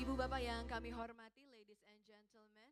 Ibu Bapak yang kami hormati, ladies and gentlemen,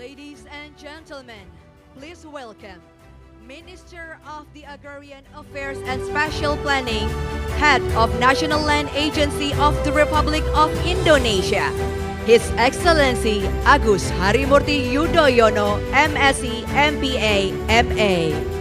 Ladies and gentlemen, please welcome Minister of the Agrarian Affairs and Spatial Planning, Head of National Land Agency of the Republic of Indonesia, His Excellency Agus Harimurti Yudhoyono, MSc, MPA, MA.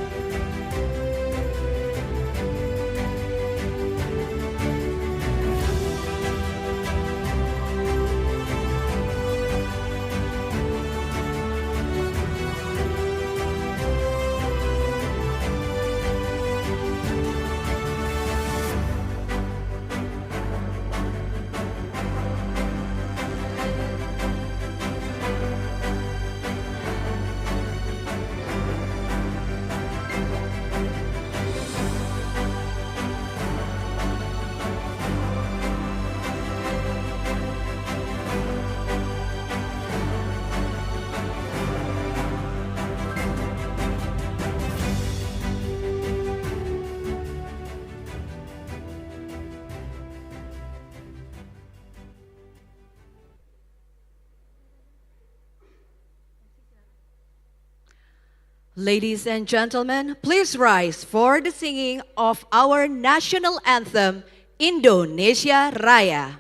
Ladies and gentlemen, please rise for the singing of our national anthem, Indonesia Raya.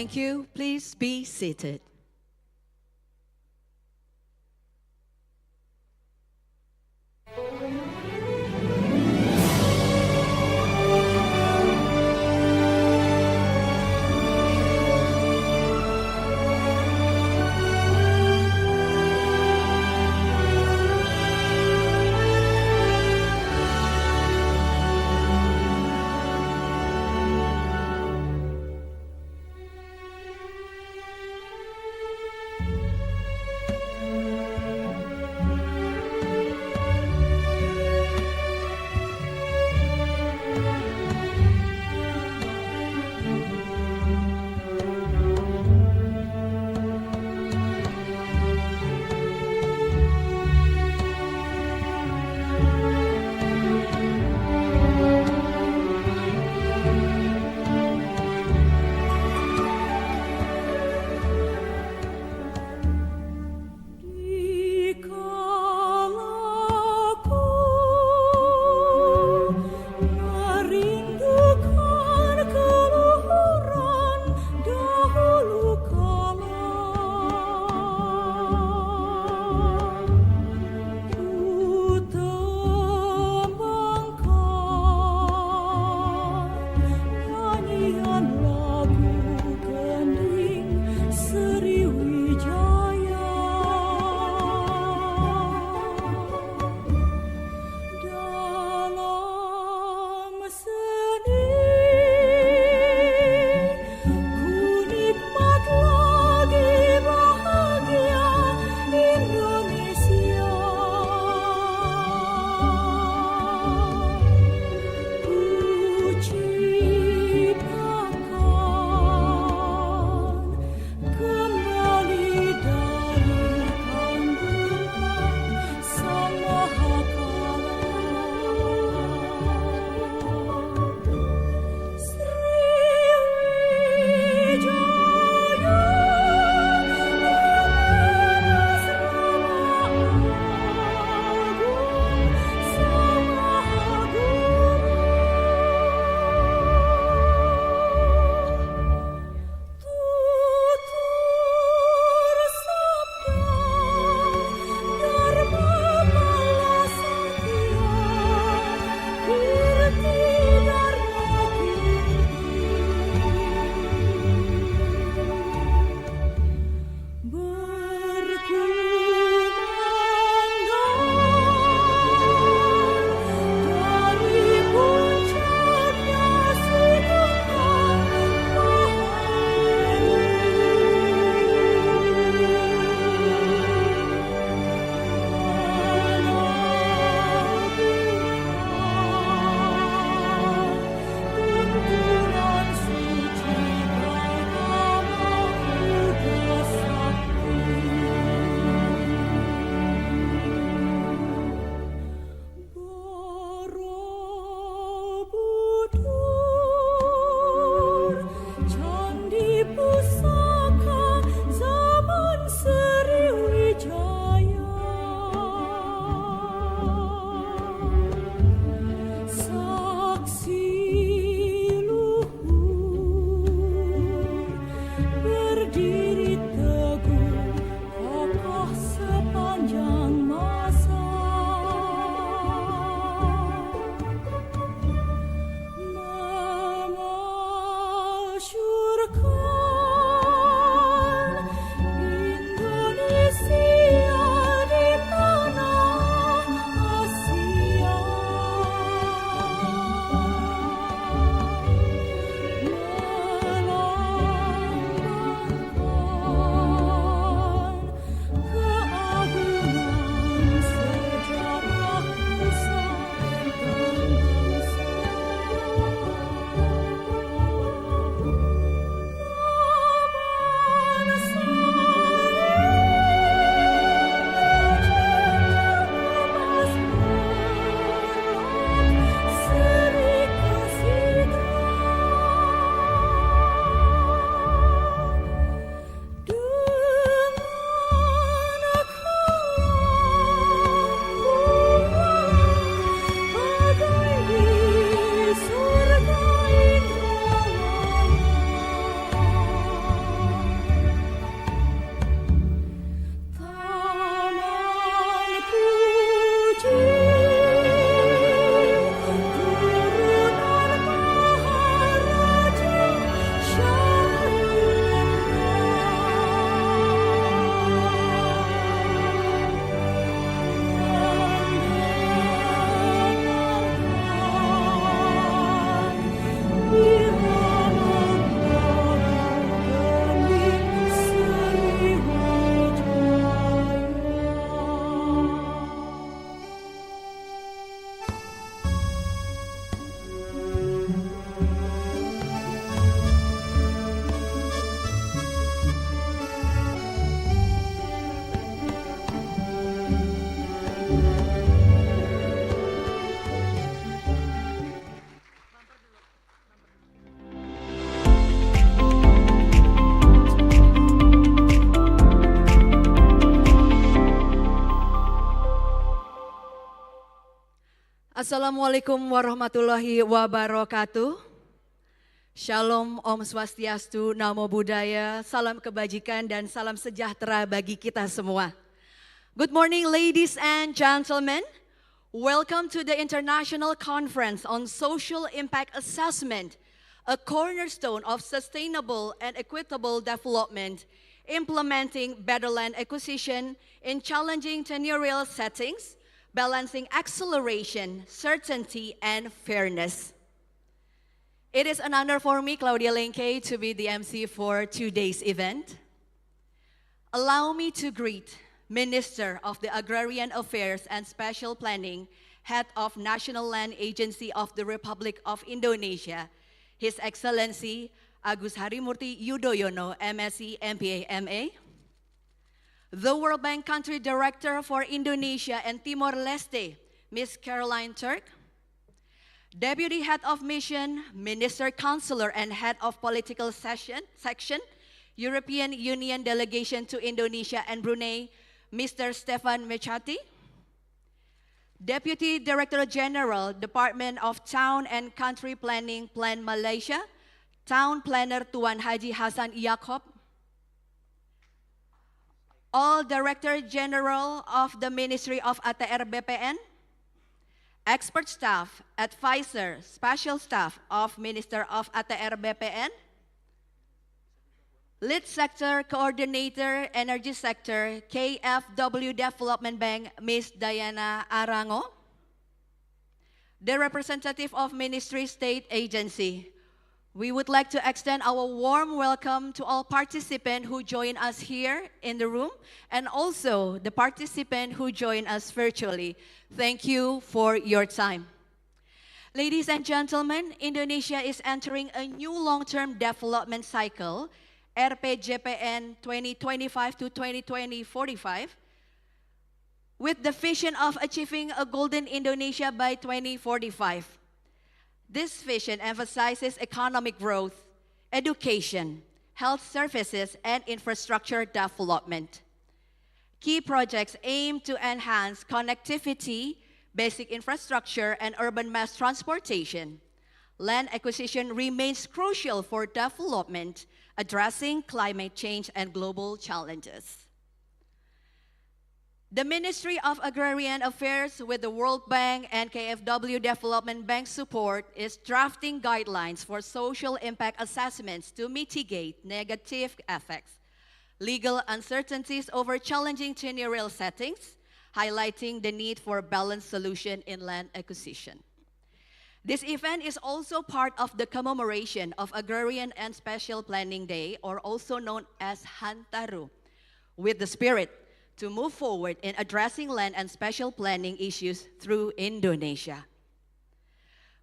Thank you. Please be seated. Assalamualaikum warahmatullahi wabarakatuh. Shalom, Om Swastiastu, Namo Buddhaya, salam kebajikan dan salam sejahtera bagi kita semua. Good morning ladies and gentlemen. Welcome to the International Conference on Social Impact Assessment, a cornerstone of sustainable and equitable development, implementing better land acquisition in challenging tenurial settings, balancing acceleration, certainty, and fairness. It is an honor for me, Claudia Lenke, to be the MC for today's event. Allow me to greet Minister of the Agrarian Affairs and Special Planning, Head of National Land Agency of the Republic of Indonesia, His Excellency Agus Harimurti Yudhoyono, MSc, MPA, MA. The World Bank Country Director for Indonesia and Timor-Leste, Ms. Caroline Turk. Deputy Head of Mission, Minister Counselor and Head of Political Section, European Union Delegation to Indonesia and Brunei, Mr. Stefan Mechati. Deputy Director General, Department of Town and Country Planning, Plan Malaysia, Town Planner Tuan Haji Hasan Yaakob. All Director General of the Ministry of ATR BPN, expert staff, advisor, special staff of Minister of ATR BPN, lead sector coordinator, energy sector, KfW Development Bank, Ms. Diana Arango, the representative of Ministry State Agency. We would like to extend our warm welcome to all participants who join us here in the room and also the participants who join us virtually. Thank you for your time. Ladies and gentlemen, Indonesia is entering a new long-term development cycle, RPJPN 2025 to 2045, with the vision of achieving a golden Indonesia by 2045. This vision emphasizes economic growth, education, health services, and infrastructure development. Key projects aim to enhance connectivity, basic infrastructure, and urban mass transportation. Land acquisition remains crucial for development, addressing climate change and global challenges. The Ministry of Agrarian Affairs, with the World Bank and KfW Development Bank support, is drafting guidelines for social impact assessments to mitigate negative effects, legal uncertainties over challenging tenurial settings, highlighting the need for balanced solution in land acquisition. This event is also part of the commemoration of Agrarian and Special Planning Day, or also known as Hantaru, with the spirit to move forward in addressing land and special planning issues through Indonesia.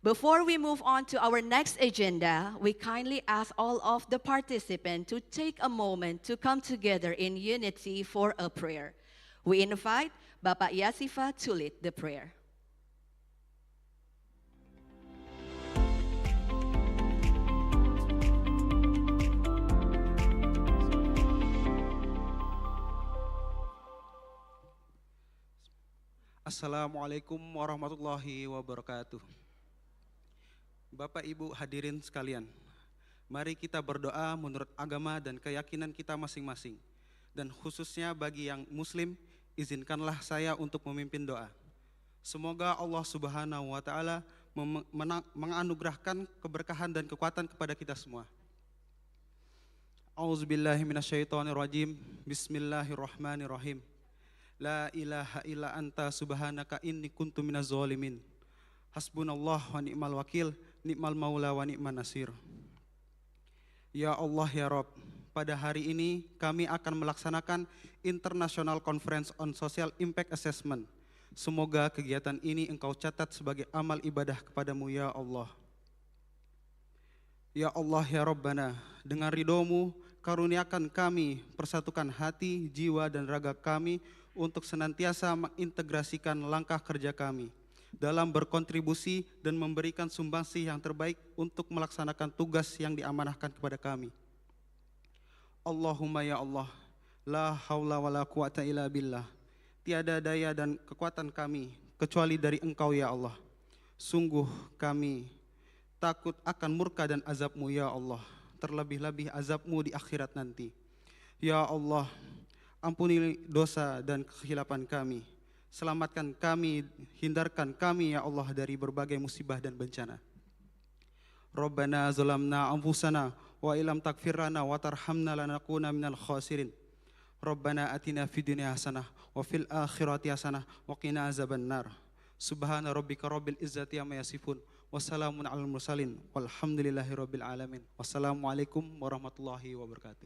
Before we move on to our next agenda, we kindly ask all of the participants to take a moment to come together in unity for a prayer. We invite Bapak Yasifa to lead the prayer. Assalamualaikum warahmatullahi wabarakatuh. Bapak Ibu hadirin sekalian, mari kita berdoa menurut agama dan keyakinan kita masing-masing. Dan khususnya bagi yang muslim, izinkanlah saya untuk memimpin doa. Semoga Allah Subhanahu wa Ta'ala menganugerahkan keberkahan dan kekuatan kepada kita semua. A'udzubillahi minasyaitonirrajim. Bismillahirrahmanirrahim. La ilaha illa anta subhanaka inni kuntu minaz zalimin. Hasbunallah wa ni'mal wakil, ni'mal maula wa ni'man nasir. Ya Allah ya Rabb, pada hari ini kami akan melaksanakan International Conference on Social Impact Assessment. Semoga kegiatan ini Engkau catat sebagai amal ibadah kepadamu ya Allah. Ya Allah ya Rabbana, dengan ridho-Mu karuniakan kami persatukan hati, jiwa dan raga kami untuk senantiasa mengintegrasikan langkah kerja kami dalam berkontribusi dan memberikan sumbangsi yang terbaik untuk melaksanakan tugas yang diamanahkan kepada kami. Allahumma ya Allah, la haula wa la quwata illa billah. Tiada daya dan kekuatan kami kecuali dari Engkau ya Allah. Sungguh kami takut akan murka dan azab-Mu ya Allah, terlebih-lebih azab-Mu di akhirat nanti. Ya Allah, ampuni dosa dan kehilapan kami. Selamatkan kami, hindarkan kami ya Allah dari berbagai musibah dan bencana. Rabbana zalamna anfusana wa ilam takfirana wa tarhamna lanakuna minal khasirin. Rabbana atina fid dunya hasanah wa fil akhirati hasanah wa qina azaban nar. Subhana rabbika rabbil izzati amma yasifun. Wassalamun alal mursalin walhamdulillahi rabbil alamin. Wassalamualaikum warahmatullahi wabarakatuh.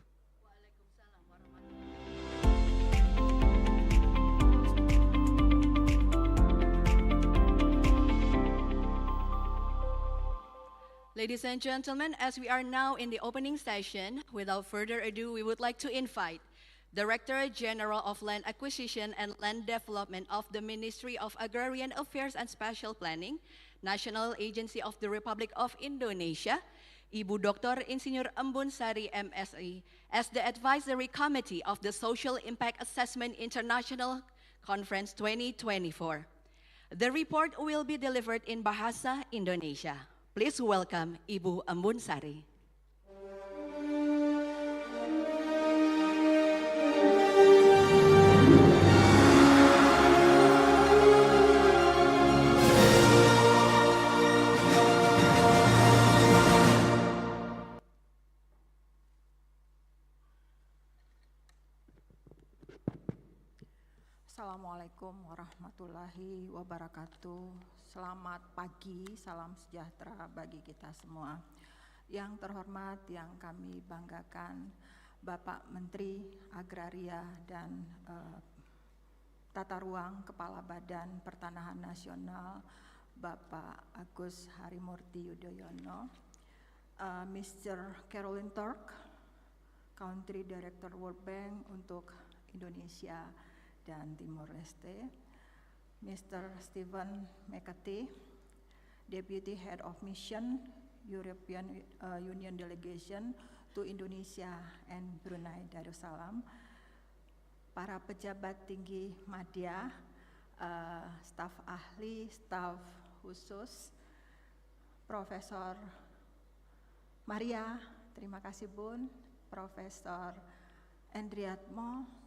Ladies and gentlemen, as we are now in the opening session, without further ado, we would like to invite Director General of Land Acquisition and Land Development of the Ministry of Agrarian Affairs and Spatial Planning, National Agency of the Republic of Indonesia, Ibu Dr. Insinyur Embun Sari MSI, as the Advisory Committee of the Social Impact Assessment International Conference 2024. The report will be delivered in Bahasa Indonesia. Please welcome Ibu Embun Sari. Assalamualaikum warahmatullahi wabarakatuh. Selamat pagi, salam sejahtera bagi kita semua. Yang terhormat, yang kami banggakan, Bapak Menteri Agraria dan Tata Ruang Kepala Badan Pertanahan Nasional, Bapak Agus Harimurti Yudhoyono, Mr. Caroline Turk, Country Director World Bank untuk Indonesia dan Timor Leste, Mr. Stephen McCarthy, Deputy Head of Mission, European Union Delegation to Indonesia and Brunei Darussalam, para pejabat tinggi madya, staf ahli, staf khusus, Profesor Maria, terima kasih Bun, Profesor Endriatmo,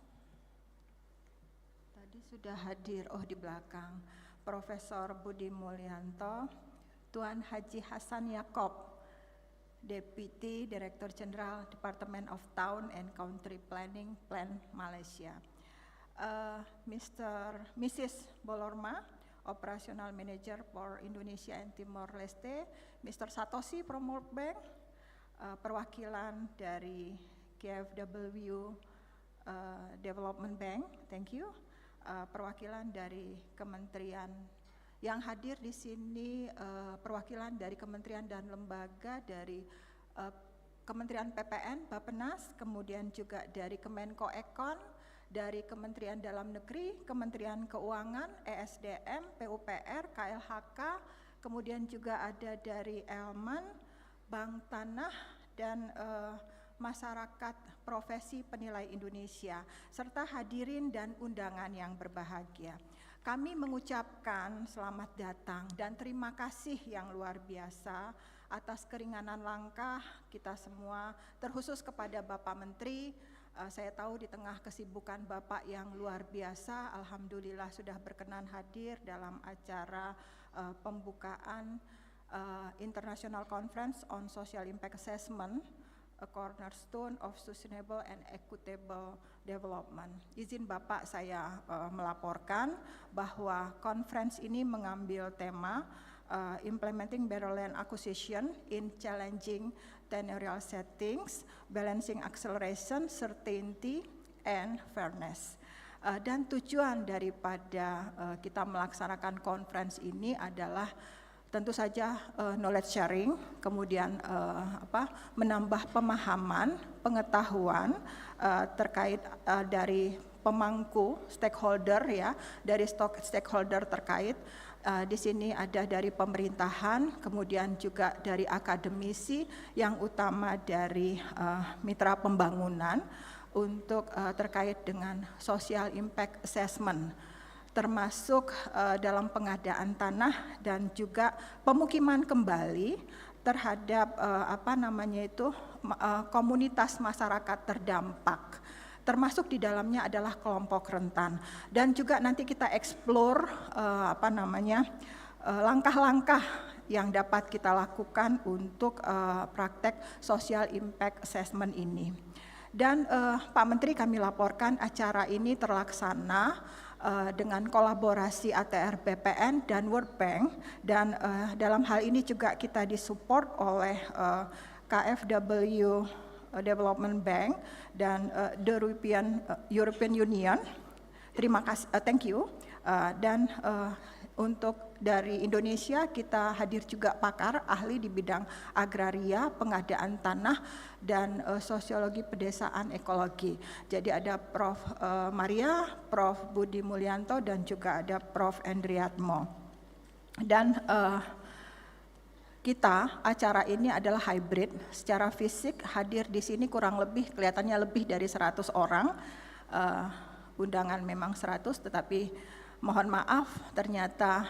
sudah hadir, di belakang, Profesor Budi Mulyanto, Tuan Haji Hasan Yakob, Deputy Director General Department of Town and Country Planning, Plan Malaysia, Mrs. Bolorma, Operational Manager for Indonesia and Timor Leste, Mr. Satoshi from World Bank, perwakilan dari KfW Development Bank, thank you. Perwakilan dari kementerian yang hadir di sini, perwakilan dari kementerian dan lembaga dari Kementerian PPN, Bappenas, kemudian juga dari Kemenko Ekon, dari Kementerian Dalam Negeri, Kementerian Keuangan, ESDM, PUPR, KLHK, kemudian juga ada dari Elman, Bank Tanah, dan masyarakat profesi penilai Indonesia, serta hadirin dan undangan yang berbahagia. Kami mengucapkan selamat datang dan terima kasih yang luar biasa atas keringanan langkah kita semua, terkhusus kepada Bapak Menteri. Saya tahu di tengah kesibukan Bapak yang luar biasa, alhamdulillah sudah berkenan hadir dalam acara pembukaan International Conference on Social Impact Assessment, a cornerstone of sustainable and equitable development. Izin Bapak saya melaporkan bahwa conference ini mengambil tema Implementing Better Land Acquisition in Challenging Tenurial Settings, Balancing Acceleration, Certainty, and Fairness. Dan tujuan daripada kita melaksanakan conference ini adalah tentu saja knowledge sharing, kemudian menambah pemahaman, pengetahuan terkait dari pemangku stakeholder ya, dari stakeholder terkait. Di sini ada dari pemerintahan, kemudian juga dari akademisi, yang utama dari mitra pembangunan untuk terkait dengan social impact assessment. termasuk dalam pengadaan tanah dan juga pemukiman kembali terhadap komunitas masyarakat terdampak. Termasuk di dalamnya adalah kelompok rentan, dan juga nanti kita explore langkah-langkah yang dapat kita lakukan untuk praktek social impact assessment ini. Dan Pak Menteri, kami laporkan acara ini terlaksana dengan kolaborasi ATR BPN dan World Bank, dan dalam hal ini juga kita disupport oleh KfW Development Bank dan the European Union. Terima kasih, thank you. Dan untuk dari Indonesia kita hadir juga pakar ahli di bidang agraria, pengadaan tanah, dan sosiologi pedesaan ekologi. Jadi ada Prof. Maria, Prof. Budi Mulyanto, dan juga ada Prof. Endriatmo. Dan kita acara ini adalah hybrid, secara fisik hadir di sini kurang lebih kelihatannya lebih dari 100 orang, undangan memang 100 tetapi mohon maaf ternyata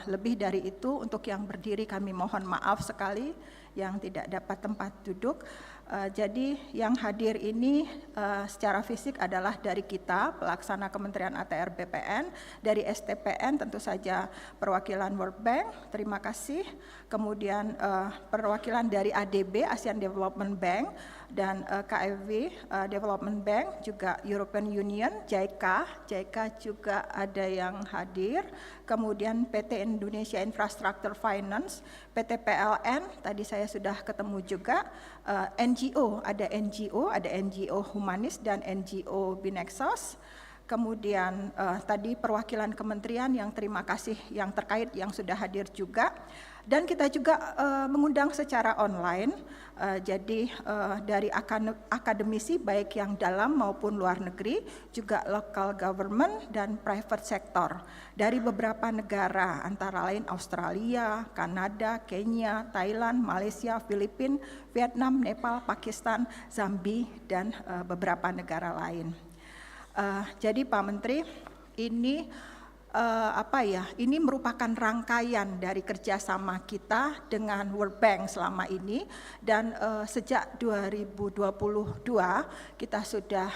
lebih dari itu. Untuk yang berdiri kami mohon maaf sekali yang tidak dapat tempat duduk. Jadi yang hadir ini secara fisik adalah dari kita, pelaksana Kementerian ATR BPN, dari STPN tentu saja perwakilan World Bank, terima kasih. Kemudian perwakilan dari ADB, Asian Development Bank, dan KfW Development Bank, juga European Union, JICA juga ada yang hadir. Kemudian PT Indonesia Infrastructure Finance, PT PLN, tadi saya sudah ketemu juga, NGO, ada NGO humanis dan NGO Binexos. Kemudian tadi perwakilan kementerian yang terima kasih yang terkait yang sudah hadir juga. Dan kita juga mengundang secara online, jadi dari akademisi baik yang dalam maupun luar negeri, juga local government dan private sector dari beberapa negara antara lain Australia, Kanada, Kenya, Thailand, Malaysia, Filipina, Vietnam, Nepal, Pakistan, Zambia, dan beberapa negara lain. Jadi Pak Menteri, ini ini merupakan rangkaian dari kerjasama kita dengan World Bank selama ini, dan sejak 2022 kita sudah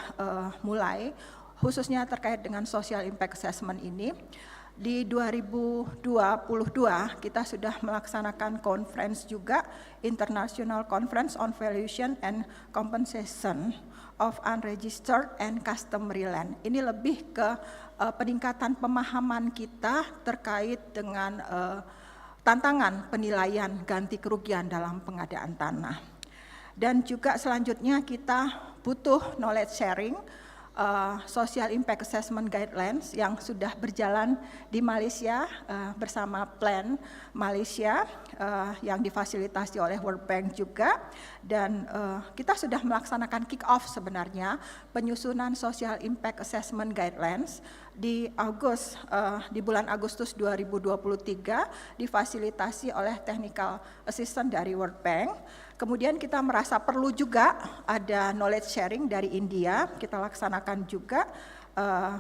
mulai khususnya terkait dengan social impact assessment ini. Di 2022 kita sudah melaksanakan conference juga, International Conference on Valuation and Compensation of Unregistered and Customary Land. Ini lebih ke peningkatan pemahaman kita terkait dengan tantangan penilaian ganti kerugian dalam pengadaan tanah. Dan juga selanjutnya kita butuh knowledge sharing, Social Impact Assessment Guidelines yang sudah berjalan di Malaysia bersama Plan Malaysia yang difasilitasi oleh World Bank juga, dan kita sudah melaksanakan kick off sebenarnya penyusunan Social Impact Assessment Guidelines di bulan Agustus 2023 difasilitasi oleh Technical Assistant dari World Bank. Kemudian kita merasa perlu juga ada knowledge sharing dari India, kita laksanakan juga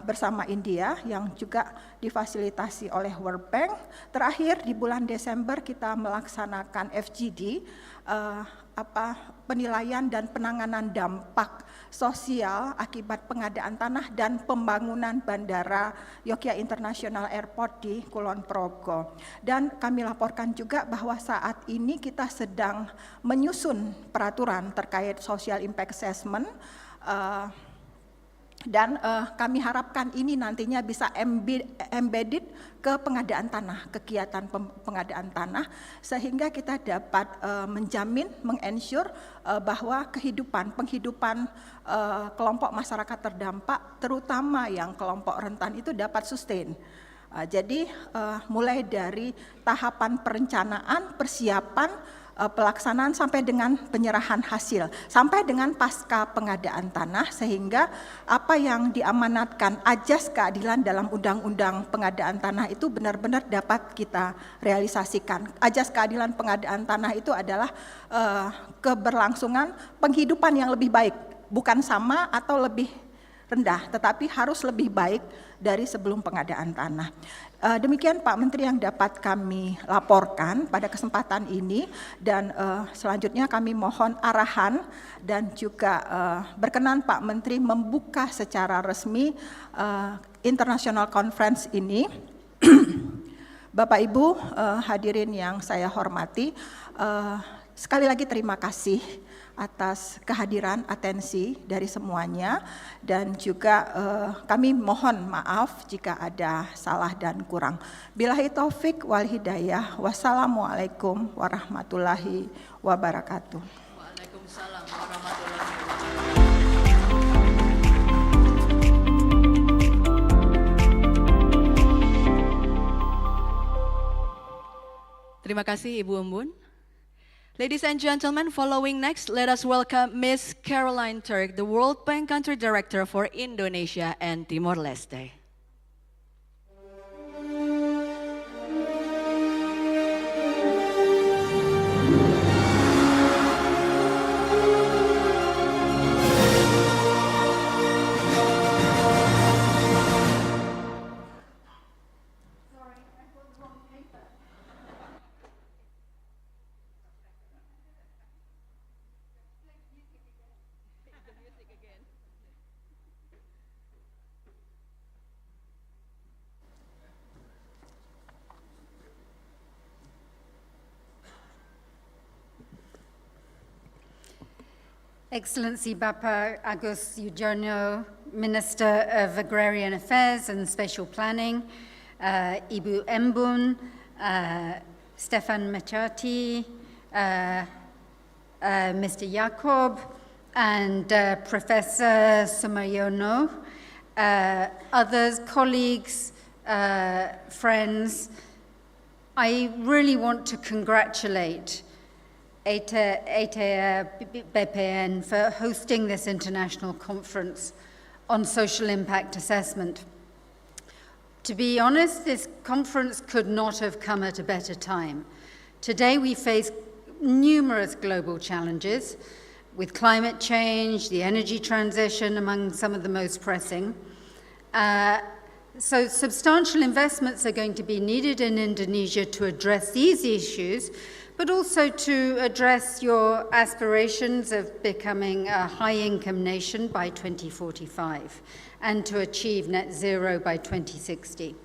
bersama India yang juga difasilitasi oleh World Bank. Terakhir di bulan Desember kita melaksanakan FGD, penilaian dan penanganan dampak sosial akibat pengadaan tanah dan pembangunan Bandara Yogyakarta International Airport di Kulon Progo. Dan kami laporkan juga bahwa saat ini kita sedang menyusun peraturan terkait social impact assessment, dan kami harapkan ini nantinya bisa embedded ke pengadaan tanah, kegiatan pengadaan tanah, sehingga kita dapat menjamin, mengensure bahwa penghidupan kelompok masyarakat terdampak, terutama yang kelompok rentan itu dapat sustain. Jadi mulai dari tahapan perencanaan, persiapan, pelaksanaan sampai dengan penyerahan hasil, sampai dengan pasca pengadaan tanah, sehingga apa yang diamanatkan ajas keadilan dalam undang-undang pengadaan tanah itu benar-benar dapat kita realisasikan. Ajas keadilan pengadaan tanah itu adalah keberlangsungan penghidupan yang lebih baik, bukan sama atau lebih rendah, tetapi harus lebih baik dari sebelum pengadaan tanah. Demikian Pak Menteri yang dapat kami laporkan pada kesempatan ini, dan selanjutnya kami mohon arahan dan juga berkenan Pak Menteri membuka secara resmi International Conference ini. Bapak Ibu hadirin yang saya hormati, sekali lagi terima kasih atas kehadiran, atensi dari semuanya, dan juga kami mohon maaf jika ada salah dan kurang. Billahi taufik wal hidayah. Wassalamualaikum warahmatullahi wabarakatuh. Waalaikumsalam warahmatullahi wabarakatuh. Terima kasih Ibu Umbun. Ladies and gentlemen, following next, let us welcome Ms. Caroline Turk, the World Bank Country Director for Indonesia and Timor-Leste. Excellency Bapak Agus Yudhoyono, Minister of Agrarian Affairs and Spatial Planning, Ibu Embun, Stefan Mechati, Mr. Jakob, and Professor Sumayono, others, colleagues, friends, I really want to congratulate BPN for hosting this international conference on social impact assessment. To be honest, this conference could not have come at a better time. Today we face numerous global challenges with climate change, the energy transition among some of the most pressing. So substantial investments are going to be needed in Indonesia to address these issues, but also to address your aspirations of becoming a high-income nation by 2045 and to achieve net zero by 2060.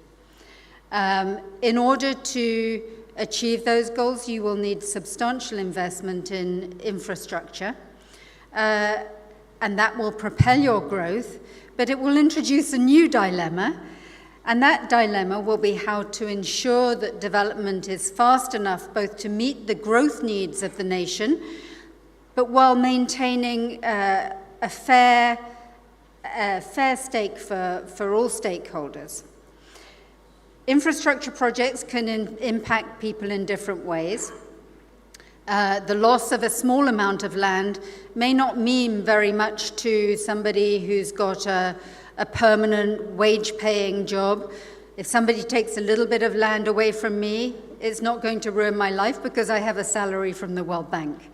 In order to achieve those goals, you will need substantial investment in infrastructure, and that will propel your growth, but it will introduce a new dilemma. And that dilemma will be how to ensure that development is fast enough both to meet the growth needs of the nation, but while maintaining a fair stake for all stakeholders. Infrastructure projects can impact people in different ways. The loss of a small amount of land may not mean very much to somebody who's got a permanent wage-paying job. If somebody takes a little bit of land away from me, it's not going to ruin my life because I have a salary from the World Bank.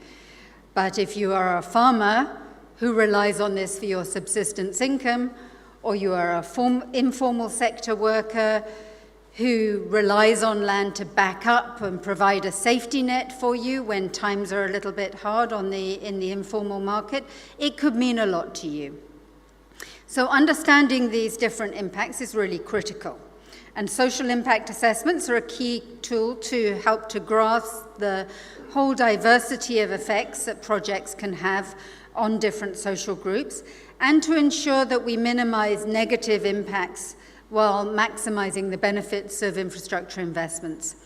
But if you are a farmer who relies on this for your subsistence income, or you are a informal sector worker who relies on land to back up and provide a safety net for you when times are a little bit hard in the informal market, it could mean a lot to you. So understanding these different impacts is really critical. And social impact assessments are a key tool to help to grasp the whole diversity of effects that projects can have on different social groups, and to ensure that we minimize negative impacts while maximizing the benefits of infrastructure investments.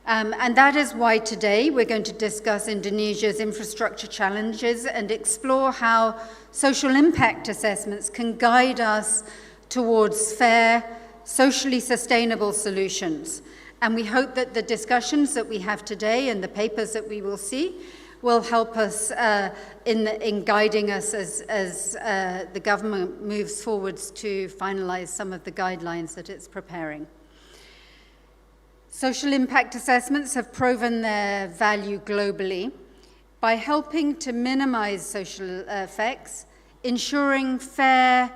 And that is why today we're going to discuss Indonesia's infrastructure challenges and explore how social impact assessments can guide us towards fair, socially sustainable solutions. And we hope that the discussions that we have today and the papers that we will see will help us in guiding us as the government moves forwards to finalize some of the guidelines that it's preparing. Social impact assessments have proven their value globally by helping to minimize social effects, ensuring fair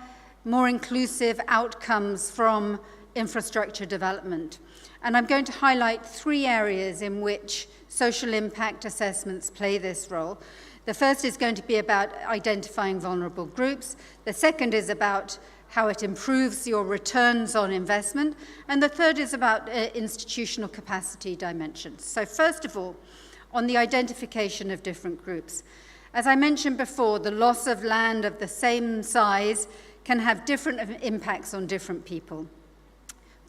more inclusive outcomes from infrastructure development. And I'm going to highlight 3 areas in which social impact assessments play this role. The first is going to be about identifying vulnerable groups. The second is about how it improves your returns on investment. And the third is about institutional capacity dimensions. So first of all, on the identification of different groups. As I mentioned before, the loss of land of the same size can have different impacts on different people.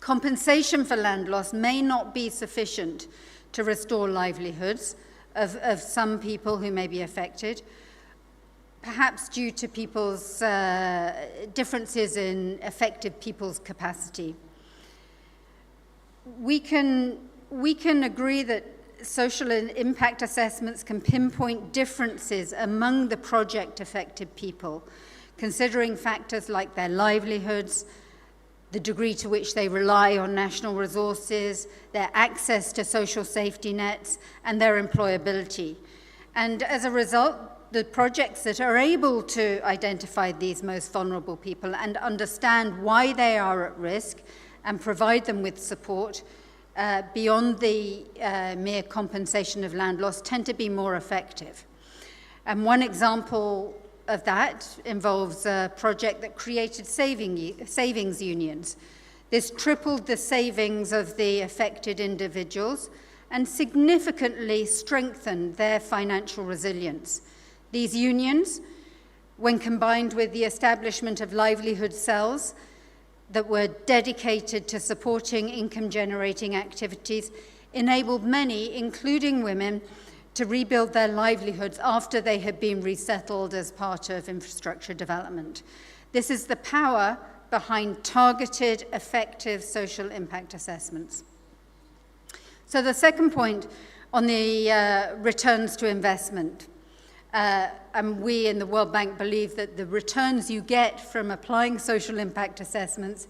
Compensation for land loss may not be sufficient to restore livelihoods of some people who may be affected, perhaps due to people's differences in affected people's capacity. We can agree that social impact assessments can pinpoint differences among the project-affected people, considering factors like their livelihoods, the degree to which they rely on national resources, their access to social safety nets, and their employability. And as a result, the projects that are able to identify these most vulnerable people and understand why they are at risk and provide them with support beyond the mere compensation of land loss tend to be more effective. And one example of that involves a project that created savings unions. This tripled the savings of the affected individuals and significantly strengthened their financial resilience. These unions, when combined with the establishment of livelihood cells that were dedicated to supporting income-generating activities, enabled many, including women, to rebuild their livelihoods after they had been resettled as part of infrastructure development. This is the power behind targeted, effective social impact assessments. So the second point on the returns to investment, and we in the World Bank believe that the returns you get from applying social impact assessments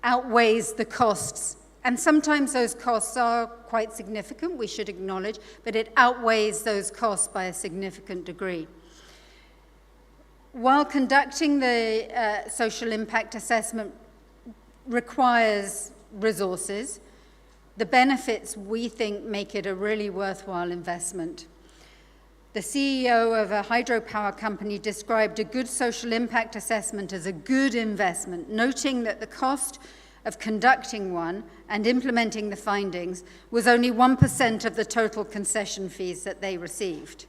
outweighs the costs. And sometimes those costs are quite significant, we should acknowledge, but it outweighs those costs by a significant degree. While conducting the social impact assessment requires resources, the benefits, we think, make it a really worthwhile investment. The CEO of a hydropower company described a good social impact assessment as a good investment, noting that the cost of conducting one and implementing the findings was only 1% of the total concession fees that they received.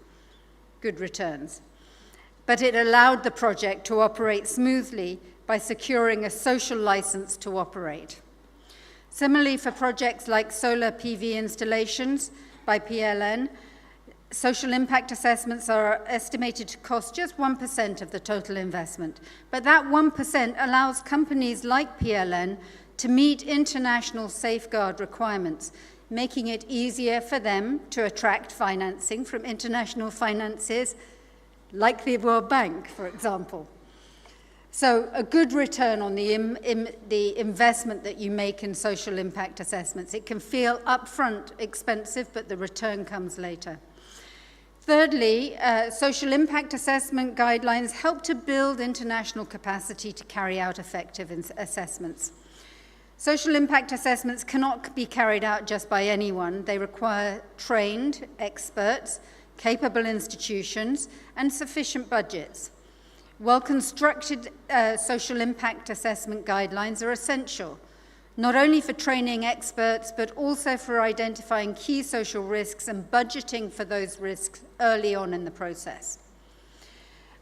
Good returns. But it allowed the project to operate smoothly by securing a social license to operate. Similarly, for projects like solar PV installations by PLN, social impact assessments are estimated to cost just 1% of the total investment. But that 1% allows companies like PLN to meet international safeguard requirements, making it easier for them to attract financing from international financiers like the World Bank, for example. So a good return on the investment that you make in social impact assessments. It can feel upfront expensive, but the return comes later. Thirdly, social impact assessment guidelines help to build international capacity to carry out effective assessments. Social impact assessments cannot be carried out just by anyone. They require trained experts, capable institutions, and sufficient budgets. Well-constructed social impact assessment guidelines are essential, not only for training experts, but also for identifying key social risks and budgeting for those risks early on in the process.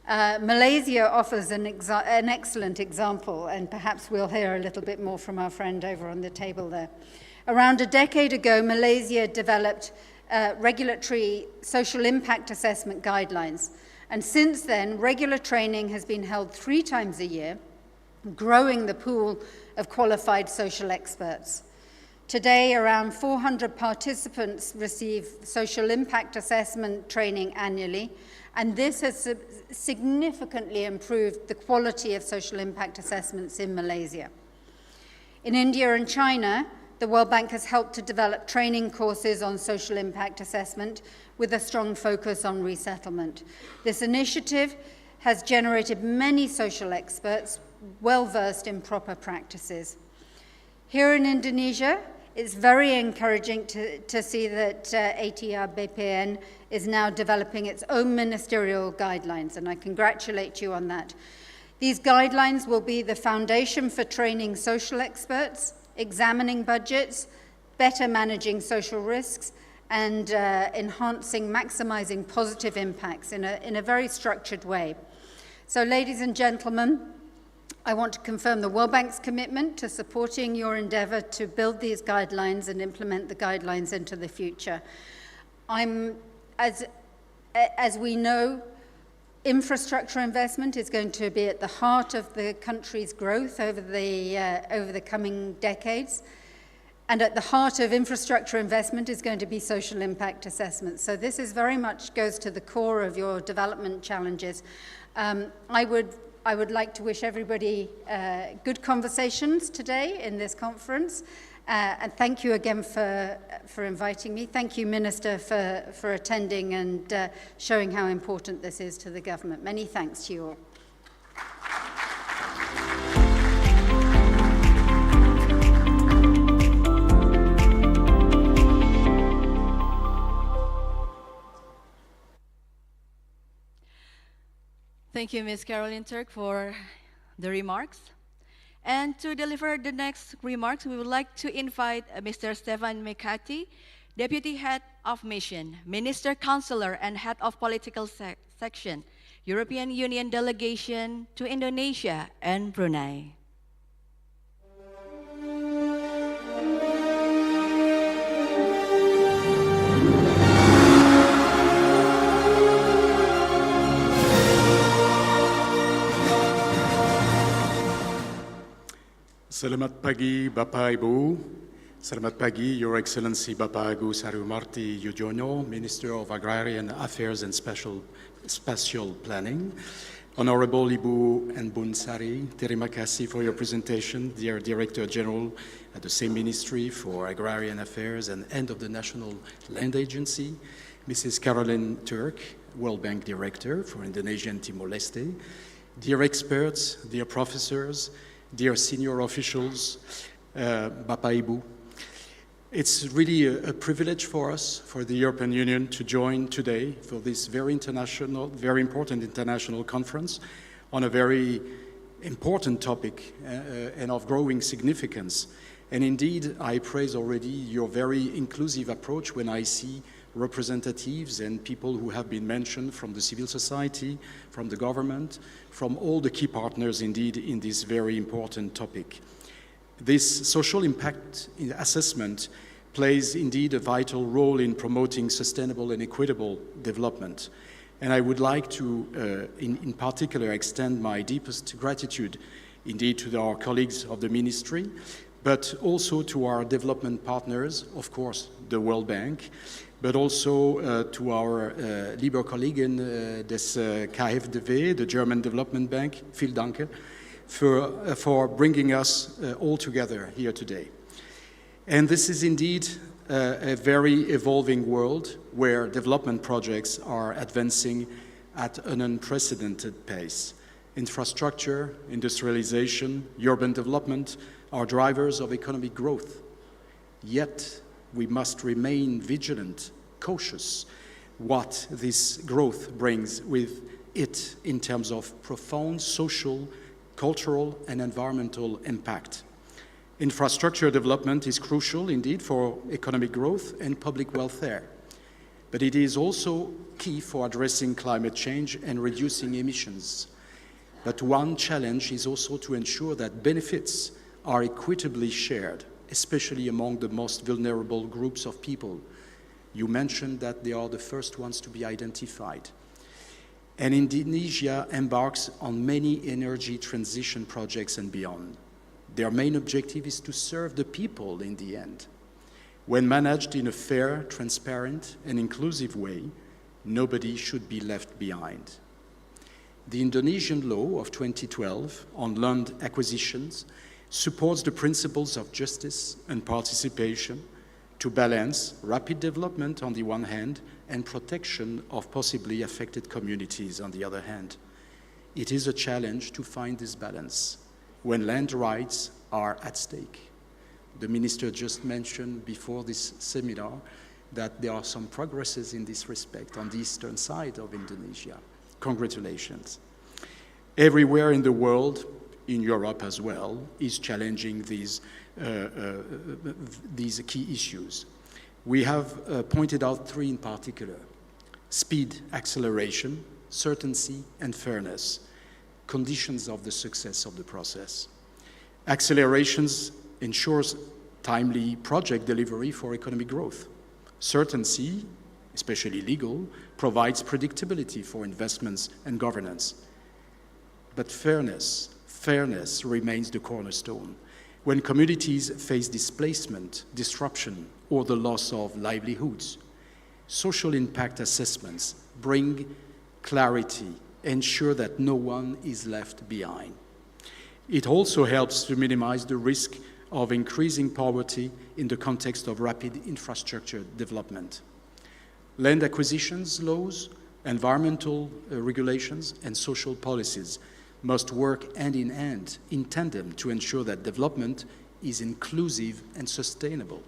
Malaysia offers an excellent example, and perhaps we'll hear a little bit more from our friend over on the table there. Around a decade ago, Malaysia developed regulatory social impact assessment guidelines. And since then, regular training has been held 3 times a year, growing the pool of qualified social experts. Today, around 400 participants receive social impact assessment training annually, and this has significantly improved the quality of social impact assessments in Malaysia. In India and China, the World Bank has helped to develop training courses on social impact assessment with a strong focus on resettlement. This initiative has generated many social experts well versed in proper practices. Here in Indonesia, it's very encouraging to see that ATR BPN is now developing its own ministerial guidelines, and I congratulate you on that. These guidelines will be the foundation for training social experts, examining budgets, better managing social risks, and enhancing, maximizing positive impacts in a very structured way. So, ladies and gentlemen, I want to confirm the World Bank's commitment to supporting your endeavor to build these guidelines and implement the guidelines into the future. As we know, infrastructure investment is going to be at the heart of the country's growth over the coming decades. And at the heart of infrastructure investment is going to be social impact assessment. So this is very much goes to the core of your development challenges. I would like to wish everybody good conversations today in this conference. And thank you again for inviting me. Thank you, Minister, for attending and showing how important this is to the government. Many thanks to you all. Thank you, Ms. Caroline Turk, for the remarks. And to deliver the next remarks, we would like to invite Mr. Stefan Mekati, Deputy Head of Mission, Minister Counselor and Head of Political Section, European Union Delegation to Indonesia and Brunei. Selamat pagi Bapak Ibu, selamat pagi Your Excellency Bapak Agus Harumarti Yudhoyono, Minister of Agrarian Affairs and Spatial Planning. Honorable Ibu and Bun Sari, terima kasih for your presentation, dear Director General at the same Ministry for Agrarian Affairs and End of the National Land Agency, Mrs. Caroline Turk, World Bank Director for Indonesia and Timor-Leste, dear experts, dear professors, dear senior officials, Bapak Ibu, it's really a privilege for us, for the European Union, to join today for this very important international conference on a very important topic and of growing significance. And indeed, I praise already your very inclusive approach when I see representatives and people who have been mentioned from the civil society, from the government, from all the key partners indeed in this very important topic. This social impact assessment plays indeed a vital role in promoting sustainable and equitable development. And I would like to, in particular, extend my deepest gratitude indeed to our colleagues of the Ministry, but also to our development partners, of course, the World Bank, but also to our lieber Kollegen des KfW, the German Development Bank, vielen Dank, for bringing us all together here today. And this is indeed a very evolving world where development projects are advancing at an unprecedented pace. Infrastructure, industrialization, urban development are drivers of economic growth. Yet, we must remain vigilant, cautious, what this growth brings with it in terms of profound social, cultural, and environmental impact. Infrastructure development is crucial indeed for economic growth and public welfare, but it is also key for addressing climate change and reducing emissions. But one challenge is also to ensure that benefits are equitably shared, especially among the most vulnerable groups of people. You mentioned that they are the first ones to be identified. And Indonesia embarks on many energy transition projects and beyond. Their main objective is to serve the people in the end. When managed in a fair, transparent, and inclusive way, nobody should be left behind. The Indonesian law of 2012 on land acquisitions supports the principles of justice and participation to balance rapid development on the one hand and protection of possibly affected communities on the other hand. It is a challenge to find this balance. when land rights are at stake. The minister just mentioned before this seminar that there are some progresses in this respect on the eastern side of Indonesia. Congratulations. Everywhere in the world, in Europe as well, is challenging these key issues. We have pointed out three in particular: speed, acceleration, certainty, and fairness, conditions of the success of the process. Accelerations ensures timely project delivery for economic growth. Certainty, especially legal, provides predictability for investments and governance. But fairness remains the cornerstone. When communities face displacement, disruption, or the loss of livelihoods, social impact assessments bring clarity, ensure that no one is left behind. It also helps to minimize the risk of increasing poverty in the context of rapid infrastructure development. Land acquisitions laws, environmental regulations, and social policies must work hand in hand, in tandem, to ensure that development is inclusive and sustainable.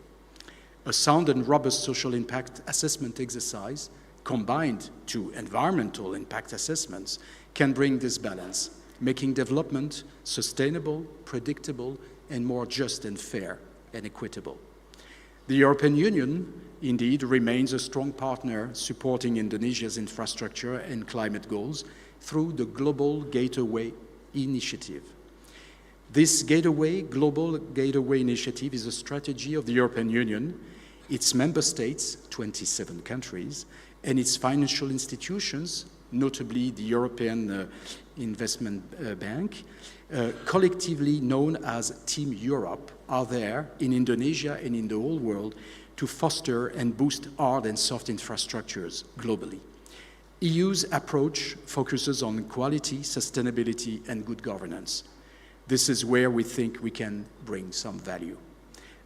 A sound and robust social impact assessment exercise combined to environmental impact assessments can bring this balance, making development sustainable, predictable, and more just and fair and equitable. The European Union, indeed, remains a strong partner supporting Indonesia's infrastructure and climate goals through the Global Gateway Initiative. This Global Gateway Initiative is a strategy of the European Union, its member states, 27 countries, and its financial institutions, notably the European Investment Bank, collectively known as Team Europe, are there in Indonesia and in the whole world to foster and boost hard and soft infrastructures globally. EU's approach focuses on quality, sustainability, and good governance. This is where we think we can bring some value.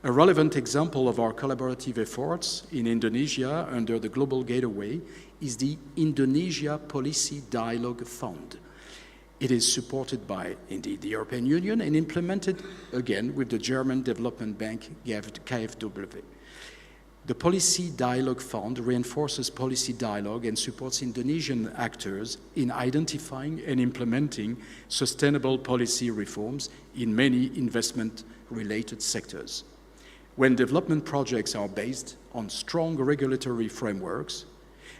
A relevant example of our collaborative efforts in Indonesia under the Global Gateway is the Indonesia Policy Dialogue Fund. It is supported by, indeed, the European Union and implemented, again, with the German Development Bank, KfW. The Policy Dialogue Fund reinforces policy dialogue and supports Indonesian actors in identifying and implementing sustainable policy reforms in many investment-related sectors. When development projects are based on strong regulatory frameworks,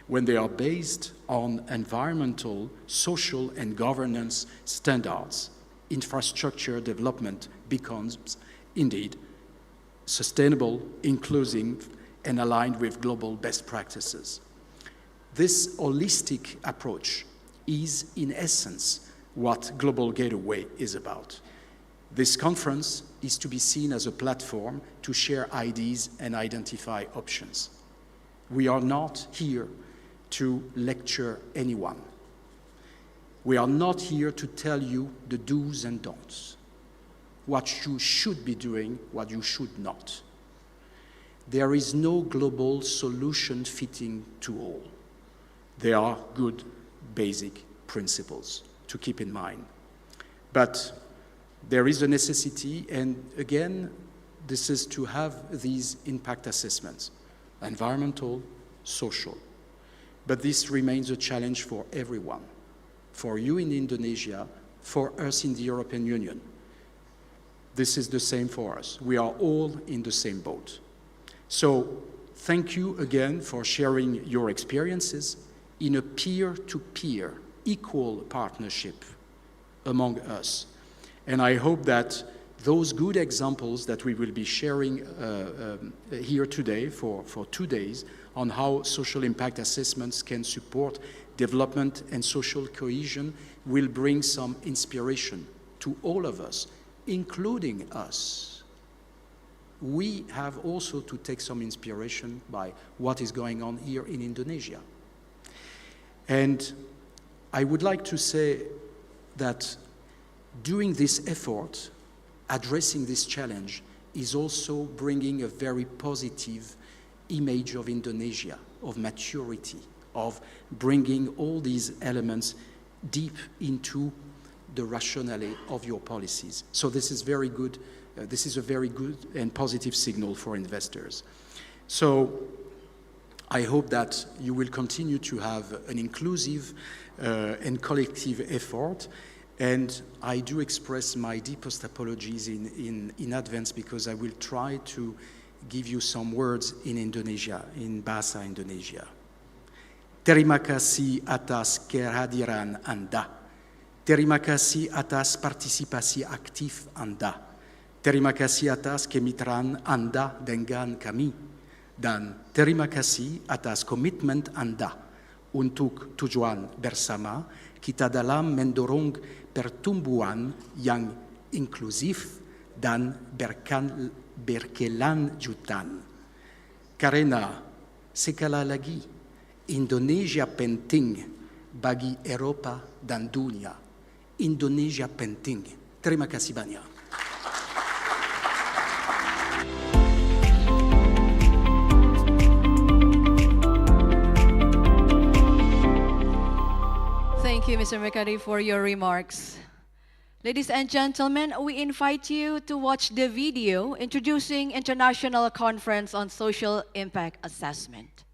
when they are based on environmental, social, and governance standards, infrastructure development becomes, indeed, sustainable, inclusive, and aligned with global best practices. This holistic approach is, in essence, what Global Gateway is about. This conference is to be seen as a platform to share ideas and identify options. We are not here to lecture anyone. We are not here to tell you the do's and don'ts, what you should be doing, what you should not. There is no global solution fitting to all. There are good basic principles to keep in mind. But there is a necessity, and again, this is to have these impact assessments, environmental, social. But this remains a challenge for everyone, for you in Indonesia, for us in the European Union. This is the same for us. We are all in the same boat. So thank you again for sharing your experiences in a peer-to-peer, equal partnership among us. And I hope that those good examples that we will be sharing here today for 2 days on how social impact assessments can support development and social cohesion will bring some inspiration to all of us, including us. We have also to take some inspiration by what is going on here in Indonesia. And I would like to say that doing this effort, addressing this challenge, is also bringing a very positive image of Indonesia, of maturity, of bringing all these elements deep into the rationale of your policies. So this is very good. This is a very good and positive signal for investors. So I hope that you will continue to have an inclusive and collective effort. And I do express my deepest apologies in advance, because I will try to give you some words in Indonesia, in Bahasa Indonesia. Terima kasih atas kehadiran Anda. Terima kasih atas partisipasi aktif Anda. Terima kasih atas kemitraan Anda dengan kami. Dan terima kasih atas komitmen Anda untuk tujuan bersama kita dalam mendorong pertumbuhan yang inklusif dan berkelanjutan. Karena sekali lagi, Indonesia penting bagi Eropa dan dunia. Indonesia penting. Terima kasih banyak. Thank you, Mr. Mekari, for your remarks. Ladies and gentlemen, we invite you to watch the video introducing International Conference on Social Impact Assessment.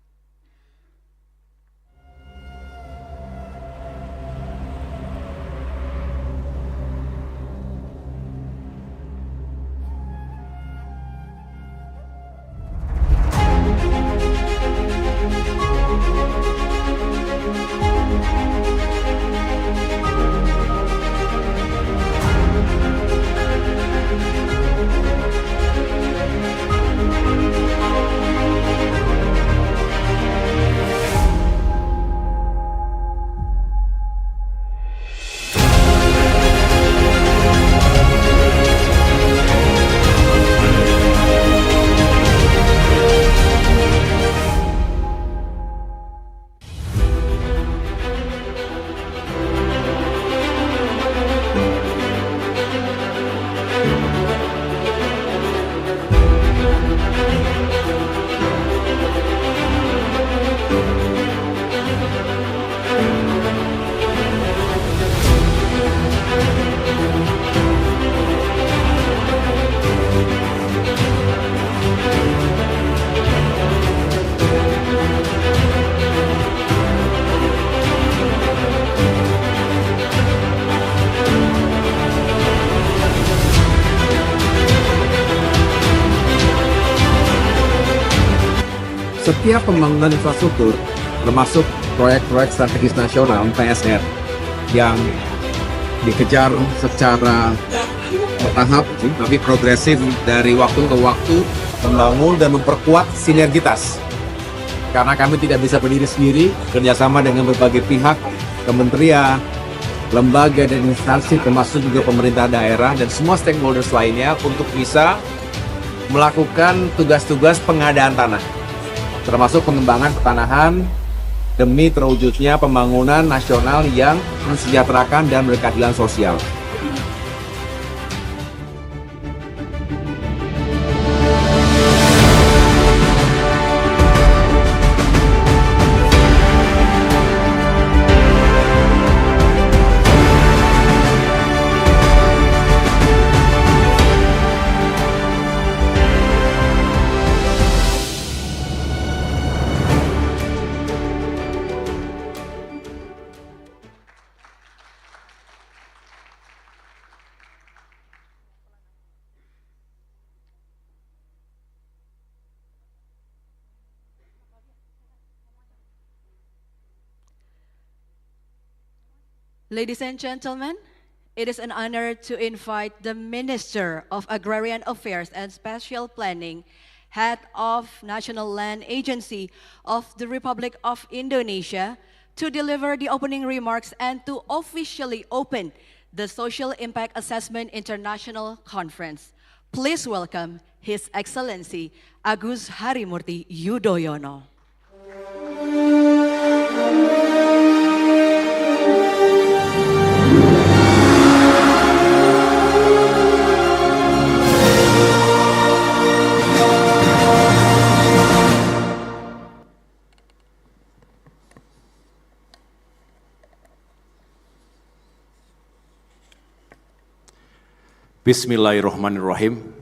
Setiap pembangunan infrastruktur, termasuk proyek-proyek strategis nasional (PSR) yang dikejar secara bertahap tapi progresif dari waktu ke waktu, membangun dan memperkuat sinergitas. Karena kami tidak bisa berdiri sendiri, kerjasama dengan berbagai pihak, kementerian, lembaga dan instansi, termasuk juga pemerintah daerah dan semua stakeholders lainnya untuk bisa melakukan tugas-tugas pengadaan tanah, termasuk pengembangan pertanahan demi terwujudnya pembangunan nasional yang mensejahterakan dan berkeadilan sosial. Ladies and gentlemen, it is an honor to invite the Minister of Agrarian Affairs and Spatial Planning, Head of National Land Agency of the Republic of Indonesia, to deliver the opening remarks and to officially open the Social Impact Assessment International Conference. Please welcome His Excellency Agus Harimurti Yudhoyono. Bismillahirrahmanirrahim.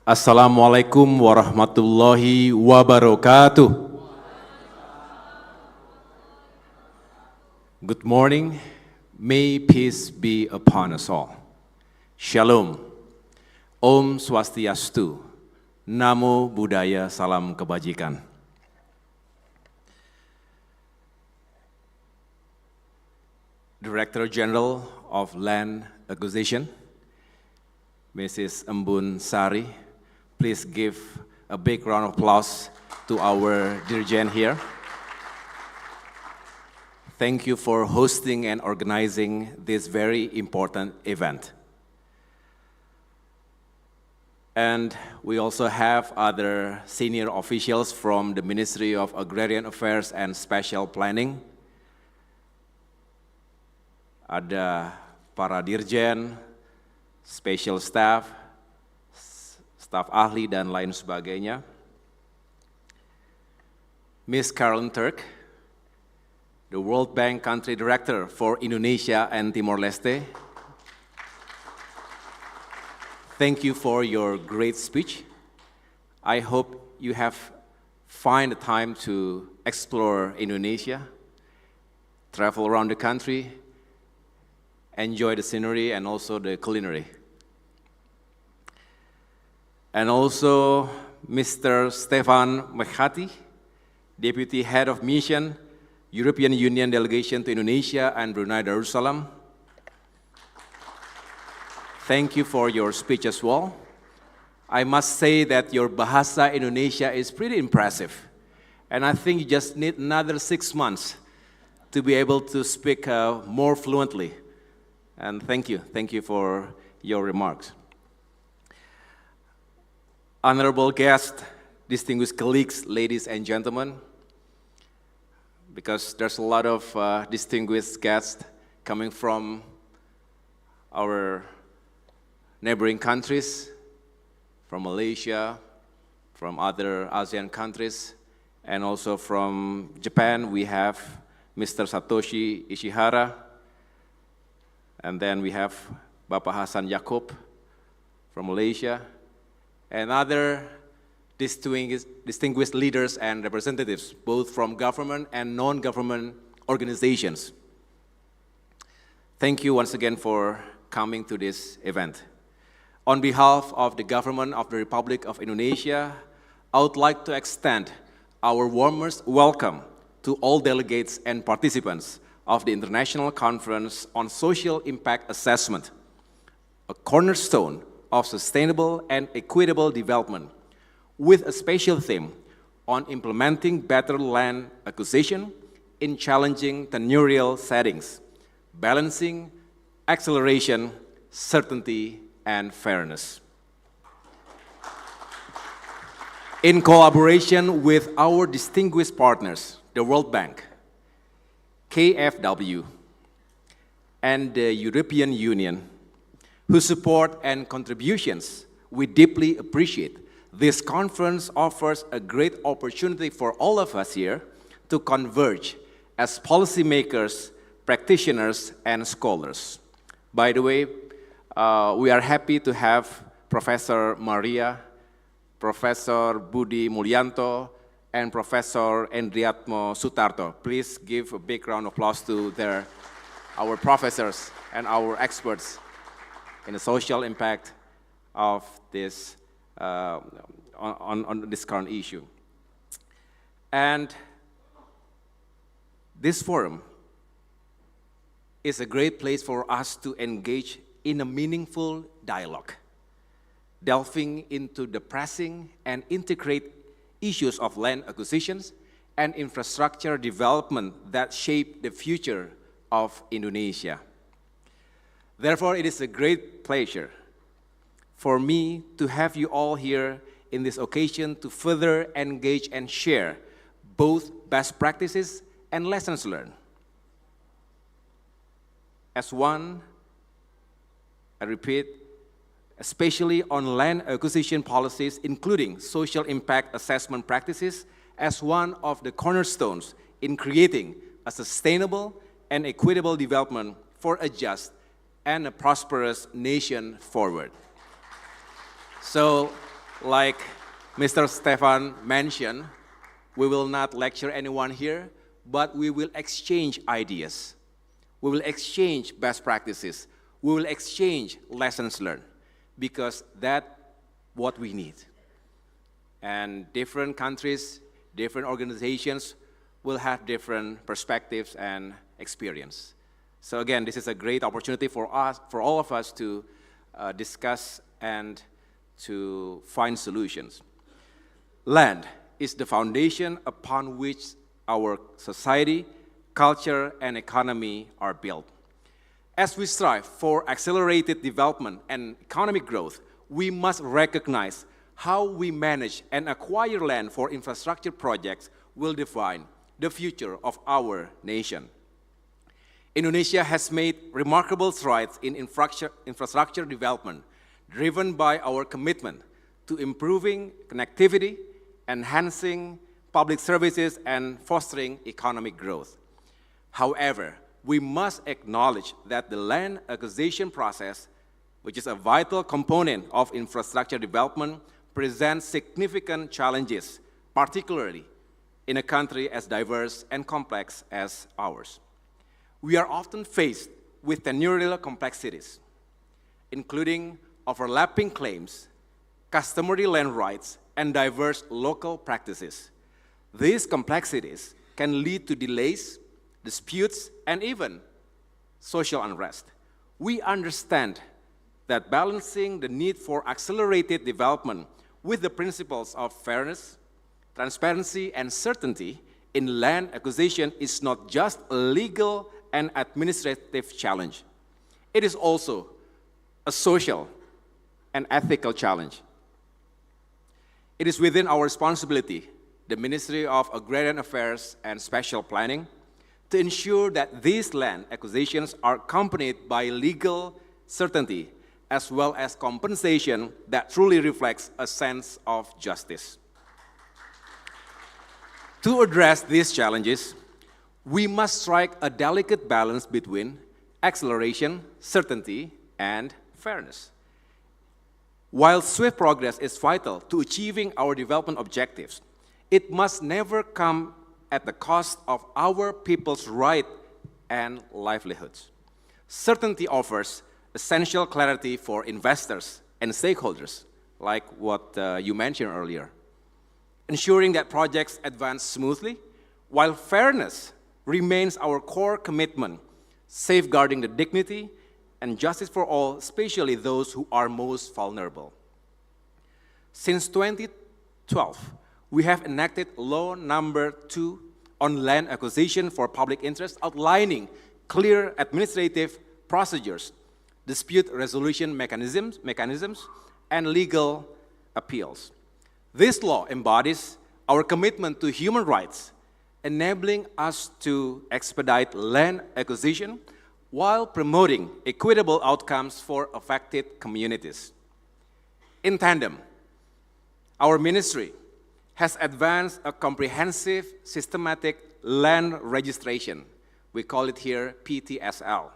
Assalamualaikum warahmatullahi wabarakatuh. Good morning. May peace be upon us all. Shalom. Om Swastiastu. Namo Buddhaya, salam kebajikan. Director General of Land Acquisition, Mrs. Embun Sari, please give a big round of applause to our dirigent here. Thank you for hosting and organizing this very important event. And we also have other senior officials from the Ministry of Agrarian Affairs and Special Planning. Ada para dirjen, special staff, staf ahli, dan lain sebagainya. Ms. Carolyn Turk, the World Bank Country Director for Indonesia and Timor-Leste. Thank you for your great speech. I hope you have find the time to explore Indonesia, travel around the country, enjoy the scenery and also the culinary. And also Mr. Stefan Mekhati, Deputy Head of Mission, European Union Delegation to Indonesia and Brunei Darussalam. Thank you for your speech as well. I must say that your Bahasa Indonesia is pretty impressive. And I think you just need another 6 months to be able to speak more fluently. And thank you for your remarks. Honorable guests, distinguished colleagues, ladies and gentlemen, because there's a lot of distinguished guests coming from our neighboring countries, from Malaysia, from other ASEAN countries, and also from Japan. We have Mr. Satoshi Ishihara, and then we have Bapak Hasan Yaakob from Malaysia, and other distinguished leaders and representatives, both from government and non-government organizations. Thank you once again for coming to this event. On behalf of the government of the Republic of Indonesia, I would like to extend our warmest welcome to all delegates and participants of the International Conference on Social Impact Assessment, a cornerstone of sustainable and equitable development, with a special theme on implementing better land acquisition in challenging tenurial settings, balancing acceleration, certainty, and fairness. In collaboration with our distinguished partners, the World Bank, KfW, and the European Union, whose support and contributions we deeply appreciate, this conference offers a great opportunity for all of us here to converge as policymakers, practitioners, and scholars. By the way, we are happy to have Professor Maria, Professor Budi Mulyanto, and Professor Endriatmo Sutarto. Please give a big round of applause to our professors and our experts in the social impact of this on this current issue. And this forum is a great place for us to engage in a meaningful dialogue, delving into the pressing and integrate issues of land acquisitions and infrastructure development that shape the future of Indonesia. Therefore, it is a great pleasure for me to have you all here in this occasion to further engage and share both best practices and lessons learned. As one, I repeat, especially on land acquisition policies, including social impact assessment practices, as one of the cornerstones in creating a sustainable and equitable development for a just and a prosperous nation forward. So, like Mr. Stefan mentioned, we will not lecture anyone here, but we will exchange ideas. We will exchange best practices. We will exchange lessons learned, because that's what we need. And different countries, different organizations will have different perspectives and experience. So again, this is a great opportunity for us, for all of us to discuss and to find solutions. Land is the foundation upon which our society, culture, and economy are built. As we strive for accelerated development and economic growth, we must recognize how we manage and acquire land for infrastructure projects will define the future of our nation. Indonesia has made remarkable strides in infrastructure development, driven by our commitment to improving connectivity, enhancing public services, and fostering economic growth. However, we must acknowledge that the land acquisition process, which is a vital component of infrastructure development, presents significant challenges, particularly in a country as diverse and complex as ours. We are often faced with tenurial complexities, including overlapping claims, customary land rights, and diverse local practices. These complexities can lead to delays, disputes, and even social unrest. We understand that balancing the need for accelerated development with the principles of fairness, transparency, and certainty in land acquisition is not just a legal and administrative challenge. It is also a social and ethical challenge. It is within our responsibility, the Ministry of Agrarian Affairs and Special Planning, to ensure that these land acquisitions are accompanied by legal certainty as well as compensation that truly reflects a sense of justice. To address these challenges, we must strike a delicate balance between acceleration, certainty, and fairness. While swift progress is vital to achieving our development objectives, it must never come at the cost of our people's rights and livelihoods. Certainty offers essential clarity for investors and stakeholders, like what you mentioned earlier, ensuring that projects advance smoothly, while fairness remains our core commitment, safeguarding the dignity and justice for all, especially those who are most vulnerable. Since 2012, we have enacted Law Number 2 on land acquisition for public interest, outlining clear administrative procedures, dispute resolution mechanisms, and legal appeals. This law embodies our commitment to human rights, enabling us to expedite land acquisition while promoting equitable outcomes for affected communities. In tandem, our ministry has advanced a comprehensive, systematic land registration. We call it here PTSL,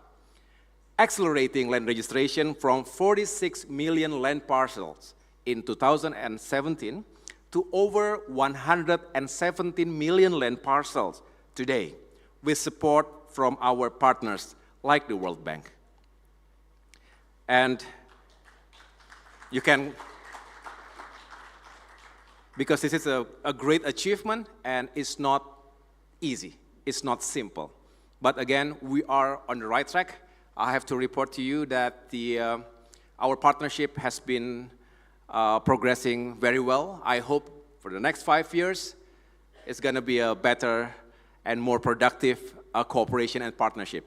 accelerating land registration from 46 million land parcels in 2017 to over 117 million land parcels today, with support from our partners like the World Bank. And you can, because this is a great achievement and it's not easy, it's not simple. But again, we are on the right track. I have to report to you that our partnership has been progressing very well. I hope for the next 5 years, it's going to be a better and more productive cooperation and partnership.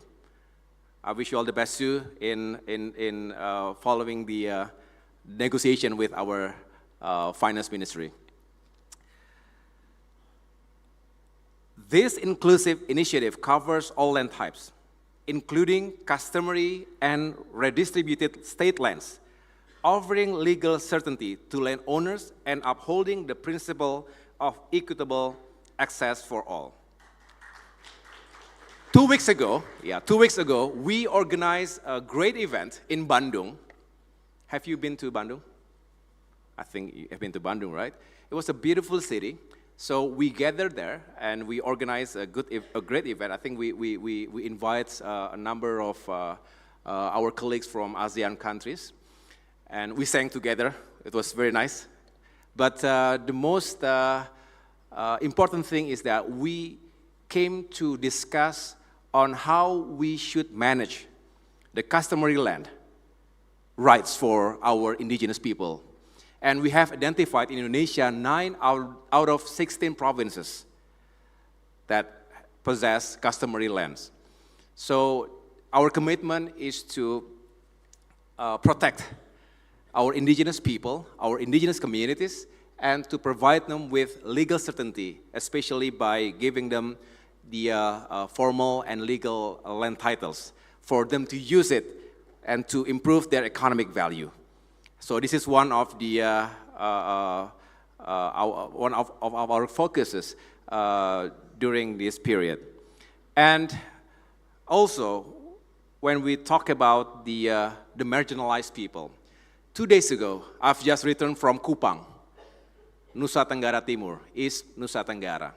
I wish you all the best too in following the negotiation with our finance ministry. This inclusive initiative covers all land types, including customary and redistributed state lands, offering legal certainty to landowners and upholding the principle of equitable access for all. 2 weeks ago, we organized a great event in Bandung. Have you been to Bandung? I think you have been to Bandung, right? It was a beautiful city. So we gathered there and we organized a great event. I think we invite a number of our colleagues from ASEAN countries, and we sang together. It was very nice. But the most important thing is that we came to discuss on how we should manage the customary land rights for our indigenous people. And we have identified in Indonesia 9 out of 16 provinces that possess customary lands. So our commitment is to protect our indigenous people, our indigenous communities, and to provide them with legal certainty, especially by giving them the formal and legal land titles for them to use it and to improve their economic value. So this is one of the one of our focuses during this period. And also, when we talk about the marginalized people, 2 days ago, I've just returned from Kupang, Nusa Tenggara Timur, East Nusa Tenggara.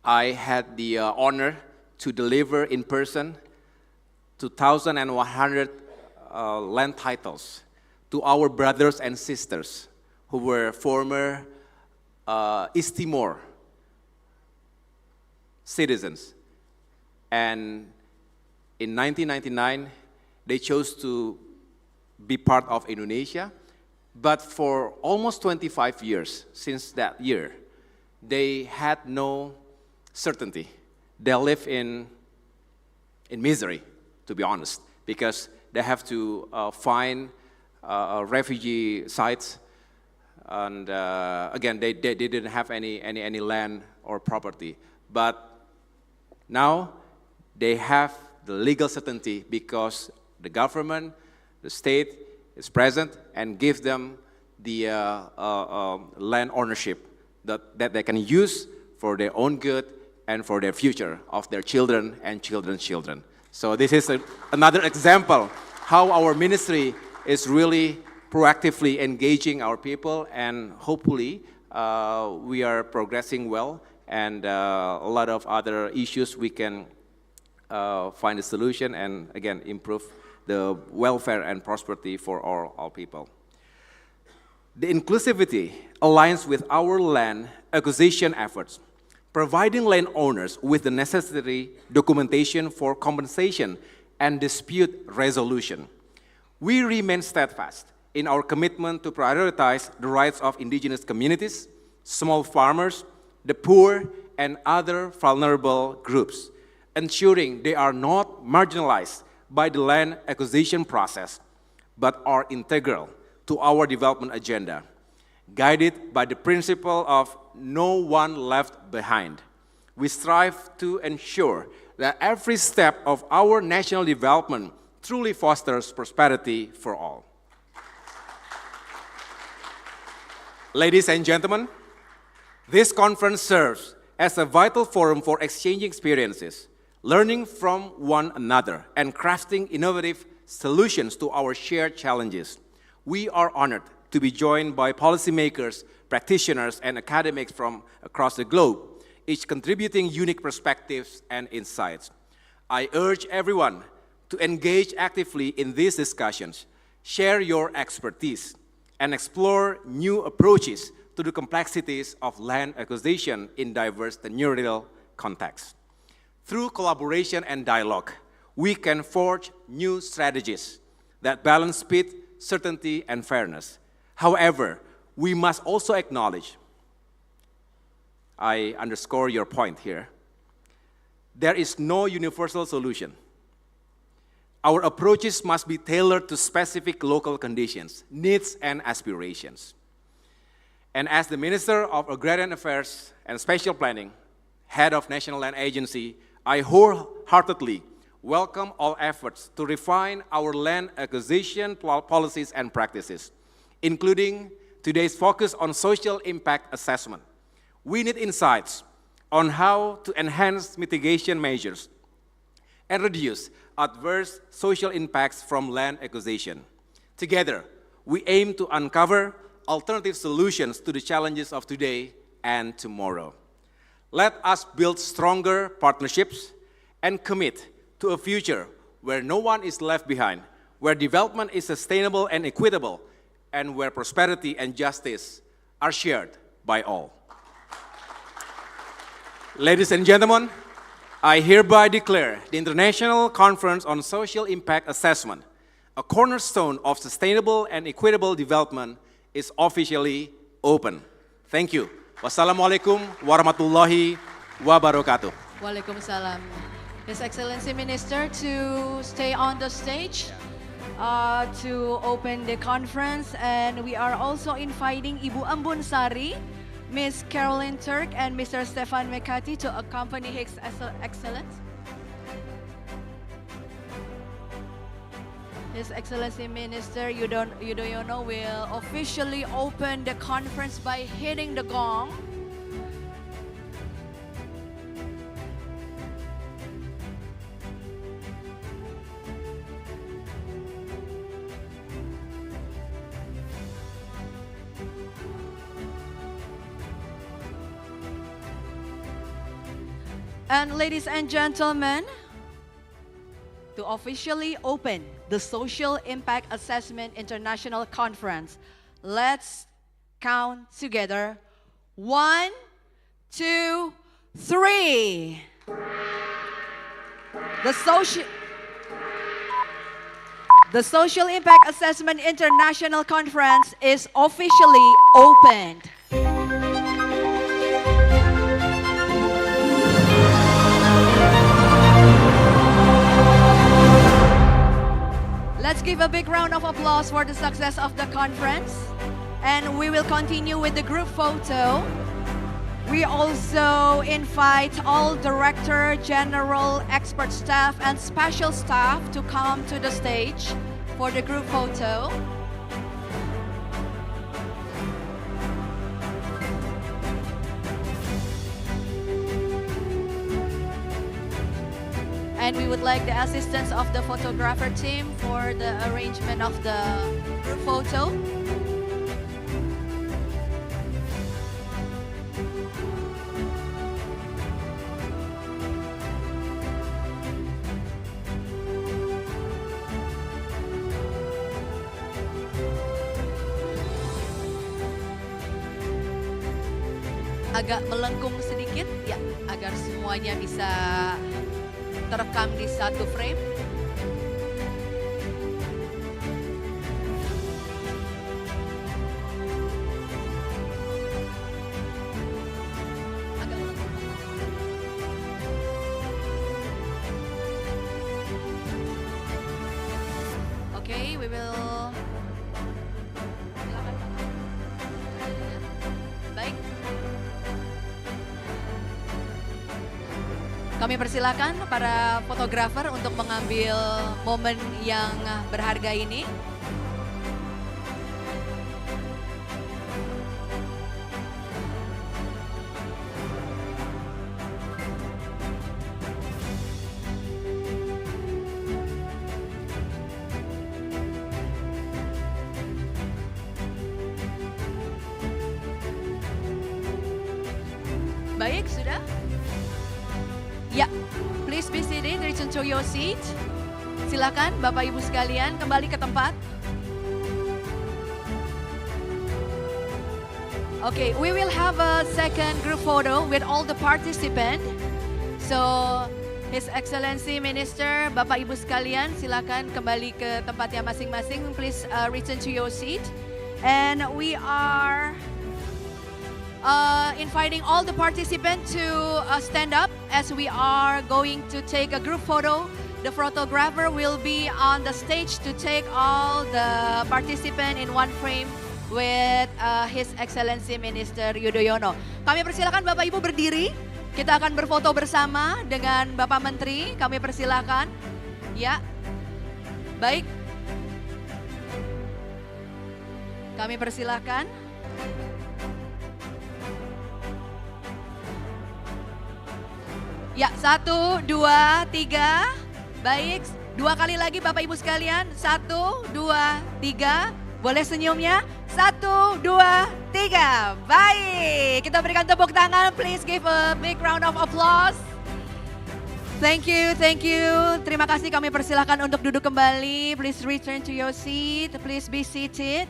I had the honor to deliver in person 2,100 land titles to our brothers and sisters who were former East Timor citizens. And in 1999, they chose to be part of Indonesia. But for almost 25 years since that year, they had no certainty. They live in misery, to be honest, because they have to find refugee sites, and again, they didn't have any land or property. But now they have the legal certainty because the government, the state is present and gives them the land ownership that they can use for their own good and for their future of their children and children's children. So this is another example how our ministry is really proactively engaging our people, and hopefully we are progressing well, and a lot of other issues we can find a solution and again improve the welfare and prosperity for all people. The inclusivity aligns with our land acquisition efforts, providing landowners with the necessary documentation for compensation and dispute resolution. We remain steadfast in our commitment to prioritize the rights of indigenous communities, small farmers, the poor, and other vulnerable groups, ensuring they are not marginalized by the land acquisition process, but are integral to our development agenda, guided by the principle of no one left behind. We strive to ensure that every step of our national development truly fosters prosperity for all. Ladies and gentlemen, this conference serves as a vital forum for exchanging experiences, learning from one another, and crafting innovative solutions to our shared challenges. We are honored to be joined by policymakers, practitioners, and academics from across the globe, each contributing unique perspectives and insights. I urge everyone to engage actively in these discussions, share your expertise, and explore new approaches to the complexities of land acquisition in diverse tenurial contexts. Through collaboration and dialogue, we can forge new strategies that balance speed, certainty, and fairness. However, we must also acknowledge, I underscore your point here, there is no universal solution. Our approaches must be tailored to specific local conditions, needs, and aspirations. And as the Minister of Agrarian Affairs and Spatial Planning, Head of National Land Agency, I wholeheartedly welcome all efforts to refine our land acquisition policies and practices, including today's focus on social impact assessment. We need insights on how to enhance mitigation measures and reduce adverse social impacts from land acquisition. Together, we aim to uncover alternative solutions to the challenges of today and tomorrow. Let us build stronger partnerships and commit to a future where no one is left behind, where development is sustainable and equitable, and where prosperity and justice are shared by all. Ladies and gentlemen, I hereby declare the International Conference on Social Impact Assessment, a cornerstone of sustainable and equitable development, is officially open. Thank you. Wassalamualaikum warahmatullahi wabarakatuh. Waalaikumsalam. His Excellency Minister to stay on the stage to open the conference, and we are also inviting Ibu Ambun Sari, Ms. Caroline Turk, and Mr. Stefan Mekati to accompany His Excellence. His Excellency Minister Yudhoyono will officially open the conference by hitting the gong. And ladies and gentlemen, to officially open the Social Impact Assessment International Conference, let's count together. 1, 2, 3. The Social Impact Assessment International Conference is officially opened. Let's give a big round of applause for the success of the conference. And we will continue with the group photo. We also invite all director, general, expert staff, and special staff to come to the stage for the group photo. And we would like the assistance of the photographer team for the arrangement of the group photo. Agak melengkung sedikit, ya, agar semuanya bisa terekam di satu frame. Okay, we will. Baik. Kami persilakan para fotografer untuk mengambil momen yang berharga ini. Baik, sudah? Ya, please be seated, return to your seat. Silakan Bapak Ibu sekalian kembali ke tempat. Okay, we will have a second group photo with all the participants. So, His Excellency Minister, Bapak Ibu sekalian, silakan kembali ke tempatnya masing-masing. Please return to your seat. And we are inviting all the participants to stand up as we are going to take a group photo. The photographer will be on the stage to take all the participants in one frame with His Excellency Minister Yudhoyono. Kami persilakan Bapak Ibu berdiri. Kita akan berfoto bersama dengan Bapak Menteri. Kami persilakan. Ya, baik. Kami persilakan. Ya, 1, 2, 3. Baik, 2 kali lagi Bapak Ibu sekalian. 1, 2, 3. Boleh senyumnya? 1, 2, 3. Baik, kita berikan tepuk tangan. Please give a big round of applause. Thank you, thank you. Terima kasih, kami persilahkan untuk duduk kembali. Please return to your seat. Please be seated.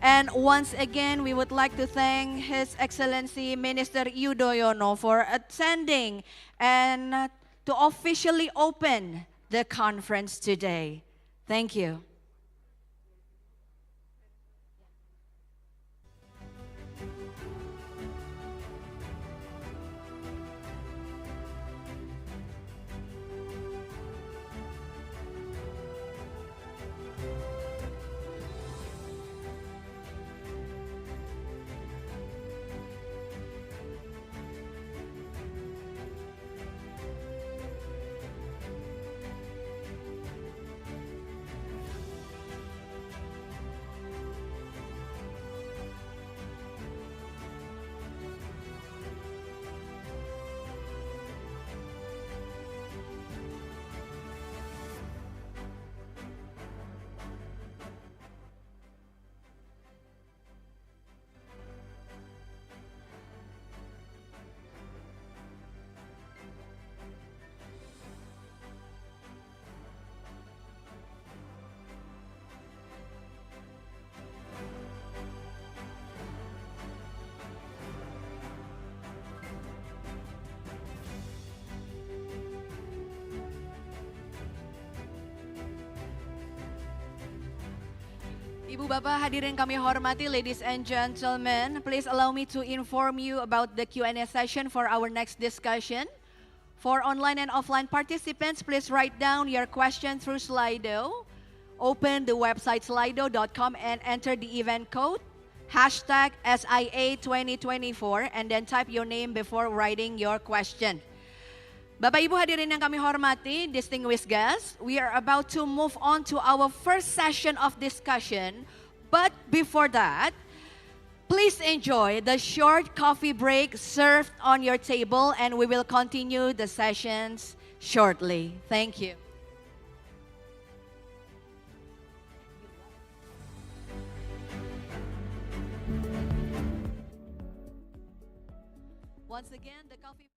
And once again, we would like to thank His Excellency Minister Yudhoyono for attending and to officially open the conference today. Thank you. Ibu Bapak hadirin kami hormati, ladies and gentlemen, please allow me to inform you about the Q&A session for our next discussion. For online and offline participants, please write down your question through Slido. Open the website slido.com and enter the event code, hashtag SIA2024, and then type your name before writing your question. Bapak Ibu hadirin yang kami hormati, distinguished guests, we are about to move on to our first session of discussion. But before that, please enjoy the short coffee break served on your table, and we will continue the sessions shortly. Thank you. Once again, the coffee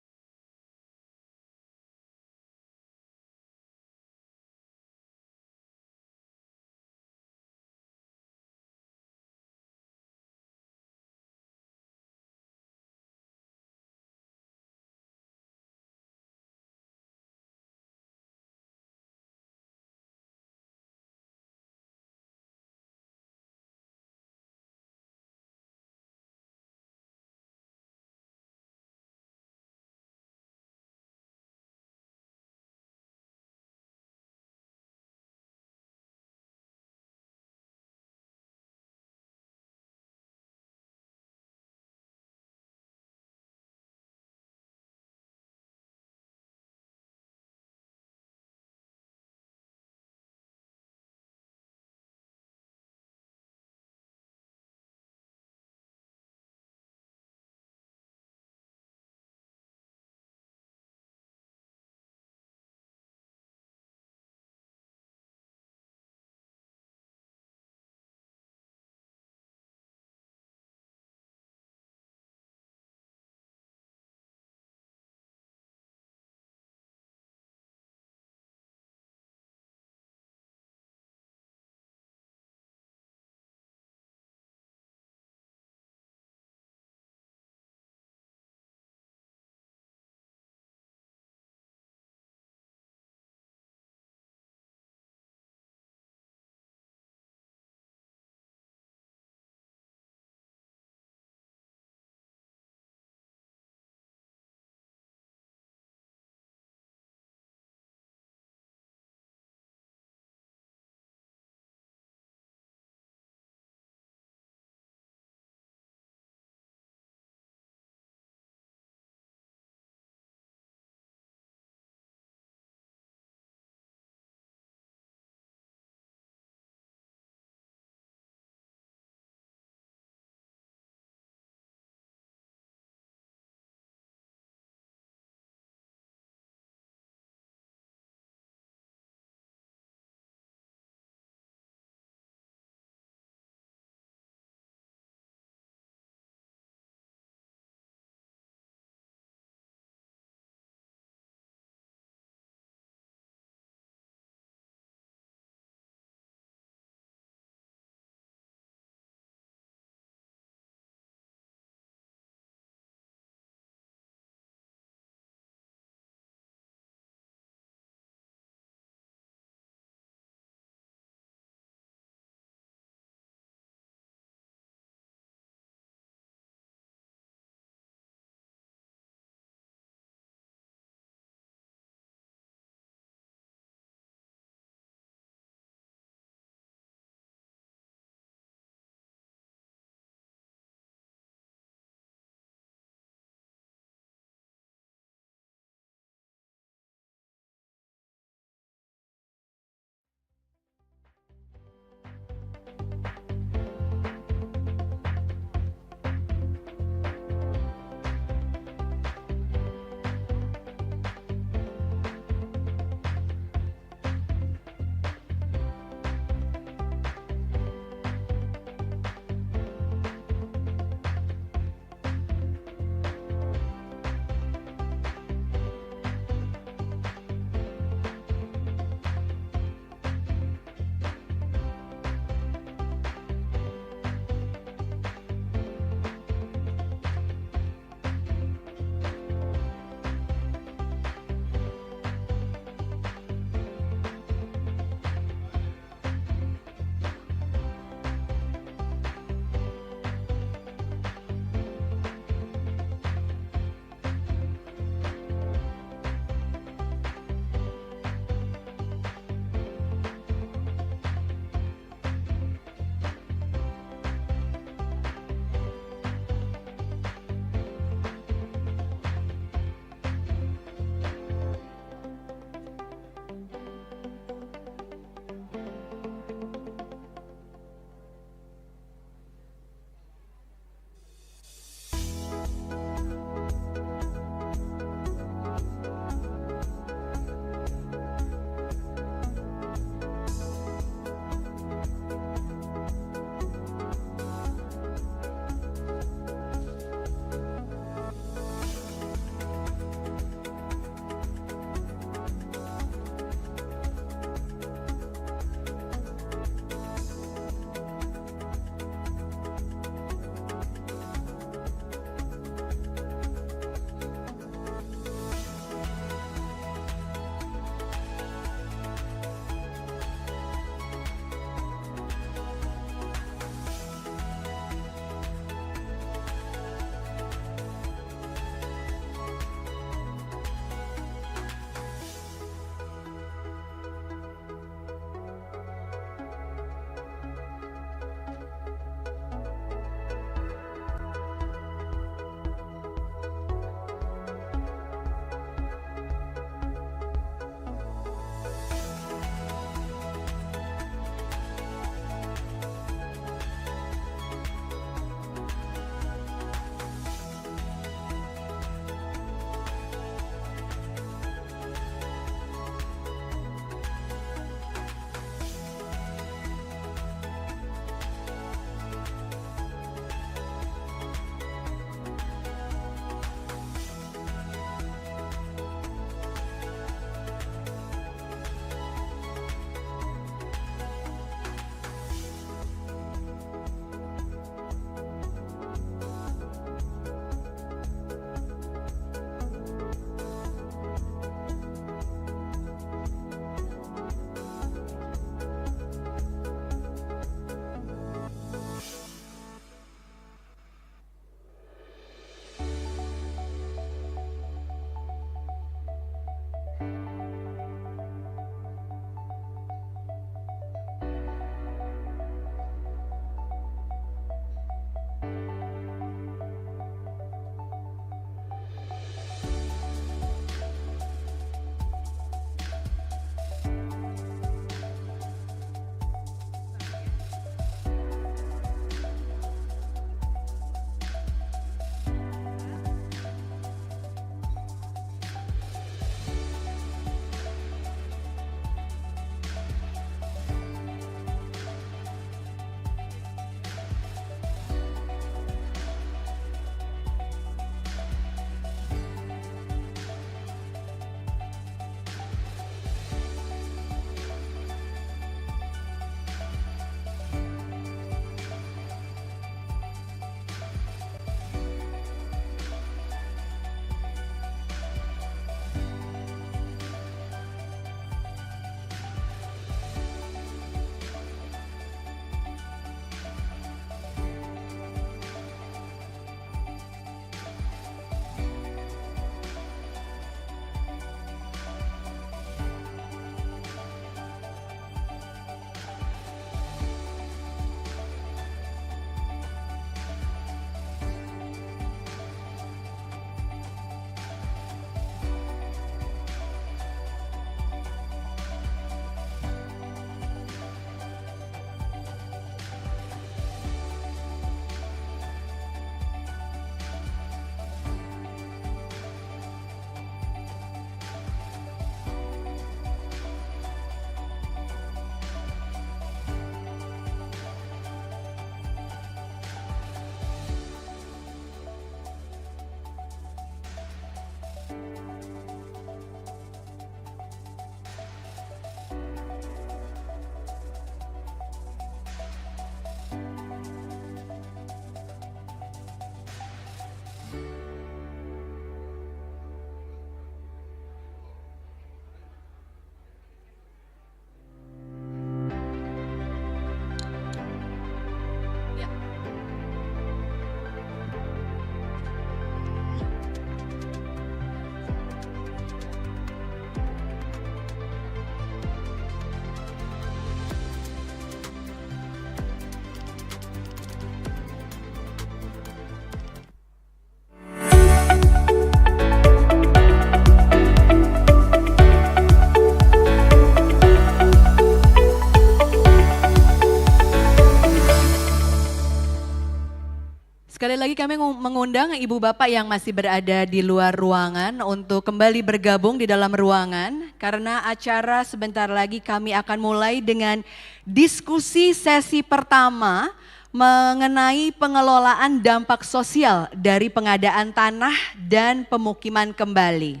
kami mengundang Ibu Bapak yang masih berada di luar ruangan untuk kembali bergabung di dalam ruangan. Karena acara sebentar lagi kami akan mulai dengan diskusi sesi pertama mengenai pengelolaan dampak sosial dari pengadaan tanah dan pemukiman kembali.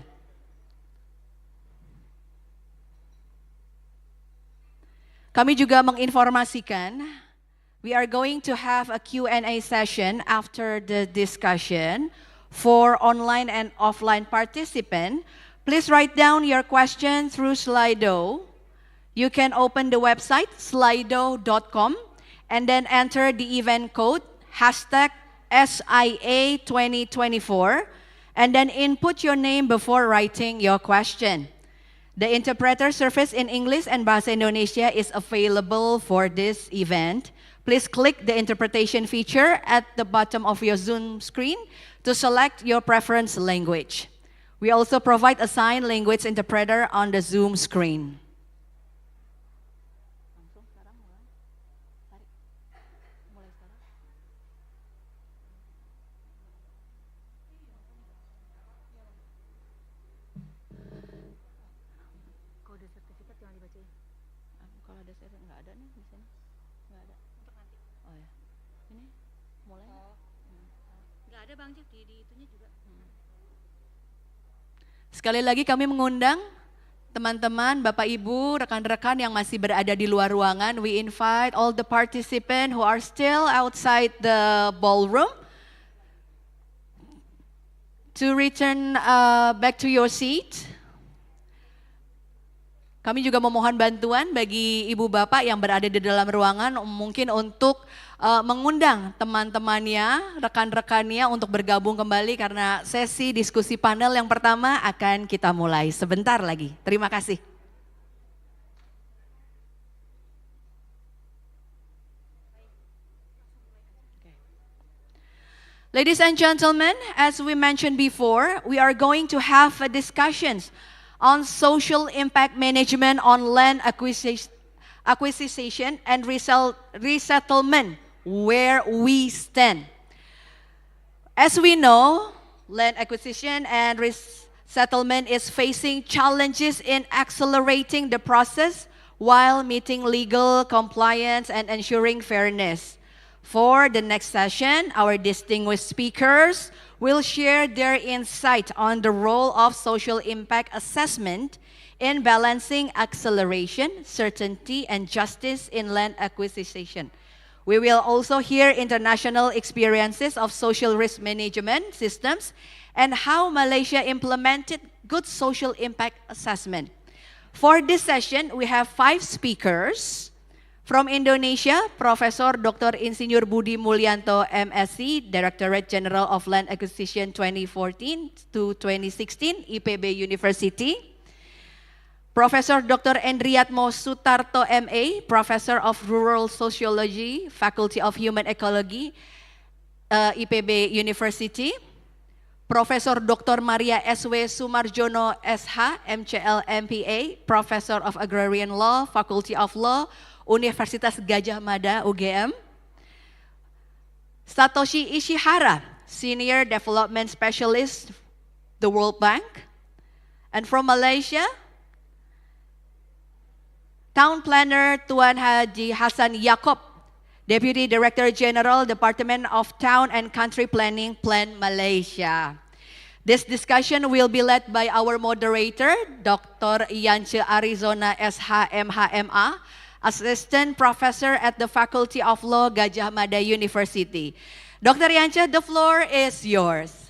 Kami juga menginformasikan, we are going to have a Q&A session after the discussion for online and offline participant. Please write down your question through Slido. You can open the website slido.com and then enter the event code #SIA2024 and then input your name before writing your question. The interpreter service in English and Bahasa Indonesia is available for this event. Please click the interpretation feature at the bottom of your Zoom screen to select your preference language. We also provide a sign language interpreter on the Zoom screen. Kalau ada server nggak ada nih di sini, nggak ada. Untuk nanti. Oh ya, ini mulai. Nggak ada Bang Jack di itunya juga. Sekali lagi kami mengundang teman-teman, Bapak Ibu, rekan-rekan yang masih berada di luar ruangan. We invite all the participants who are still outside the ballroom to return back to your seat. Kami juga memohon bantuan bagi ibu bapak yang berada di dalam ruangan mungkin untuk mengundang teman-temannya, rekan-rekannya untuk bergabung kembali karena sesi diskusi panel yang pertama akan kita mulai sebentar lagi. Terima kasih. Ladies and gentlemen, as we mentioned before, we are going to have discussions on social impact management on land acquisition and resettlement, where we stand. As we know, land acquisition and resettlement is facing challenges in accelerating the process while meeting legal compliance and ensuring fairness. For the next session, our distinguished speakers will share their insight on the role of social impact assessment in balancing acceleration, certainty, and justice in land acquisition. We will also hear international experiences of social risk management systems and how Malaysia implemented good social impact assessment. For this session, we have 5 speakers. From Indonesia, Profesor Dr. Insinyur Budi Mulyanto, MSc, Directorate General of Land Acquisition 2014 to 2016, IPB University. Profesor Dr. Endriatmo Sutarto, MA, Professor of Rural Sociology, Faculty of Human Ecology, IPB University. Profesor Dr. Maria S.W. Sumarjono, SH, MCL, MPA, Professor of Agrarian Law, Faculty of Law, Universitas Gadjah Mada, UGM. Satoshi Ishihara, Senior Development Specialist, the World Bank. And from Malaysia, Town Planner Tuan Haji Hassan Yaakob, Deputy Director General, Department of Town and Country Planning, Plan Malaysia. This discussion will be led by our moderator, Dr. Yance Arizona, SH, MHMA, Assistant Professor at the Faculty of Law, Gadjah Mada University. Dr. Yance, the floor is yours.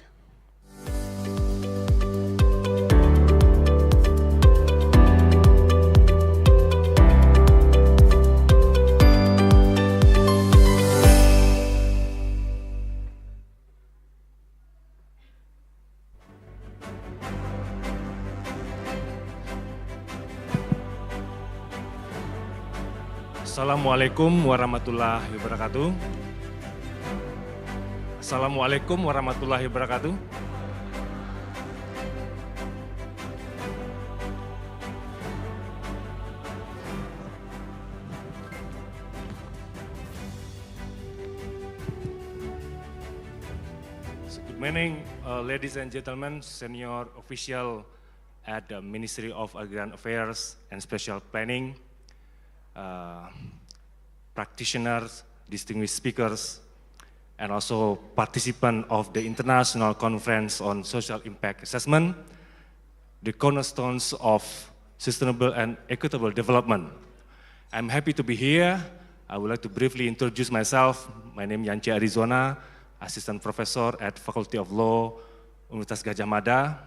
Assalamualaikum warahmatullahi wabarakatuh. Assalamualaikum warahmatullahi wabarakatuh. Good morning, ladies and gentlemen, senior official at the Ministry of Agrarian Affairs and Special Planning, practitioners, distinguished speakers, and also participants of the International Conference on Social Impact Assessment, the cornerstones of sustainable and equitable development. I'm happy to be here. I would like to briefly introduce myself. My name is Yance Arizona, Assistant Professor at Faculty of Law, Universitas Gadjah Mada.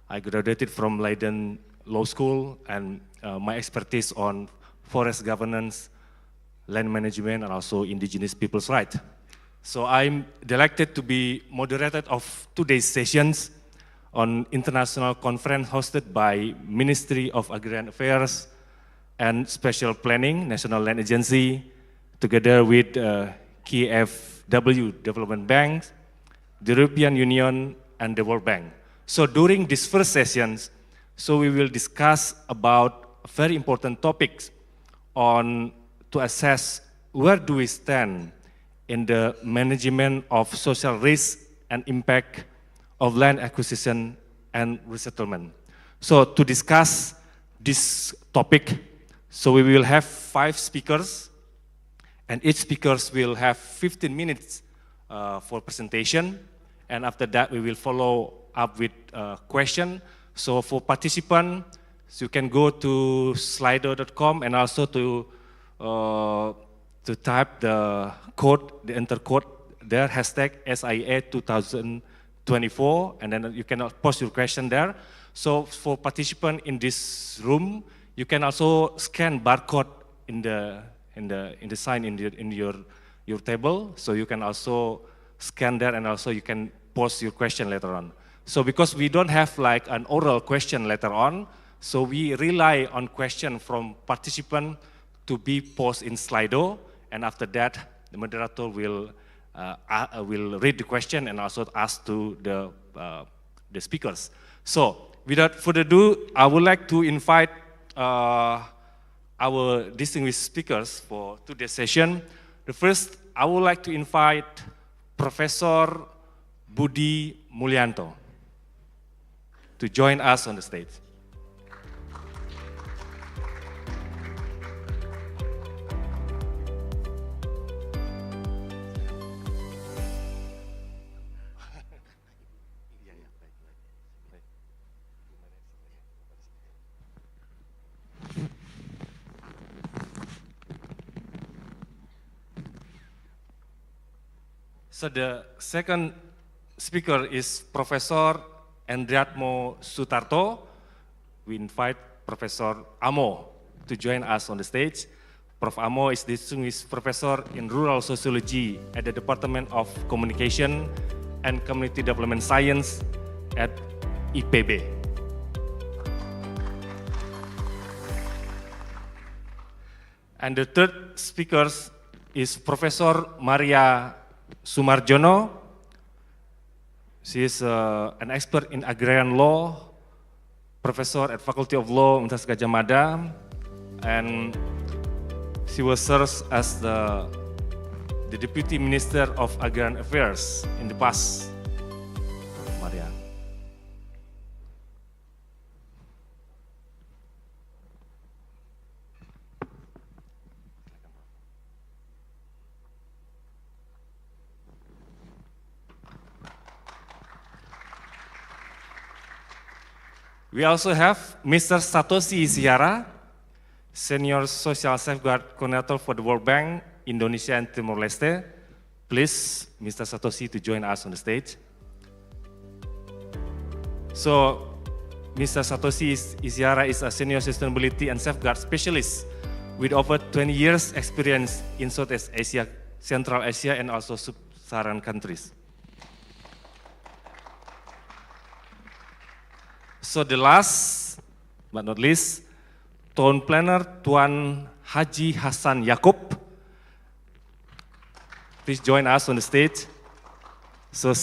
I graduated from Leiden Law School, and my expertise on forest governance, land management, and also indigenous people's rights. So I'm delighted to be moderator of today's sessions on international conference hosted by Ministry of Agrarian Affairs and Special Planning, National Land Agency, together with KfW Development Bank, the European Union, and the World Bank. So during these first sessions, so we will discuss about very important topics on to assess where do we stand in the management of social risk and impact of land acquisition and resettlement. So to discuss this topic, so we will have 5 speakers, and each speaker will have 15 minutes for presentation, and after that we will follow up with a question. So for participants, so you can go to slido.com and also to type the code, the enter code there, hashtag SIA 2024, and then you can post your question there. So for participants in this room, you can also scan barcode in the sign in your table. So you can also scan there, and also you can post your question later on. So because we don't have like an oral question later on, so we rely on question from participant to be posted in Slido, and after that, the moderator will read the question and also ask to the speakers. So without further ado, I would like to invite our distinguished speakers for today's session. The first, I would like to invite Professor Budi Mulyanto to join us on the stage. So the second speaker is Professor Endriatmo Sutarto. We invite Professor Amo to join us on the stage. Prof. Amo is distinguished professor in rural sociology at the Department of Communication and Community Development Science at IPB. And the third speaker is Professor Maria Sumarjono. She is an expert in agrarian law, professor at Faculty of Law, Universitas Gadjah Mada, and she was served as the Deputy Minister of Agrarian Affairs in the past. Maria. We also have Mr. Satoshi Isiara, Senior Social Safeguard Coordinator for the World Bank, Indonesia and Timor-Leste. Please, Mr. Satoshi, to join us on the stage. So, Mr. Satoshi Isiara is a Senior Sustainability and Safeguard Specialist with over 20 years experience in Southeast Asia, Central Asia, and also Sub-Saharan countries. So the last but not least, Town Planner Tuan Haji Hasan Yaakob. Please join us on the stage. So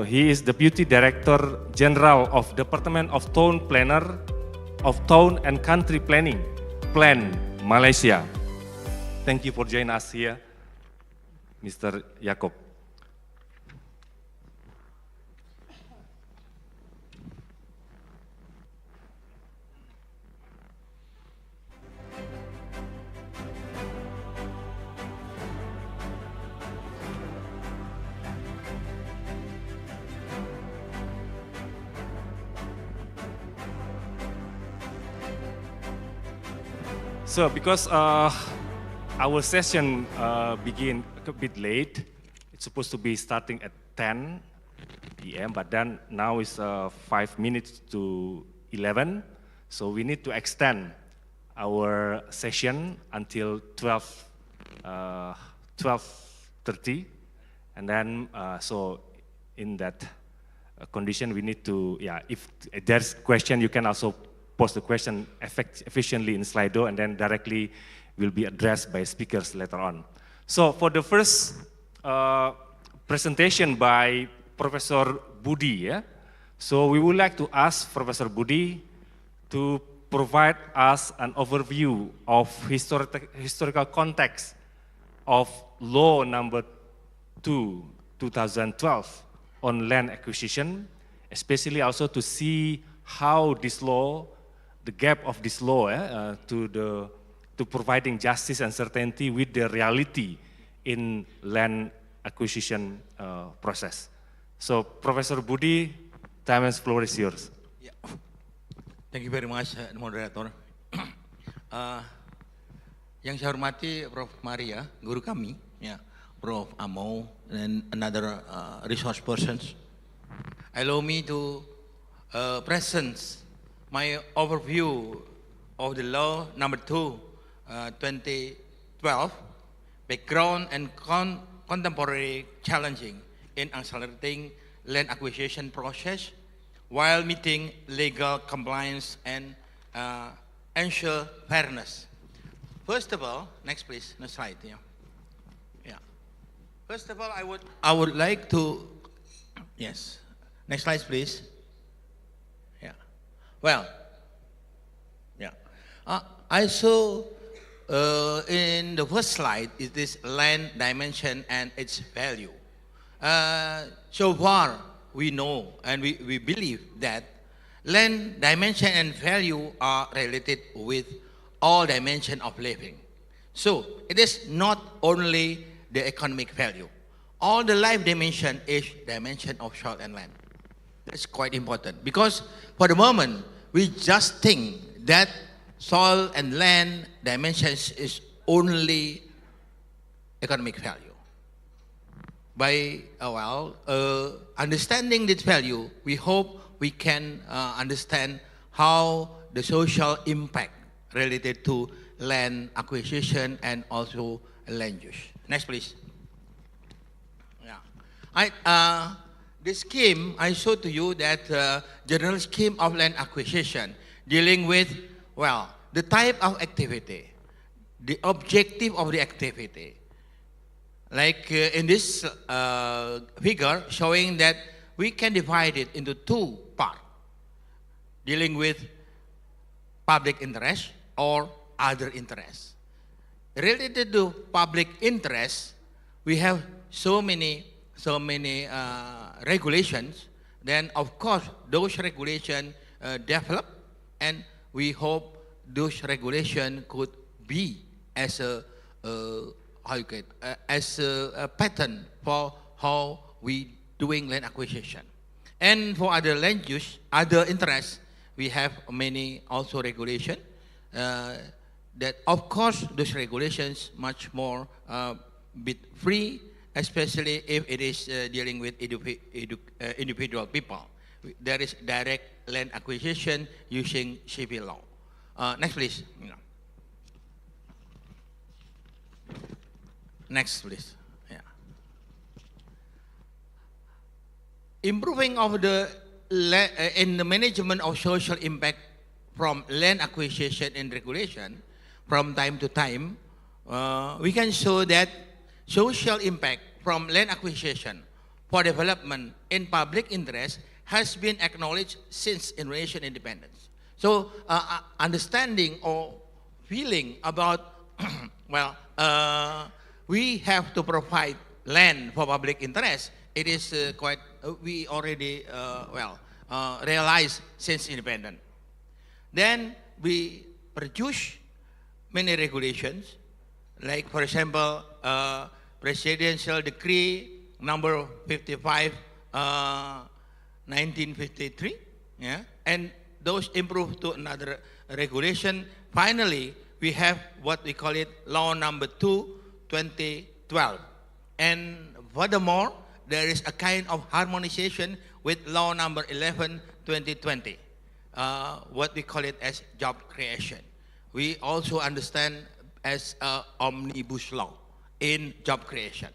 he is Deputy Director General of Department of Town Planner of Town and Country Planning, Plan Malaysia. Thank you for joining us here, Mr. Yaakob. So because our session begin a bit late, it's supposed to be starting at 10 p.m., but then now it's 5 minutes to 11, so we need to extend our session until 12:30, and then so in that condition we need to, if there's question, you can also post the question efficiently in Slido, and then directly will be addressed by speakers later on. So for the first presentation by Professor Budi, so we would like to ask Professor Budi to provide us an overview of historical context of Law Number 2, 2012 on land acquisition, especially also to see how this law, the gap of this law to providing justice and certainty with the reality in land acquisition process. So, Professor Budi, time and floor is yours. Yeah. Thank you very much, moderator. Yang saya hormati Prof. Maria, guru kami, ya, Prof. Amo, and another resource persons. Allow me to present my overview of the law number 2, 2012, background and contemporary challenging in accelerating land acquisition process while meeting legal compliance and ensure fairness. First of all, next please, next slide. Yeah. First of all, I would like to, yes, next slide please. Yeah. Well, yeah. I saw in the first slide is this land dimension and its value. So far, we know and we believe that land dimension and value are related with all dimensions of living. So it is not only the economic value. All the life dimension is dimension of soil and land. That's quite important because for the moment, we just think that soil and land dimensions is only economic value. By understanding this value, we hope we can understand how the social impact related to land acquisition and also land use. Next, please. Yeah. The scheme I showed to you that general scheme of land acquisition dealing with, well, the type of activity, the objective of the activity. Like in this figure showing that we can divide it into two parts, dealing with public interest or other interests. Related to public interest, we have so many regulations. Then of course those regulations develop, and we hope those regulations could be as a pattern for how we doing land acquisition. And for other land use, other interests, we have many also regulation that of course those regulations much more bit free, especially if it is dealing with individual people. There is direct land acquisition using civil law. Next please. Next, please. Yeah. Improving of the in the management of social impact from land acquisition and regulation from time to time, we can show that social impact from land acquisition for development in public interest has been acknowledged since Indonesian independence. So, understanding or feeling about, well, we have to provide land for public interest. It is quite, we already, realized since independence. Then we produce many regulations, like for example, Presidential Decree number 55, 1953, yeah, and those improved to another regulation. Finally, we have what we call it Law Number 2, 2012. And furthermore, there is a kind of harmonization with Law Number 11, 2020, what we call it as job creation. We also understand as omnibus law in job creation.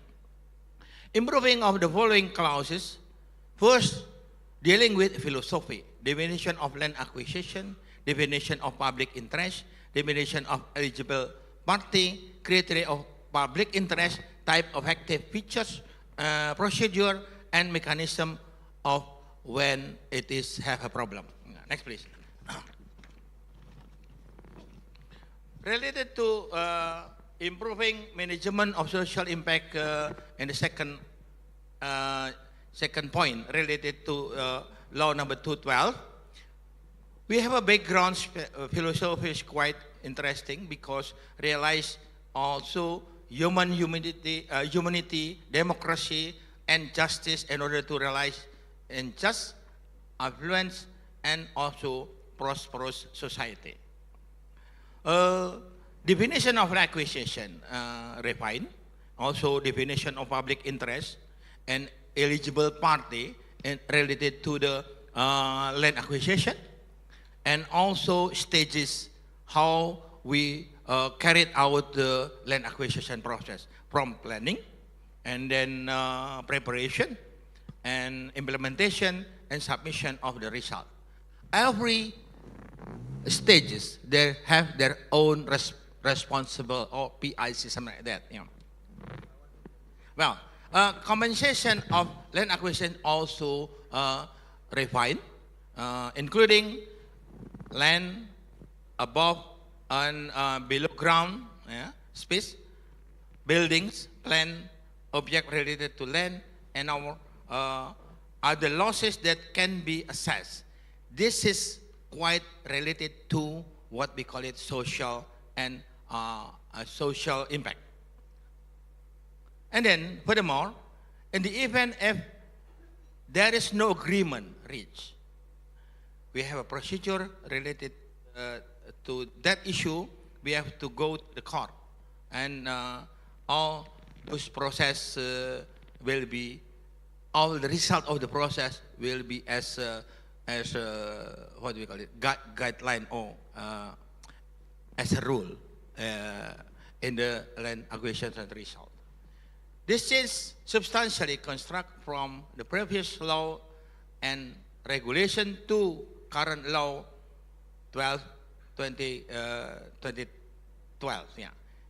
Improving of the following clauses. First, dealing with philosophy, definition of land acquisition, definition of public interest, definition of eligible party, criteria of public interest, type of active features, procedure, and mechanism of when it is have a problem. Next, please. Related to improving management of social impact in the second point related to Law Number 212, we have a background philosophy is quite interesting because realize also humanity, democracy, and justice in order to realize in just affluence and also prosperous society. Definition of acquisition refined, also definition of public interest and eligible party and related to the land acquisition, and also stages how we carried out the land acquisition process from planning and then preparation and implementation and submission of the result. Every stages they have their own responsible or PIC, something like that. You know. Well, compensation of land acquisition also refined, including land above and below ground space, buildings, land, object related to land, and our other losses that can be assessed. This is quite related to what we call it social and social impact. And then, furthermore, in the event if there is no agreement reached, we have a procedure related to that issue. We have to go to the court, and all those process will be, all the result of the process will be as what do we call it, guideline or as a rule in the land acquisition and result. This change substantially construct from the previous law and regulation to current law 2012. Yeah.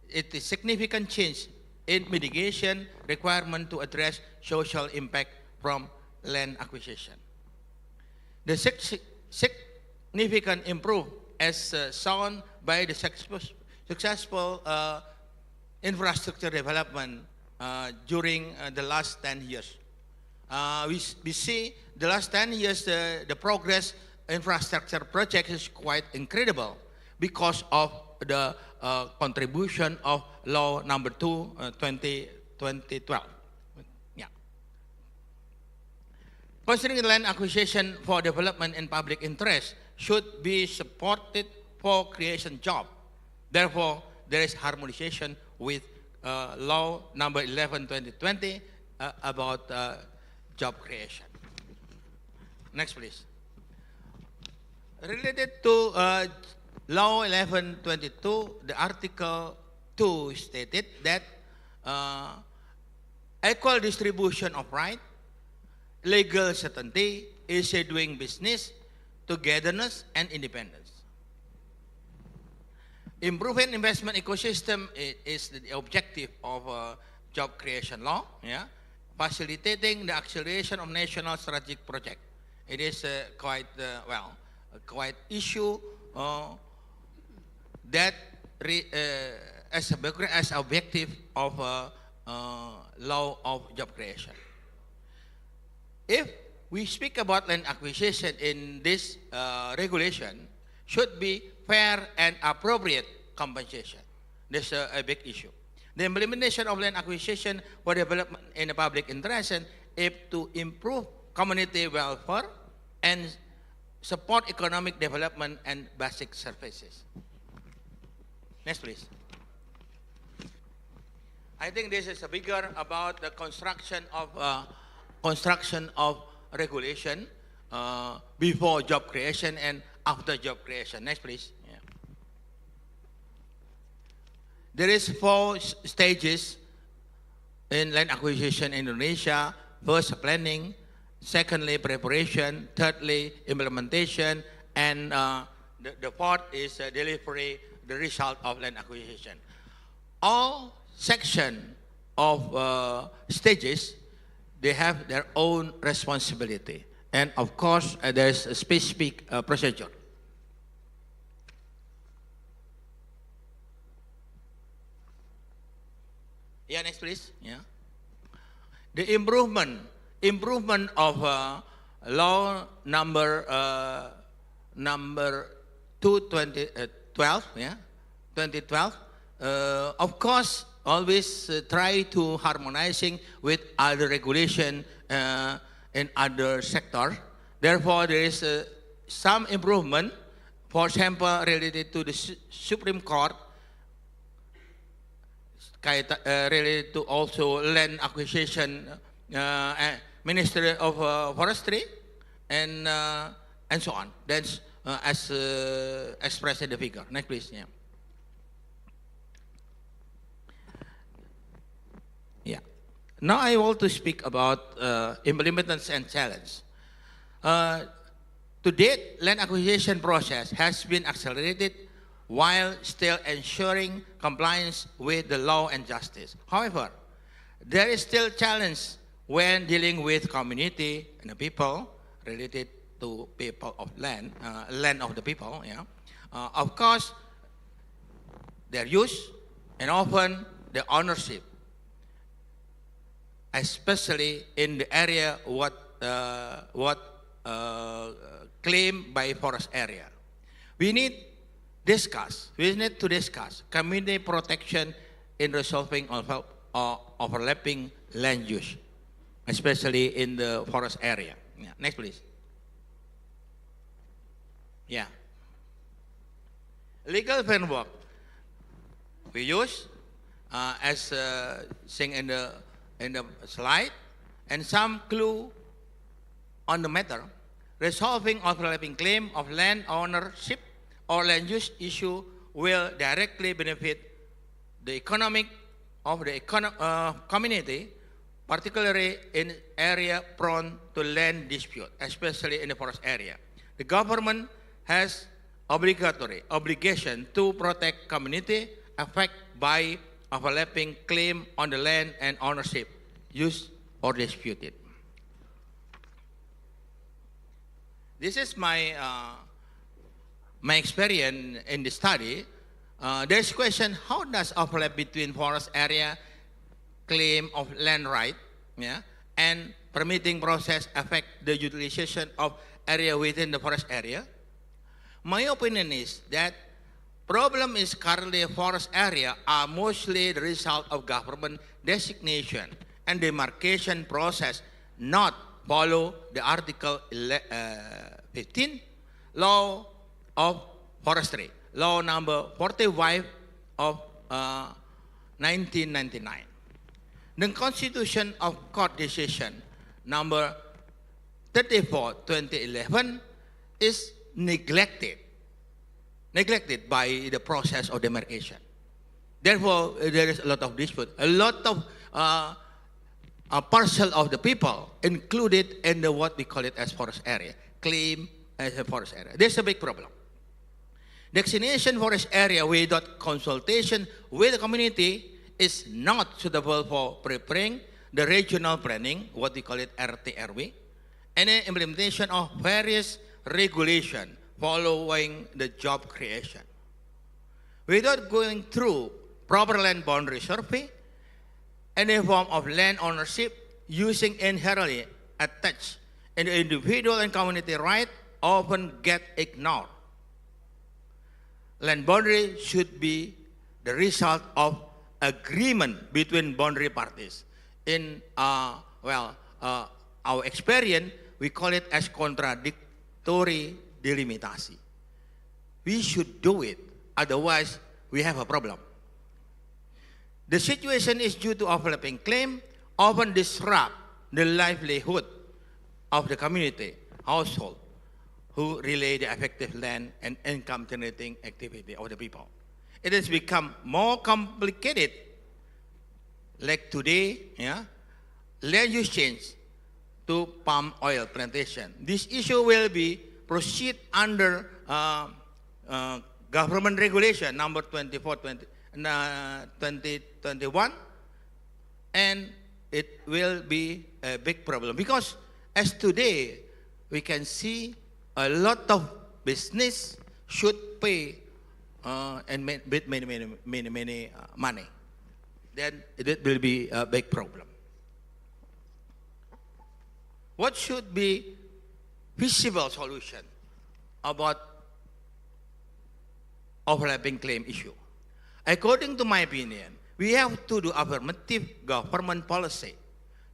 It is significant change in mitigation requirement to address social impact from land acquisition. The significant improve as shown by the successful infrastructure development during the last 10 years. We see the last 10 years the progress infrastructure project is quite incredible because of the contribution of Law Number 2, 2012. Yeah. Considering land acquisition for development and public interest should be supported for creation job. Therefore, there is harmonization with Law Number 11, 2020 about job creation. Next, please. Related to Law 1122, the Article 2 stated that equal distribution of right, legal certainty, ease doing business, togetherness, and independence. Improving investment ecosystem is the objective of job creation law, yeah? Facilitating the acceleration of national strategic project. It is quite issue that as objective of law of job creation. If we speak about land acquisition in this regulation, should be fair and appropriate compensation. This is a big issue. The implementation of land acquisition for development in the public interest and if to improve community welfare and support economic development and basic services. Next, please. I think this is a bigger about the construction of regulation before job creation and after job creation. Next, please. Yeah. There is 4 stages in land acquisition in Indonesia. First, planning. Secondly, preparation. Thirdly, implementation. And the fourth is delivery, the result of land acquisition. All section of stages, they have their own responsibility. And of course, there's a specific procedure. Yeah, next please. Yeah. The improvement of law number 2012, yeah, 2012. Of course, always try to harmonizing with other regulation in other sectors. Therefore, there is some improvement. For example, related to the Supreme Court, related to also land acquisition, Ministry of Forestry, and so on. That's as expressed in the figure. Next, please. Yeah. Yeah. Now I want to speak about implementation and challenge. To date, land acquisition process has been accelerated while still ensuring compliance with the law and justice. However, there is still challenge when dealing with community and the people related to people of land, land of the people. Yeah. Of course, their use and often the ownership, especially in the area what claimed by forest area. We need to discuss community protection in resolving overlapping land use, especially in the forest area. Yeah. Next, please. Yeah. Legal framework we use as seen in the slide, and some clue on the matter. Resolving overlapping claim of land ownership or land use issue will directly benefit the economic of the community, particularly in area prone to land dispute, especially in the forest area. The government has obligation to protect community affected by overlapping claim on the land and ownership, use or disputed. This is my experience in the study. There's a question: how does overlap between forest area claim of land right, yeah, and permitting process affect the utilization of area within the forest area? My opinion is that problem is currently forest area are mostly the result of government designation and demarcation process, not follow the Article 15 Law of Forestry, Law number 45 of 1999. The Constitution of Court Decision number 34 2011 is neglected by the process of demarcation. Therefore, there is a lot of dispute, a lot of a parcel of the people included in the what we call it as forest area, claim as a forest area. There's a big problem. Designation forest area without consultation with the community is not suitable for preparing the regional planning, what we call it RTRW, and the implementation of various regulations following the job creation. Without going through proper land boundary survey, any form of land ownership using inherently attached in the individual and community right often get ignored. Land boundary should be the result of agreement between boundary parties. In our experience, we call it as contradictory delimitasi. We should do it, otherwise we have a problem. The situation is due to overlapping claim, often disrupt the livelihood of the community, household, who relay the effective land and income generating activity of the people. It has become more complicated. Like today, land use change to palm oil plantation. This issue will be proceed under government regulation number 2021, and it will be a big problem because as today we can see a lot of business should pay and with many money. Then it will be a big problem. What should be feasible solution about overlapping claim issue? According to my opinion, we have to do affirmative government policy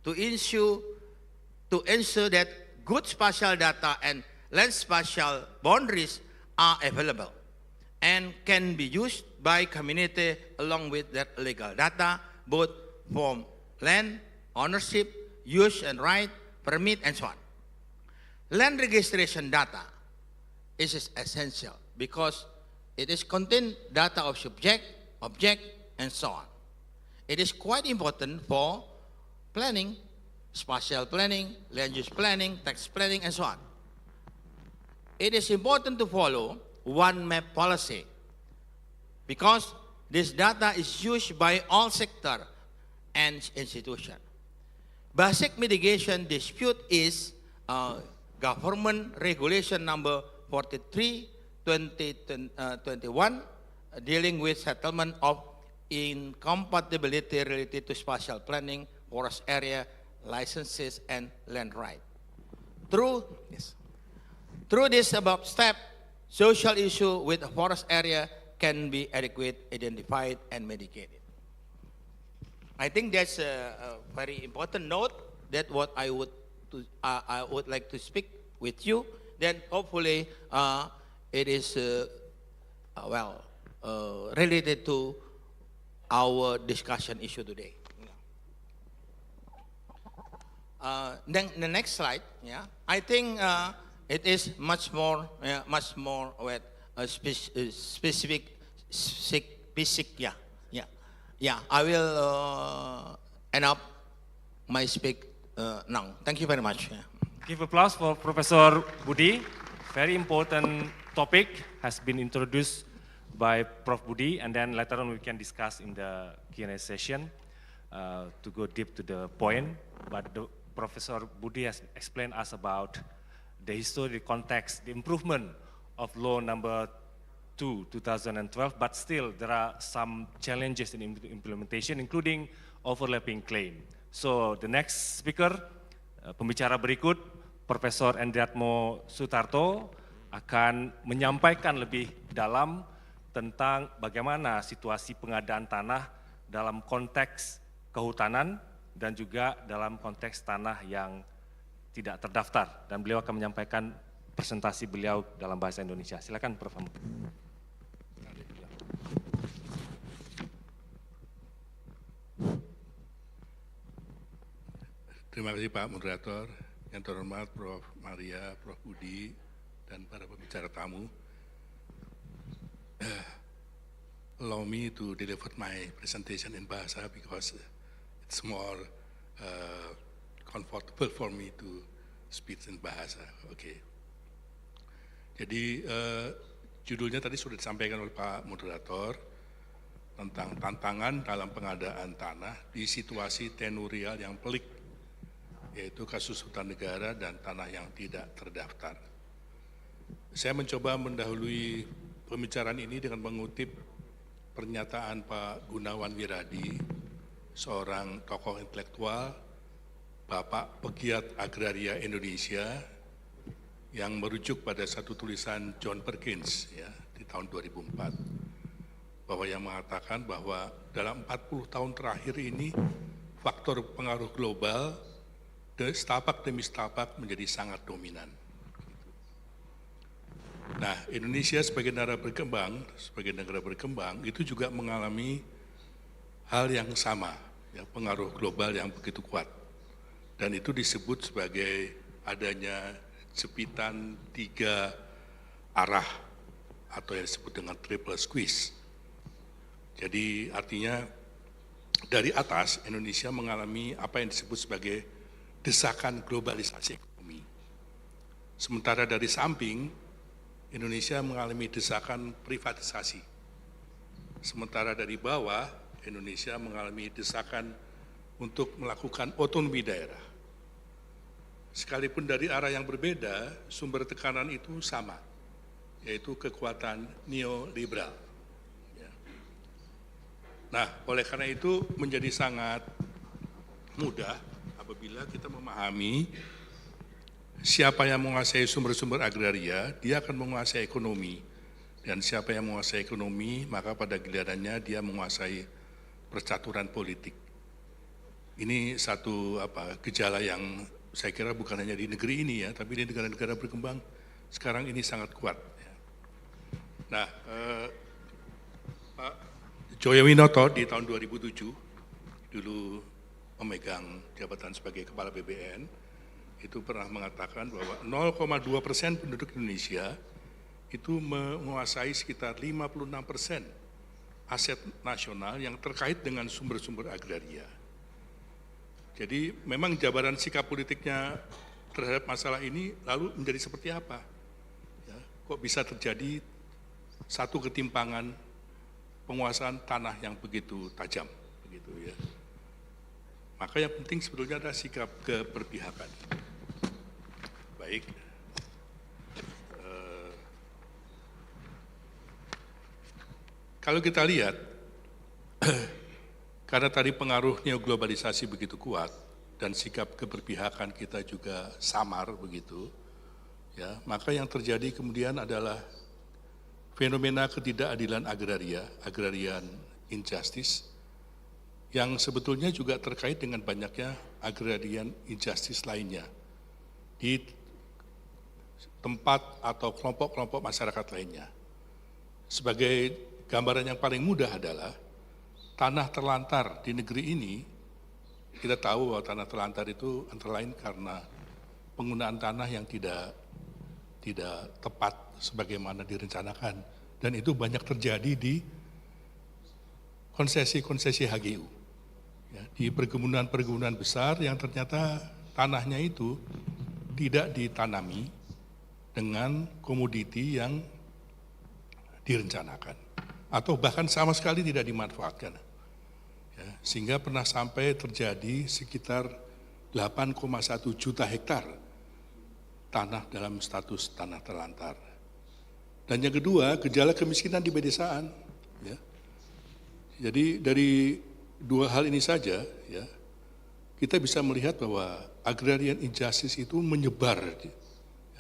to ensure that good spatial data and land spatial boundaries are available and can be used by community along with that legal data, both from land, ownership, use and right, permit, and so on. Land registration data is essential because it is contain data of subject, object, and so on. It is quite important for planning, spatial planning, land use planning, tax planning, and so on. It is important to follow one map policy because this data is used by all sectors and institutions. Basic mitigation dispute is government regulation number 43/2021 dealing with settlement of incompatibility related to spatial planning, forest area, licenses, and land right. Through this above step, social issue with a forest area can be adequately identified and mitigated. I think that's a very important note. That's what I would like to speak with you. Then hopefully it is related to our discussion issue today. Then the next slide, I think it is much more with specific. I will end up my speak now. Thank you very much. Give applause for Professor Budi. Very important topic has been introduced by Prof. Budi, and then later on we can discuss in the Q&A session to go deep to the point. But Professor Budi has explained us about the history, context, the improvement of law number 2, 2012, but still there are some challenges in implementation, including overlapping claim. So the next speaker, pembicara berikut, Profesor Endriatmo Sutarto akan menyampaikan lebih dalam tentang bagaimana situasi pengadaan tanah dalam konteks kehutanan dan juga dalam konteks tanah yang tidak terdaftar. Dan beliau akan menyampaikan presentasi beliau dalam bahasa Indonesia. Silakan Prof. Terima kasih Pak Moderator, yang terhormat Prof. Maria, Prof. Budi, dan para pembicara tamu. Allow me to deliver my presentation in Bahasa because it's more comfortable for me to speak in Bahasa. Okay. Jadi judulnya tadi sudah disampaikan oleh Pak Moderator tentang tantangan dalam pengadaan tanah di situasi tenurial yang pelik, yaitu kasus hutan negara dan tanah yang tidak terdaftar. Saya mencoba mendahului pembicaraan ini dengan mengutip pernyataan Pak Gunawan Wiradi, seorang tokoh intelektual, Bapak pegiat agraria Indonesia, yang merujuk pada satu tulisan John Perkins di tahun 2004, bahwa yang mengatakan bahwa dalam 40 tahun terakhir ini faktor pengaruh global setapak demi setapak menjadi sangat dominan. Nah, Indonesia sebagai negara berkembang itu juga mengalami hal yang sama, ya, pengaruh global yang begitu kuat. Dan itu disebut sebagai adanya jepitan 3 arah atau yang disebut dengan triple squeeze. Jadi artinya dari atas Indonesia mengalami apa yang disebut sebagai desakan globalisasi ekonomi. Sementara dari samping Indonesia mengalami desakan privatisasi. Sementara dari bawah Indonesia mengalami desakan untuk melakukan otonomi daerah. Sekalipun dari arah yang berbeda, sumber tekanan itu sama, yaitu kekuatan neoliberal. Ya. Nah, oleh karena itu menjadi sangat mudah apabila kita memahami siapa yang menguasai sumber-sumber agraria, dia akan menguasai ekonomi. Dan siapa yang menguasai ekonomi, maka pada gilirannya dia menguasai percaturan politik. Ini satu gejala yang saya kira bukan hanya di negeri ini ya, tapi di negara-negara berkembang sekarang ini sangat kuat. Nah, Pak Joyo Winoto di tahun 2007 dulu memegang jabatan sebagai Kepala BBN, itu pernah mengatakan bahwa 0,2% penduduk Indonesia itu menguasai sekitar 56% aset nasional yang terkait dengan sumber-sumber agraria. Jadi memang jabaran sikap politiknya terhadap masalah ini lalu menjadi seperti apa? Ya, kok bisa terjadi satu ketimpangan penguasaan tanah yang begitu tajam, begitu ya. Maka yang penting sebetulnya adalah sikap keberpihakan. Baik. Kalau kita lihat, karena tadi pengaruh neoglobalisasi begitu kuat dan sikap keberpihakan kita juga samar begitu, ya, maka yang terjadi kemudian adalah fenomena ketidakadilan agraria, agrarian injustice, yang sebetulnya juga terkait dengan banyaknya agrarian injustice lainnya di tempat atau kelompok-kelompok masyarakat lainnya. Sebagai gambaran yang paling mudah adalah tanah terlantar di negeri ini, kita tahu bahwa tanah terlantar itu antara lain karena penggunaan tanah yang tidak tepat sebagaimana direncanakan. Dan itu banyak terjadi di konsesi-konsesi HGU. Ya, di perkebunan-perkebunan besar yang ternyata tanahnya itu tidak ditanami dengan komoditi yang direncanakan. Atau bahkan sama sekali tidak dimanfaatkan. Ya, sehingga pernah sampai terjadi sekitar 8,1 juta hektar tanah dalam status tanah terlantar. Dan yang kedua, gejala kemiskinan di pedesaan. Ya. Jadi dari dua hal ini saja, ya, kita bisa melihat bahwa agrarian injustice itu menyebar ya,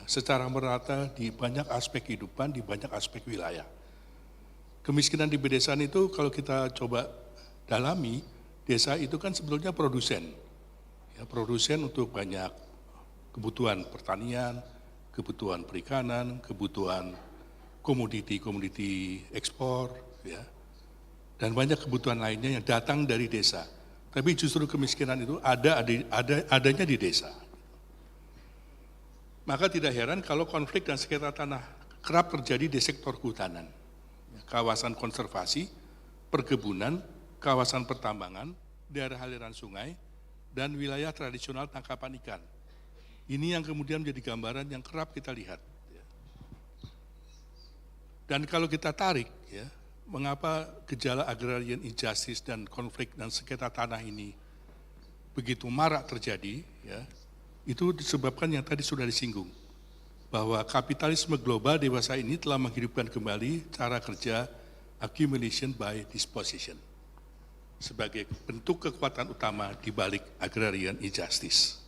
secara merata di banyak aspek kehidupan, di banyak aspek wilayah. Kemiskinan di pedesaan itu kalau kita coba dalami, desa itu kan sebetulnya produsen. Ya, produsen untuk banyak kebutuhan pertanian, kebutuhan perikanan, kebutuhan komoditi ekspor, ya, dan banyak kebutuhan lainnya yang datang dari desa. Tapi justru kemiskinan itu adanya di desa. Maka tidak heran kalau konflik dan sengketa tanah kerap terjadi di sektor kehutanan. Kawasan konservasi, perkebunan, kawasan pertambangan, daerah aliran sungai, dan wilayah tradisional tangkapan ikan. Ini yang kemudian menjadi gambaran yang kerap kita lihat. Dan kalau kita tarik, ya, mengapa gejala agrarian injustice dan konflik dan sengketa tanah ini begitu marak terjadi, ya, itu disebabkan yang tadi sudah disinggung. Bahwa kapitalisme global dewasa ini telah menghidupkan kembali cara kerja accumulation by disposition sebagai bentuk kekuatan utama di balik agrarian injustice.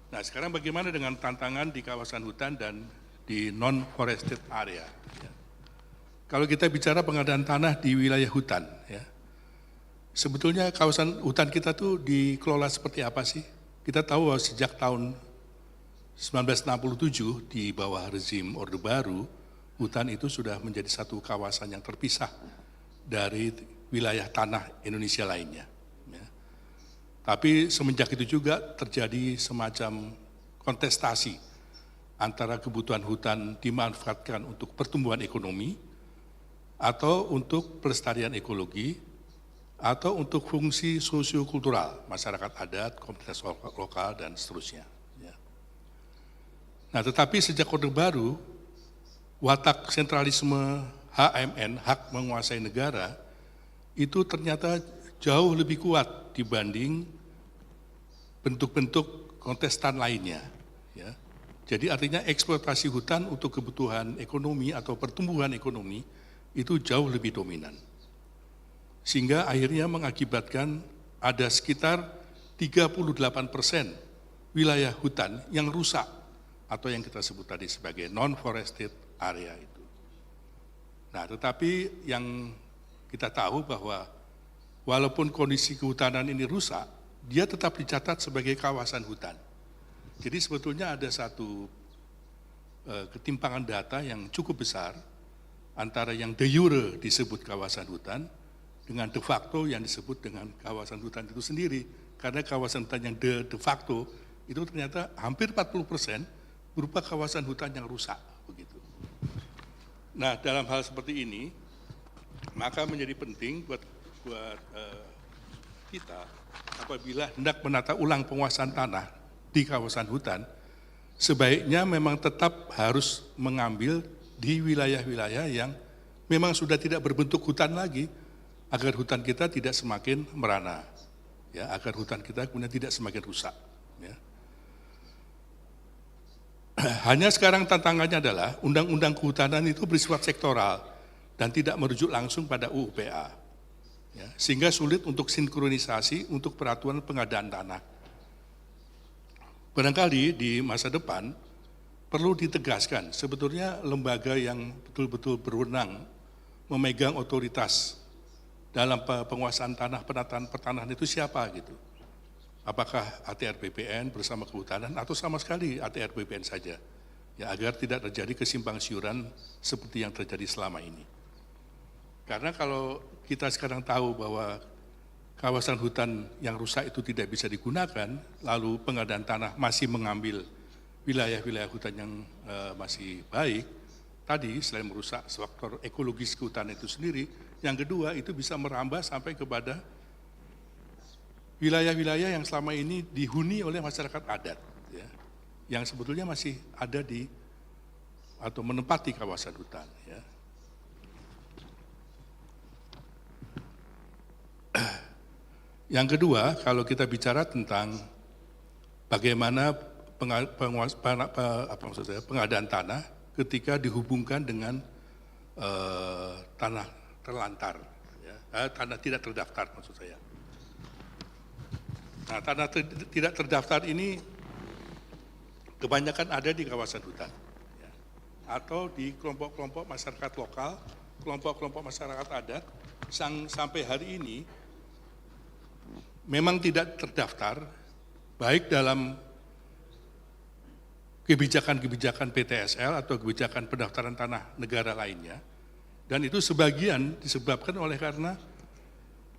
Nah, sekarang bagaimana dengan tantangan di kawasan hutan dan di non-forested area? Ya. Kalau kita bicara pengadaan tanah di wilayah hutan, ya, sebetulnya kawasan hutan kita tuh dikelola seperti apa sih? kita tahu bahwa sejak tahun 1967 di bawah rezim Orde Baru, hutan itu sudah menjadi satu kawasan yang terpisah dari wilayah tanah Indonesia lainnya. Ya. Tapi semenjak itu juga terjadi semacam kontestasi antara kebutuhan hutan dimanfaatkan untuk pertumbuhan ekonomi, atau untuk pelestarian ekologi, atau untuk fungsi sosiokultural, masyarakat adat, komunitas lokal, dan seterusnya. Ya. Nah, tetapi sejak Orde Baru, watak sentralisme HMN, hak menguasai negara, itu ternyata jauh lebih kuat dibanding bentuk-bentuk kontestan lainnya. Ya. Jadi artinya eksploitasi hutan untuk kebutuhan ekonomi atau pertumbuhan ekonomi itu jauh lebih dominan. Sehingga akhirnya mengakibatkan ada sekitar 38% wilayah hutan yang rusak atau yang kita sebut tadi sebagai non-forested area itu. Nah, tetapi yang kita tahu bahwa walaupun kondisi kehutanan ini rusak, dia tetap dicatat sebagai kawasan hutan. Jadi sebetulnya ada satu ketimpangan data yang cukup besar antara yang de jure disebut kawasan hutan dengan de facto yang disebut dengan kawasan hutan itu sendiri. Karena kawasan hutan yang de facto itu ternyata hampir 40% berupa kawasan hutan yang rusak. Begitu. Nah, dalam hal seperti ini, maka menjadi penting buat kita apabila hendak menata ulang penguasaan tanah di kawasan hutan, sebaiknya memang tetap harus mengambil di wilayah-wilayah yang memang sudah tidak berbentuk hutan lagi, agar hutan kita tidak semakin merana, ya, agar hutan kita kemudian tidak semakin rusak. Ya. Hanya sekarang tantangannya adalah undang-undang kehutanan itu bersifat sektoral dan tidak merujuk langsung pada UUPA, ya, sehingga sulit untuk sinkronisasi untuk peraturan pengadaan tanah. Barangkali di masa depan perlu ditegaskan sebetulnya lembaga yang betul-betul berwenang memegang otoritas dalam penguasaan tanah, penataan pertanahan itu siapa gitu. Apakah ATR BPN bersama kehutanan atau sama sekali ATR BPN saja, ya, agar tidak terjadi kesimpang siuran seperti yang terjadi selama ini. Karena kalau kita sekarang tahu bahwa kawasan hutan yang rusak itu tidak bisa digunakan, lalu pengadaan tanah masih mengambil wilayah-wilayah hutan yang masih baik, tadi selain merusak faktor ekologis kehutanan itu sendiri, yang kedua itu bisa merambah sampai kepada wilayah-wilayah yang selama ini dihuni oleh masyarakat adat, ya, yang sebetulnya masih ada di atau menempati kawasan hutan. Ya. Yang kedua, kalau kita bicara tentang bagaimana pengadaan tanah ketika dihubungkan dengan tanah terlantar, ya, tanah tidak terdaftar maksud saya. Nah, tanah tidak terdaftar ini kebanyakan ada di kawasan hutan, ya, atau di kelompok-kelompok masyarakat lokal, kelompok-kelompok masyarakat adat, sampai hari ini memang tidak terdaftar, baik dalam kebijakan-kebijakan PTSL atau kebijakan pendaftaran tanah negara lainnya, dan itu sebagian disebabkan oleh karena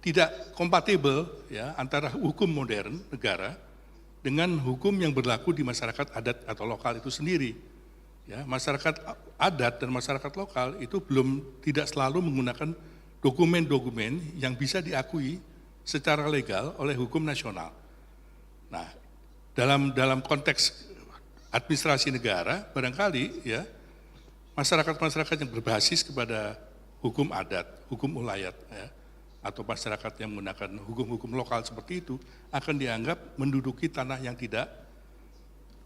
tidak kompatibel, ya, antara hukum modern negara dengan hukum yang berlaku di masyarakat adat atau lokal itu sendiri. Ya, masyarakat adat dan masyarakat lokal itu tidak selalu menggunakan dokumen-dokumen yang bisa diakui secara legal oleh hukum nasional. Nah, dalam konteks administrasi negara, barangkali, ya, masyarakat-masyarakat yang berbasis kepada hukum adat, hukum ulayat, ya, atau masyarakat yang menggunakan hukum-hukum lokal seperti itu akan dianggap menduduki tanah yang tidak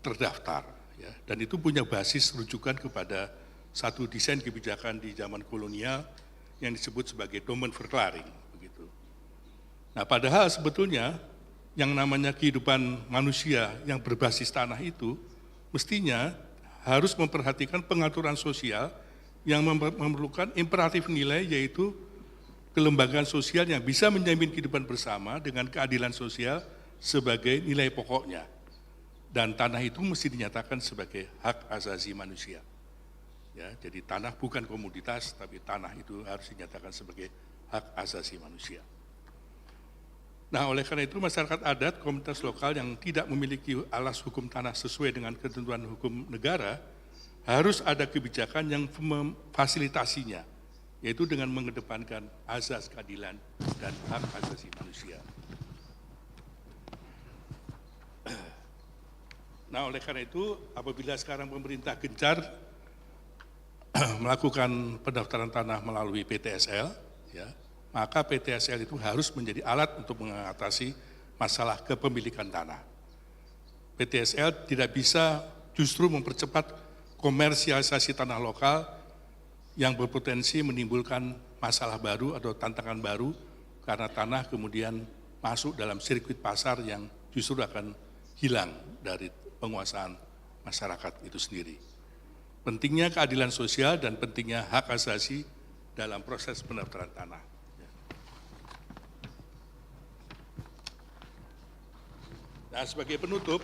terdaftar, ya, dan itu punya basis rujukan kepada satu desain kebijakan di zaman kolonial yang disebut sebagai domain verklaring. Nah, padahal sebetulnya yang namanya kehidupan manusia yang berbasis tanah itu mestinya harus memperhatikan pengaturan sosial yang memerlukan imperatif nilai, yaitu kelembagaan sosial yang bisa menjamin kehidupan bersama dengan keadilan sosial sebagai nilai pokoknya. dan tanah itu mesti dinyatakan sebagai hak asasi manusia. Ya, jadi tanah bukan komoditas, tapi tanah itu harus dinyatakan sebagai hak asasi manusia. Nah, oleh karena itu masyarakat adat, komunitas lokal yang tidak memiliki alas hukum tanah sesuai dengan ketentuan hukum negara, harus ada kebijakan yang memfasilitasinya, yaitu dengan mengedepankan azas keadilan dan hak asasi manusia. Nah, oleh karena itu, apabila sekarang pemerintah gencar melakukan pendaftaran tanah melalui PTSL, ya, maka PTSL itu harus menjadi alat untuk mengatasi masalah kepemilikan tanah. PTSL tidak bisa justru mempercepat komersialisasi tanah lokal yang berpotensi menimbulkan masalah baru atau tantangan baru karena tanah kemudian masuk dalam sirkuit pasar yang justru akan hilang dari penguasaan masyarakat itu sendiri. Pentingnya keadilan sosial dan pentingnya hak asasi dalam proses pendaftaran tanah. Nah, sebagai penutup,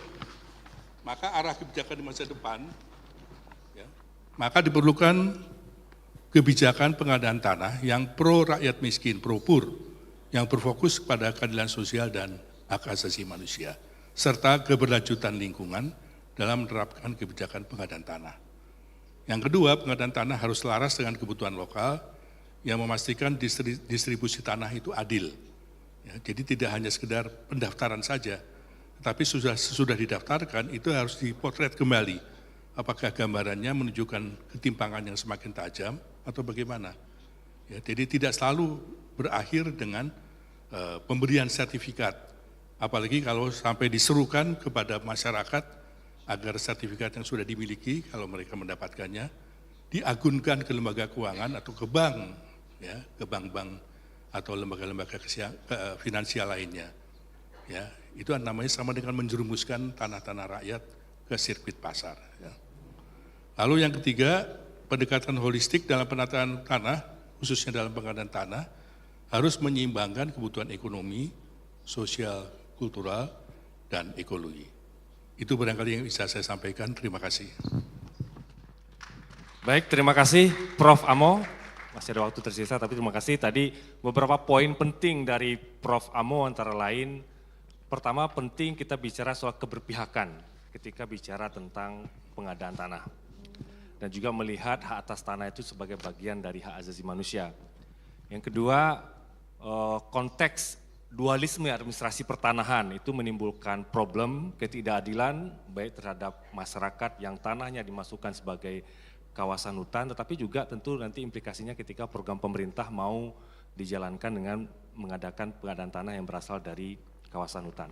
maka arah kebijakan di masa depan, ya, maka diperlukan kebijakan pengadaan tanah yang pro rakyat miskin, pro pur, yang berfokus pada keadilan sosial dan hak asasi manusia, serta keberlanjutan lingkungan dalam menerapkan kebijakan pengadaan tanah. Yang kedua, pengadaan tanah harus selaras dengan kebutuhan lokal yang memastikan distribusi tanah itu adil. Ya, jadi tidak hanya sekedar pendaftaran saja, tetapi sudah didaftarkan itu harus dipotret kembali. Apakah gambarannya menunjukkan ketimpangan yang semakin tajam atau bagaimana? Ya, jadi tidak selalu berakhir dengan pemberian sertifikat, apalagi kalau sampai diserukan kepada masyarakat agar sertifikat yang sudah dimiliki, kalau mereka mendapatkannya, diagunkan ke lembaga keuangan atau ke bank, ya, ke bank-bank atau lembaga-lembaga finansial lainnya. Ya, itu namanya sama dengan menjerumuskan tanah-tanah rakyat ke sirkuit pasar. Ya. Lalu yang ketiga, pendekatan holistik dalam penataan tanah, khususnya dalam pengadaan tanah, harus menyeimbangkan kebutuhan ekonomi, sosial, kultural, dan ekologi. Itu barangkali yang bisa saya sampaikan. Terima kasih. Baik, terima kasih Prof. Amo. Masih ada waktu tersisa, tapi terima kasih. Tadi beberapa poin penting dari Prof. Amo antara lain, pertama penting kita bicara soal keberpihakan ketika bicara tentang pengadaan tanah. Dan juga melihat hak atas tanah itu sebagai bagian dari hak asasi manusia. Yang kedua, konteks dualisme administrasi pertanahan itu menimbulkan problem ketidakadilan baik terhadap masyarakat yang tanahnya dimasukkan sebagai kawasan hutan, tetapi juga tentu nanti implikasinya ketika program pemerintah mau dijalankan dengan mengadakan pengadaan tanah yang berasal dari kawasan hutan.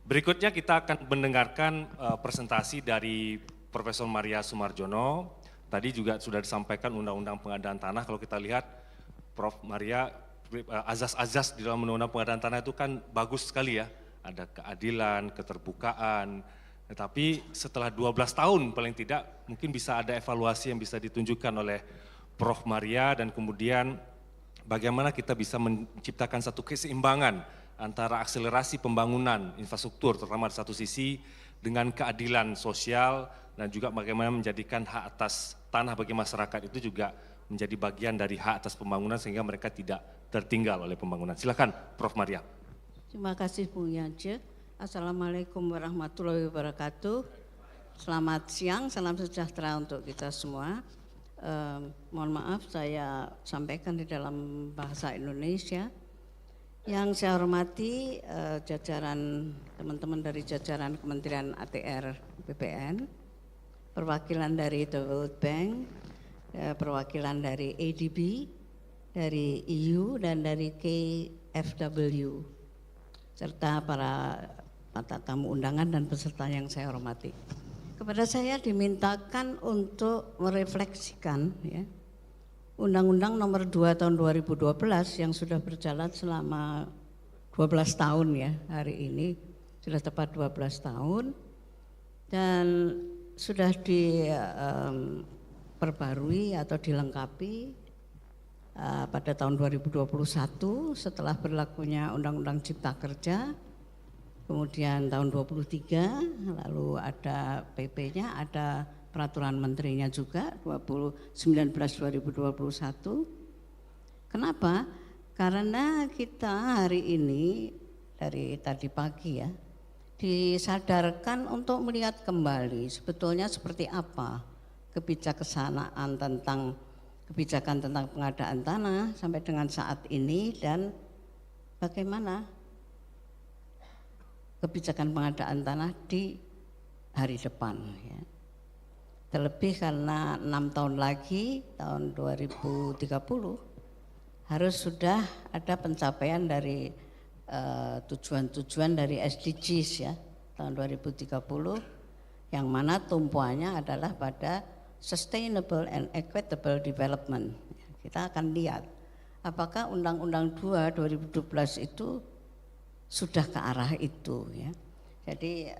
Berikutnya kita akan mendengarkan presentasi dari Profesor Maria Sumarjono. Tadi juga sudah disampaikan undang-undang pengadaan tanah, kalau kita lihat Prof. Maria, azas-azas di dalam undang-undang pengadaan tanah itu kan bagus sekali ya, ada keadilan, keterbukaan, tetapi setelah 12 tahun paling tidak mungkin bisa ada evaluasi yang bisa ditunjukkan oleh Prof. Maria dan kemudian bagaimana kita bisa menciptakan satu keseimbangan antara akselerasi pembangunan infrastruktur terutama di satu sisi dengan keadilan sosial dan juga bagaimana menjadikan hak atas tanah bagi masyarakat itu juga menjadi bagian dari hak atas pembangunan sehingga mereka tidak tertinggal oleh pembangunan. Silakan Prof. Maria. Terima kasih Bung Yance. Assalamualaikum warahmatullahi wabarakatuh. Selamat siang, salam sejahtera untuk kita semua. Mohon maaf saya sampaikan di dalam bahasa Indonesia. Yang saya hormati jajaran teman-teman dari jajaran Kementerian ATR BPN, perwakilan dari The World Bank, perwakilan dari ADB, dari EU dan dari KFW, serta para tamu undangan dan peserta yang saya hormati. Kepada saya dimintakan untuk merefleksikan ya, Undang-Undang Nomor 2 Tahun 2012 yang sudah berjalan selama 12 tahun ya, hari ini sudah tepat 12 tahun dan sudah diperbarui atau dilengkapi pada tahun 2021 setelah berlakunya Undang-Undang Cipta Kerja kemudian tahun 23, lalu ada PP-nya, ada peraturan menterinya juga 19/2021. Kenapa? Karena kita hari ini dari tadi pagi ya disadarkan untuk melihat kembali sebetulnya seperti apa kebijaksanaan tentang kebijakan tentang pengadaan tanah sampai dengan saat ini dan bagaimana kebijakan pengadaan tanah di hari depan ya. Terlebih karena 6 tahun lagi tahun 2030 harus sudah ada pencapaian dari tujuan-tujuan dari SDGs ya tahun 2030 yang mana tumpuannya adalah pada sustainable and equitable development. Kita akan lihat apakah Undang-Undang 2 2012 itu sudah ke arah itu ya. Jadi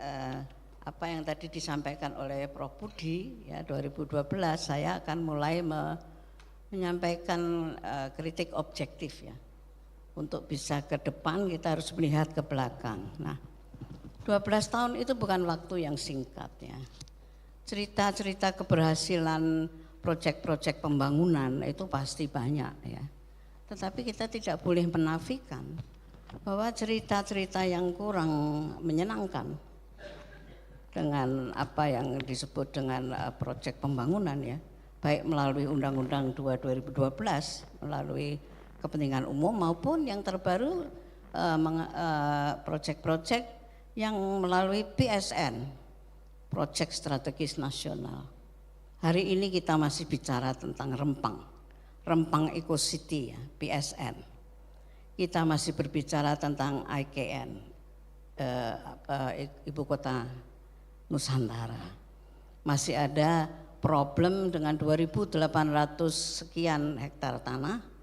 apa yang tadi disampaikan oleh Prof. Budi ya 2012 saya akan mulai menyampaikan kritik objektif ya. Untuk bisa ke depan kita harus melihat ke belakang. Nah, 12 tahun itu bukan waktu yang singkat ya. Cerita-cerita keberhasilan proyek-proyek pembangunan itu pasti banyak ya. Tetapi kita tidak boleh menafikan bahwa cerita-cerita yang kurang menyenangkan dengan apa yang disebut dengan proyek pembangunan ya. Baik melalui Undang-Undang 2 2012, melalui kepentingan umum maupun yang terbaru proyek-proyek yang melalui PSN, proyek strategis nasional. Hari ini kita masih bicara tentang Rempang Eco City ya, PSN. Kita masih berbicara tentang IKN, Ibu Kota Nusantara. Masih ada problem dengan 2.800 sekian hektar tanah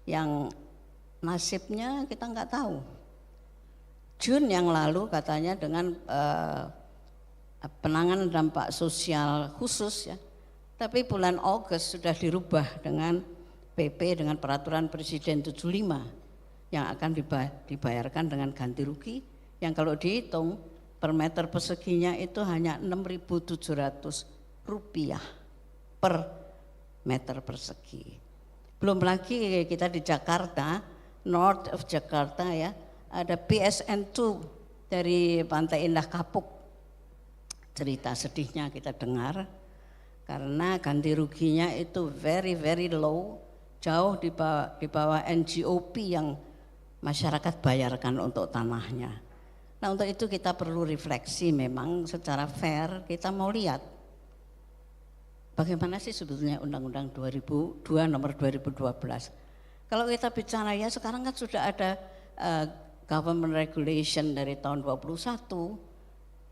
yang nasibnya kita nggak tahu. Juni yang lalu katanya dengan penanganan dampak sosial khusus ya, tapi bulan Agustus sudah dirubah dengan PP dengan peraturan Presiden 75 yang akan dibayarkan dengan ganti rugi yang kalau dihitung per meter perseginya itu hanya Rp6.700 per meter persegi. Belum lagi kita di Jakarta, north of Jakarta ya, ada PSN 2 dari Pantai Indah Kapuk. Cerita sedihnya kita dengar karena ganti ruginya itu very low, jauh di bawah NGOP yang masyarakat bayarkan untuk tanahnya. Nah untuk itu kita perlu refleksi memang secara fair kita mau lihat bagaimana sih sebetulnya Undang-Undang 2002 nomor 2012. Kalau kita bicara ya sekarang kan sudah ada government regulation dari tahun 21,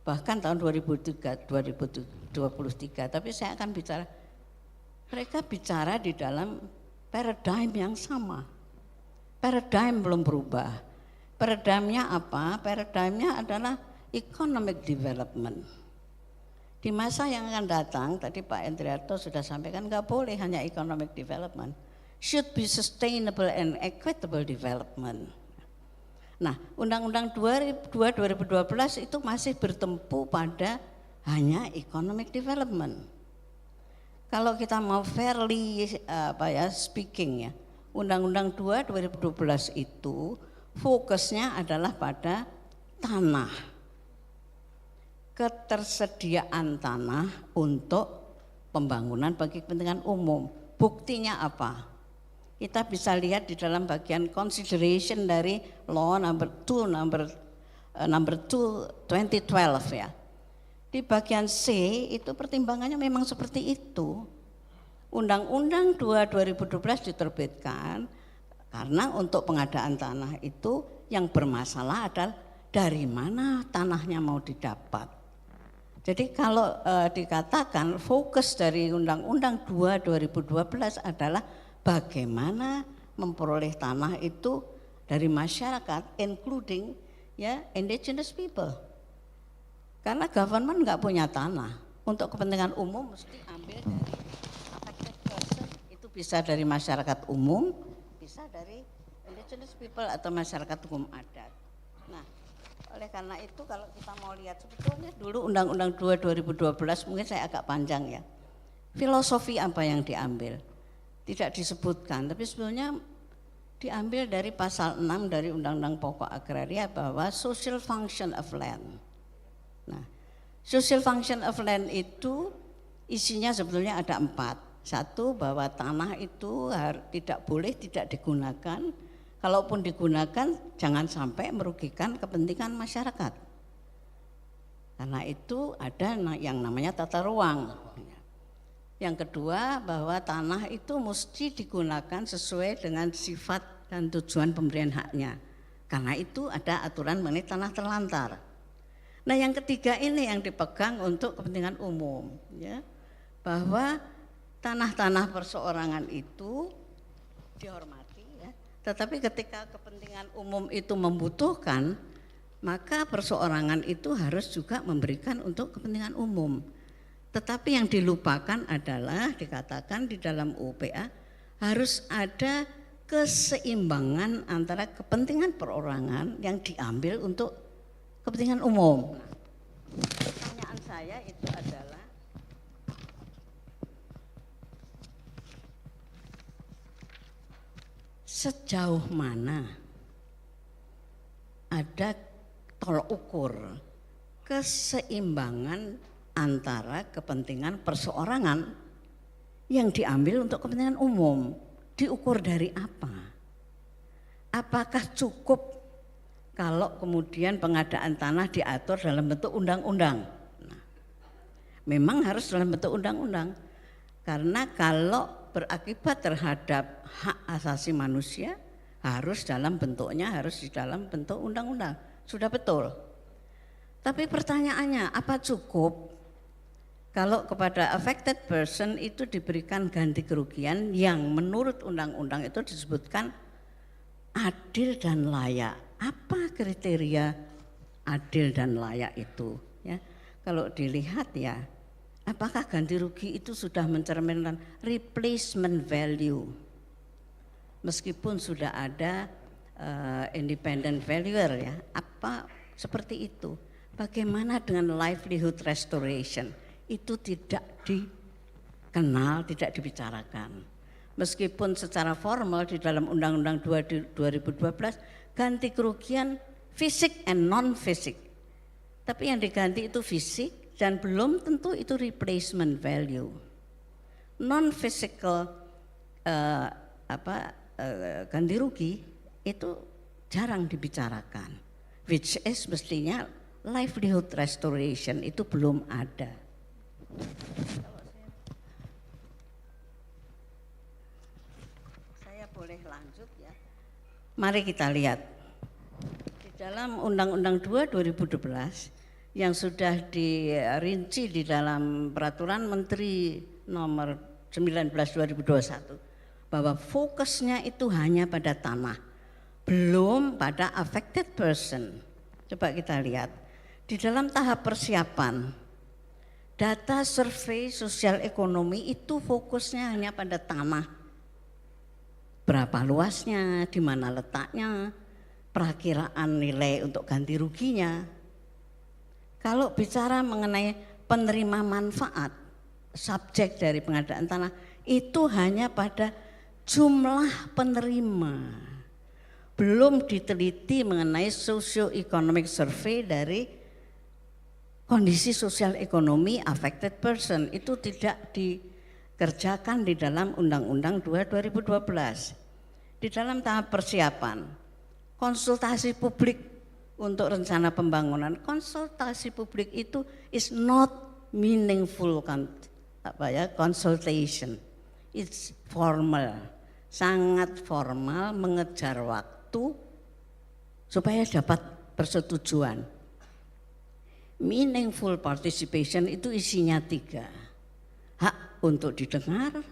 bahkan tahun 2023. Tapi saya akan bicara, mereka bicara di dalam paradigm yang sama. Paradigm belum berubah. Paradigmnya apa? Paradigmnya adalah economic development. Di masa yang akan datang, tadi Pak Endriarto sudah sampaikan, nggak boleh hanya economic development, should be sustainable and equitable development. Nah, Undang-Undang 2 2012 itu masih bertempu pada hanya economic development. Kalau kita mau fairly speaking ya, Undang-Undang 2 2012 itu fokusnya adalah pada tanah. Ketersediaan tanah untuk pembangunan bagi kepentingan umum. Buktinya apa? Kita bisa lihat di dalam bagian consideration dari law number 2 2012 ya. Di bagian C itu pertimbangannya memang seperti itu. Undang-Undang 2 2012 diterbitkan karena untuk pengadaan tanah itu yang bermasalah adalah dari mana tanahnya mau didapat. Jadi kalau dikatakan fokus dari Undang-Undang 2 2012 adalah bagaimana memperoleh tanah itu dari masyarakat, including ya indigenous people. Karena government nggak punya tanah untuk kepentingan umum mesti ambil dari affected person, itu bisa dari masyarakat umum, bisa dari indigenous people atau masyarakat hukum adat. Nah, oleh karena itu kalau kita mau lihat sebetulnya dulu Undang-Undang 2 2012 mungkin saya agak panjang ya. Filosofi apa yang diambil? Tidak disebutkan, tapi sebetulnya diambil dari pasal 6 dari Undang-Undang Pokok Agraria bahwa social function of land. Nah, social function of land itu isinya sebetulnya ada 4. Satu, bahwa tanah itu tidak boleh tidak digunakan. Kalaupun digunakan, jangan sampai merugikan kepentingan masyarakat. Karena itu ada yang namanya tata ruang. Yang kedua, bahwa tanah itu mesti digunakan sesuai dengan sifat dan tujuan pemberian haknya. Karena itu ada aturan mengenai tanah terlantar. Nah, yang ketiga ini yang dipegang untuk kepentingan umum, ya, bahwa tanah-tanah perseorangan itu dihormati, ya, tetapi ketika kepentingan umum itu membutuhkan, maka perseorangan itu harus juga memberikan untuk kepentingan umum. Tetapi yang dilupakan adalah dikatakan di dalam UPA harus ada keseimbangan antara kepentingan perorangan yang diambil untuk kepentingan umum. Pertanyaan saya itu adalah sejauh mana ada tolok ukur keseimbangan antara kepentingan perseorangan yang diambil untuk kepentingan umum, diukur dari apa? Apakah cukup kalau kemudian pengadaan tanah diatur dalam bentuk undang-undang? Nah, memang harus dalam bentuk undang-undang, karena kalau berakibat terhadap hak asasi manusia harus dalam bentuknya, harus di dalam bentuk undang-undang, sudah betul. Tapi pertanyaannya, apa cukup kalau kepada affected person itu diberikan ganti kerugian yang menurut undang-undang itu disebutkan adil dan layak? Apa kriteria adil dan layak itu? Ya, kalau dilihat ya, apakah ganti rugi itu sudah mencerminkan replacement value? Meskipun sudah ada independent valuer ya, apa seperti itu? Bagaimana dengan livelihood restoration? Itu tidak dikenal, tidak dibicarakan. Meskipun secara formal di dalam Undang-Undang 2 2012 ganti kerugian fisik and non-fisik. Tapi yang diganti itu fisik dan belum tentu itu replacement value. Non-physical ganti rugi itu jarang dibicarakan. Which is mestinya livelihood restoration itu belum ada. Saya boleh lanjut ya. Mari kita lihat di dalam Undang-Undang 2 2012 yang sudah dirinci di dalam Peraturan Menteri Nomor 19 2021 bahwa fokusnya itu hanya pada tanah, belum pada affected person. Coba kita lihat di dalam tahap persiapan. Data survei sosial ekonomi itu fokusnya hanya pada tanah. Berapa luasnya, di mana letaknya, perakiraan nilai untuk ganti ruginya. Kalau bicara mengenai penerima manfaat, subjek dari pengadaan tanah, itu hanya pada jumlah penerima. Belum diteliti mengenai socio-economic survey dari kondisi sosial ekonomi affected person, itu tidak dikerjakan di dalam Undang-Undang 2 2012. Di dalam tahap persiapan, konsultasi publik untuk rencana pembangunan, konsultasi publik itu is not meaningful consultation. It's formal, sangat formal, mengejar waktu supaya dapat persetujuan. Meaningful participation itu isinya 3. Hak untuk didengar,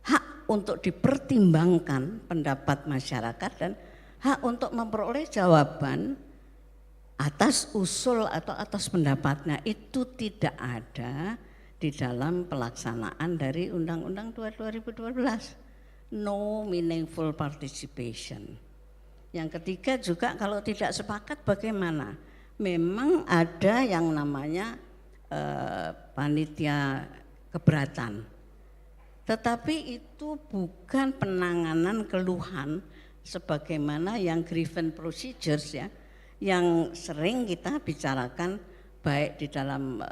hak untuk dipertimbangkan pendapat masyarakat, dan hak untuk memperoleh jawaban atas usul atau atas pendapatnya. Itu tidak ada di dalam pelaksanaan dari Undang-Undang 2 2012. No meaningful participation. Yang ketiga juga, kalau tidak sepakat bagaimana? memang ada yang namanya panitia keberatan. Tetapi itu bukan penanganan keluhan sebagaimana yang grievance procedures ya, yang sering kita bicarakan baik di dalam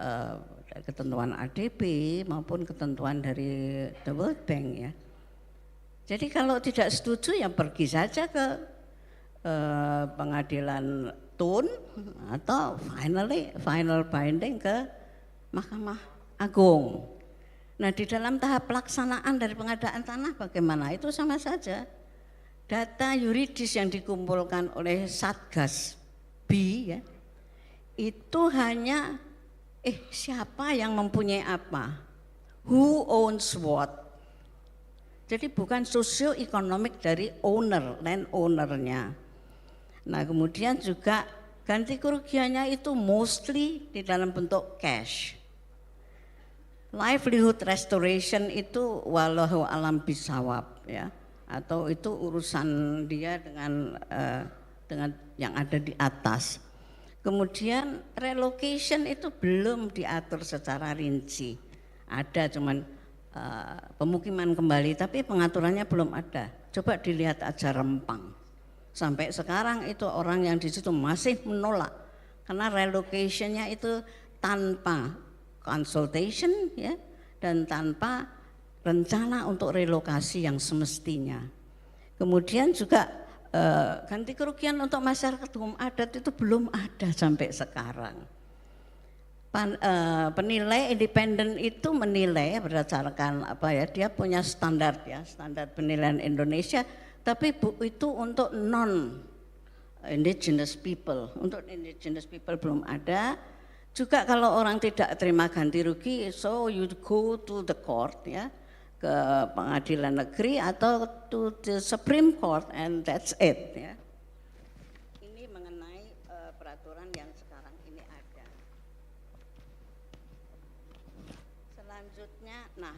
ketentuan ADB maupun ketentuan dari the World Bank ya. Jadi kalau tidak setuju ya pergi saja ke pengadilan tun atau final binding ke Mahkamah Agung. Nah di dalam tahap pelaksanaan dari pengadaan tanah bagaimana? Itu sama saja. Data yuridis yang dikumpulkan oleh Satgas B ya, itu hanya siapa yang mempunyai apa, who owns what. Jadi bukan sosioekonomik dari land ownernya. Nah kemudian juga ganti kerugiannya itu mostly di dalam bentuk cash. Livelihood restoration itu wallahu alam bisawab ya, atau itu urusan dia dengan yang ada di atas. Kemudian relocation itu belum diatur secara rinci, ada cuman pemukiman kembali, tapi pengaturannya belum ada. Coba dilihat aja Rempang, sampai sekarang itu orang yang di situ masih menolak karena relocationnya itu tanpa consultation ya, dan tanpa rencana untuk relokasi yang semestinya. Kemudian juga ganti kerugian untuk masyarakat hukum adat itu belum ada sampai sekarang. Penilai independen itu menilai berdasarkan apa ya, dia punya standar ya, standar penilaian Indonesia, tapi itu untuk non indigenous people, untuk indigenous people belum ada. Juga kalau orang tidak terima ganti rugi, so you go to the court ya, ke pengadilan negeri atau to the Supreme Court and that's it ya. Ini mengenai peraturan yang sekarang ini ada. Selanjutnya, nah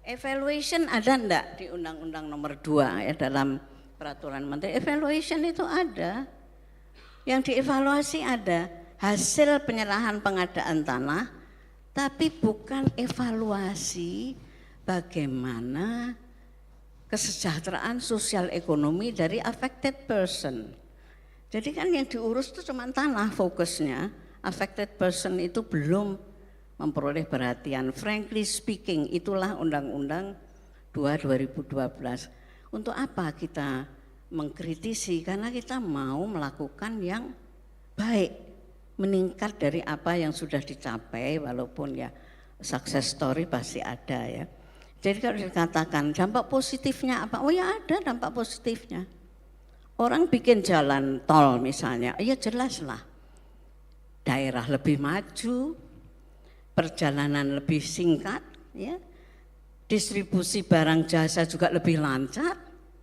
evaluation ada enggak di Undang-Undang Nomor 2 ya, dalam peraturan menteri? Evaluation itu ada, yang dievaluasi ada hasil penyerahan pengadaan tanah, tapi bukan evaluasi bagaimana kesejahteraan sosial ekonomi dari affected person. Jadi kan yang diurus itu cuma tanah fokusnya, affected person itu belum memperoleh perhatian. Frankly speaking, itulah Undang-Undang 2/2012. Untuk apa kita mengkritisi? Karena kita mau melakukan yang baik, meningkat dari apa yang sudah dicapai, walaupun ya success story pasti ada ya. Jadi kalau dikatakan dampak positifnya apa? Oh ya ada dampak positifnya. Orang bikin jalan tol misalnya, ya jelas lah. Daerah lebih maju, perjalanan lebih singkat, ya. Distribusi barang jasa juga lebih lancar,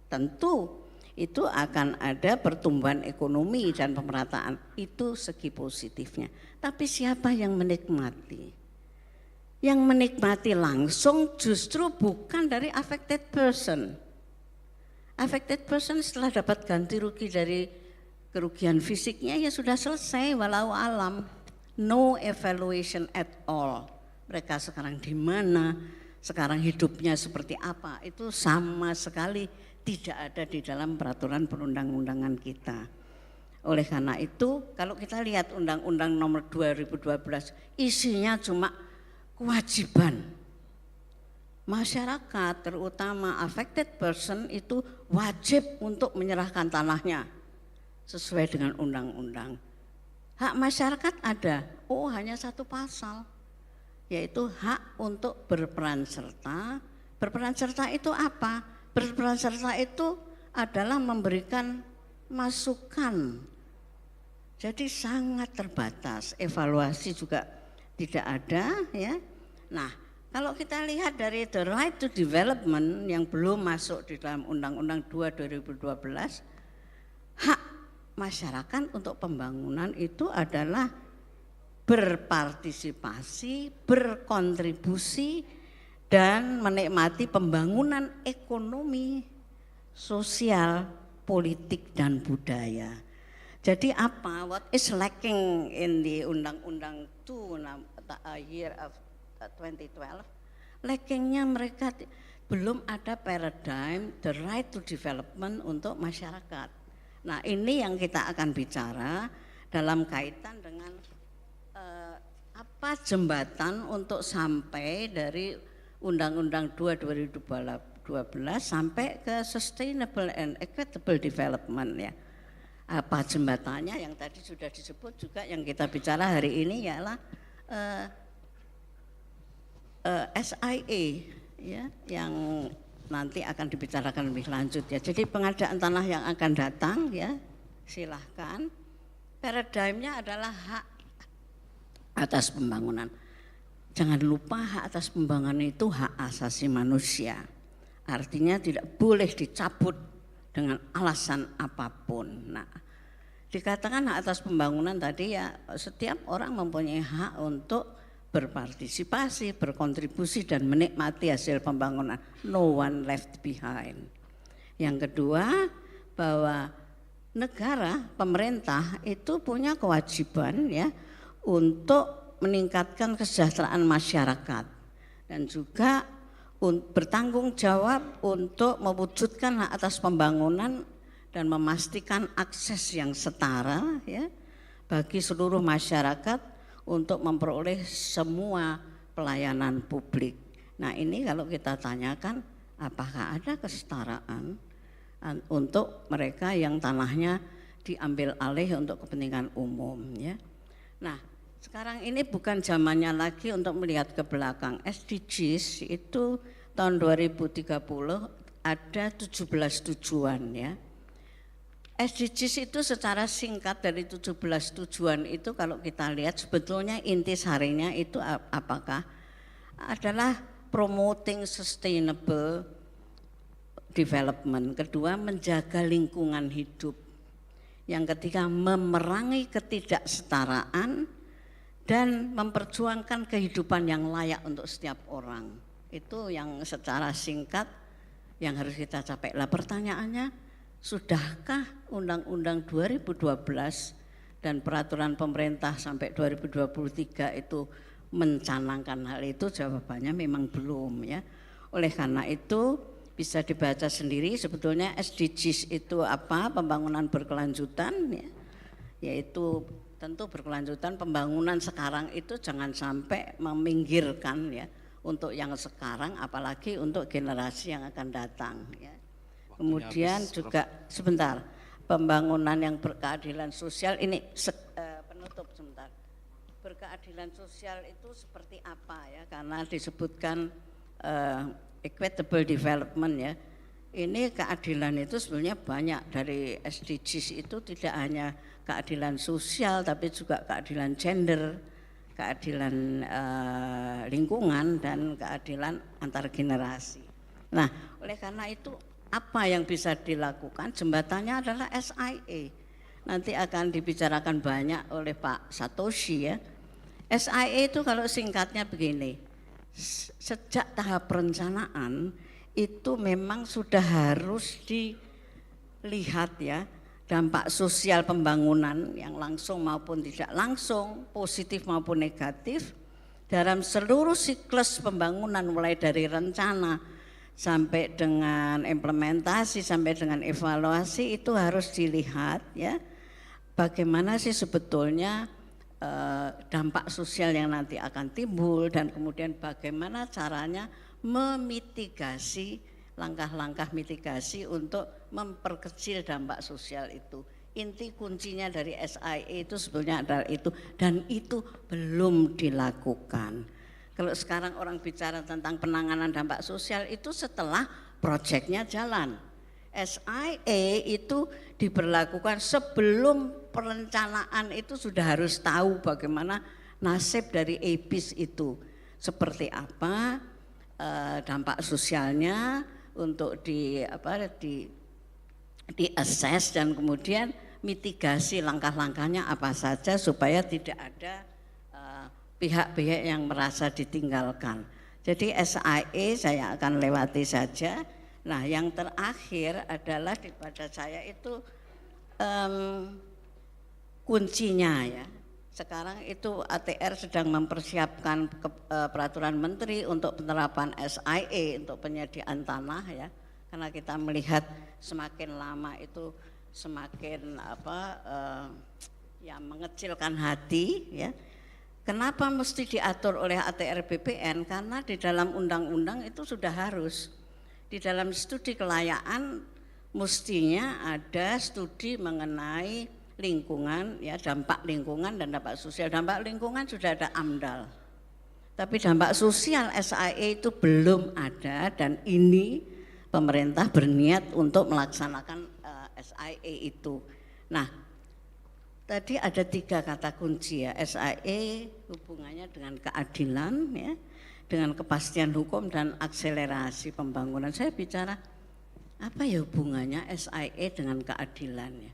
tentu itu akan ada pertumbuhan ekonomi dan pemerataan, itu segi positifnya. Tapi siapa yang menikmati? Yang menikmati langsung justru bukan dari affected person. Affected person setelah dapat ganti rugi dari kerugian fisiknya ya sudah selesai, walau alam. No evaluation at all. Mereka sekarang di mana, sekarang hidupnya seperti apa, itu sama sekali tidak ada di dalam peraturan perundang-undangan kita. Oleh karena itu, kalau kita lihat Undang-Undang Nomor 2012, isinya cuma kewajiban masyarakat, terutama affected person itu wajib untuk menyerahkan tanahnya sesuai dengan undang-undang. Hak masyarakat ada, hanya satu pasal, yaitu hak untuk berperan serta. Berperan serta itu apa? Berperan serta itu adalah memberikan masukan. Jadi sangat terbatas, evaluasi juga tidak ada ya. Nah, kalau kita lihat dari the right to development yang belum masuk di dalam Undang-Undang 2/2012, hak masyarakat untuk pembangunan itu adalah berpartisipasi, berkontribusi, dan menikmati pembangunan ekonomi, sosial, politik, dan budaya. Jadi apa? What is lacking in the Undang-Undang 2 year of 2012? Lackingnya mereka belum ada paradigm the right to development untuk masyarakat. Nah ini yang kita akan bicara dalam kaitan dengan apa jembatan untuk sampai dari Undang-Undang 2 2012 sampai ke Sustainable and Equitable Development ya. Apa jembatannya yang tadi sudah disebut juga yang kita bicara hari ini ialah SIA ya, yang nanti akan dibicarakan lebih lanjut ya. Jadi pengadaan tanah yang akan datang ya, silahkan. Paradigmnya adalah hak atas pembangunan. Jangan lupa hak atas pembangunan itu hak asasi manusia. Artinya tidak boleh dicabut dengan alasan apapun. Nah, dikatakan hak atas pembangunan tadi ya, setiap orang mempunyai hak untuk berpartisipasi, berkontribusi dan menikmati hasil pembangunan. No one left behind. Yang kedua, bahwa negara, pemerintah itu punya kewajiban ya untuk meningkatkan kesejahteraan masyarakat dan juga bertanggung jawab untuk mewujudkan hak atas pembangunan dan memastikan akses yang setara ya bagi seluruh masyarakat untuk memperoleh semua pelayanan publik. Nah ini kalau kita tanyakan apakah ada kesetaraan untuk mereka yang tanahnya diambil alih untuk kepentingan umum ya. Nah sekarang ini bukan zamannya lagi untuk melihat ke belakang. SDGs itu tahun 2030 ada 17 tujuan ya. SDGs itu secara singkat dari 17 tujuan itu kalau kita lihat sebetulnya intisarinya itu apakah adalah promoting sustainable development. Kedua menjaga lingkungan hidup. Yang ketiga memerangi ketidaksetaraan dan memperjuangkan kehidupan yang layak untuk setiap orang. Itu yang secara singkat yang harus kita capai. Lah pertanyaannya, sudahkah Undang-Undang 2012 dan peraturan pemerintah sampai 2023 itu mencanangkan hal itu? Jawabannya memang belum ya. Oleh karena itu bisa dibaca sendiri sebetulnya SDGs itu apa, pembangunan berkelanjutan ya, yaitu tentu berkelanjutan pembangunan sekarang itu jangan sampai meminggirkan ya untuk yang sekarang apalagi untuk generasi yang akan datang ya. Kemudian habis, juga Prof. Sebentar, pembangunan yang berkeadilan sosial ini penutup sebentar. Berkeadilan sosial itu seperti apa ya? Karena disebutkan equitable development ya. Ini keadilan itu sebenarnya banyak dari SDGs itu tidak hanya keadilan sosial tapi juga keadilan gender, keadilan lingkungan dan keadilan antar generasi. Nah, oleh karena itu apa yang bisa dilakukan? Jembatannya adalah SIA. Nanti akan dibicarakan banyak oleh Pak Satoshi ya. SIA itu kalau singkatnya begini, sejak tahap perencanaan itu memang sudah harus dilihat ya dampak sosial pembangunan yang langsung maupun tidak langsung, positif maupun negatif dalam seluruh siklus pembangunan mulai dari rencana sampai dengan implementasi sampai dengan evaluasi itu harus dilihat ya bagaimana sih sebetulnya dampak sosial yang nanti akan timbul dan kemudian bagaimana caranya memitigasi langkah-langkah mitigasi untuk memperkecil dampak sosial itu. Inti kuncinya dari SIA itu sebetulnya adalah itu dan itu belum dilakukan. Kalau sekarang orang bicara tentang penanganan dampak sosial itu setelah proyeknya jalan. SIA itu diberlakukan sebelum perencanaan itu sudah harus tahu bagaimana nasib dari APIS itu. Seperti apa dampak sosialnya untuk di-assess dan kemudian mitigasi langkah-langkahnya apa saja supaya tidak ada pihak-pihak yang merasa ditinggalkan. Jadi SIA saya akan lewati saja. Nah yang terakhir adalah pada saya itu kuncinya ya. Sekarang itu ATR sedang mempersiapkan peraturan menteri untuk penerapan SIA untuk penyediaan tanah ya. Karena kita melihat semakin lama itu semakin mengecilkan hati ya. Kenapa mesti diatur oleh ATR BPN? Karena di dalam undang-undang itu sudah harus. Di dalam studi kelayakan mestinya ada studi mengenai lingkungan, ya dampak lingkungan dan dampak sosial. Dampak lingkungan sudah ada AMDAL, tapi dampak sosial SIA itu belum ada dan ini pemerintah berniat untuk melaksanakan SIA itu. Nah, tadi ada 3 kata kunci ya, SIA hubungannya dengan keadilan, ya, dengan kepastian hukum dan akselerasi pembangunan. Saya bicara apa ya hubungannya SIA dengan keadilan ya?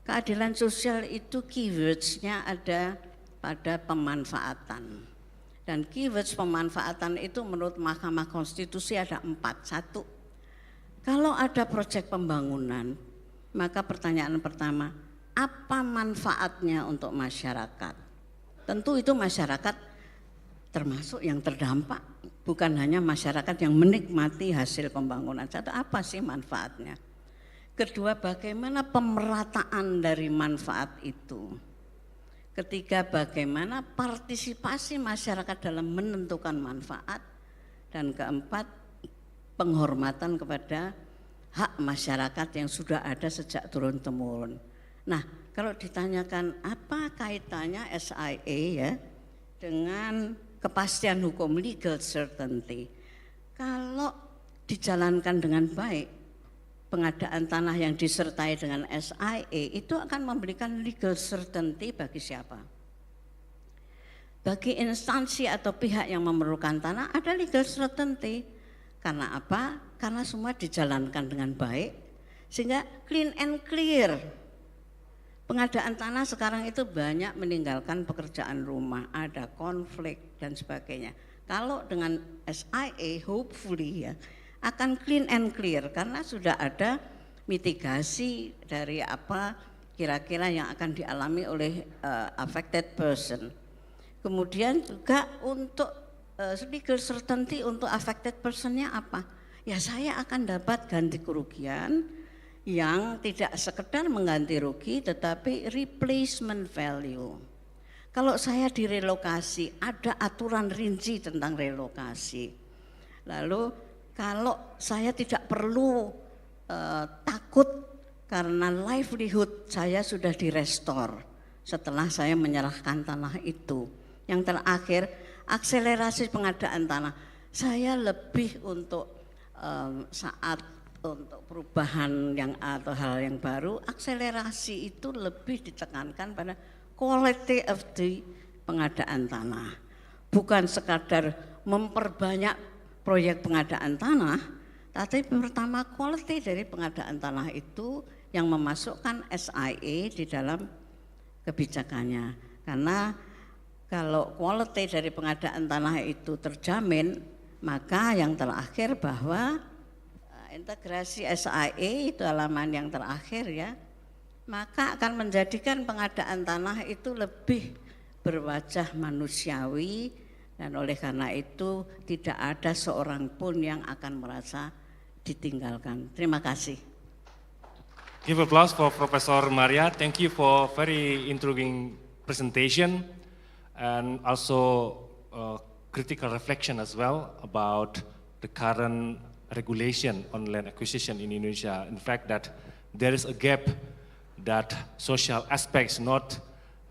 Keadilan sosial itu keywords-nya ada pada pemanfaatan. Dan keywords pemanfaatan itu menurut Mahkamah Konstitusi ada 4. 1, kalau ada proyek pembangunan, maka pertanyaan pertama, apa manfaatnya untuk masyarakat? Tentu itu masyarakat termasuk yang terdampak, bukan hanya masyarakat yang menikmati hasil pembangunan. 1, apa sih manfaatnya? Kedua, bagaimana pemerataan dari manfaat itu? Ketiga, bagaimana partisipasi masyarakat dalam menentukan manfaat? Dan keempat, penghormatan kepada hak masyarakat yang sudah ada sejak turun-temurun. Nah, kalau ditanyakan apa kaitannya SIA ya dengan kepastian hukum, legal certainty. Kalau dijalankan dengan baik, pengadaan tanah yang disertai dengan SIA itu akan memberikan legal certainty bagi siapa? Bagi instansi atau pihak yang memerlukan tanah ada legal certainty. Karena apa? Karena semua dijalankan dengan baik sehingga clean and clear. Pengadaan tanah sekarang itu banyak meninggalkan pekerjaan rumah, ada konflik dan sebagainya. Kalau dengan SIA hopefully ya akan clean and clear karena sudah ada mitigasi dari apa kira-kira yang akan dialami oleh affected person. Kemudian juga untuk legal certainty untuk affected personnya apa? Ya saya akan dapat ganti kerugian yang tidak sekedar mengganti rugi tetapi replacement value. Kalau saya direlokasi ada aturan rinci tentang relokasi. Lalu kalau saya tidak perlu takut karena livelihood saya sudah direstore setelah saya menyerahkan tanah itu. Yang terakhir, akselerasi pengadaan tanah. Saya lebih untuk saat untuk perubahan yang atau hal yang baru, akselerasi itu lebih ditekankan pada quality of the pengadaan tanah. Bukan sekadar memperbanyak proyek pengadaan tanah, tapi pertama quality dari pengadaan tanah itu yang memasukkan SIA di dalam kebijakannya. Karena kalau quality dari pengadaan tanah itu terjamin, maka yang terakhir bahwa integrasi SIA itu halaman yang terakhir ya, maka akan menjadikan pengadaan tanah itu lebih berwajah manusiawi. Dan oleh karena itu tidak ada seorang pun yang akan merasa ditinggalkan. Terima kasih. Give applause for Professor Maria. Thank you for very intriguing presentation and also critical reflection as well about the current regulation on land acquisition in Indonesia. In fact, that there is a gap that social aspects not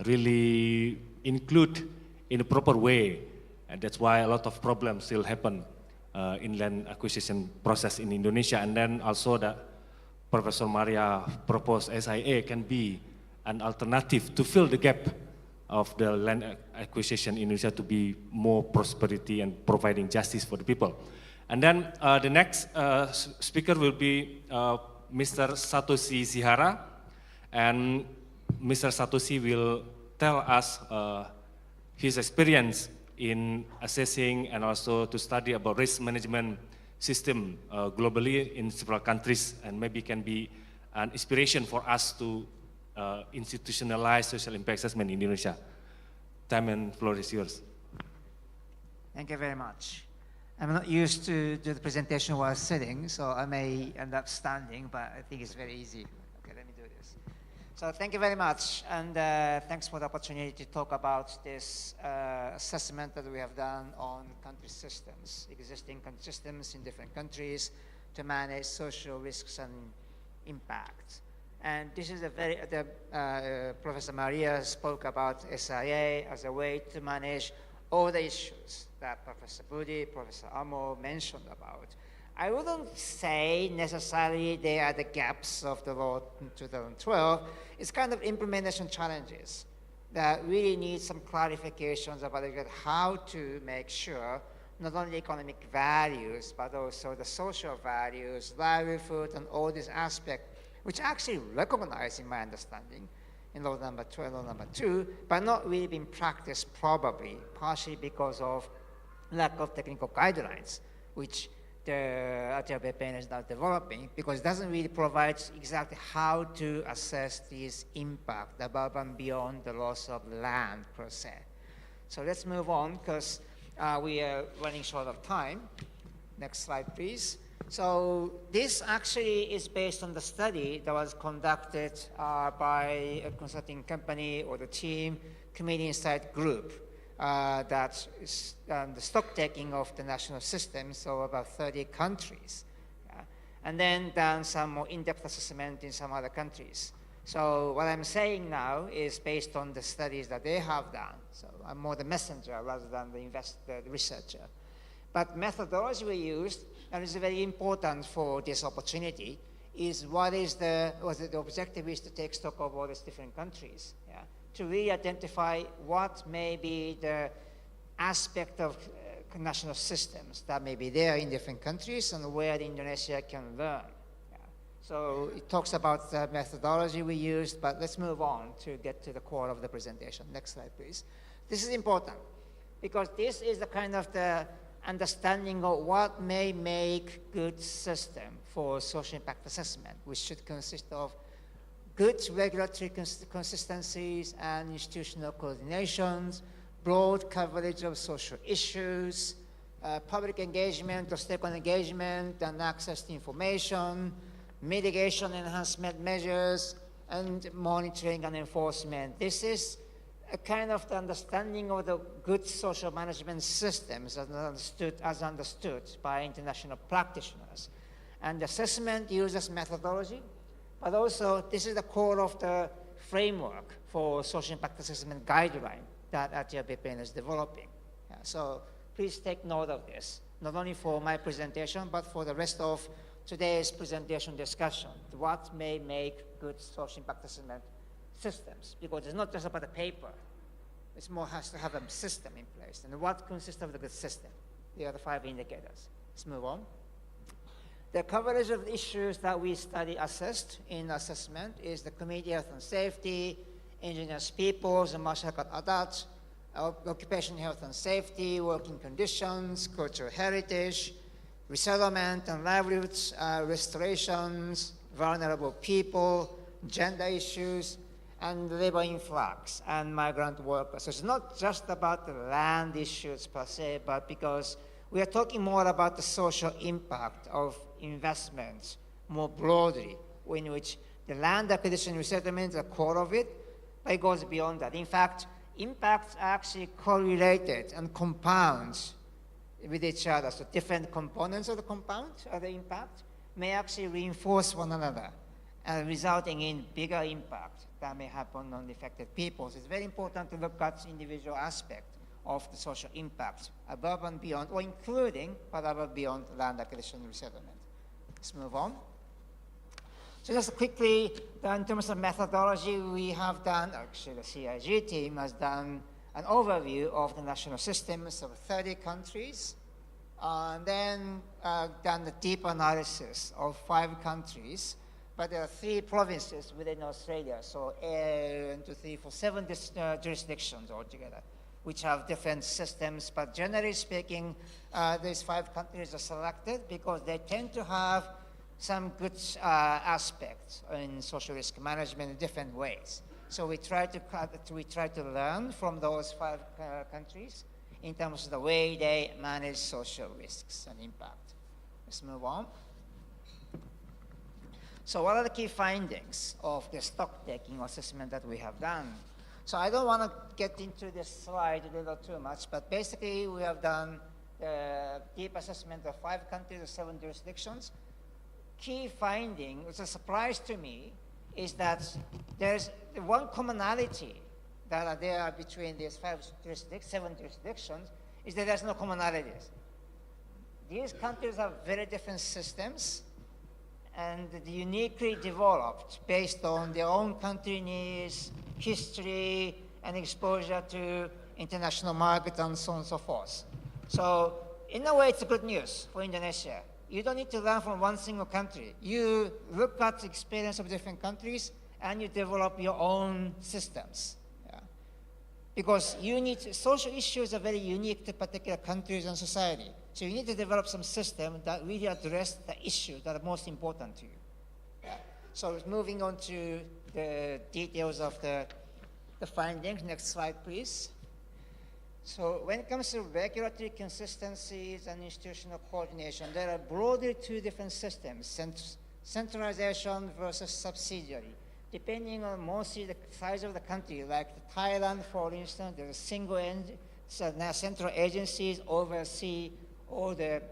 really include in a proper way. And that's why a lot of problems still happen in land acquisition process in Indonesia. And then also that Professor Maria proposed SIA can be an alternative to fill the gap of the land acquisition in Indonesia to be more prosperity and providing justice for the people. And then the next speaker will be Mr. Satoshi Sihara. And Mr. Satoshi will tell us his experience in assessing and also to study about risk management system globally in several countries, and maybe can be an inspiration for us to institutionalized social impact assessment in Indonesia. Time and floor is yours. Thank you very much. I'm not used to do the presentation while sitting, so I may end up standing, but I think it's very easy. Okay, let me do this. So thank you very much, and thanks for the opportunity to talk about this assessment that we have done on country systems, existing country systems in different countries to manage social risks and impact. And this is a very, Professor Maria spoke about SIA as a way to manage all the issues that Professor Budi, Professor Amo mentioned about. I wouldn't say necessarily they are the gaps of the law in 2012. It's kind of implementation challenges that really need some clarifications about how to make sure not only economic values, but also the social values, livelihood, and all these aspects, which are actually recognized in my understanding in law number 12, law number 2, but not really been practiced probably, partially because of lack of technical guidelines, which the RTRBPN is now developing, because it doesn't really provide exactly how to assess this impact above and beyond the loss of land per se. So let's move on, because we are running short of time. Next slide, please. So this actually is based on the study that was conducted by a consulting company or the team, Committee Insight Group, that is the stock taking of the national system, so about 30 countries. And then done some more in-depth assessment in some other countries. So what I'm saying now is based on the studies that they have done. So I'm more the messenger rather than the researcher. But methodology we used, and it's very important for this opportunity, is what the objective is to take stock of all these different countries, to really identify what may be the aspect of national systems that may be there in different countries and where Indonesia can learn. So it talks about the methodology we used, but let's move on to get to the core of the presentation. Next slide, please. This is important because this is the kind of the understanding of what may make good system for social impact assessment, which should consist of good regulatory consistencies and institutional coordinations, broad coverage of social issues, public engagement or stakeholder engagement and access to information, mitigation enhancement measures, and monitoring and enforcement. This is a kind of the understanding of the good social management systems as understood by international practitioners. And the assessment uses methodology, but also this is the core of the framework for social impact assessment guideline that RTRBPN is developing. So please take note of this, not only for my presentation, but for the rest of today's presentation discussion, what may make good social impact assessment systems, because it's not just about the paper. It's more has to have a system in place. And what consists of the good system? Here are the 5 indicators. Let's move on. The coverage of issues that we assessed in assessment is the community health and safety, indigenous peoples and masyarakat adat, occupation health and safety, working conditions, cultural heritage, resettlement and livelihoods, restorations, vulnerable people, gender issues, and labor influx and migrant workers. So it's not just about the land issues per se, but because we are talking more about the social impact of investments more broadly, in which the land acquisition resettlement is the core of it, but it goes beyond that. In fact, impacts are actually correlated and compounds with each other. So different components of the compound of the impact may actually reinforce one another, resulting in bigger impact that may happen on the affected peoples. It's very important to look at individual aspects of the social impact above and beyond, or including, but above and beyond land acquisition and resettlement. Let's move on. So just quickly, in terms of methodology, we have done, actually the CIG team has done an overview of the national systems of 30 countries, and then done the deep analysis of 5 countries. But there are 3 provinces within Australia, so 1, 2, 3, 4, 7 jurisdictions altogether, which have different systems. But generally speaking, these 5 countries are selected because they tend to have some good aspects in social risk management in different ways. So we try to learn from those 5 countries in terms of the way they manage social risks and impact. Let's move on. So what are the key findings of the stock-taking assessment that we have done? So I don't want to get into this slide a little too much, but basically we have done the deep assessment of 5 countries and 7 jurisdictions. Key finding, which is a surprise to me, is that there's one commonality that are there between these 7 jurisdictions, is that there's no commonalities. These countries have very different systems and uniquely developed based on their own country needs, history, and exposure to international market and so on and so forth. So in a way, it's good news for Indonesia. You don't need to learn from one single country. You look at the experience of different countries and you develop your own systems. Yeah? Because social issues are very unique to particular countries and society. So you need to develop some system that really address the issues that are most important to you. Yeah? So moving on to the details of the findings. Next slide, please. So when it comes to regulatory consistencies and institutional coordination, there are broadly 2 different systems, centralization versus subsidiary. Depending on mostly the size of the country, like Thailand, for instance, there's a single central agencies oversee all the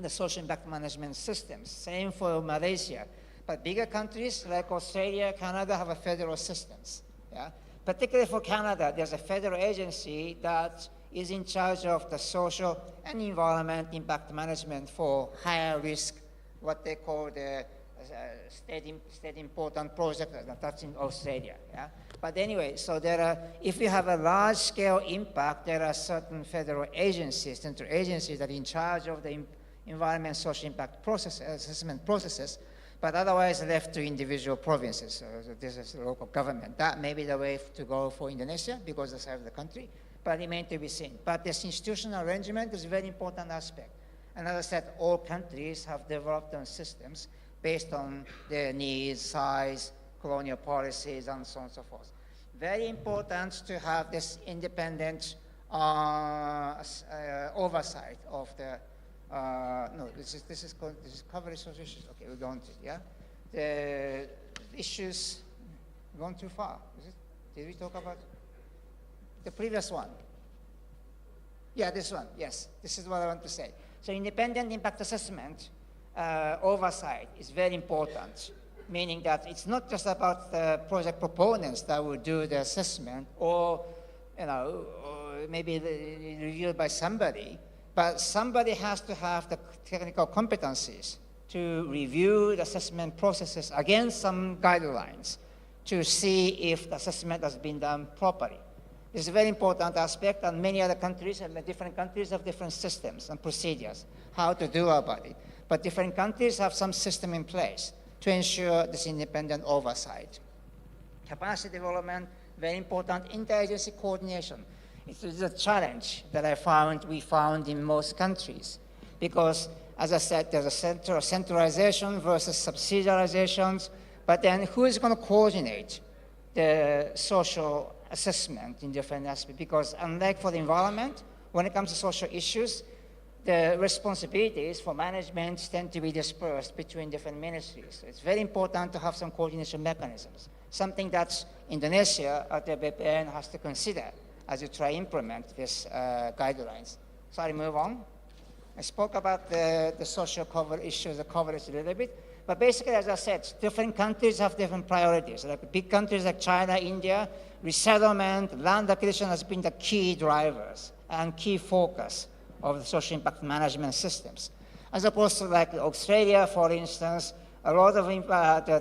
social impact management systems. Same for Malaysia. But bigger countries like Australia, Canada have a federal systems. Yeah? Particularly for Canada, there's a federal agency that is in charge of the social and environment impact management for higher risk, what they call the state important project. That's in Australia. Yeah? But anyway, so if you have a large scale impact, there are certain federal agencies, central agencies that are in charge of the environment social impact assessment processes, but otherwise left to individual provinces. So this is the local government. That may be the way to go for Indonesia because of the size of the country, but it remains to be seen. But this institutional arrangement is a very important aspect. And as I said, all countries have developed their systems based on their needs, size, colonial policies, and so on and so forth. Very important to have this independent oversight of the this is coverage social issues. Okay, we're going to, yeah? The issues, gone too far, is it? Did we talk about the previous one? Yeah, this one, yes. This is what I want to say. So independent impact assessment oversight is very important, meaning that it's not just about the project proponents that will do the assessment or, or maybe reviewed by somebody, but somebody has to have the technical competencies to review the assessment processes against some guidelines to see if the assessment has been done properly. This is a very important aspect, and many other countries and different countries have different systems and procedures, how to do about it. But different countries have some system in place to ensure this independent oversight. Capacity development, very important. Interagency coordination. It is a challenge that we found in most countries, because, as I said, there's a centralization versus subsidiarizations, but then who is going to coordinate the social assessment in different aspects? Because unlike for the environment, when it comes to social issues, the responsibilities for management tend to be dispersed between different ministries. So it's very important to have some coordination mechanisms, something that Indonesia at the BPN has to consider as you try to implement these guidelines. Sorry, move on. I spoke about the social issues, the coverage a little bit, but basically, as I said, different countries have different priorities. Like big countries like China, India, resettlement, land acquisition has been the key drivers and key focus of the social impact management systems. As opposed to like Australia, for instance, a lot of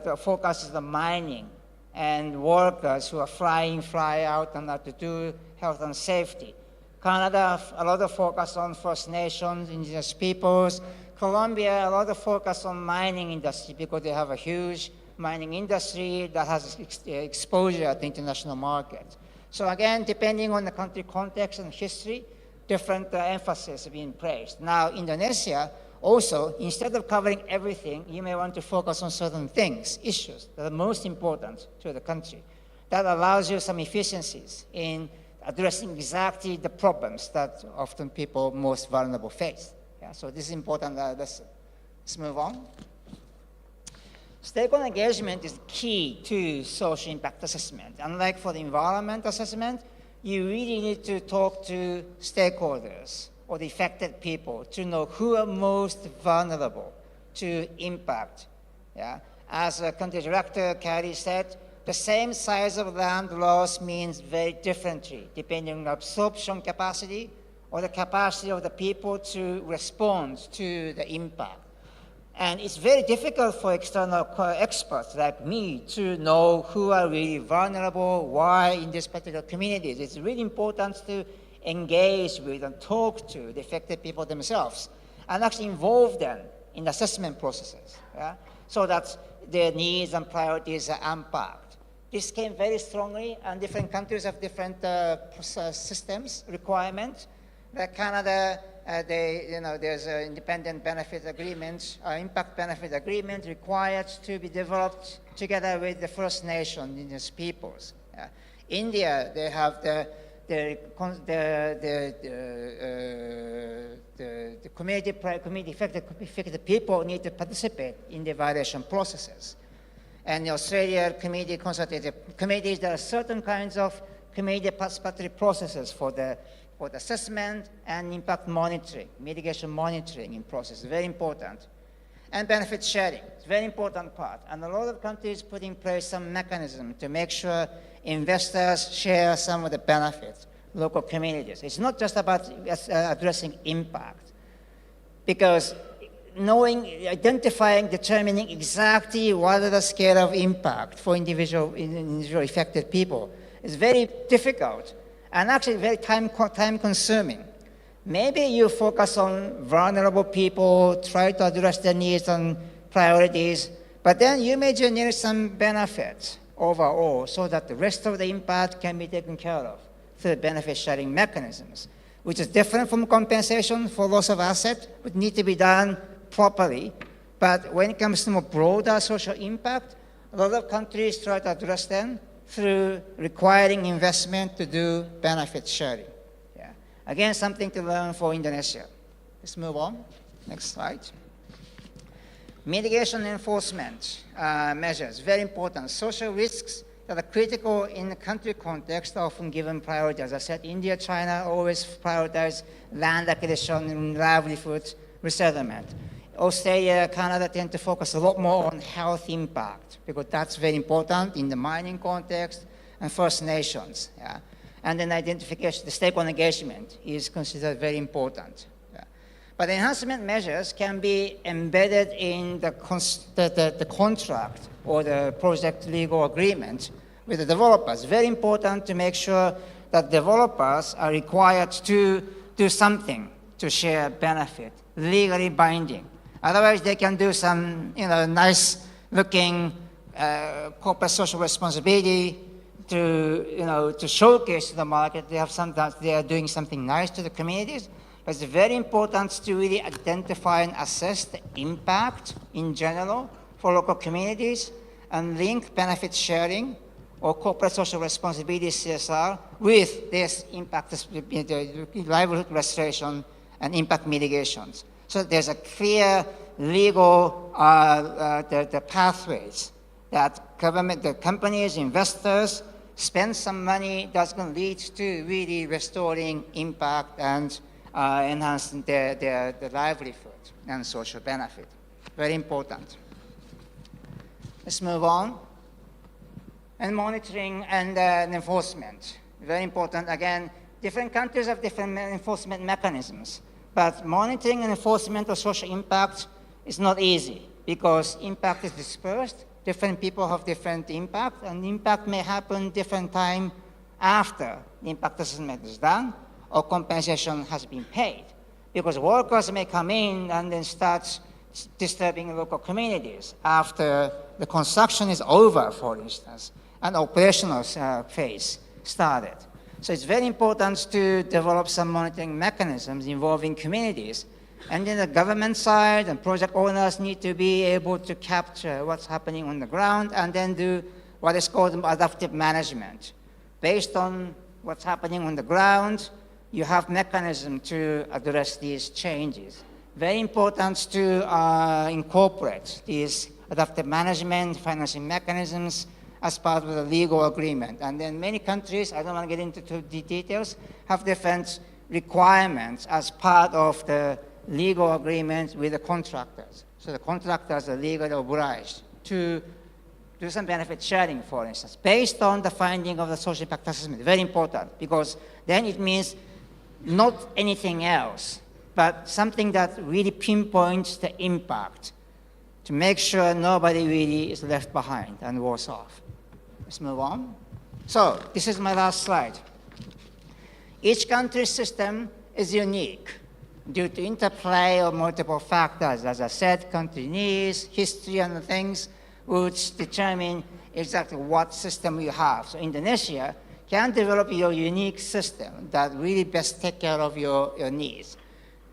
the focus is the mining and workers who are fly out, and have to do health and safety. Canada, a lot of focus on First Nations, indigenous peoples. Colombia, a lot of focus on mining industry because they have a huge mining industry that has exposure to international markets. So again, depending on the country context and history, different emphasis being placed. Now, Indonesia, Also, instead of covering everything, you may want to focus on certain things, issues that are most important to the country. That allows you some efficiencies in addressing exactly the problems that often people most vulnerable face. Yeah, so this is important. Let's move on. Stakeholder engagement is key to social impact assessment. Unlike for the environment assessment, you really need to talk to stakeholders or the affected people to know who are most vulnerable to impact. Yeah? As country director Carrie said, the same size of land loss means very differently depending on absorption capacity or the capacity of the people to respond to the impact. And it's very difficult for external experts like me to know who are really vulnerable, why in this particular communities. It's really important to engage with and talk to the affected people themselves and actually involve them in assessment processes, yeah? So that their needs and priorities are unpacked. This came very strongly, and different countries have different systems, requirements. Like Canada, there's an independent benefit agreement, impact benefit agreement required to be developed together with the First Nation indigenous peoples. India, they have the community affected people need to participate in the evaluation processes. And in Australia, community consultative committees, there are certain kinds of community participatory processes for the assessment and impact monitoring, mitigation monitoring in process, very important. And benefit sharing, it's a very important part. And a lot of countries put in place some mechanism to make sure investors share some of the benefits, local communities. It's not just about addressing impact, because identifying, determining exactly what is the scale of impact for individual affected people is very difficult and actually very time consuming. Maybe you focus on vulnerable people, try to address their needs and priorities, but then you may generate some benefits overall so that the rest of the impact can be taken care of through benefit sharing mechanisms, which is different from compensation for loss of asset, would need to be done properly. But when it comes to more broader social impact, a lot of countries try to address them through requiring investment to do benefit sharing. Yeah. Again, something to learn for Indonesia. Let's move on. Next slide. Mitigation enforcement measures, very important. Social risks that are critical in the country context are often given priority. As I said, India, China always prioritize land acquisition and livelihood resettlement. Australia, Canada tend to focus a lot more on health impact because that's very important in the mining context and First Nations. Yeah? And then identification, the stakeholder engagement is considered very important. Yeah? But enhancement measures can be embedded in the contract or the project legal agreement with the developers. Very important to make sure that developers are required to do something to share benefit, legally binding. Otherwise, they can do some, nice-looking corporate social responsibility to showcase to the market. Sometimes they are doing something nice to the communities. But it's very important to really identify and assess the impact in general for local communities and link benefit sharing or corporate social responsibility CSR with this impact, livelihood restoration and impact mitigations. So there's a clear legal the pathways that government, the companies, investors spend some money that's going to lead to really restoring impact and enhancing their livelihood and social benefit. Very important. Let's move on. And monitoring and enforcement. Very important. Again, different countries have different enforcement mechanisms. But monitoring and enforcement of social impact is not easy because impact is dispersed. Different people have different impact, and impact may happen different time after the impact assessment is done or compensation has been paid. Because workers may come in and then start disturbing local communities after the construction is over, for instance, and operational phase started. So it's very important to develop some monitoring mechanisms involving communities And then the government side and project owners need to be able to capture what's happening on the ground and then do what is called adaptive management. Based on what's happening on the ground, you have mechanism to address these changes. Very important to incorporate these adaptive management, financing mechanisms as part of the legal agreement. And then many countries, I don't want to get into the details, have different requirements as part of the legal agreement with the contractors. So the contractors are legally obliged to do some benefit sharing, for instance, based on the finding of the social impact assessment. Very important, because then it means not anything else, but something that really pinpoints the impact to make sure nobody really is left behind and worse off. Let's move on. So this is my last slide. Each country's system is unique due to interplay of multiple factors. As I said, country needs, history, and things which determine exactly what system you have. So Indonesia can develop your unique system that really best take care of your needs.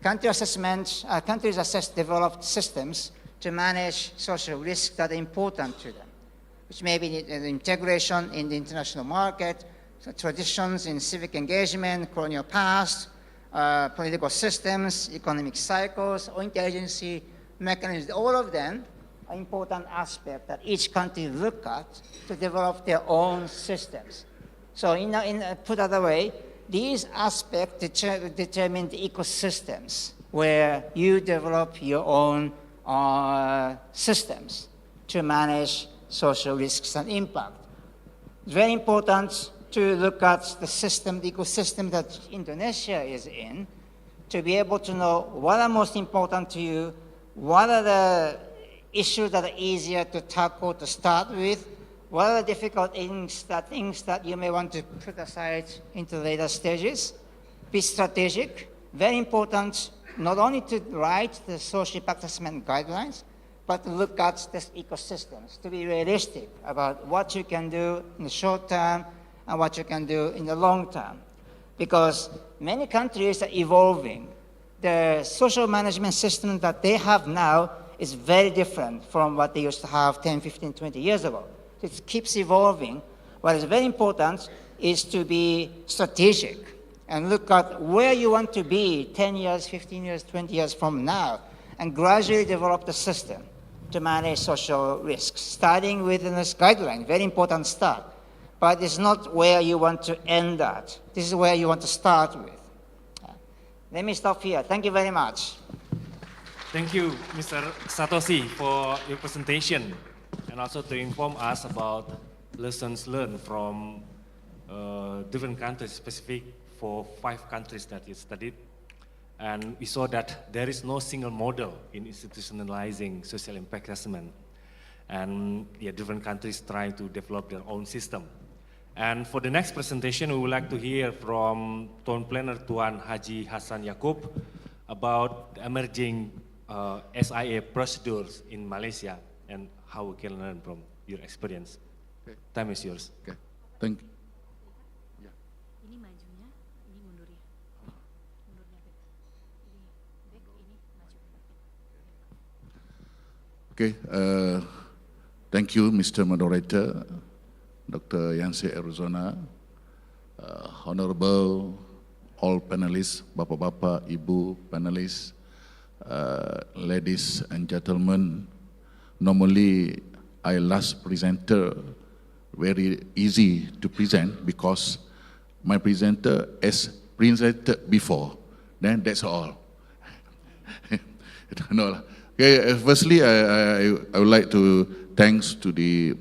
Countries assess developed systems to manage social risks that are important to them, which may be the integration in the international market, so traditions in civic engagement, colonial past, political systems, economic cycles, or interagency mechanisms. All of them are important aspects that each country look at to develop their own systems. So put other way, these aspects determine the ecosystems where you develop your own systems to manage social risks and impact. It's very important to look at the system, the ecosystem that Indonesia is in, to be able to know what are most important to you, what are the issues that are easier to tackle to start with, what are the difficult things that you may want to put aside into later stages. Be strategic, very important, not only to write the social impact assessment guidelines, but to look at these ecosystems, to be realistic about what you can do in the short term and what you can do in the long term. Because many countries are evolving. The social management system that they have now is very different from what they used to have 10, 15, 20 years ago. It keeps evolving. What is very important is to be strategic and look at where you want to be 10 years, 15 years, 20 years from now, and gradually develop the system to manage social risks, starting with this guideline, very important start. But it's not where you want to end at. This is where you want to start with. Let me stop here. Thank you very much. Thank you, Mr. Satoshi, for your presentation, and also to inform us about lessons learned from different countries, specific for 5 countries that you studied. And we saw that there is no single model in institutionalizing social impact assessment. And different countries try to develop their own system. And for the next presentation, we would like to hear from Town Planner Tuan Haji Hassan Yaakob about the emerging SIA procedures in Malaysia and how we can learn from your experience. Okay. Time is yours. Okay. Thank you. Ini majunya, ini mundur ya. Mundurnya back. Ini back, ini maju. Okay. Thank you, Mr. Moderator, Dr. Yanse Arizona, Honorable all panelists, Bapak-Bapak, Ibu panelists, ladies and gentlemen. Normally, I last presenter very easy to present because my presenter has presented before. Then that's all. No. Okay, firstly, I would like to thanks to the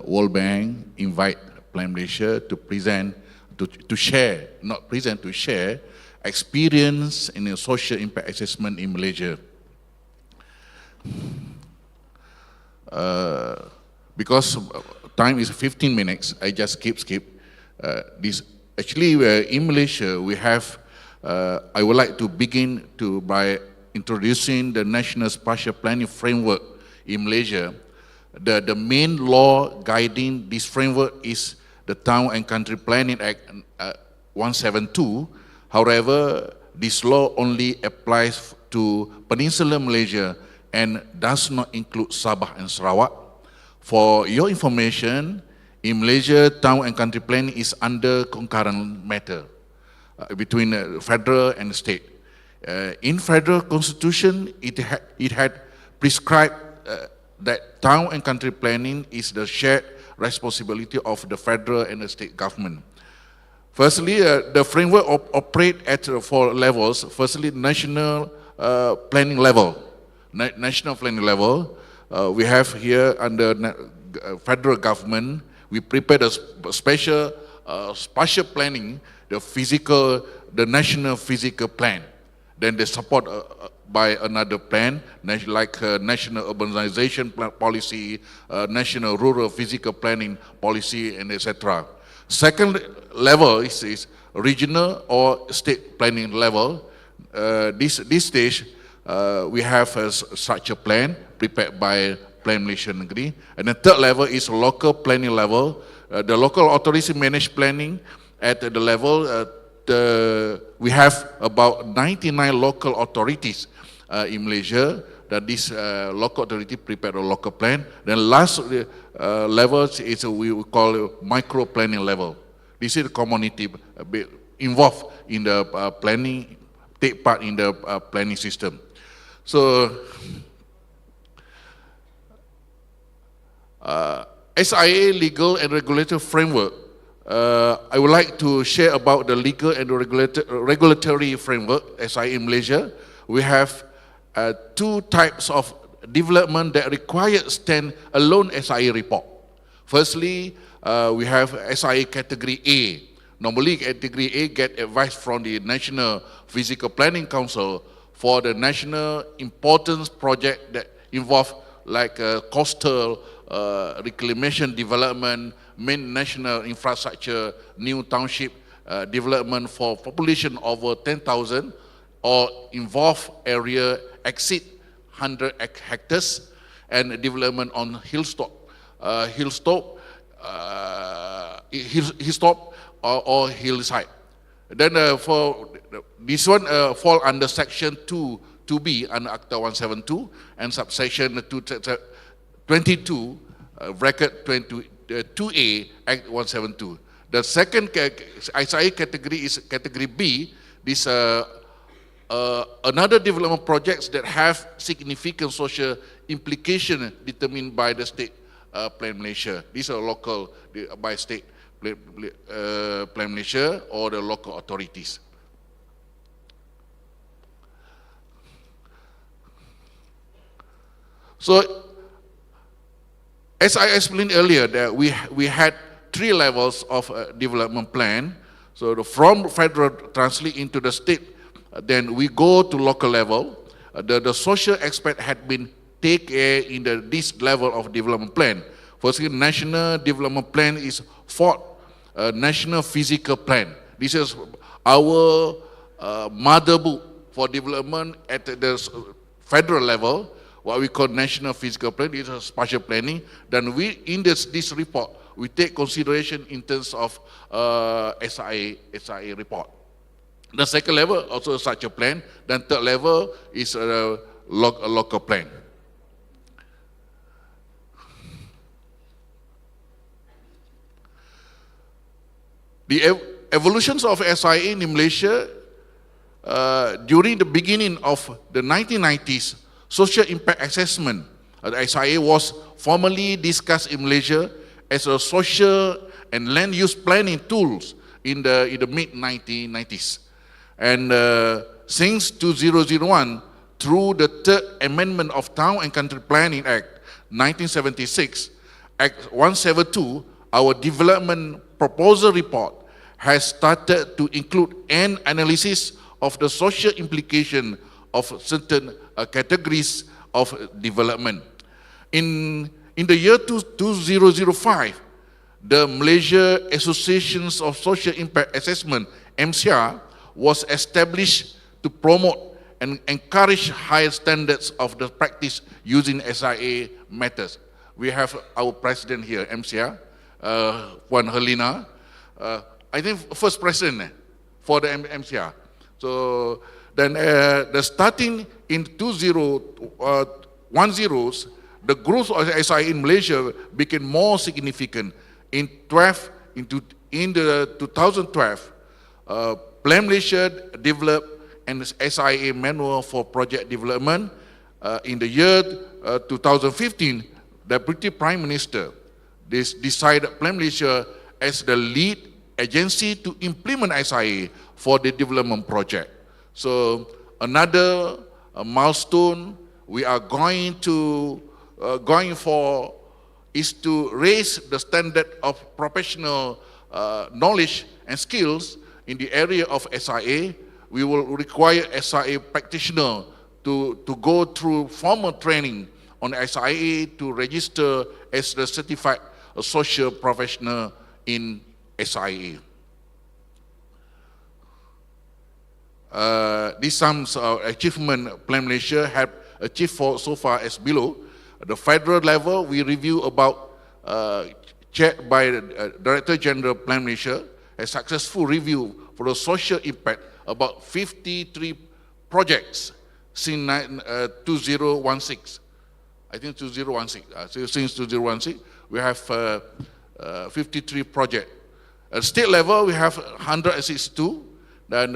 World Bank invite Plan Malaysia to present, to share, not present, to share experience in a social impact assessment in Malaysia. Because time is 15 minutes, I just skip this. Actually, in Malaysia, we have, I would like to begin by introducing the National Spatial Planning Framework in Malaysia. The main law guiding this framework is the Town and Country Planning Act 172. However, this law only applies to Peninsular Malaysia and does not include Sabah and Sarawak. For your information, in Malaysia, town and country planning is under concurrent matter between federal and state. In federal constitution, it had prescribed that town and country planning is the shared responsibility of the federal and the state government. Firstly, the framework operate at 4 levels. Firstly, national planning level. National planning level, we have here under federal government, we prepared a special spatial planning, the national physical plan. Then they support by another plan, like national urbanization policy, national rural physical planning policy, and etc. Second level is regional or state planning level. This stage, we have such a plan prepared by Plan Malaysia Negeri. And the third level is local planning level. The local authorities manage planning at the level, we have about 99 local authorities in Malaysia, that this local authority prepared a local plan. Then last level is we call micro planning level. This is the community involved in the planning, take part in the planning system. So, SIA legal and regulatory framework, I would like to share about the legal and regulatory framework, SIA in Malaysia. We have 2 types of development that require stand-alone SIA report. Firstly, we have SIA category A. Normally, category A get advice from the National Physical Planning Council for the national importance project that involve like coastal reclamation development, main national infrastructure, new township development for population over 10,000 or involve area exceed 100 hectares, and development on hilltop or hillside. Then for this one fall under section 2B under Acta 172 and subsection 22 bracket 2A Act 172. The second SIA category is category B. This another development projects that have significant social implication determined by the state Plan Malaysia. These are local by state Plan Malaysia or the local authorities. So, as I explained earlier, that we had 3 levels of development plan. So from federal translate into the state, then we go to local level. The social aspect had been taken in this level of development plan. Firstly, national development plan is 4th national physical plan. This is our mother book for development at the federal level. What we call national physical plan, this is spatial planning. Then we, in this report, we take consideration in terms of SIA report. The second level, also such a plan. Then third level is a local plan. The evolutions of SIA in Malaysia during the beginning of the 1990s, social impact assessment, the SIA was formally discussed in Malaysia as a social and land use planning tools in the mid-1990s. And since 2001, through the 3rd Amendment of Town and Country Planning Act 1976, Act 172, our development proposal report has started to include an analysis of the social implication of certain categories of development. In the year 2005, the Malaysia Associations of Social Impact Assessment, MCA, was established to promote and encourage higher standards of the practice using SIA methods. We have our president here, MCA, Puan Helena. I think first president for the MCA. So then the starting in 2010s, the growth of SIA in Malaysia became more significant. In the 2012, Plan Malaysia developed an SIA manual for project development. In the year 2015, the Deputy Prime Minister decided Plan Malaysia as the lead agency to implement SIA for the development project. So another milestone we are going for is to raise the standard of professional knowledge and skills in the area of SIA. We will require SIA practitioners to go through formal training on SIA to register as the certified social professional in SIA. These sums of achievement Plan Malaysia have achieved so far as below. At the federal level, we review about, chaired by the Director General Plan Malaysia, a successful review for the social impact about 53 projects since 2016. I think 2016. So since 2016, we have 53 projects. At state level, we have 162, and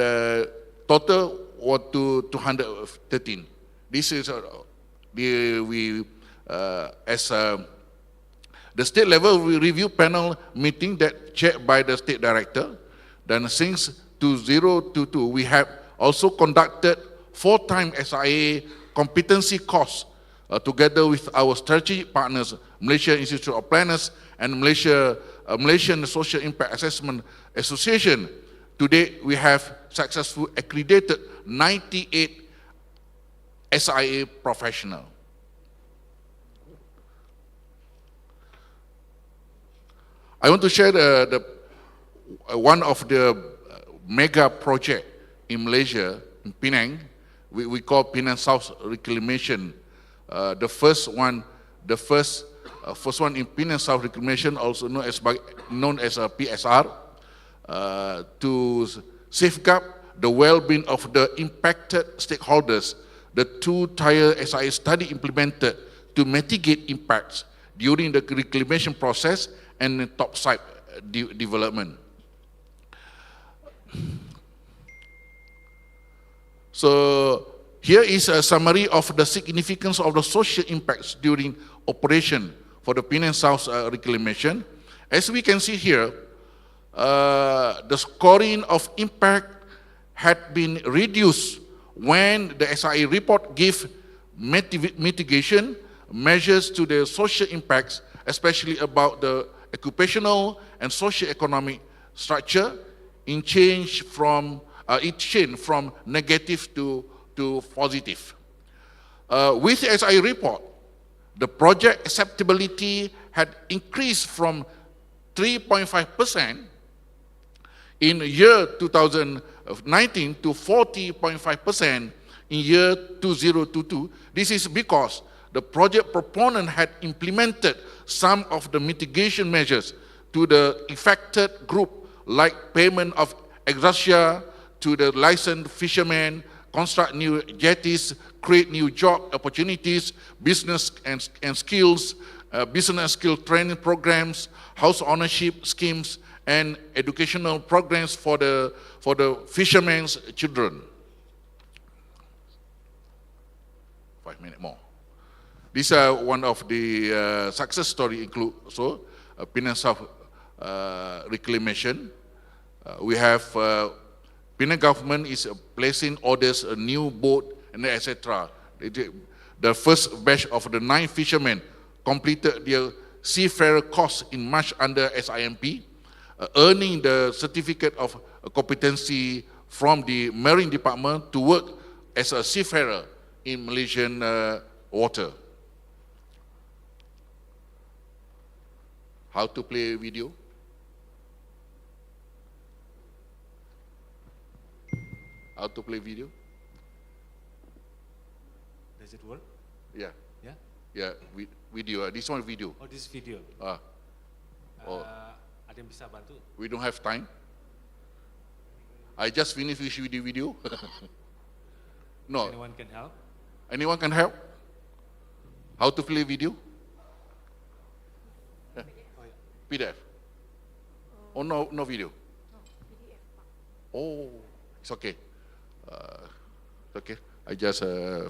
total was to 213. This is the state level review panel meeting that chaired by the state director. Then since 2022, we have also conducted 4-time SIA competency course together with our strategic partners, Malaysia Institute of Planners and Malaysian Social Impact Assessment Association. Today, we have successfully accredited 98 SIA professionals. I want to share one of the mega project in Malaysia, in Penang. We call Penang South Reclamation. The first one in Penang South Reclamation, also known as a PSR, to safeguard the well-being of the impacted stakeholders. The 2-tier SIA study implemented to mitigate impacts during the reclamation process and the topside development. So here is a summary of the significance of the social impacts during operation for the Penang South reclamation. As we can see here, the scoring of impact had been reduced when the SIA report gave mitigation measures to the social impacts, especially about the occupational and socio-economic structure, it changed from negative to positive. With the SIA report, the project acceptability had increased from 3.5% in year 2019 to 40.5% in year 2022. This is because the project proponent had implemented some of the mitigation measures to the affected group, like payment of ex gratia to the licensed fishermen, construct new jetties, create new job opportunities, business and skills, business skill training programs, house ownership schemes, and educational programs for the fishermen's children. 5 minutes more. This is one of the success story include also Penang South reclamation. We have Penang government is placing orders a new boat and etc. The first batch of the 9 fishermen completed their seafarer course in March under SIMP, earning the certificate of competency from the Marine Department to work as a seafarer in Malaysian water. How to play video? How to play video? Does it work? Yeah. Yeah? Yeah, video. This one video. Oh, this video. Oh. Ada yang bisa bantu? We don't have time. I just finished with the video. No. Anyone can help? Anyone can help? How to play video? PDF. Oh, no video. Oh, it's okay. It's okay. I just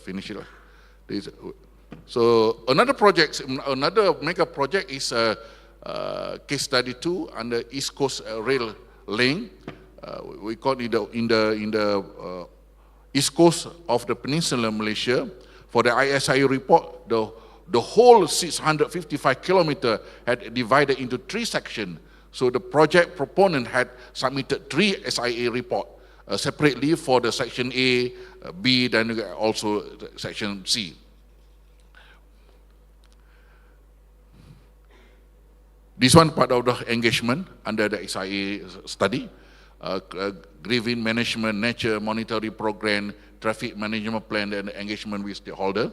finished it. So another mega project is case study 2 under East Coast Rail Link. We call it in the East Coast of the Peninsula Malaysia. For the ISIA report, the whole 655 kilometer had divided into 3 sections. So the project proponent had submitted 3 SIA report separately for the section A, B, then also section C. This one part of the engagement under the SIA study, grieving management, nature monitoring program, traffic management plan, and engagement with stakeholder.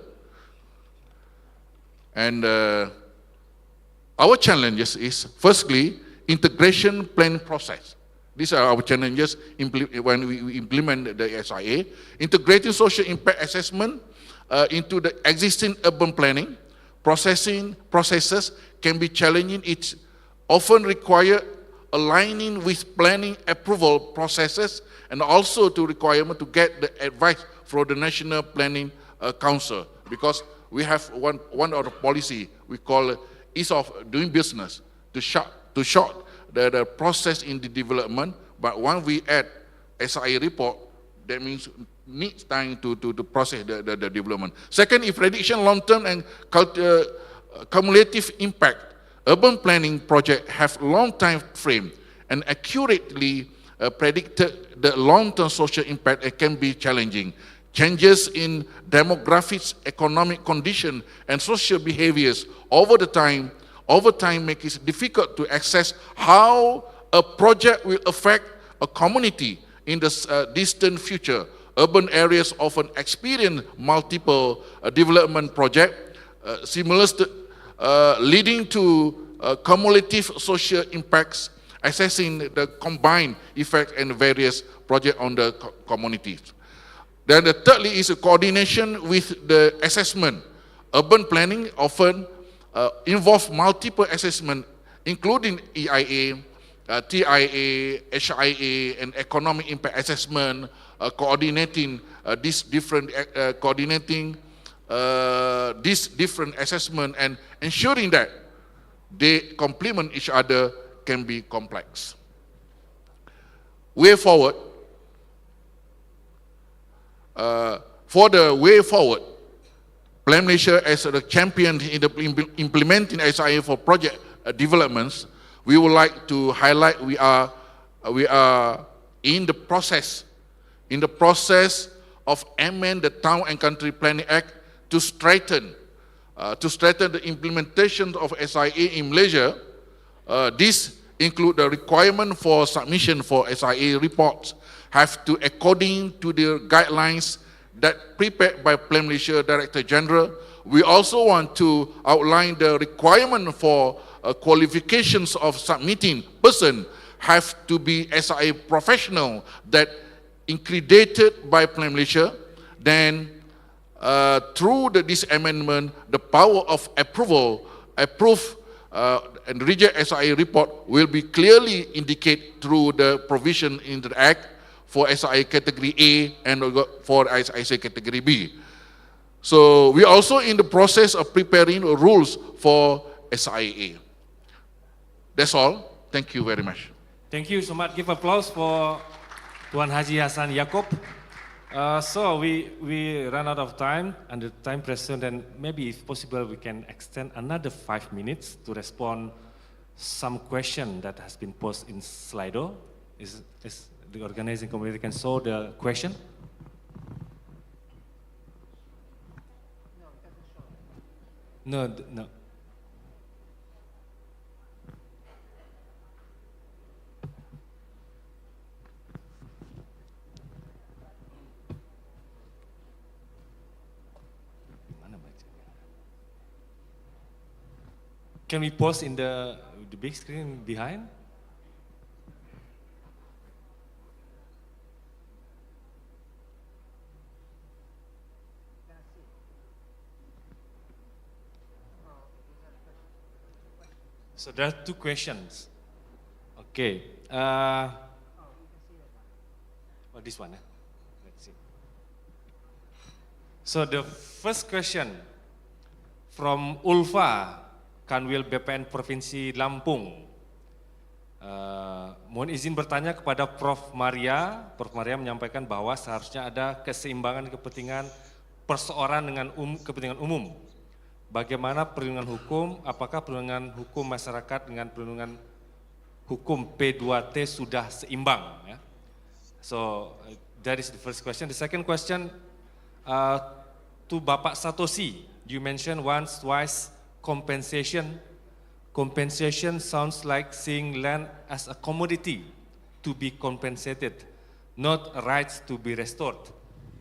And our challenges is, firstly, integration planning process. These are our challenges when we implement the SIA. Integrating social impact assessment into the existing urban planning processes can be challenging. It often require aligning with planning approval processes and also to requirement to get the advice from the National Planning Council, because we have one of the policy we call ease of doing business to short the process in the development. But when we add SIA report, that means needs time to process the development. Second, if prediction long-term and cumulative impact, urban planning project have long time frame and accurately predicted the long-term social impact, it can be challenging. Changes in demographics, economic condition, and social behaviors over time make it difficult to assess how a project will affect a community in the distant future. Urban areas often experience multiple development projects, leading to cumulative social impacts, assessing the combined effect and various projects on the communities. Then the thirdly is a coordination with the assessment. Urban planning often involves multiple assessment, including EIA, TIA, HIA, and economic impact assessment, coordinating these different assessment and ensuring that they complement each other can be complex. Way forward, for the way forward, Plan Malaysia as the champion in the implementing SIA for project developments, we would like to highlight we are in the process of amend the Town and Country Planning Act to strengthen the implementation of SIA in Malaysia. This include the requirement for submission for SIA reports have to according to the guidelines that prepared by Plan Malaysia Director General. We also want to outline the requirement for qualifications of submitting person have to be SIA professional that accredited by Plan Malaysia. Then through this amendment, the power of approve and reject SIA report will be clearly indicated through the provision in the Act for SIA category A and for SIA category B. So we are also in the process of preparing rules for SIA. That's all. Thank you very much. Thank you so much. Give applause for Tuan Haji Hassan Yaakob. So we ran out of time and the time present, and maybe if possible we can extend another 5 minutes to respond some question that has been posted in Slido. Is the organizing committee can show the question? No. Can we post in the big screen behind? So there are two questions. Okay. This one. Let's see. So the first question from Ulfa, Kanwil BPN Provinsi Lampung. Mohon izin bertanya kepada Prof. Maria. Prof. Maria menyampaikan bahwa seharusnya ada keseimbangan kepentingan perseorangan dengan kepentingan umum. Bagaimana perlindungan hukum, apakah perlindungan hukum masyarakat dengan perlindungan hukum P2T sudah seimbang? Ya? So that is the first question. The second question to Bapak Satoshi, you mentioned once, twice compensation. Compensation sounds like seeing land as a commodity to be compensated, not a right to be restored,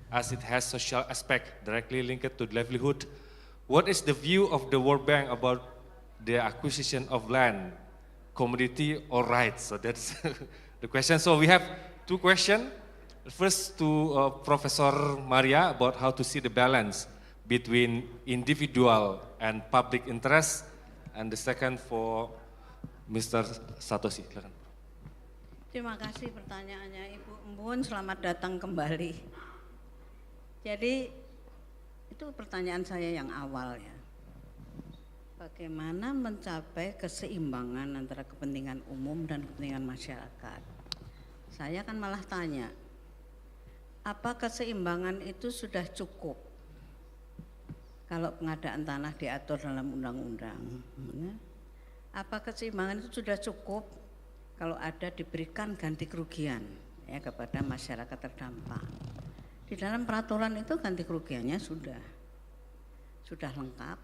as it has social aspect directly linked to livelihood. What is the view of the World Bank about the acquisition of land, commodity or rights? So that's the question. So we have two questions. First to Professor Maria about how to see the balance between individual and public interest. And the second for Mr. Satoshi. Terima kasih pertanyaannya Ibu Embun, selamat datang kembali. Jadi itu pertanyaan saya yang awal ya. Bagaimana mencapai keseimbangan antara kepentingan umum dan kepentingan masyarakat? Saya kan malah tanya, apa keseimbangan itu sudah cukup? Kalau pengadaan tanah diatur dalam undang-undang, apa keseimbangan itu sudah cukup kalau ada diberikan ganti kerugian ya kepada masyarakat terdampak. Di dalam peraturan itu ganti kerugiannya sudah lengkap.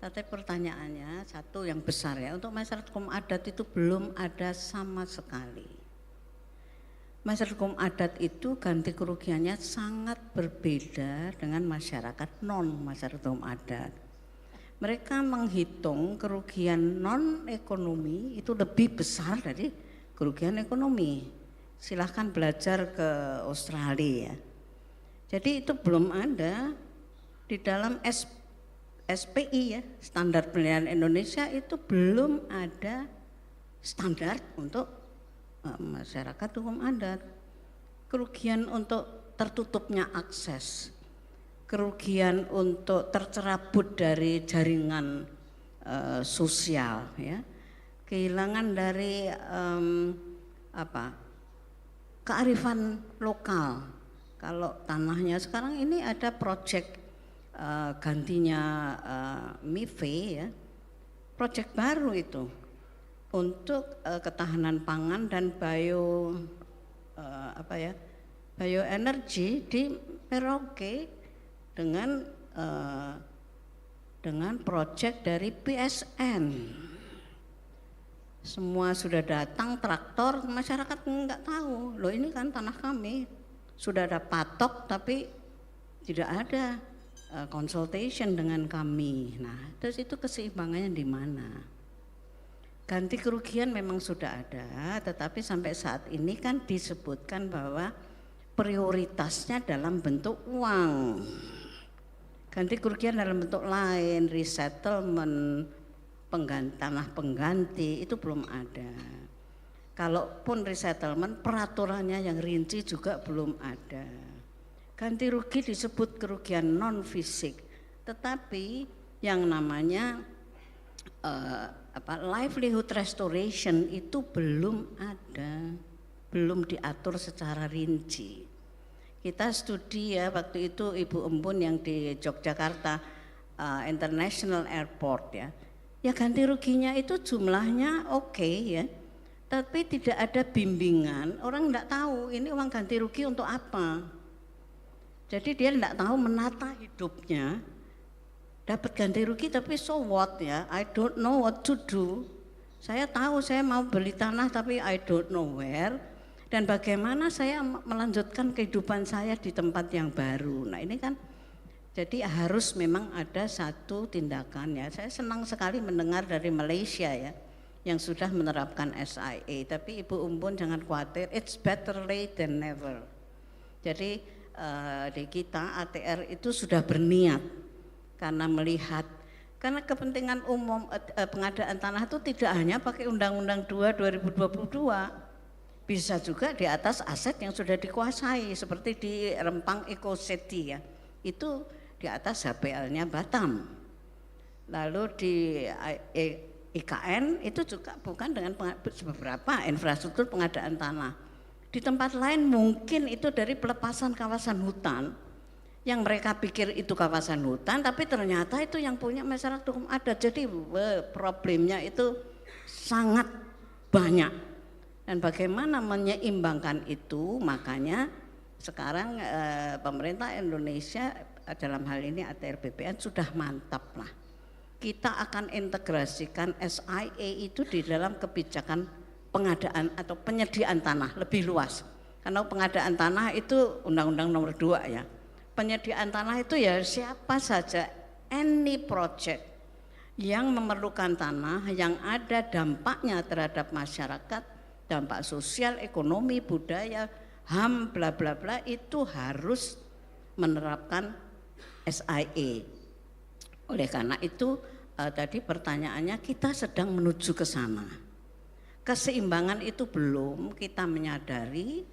Tapi pertanyaannya satu yang besar ya, untuk masyarakat hukum adat itu belum ada sama sekali. Masyarakat hukum adat itu ganti kerugiannya sangat berbeda dengan masyarakat non-masyarakat hukum adat. Mereka menghitung kerugian non-ekonomi itu lebih besar dari kerugian ekonomi. Silahkan belajar ke Australia. Jadi itu belum ada di dalam SPI ya, Standar Penilaian Indonesia itu belum ada standar untuk masyarakat hukum adat. Kerugian untuk tertutupnya akses, kerugian untuk tercerabut dari jaringan sosial ya, kehilangan dari kearifan lokal. Kalau tanahnya sekarang ini ada proyek gantinya MIFE ya, proyek baru itu untuk ketahanan pangan dan bioenergi di Merauke dengan proyek dari PSN. Semua sudah datang traktor, masyarakat nggak tahu, loh ini kan tanah kami, sudah ada patok tapi tidak ada consultation dengan kami. Nah, terus itu keseimbangannya di mana? Ganti kerugian memang sudah ada, tetapi sampai saat ini kan disebutkan bahwa prioritasnya dalam bentuk uang. Ganti kerugian dalam bentuk lain, resettlement, tanah pengganti itu belum ada. Kalaupun resettlement, peraturannya yang rinci juga belum ada. Ganti rugi disebut kerugian non fisik, tetapi yang namanya livelihood restoration itu belum ada, belum diatur secara rinci. Kita studi ya waktu itu Ibu Embun yang di Yogyakarta International Airport ya. Ya ganti ruginya itu jumlahnya oke ya, tapi tidak ada bimbingan, orang enggak tahu ini uang ganti rugi untuk apa. Jadi dia enggak tahu menata hidupnya, dapat ganti rugi tapi so what ya, I don't know what to do. Saya tahu saya mau beli tanah tapi I don't know where, dan bagaimana saya melanjutkan kehidupan saya di tempat yang baru. Nah ini kan jadi harus memang ada satu tindakan ya. Saya senang sekali mendengar dari Malaysia ya yang sudah menerapkan SIA. Tapi Ibu Umpun jangan khawatir, it's better late than never. Jadi di kita ATR itu sudah berniat karena melihat Karena kepentingan umum pengadaan tanah itu tidak hanya pakai Undang-Undang 2 2022, bisa juga di atas aset yang sudah dikuasai seperti di Rempang Eco City ya, itu di atas HPL-nya Batam. Lalu di IKN itu juga bukan dengan beberapa infrastruktur pengadaan tanah. Di tempat lain mungkin itu dari pelepasan kawasan hutan, yang mereka pikir itu kawasan hutan, tapi ternyata itu yang punya masyarakat hukum adat. Jadi problemnya itu sangat banyak. Dan bagaimana menyeimbangkan itu, makanya sekarang pemerintah Indonesia dalam hal ini ATR BPN sudah mantap lah. Kita akan integrasikan SIA itu di dalam kebijakan pengadaan atau penyediaan tanah lebih luas. Karena pengadaan tanah itu Undang-Undang nomor 2 ya. Penyediaan tanah itu ya siapa saja, any project yang memerlukan tanah yang ada dampaknya terhadap masyarakat, dampak sosial, ekonomi, budaya, HAM, bla bla bla, itu harus menerapkan SIA. Oleh karena itu tadi pertanyaannya kita sedang menuju ke sana. Keseimbangan itu belum, kita menyadari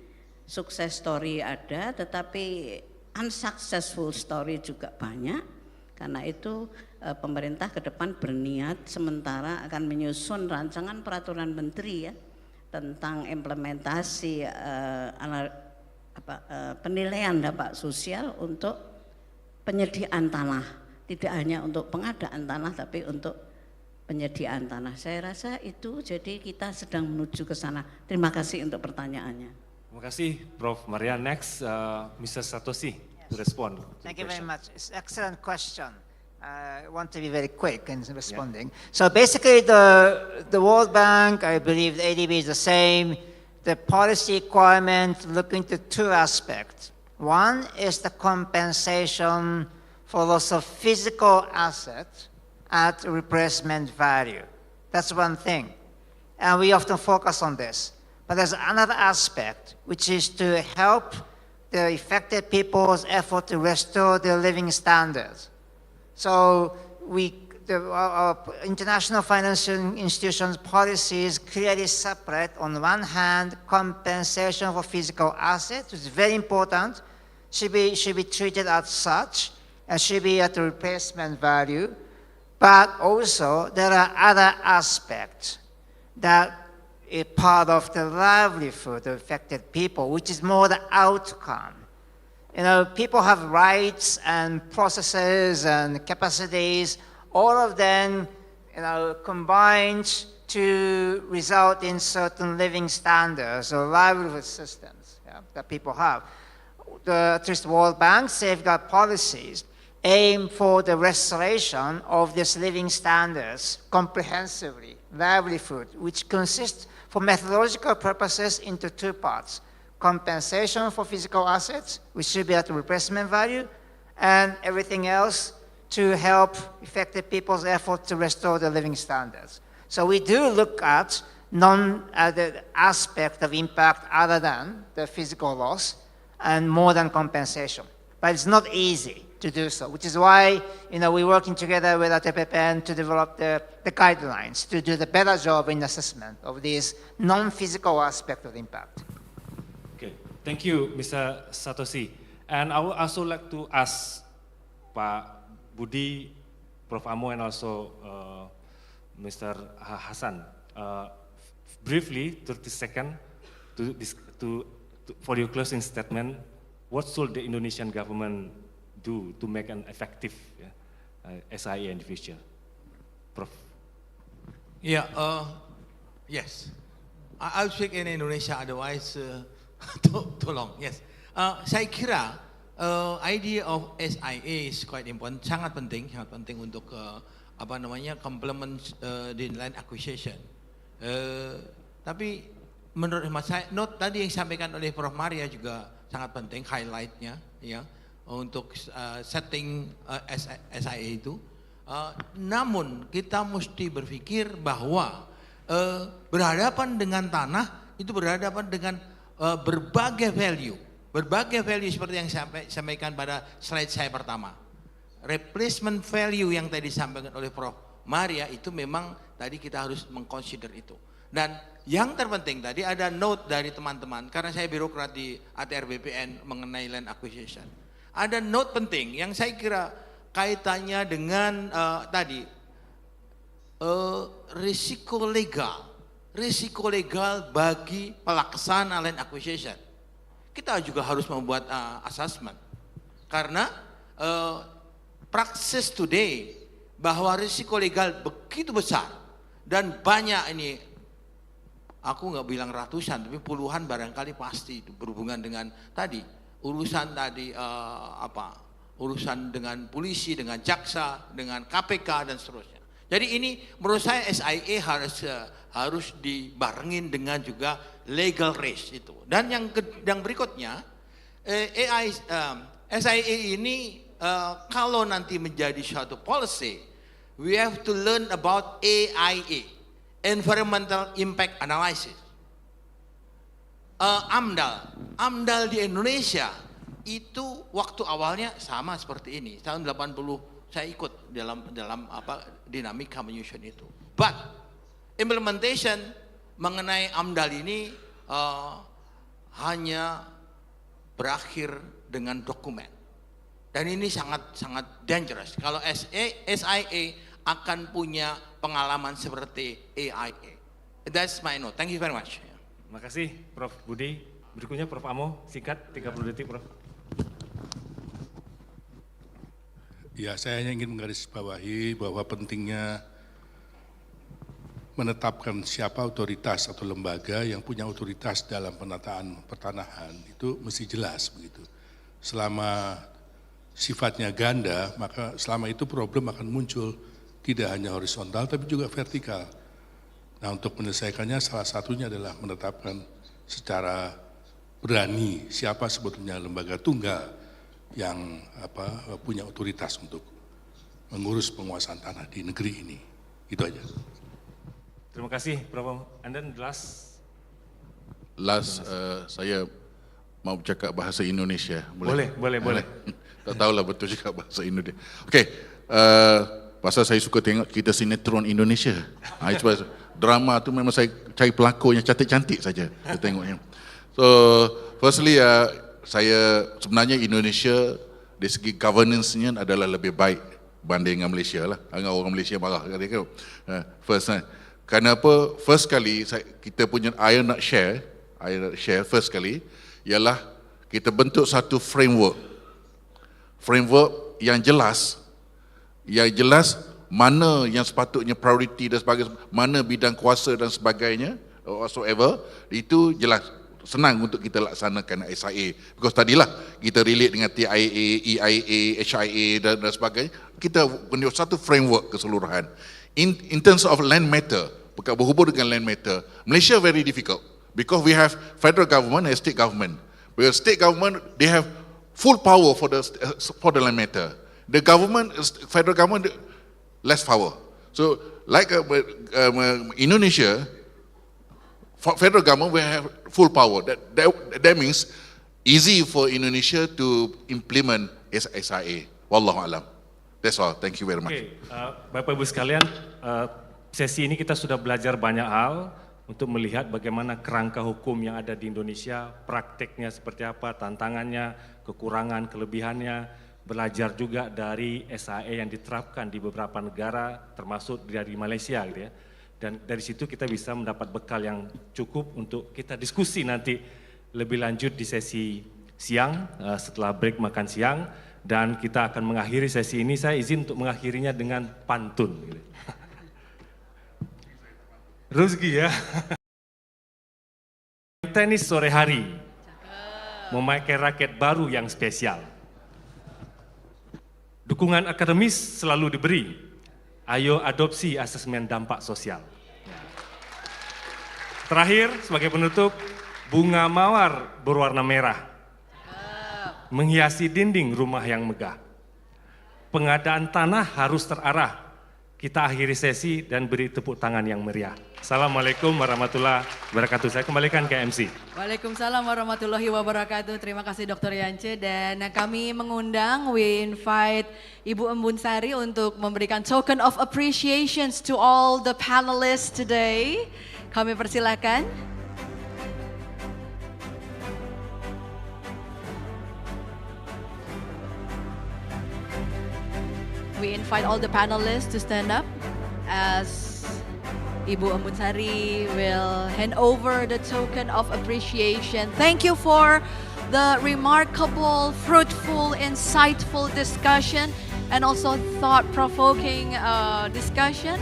sukses story ada, tetapi unsuccessful story juga banyak. Karena itu pemerintah ke depan berniat sementara akan menyusun rancangan peraturan menteri ya tentang implementasi penilaian dampak sosial untuk penyediaan tanah, tidak hanya untuk pengadaan tanah tapi untuk penyediaan tanah. Saya rasa itu, jadi kita sedang menuju ke sana. Terima kasih untuk pertanyaannya. Terima kasih, Prof. Maria. Next, Mr. Satoshi to respond. Thank you very much. It's an excellent question. I want to be very quick in responding. Yeah. So basically, the World Bank, I believe the ADB is the same. The policy requirement look into two aspects. One is the compensation for loss of physical assets at replacement value. That's one thing, and we often focus on this. But there's another aspect, which is to help the affected people's effort to restore their living standards. So our international financial institutions' policies clearly separate, on the one hand, compensation for physical assets, which is very important, should be treated as such, and should be at the replacement value. But also, there are other aspects that a part of the livelihood of affected people, which is more the outcome. You know, people have rights and processes and capacities, all of them, you know, combined to result in certain living standards or livelihood systems that people have. At least the World Bank safeguard policies aim for the restoration of these living standards comprehensively, livelihood, which consists for methodological purposes into two parts: compensation for physical assets, which should be at the replacement value, and everything else to help affected people's effort to restore their living standards. So we do look at the aspect of impact other than the physical loss and more than compensation. But it's not easy to do so, which is why, you know, we're working together with ATPPN to develop the guidelines to do the better job in assessment of this non-physical aspect of impact. Okay, thank you, Mr. Satoshi. And I would also like to ask Pak Budi, Prof. Amo, and also Mr. Hasan, briefly, 30 seconds, for your closing statement. What should the Indonesian government do to make an effective SIA in the future? Prof. Yeah, yes. I'll speak in Indonesia, otherwise too long. Yes. Saya kira idea of SIA is quite important, sangat penting untuk complement the land acquisition. Tapi menurut hemat saya, note tadi yang disampaikan oleh Prof. Maria juga sangat penting, highlightnya ya untuk setting SIA itu. Namun kita mesti berpikir bahwa berhadapan dengan tanah itu berhadapan dengan berbagai value seperti yang saya sampaikan pada slide saya pertama. replacement value yang tadi disampaikan oleh Prof. Maria itu memang tadi kita harus mengconsider itu. Dan yang terpenting tadi ada note dari teman-teman, karena saya birokrat di ATR BPN mengenai land acquisition. Ada note penting yang saya kira kaitannya dengan tadi risiko legal bagi pelaksana land acquisition. Kita juga harus membuat assessment karena praksis today bahwa risiko legal begitu besar dan banyak ini, aku nggak bilang ratusan tapi puluhan barangkali pasti itu berhubungan dengan tadi urusan tadi urusan dengan polisi, dengan jaksa, dengan KPK dan seterusnya. Jadi ini menurut saya SIA harus dibarengin dengan juga legal risk itu. Dan yang berikutnya SIA ini kalau nanti menjadi suatu policy, we have to learn about AIA, Environmental Impact Analysis. AMDAL di Indonesia itu waktu awalnya sama seperti ini, tahun 80 saya ikut dalam dinamika menyusun itu. But implementation mengenai AMDAL ini hanya berakhir dengan dokumen. Dan ini sangat dangerous. Kalau SIA akan punya pengalaman seperti AIA. That's my note. Thank you very much. Terima kasih Prof. Budi. Berikutnya Prof. Amo, singkat 30 detik Prof. Ya, saya hanya ingin menggarisbawahi bahwa pentingnya menetapkan siapa otoritas atau lembaga yang punya otoritas dalam penataan pertanahan itu mesti jelas begitu. Selama sifatnya ganda, maka selama itu problem akan muncul tidak hanya horizontal tapi juga vertikal. Nah, untuk menyelesaikannya salah satunya adalah menetapkan secara berani siapa sebetulnya lembaga tunggal yang punya otoritas untuk mengurus penguasaan tanah di negeri ini. Itu aja. Terima kasih Prof. And then last saya mau bercakap bahasa Indonesia. Boleh. Tak tahulah betul cakap bahasa Indonesia. Okey, pasal saya suka tengok kita sinetron Indonesia. Sebab drama tu memang saya cari pelakon yang cantik-cantik saja saya tengoknya. So, firstly saya sebenarnya Indonesia dari segi governance-nya adalah lebih baik banding dengan Malaysia lah. Orang Malaysia marah kata kau. Kenapa? First kali kita punya I nak share first kali ialah kita bentuk satu framework yang jelas mana yang sepatutnya priority dan sebagainya, mana bidang kuasa dan sebagainya whatsoever, itu jelas senang untuk kita laksanakan SIA. Because tadilah kita relate dengan TIA, EIA, HIA dan sebagainya. Kita punya satu framework keseluruhan. In terms of land matter, berhubung dengan land matter, Malaysia very difficult because we have federal government and state government. Because state government, they have full power for the land matter. The government, federal government, less power. So like Indonesia, federal government will have full power. That means easy for Indonesia to implement SIA. Wallahu alam. That's all. Thank you very much. Okay, Bapak Ibu sekalian, sesi ini kita sudah belajar banyak hal untuk melihat bagaimana kerangka hukum yang ada di Indonesia, prakteknya seperti apa, tantangannya, kekurangan, kelebihannya, belajar juga dari SIA yang diterapkan di beberapa negara, termasuk dari Malaysia gitu ya. Dan dari situ kita bisa mendapat bekal yang cukup untuk kita diskusi nanti lebih lanjut di sesi siang setelah break makan siang. Dan kita akan mengakhiri sesi ini, saya izin untuk mengakhirinya dengan pantun. Rezeki ya. Tenis sore hari, memakai raket baru yang spesial. Dukungan akademis selalu diberi. Ayo adopsi asesmen dampak sosial. Terakhir, sebagai penutup, bunga mawar berwarna merah menghiasi dinding rumah yang megah. Pengadaan tanah harus terarah. kita akhiri sesi dan beri tepuk tangan yang meriah. Assalamualaikum warahmatullahi wabarakatuh. Saya kembalikan ke MC. Waalaikumsalam warahmatullahi wabarakatuh. Terima kasih Dr. Yance, dan kami mengundang, we invite Ibu Embun Sari untuk memberikan token of appreciations to all the panelists today. Kami persilakan. We invite all the panelists to stand up as Ibu Embun Sari will hand over the token of appreciation. Thank you for the remarkable, fruitful, insightful discussion and also thought-provoking discussion.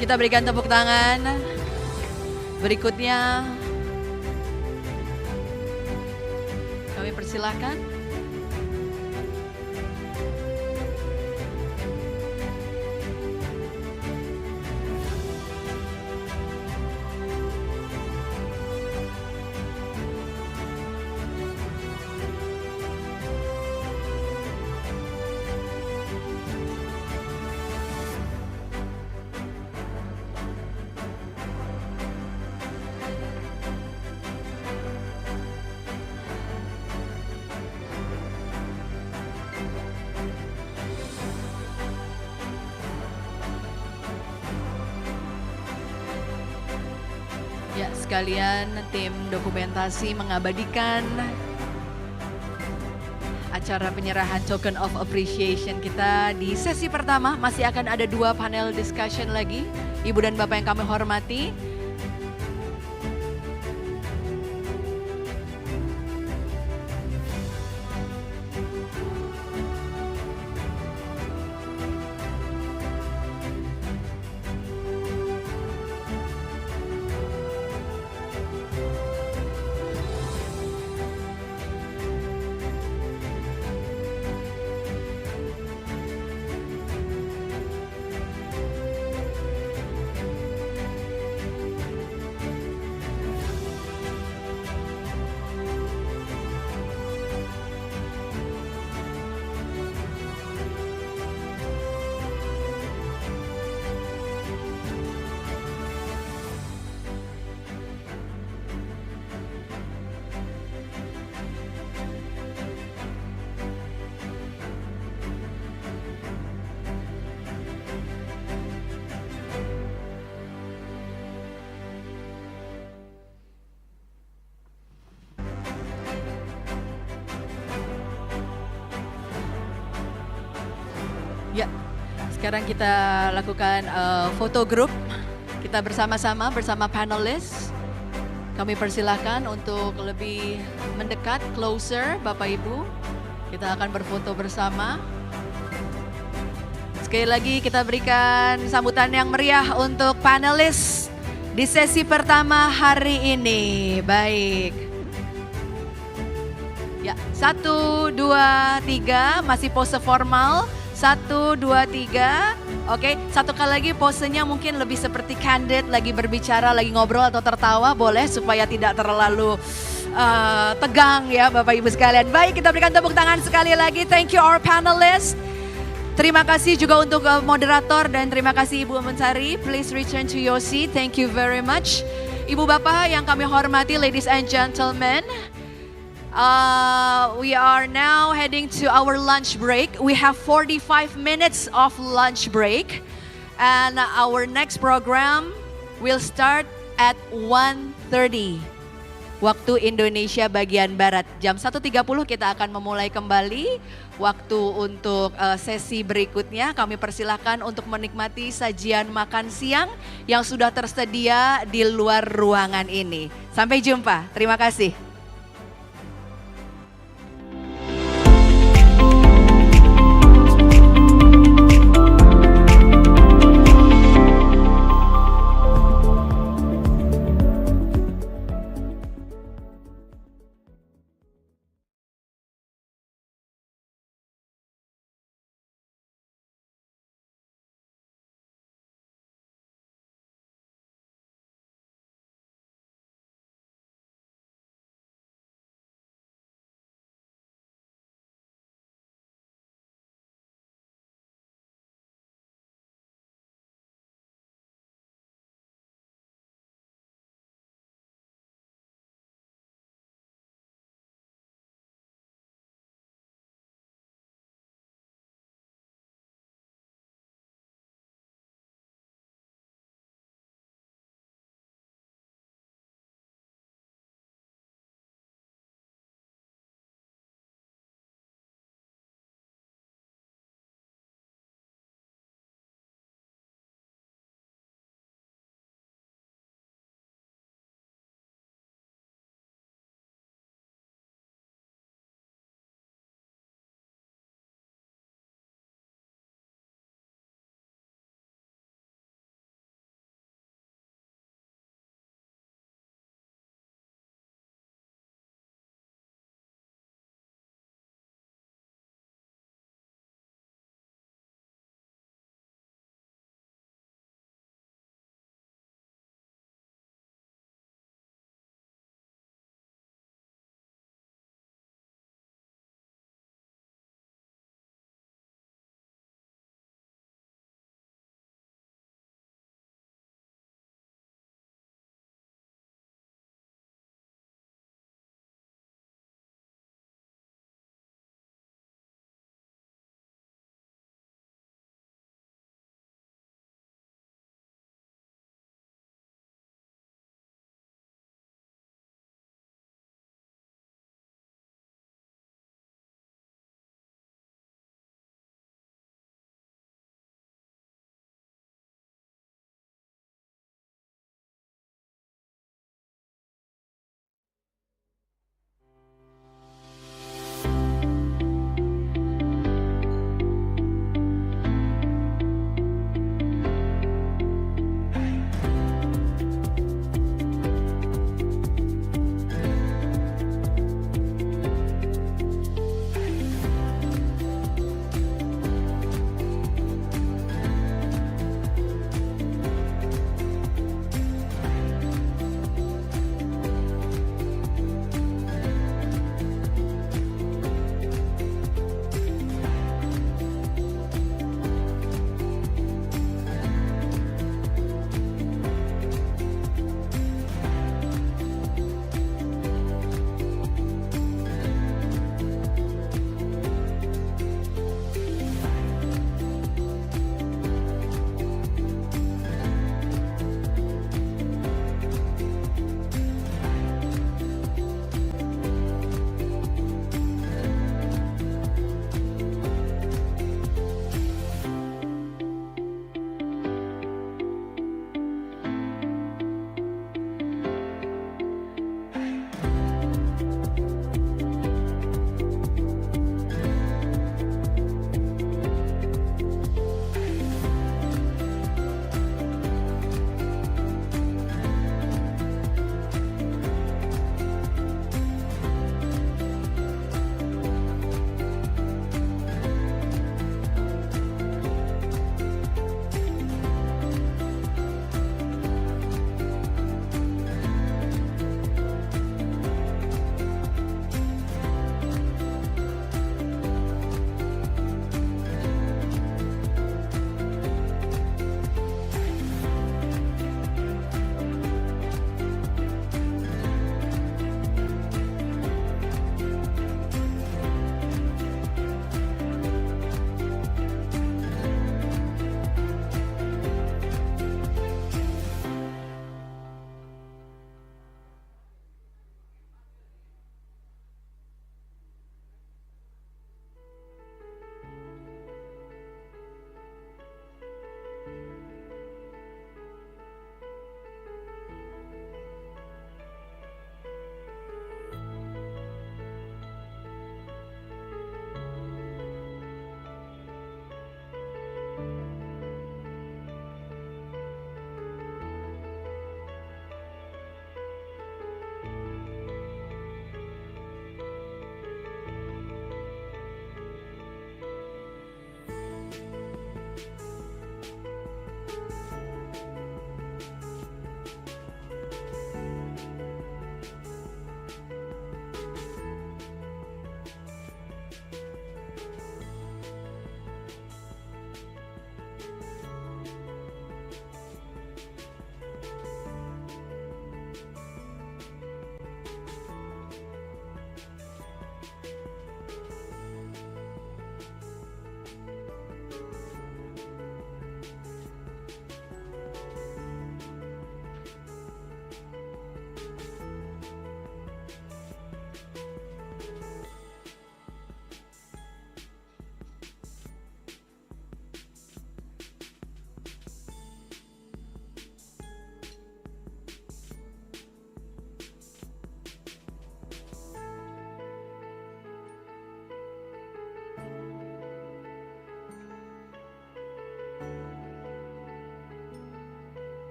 Kita berikan tepuk tangan. Berikutnya kami persilahkan ya, sekalian tim dokumentasi mengabadikan acara penyerahan token of appreciation kita di sesi pertama. Masih akan ada 2 panel discussion lagi. Ibu dan Bapak yang kami hormati, ya, sekarang kita lakukan foto group. Kita bersama-sama bersama panelis. Kami persilahkan untuk lebih mendekat, closer Bapak Ibu. Kita akan berfoto bersama. Sekali lagi kita berikan sambutan yang meriah untuk panelis di sesi pertama hari ini. Baik. Ya, 1, 2, 3, masih pose formal. 1, 2, 3. Oke, satu kali lagi posenya mungkin lebih seperti candid, lagi berbicara, lagi ngobrol atau tertawa, boleh supaya tidak terlalu tegang ya Bapak Ibu sekalian. Baik, kita berikan tepuk tangan sekali lagi. Thank you our panelists. Terima kasih juga untuk moderator dan terima kasih Ibu Embun Sari. Please return to your seat. Thank you very much. Ibu Bapak yang kami hormati, ladies and gentlemen. We are now heading to our lunch break. We have 45 minutes of lunch break. And our next program will start at 1:30. Waktu Indonesia bagian Barat. Jam 1:30 kita akan memulai kembali. Waktu untuk sesi berikutnya kami persilahkan untuk menikmati sajian makan siang yang sudah tersedia di luar ruangan ini. Sampai jumpa. Terima kasih.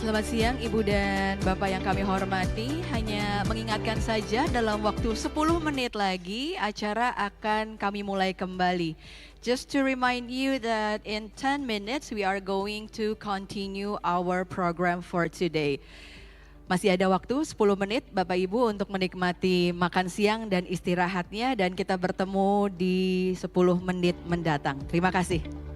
Selamat siang Ibu dan Bapak yang kami hormati. Hanya mengingatkan saja dalam waktu 10 menit lagi acara akan kami mulai kembali. Just to remind you that in 10 minutes we are going to continue our program for today. Masih ada waktu 10 menit Bapak Ibu untuk menikmati makan siang dan istirahatnya dan kita bertemu di 10 menit mendatang. Terima kasih.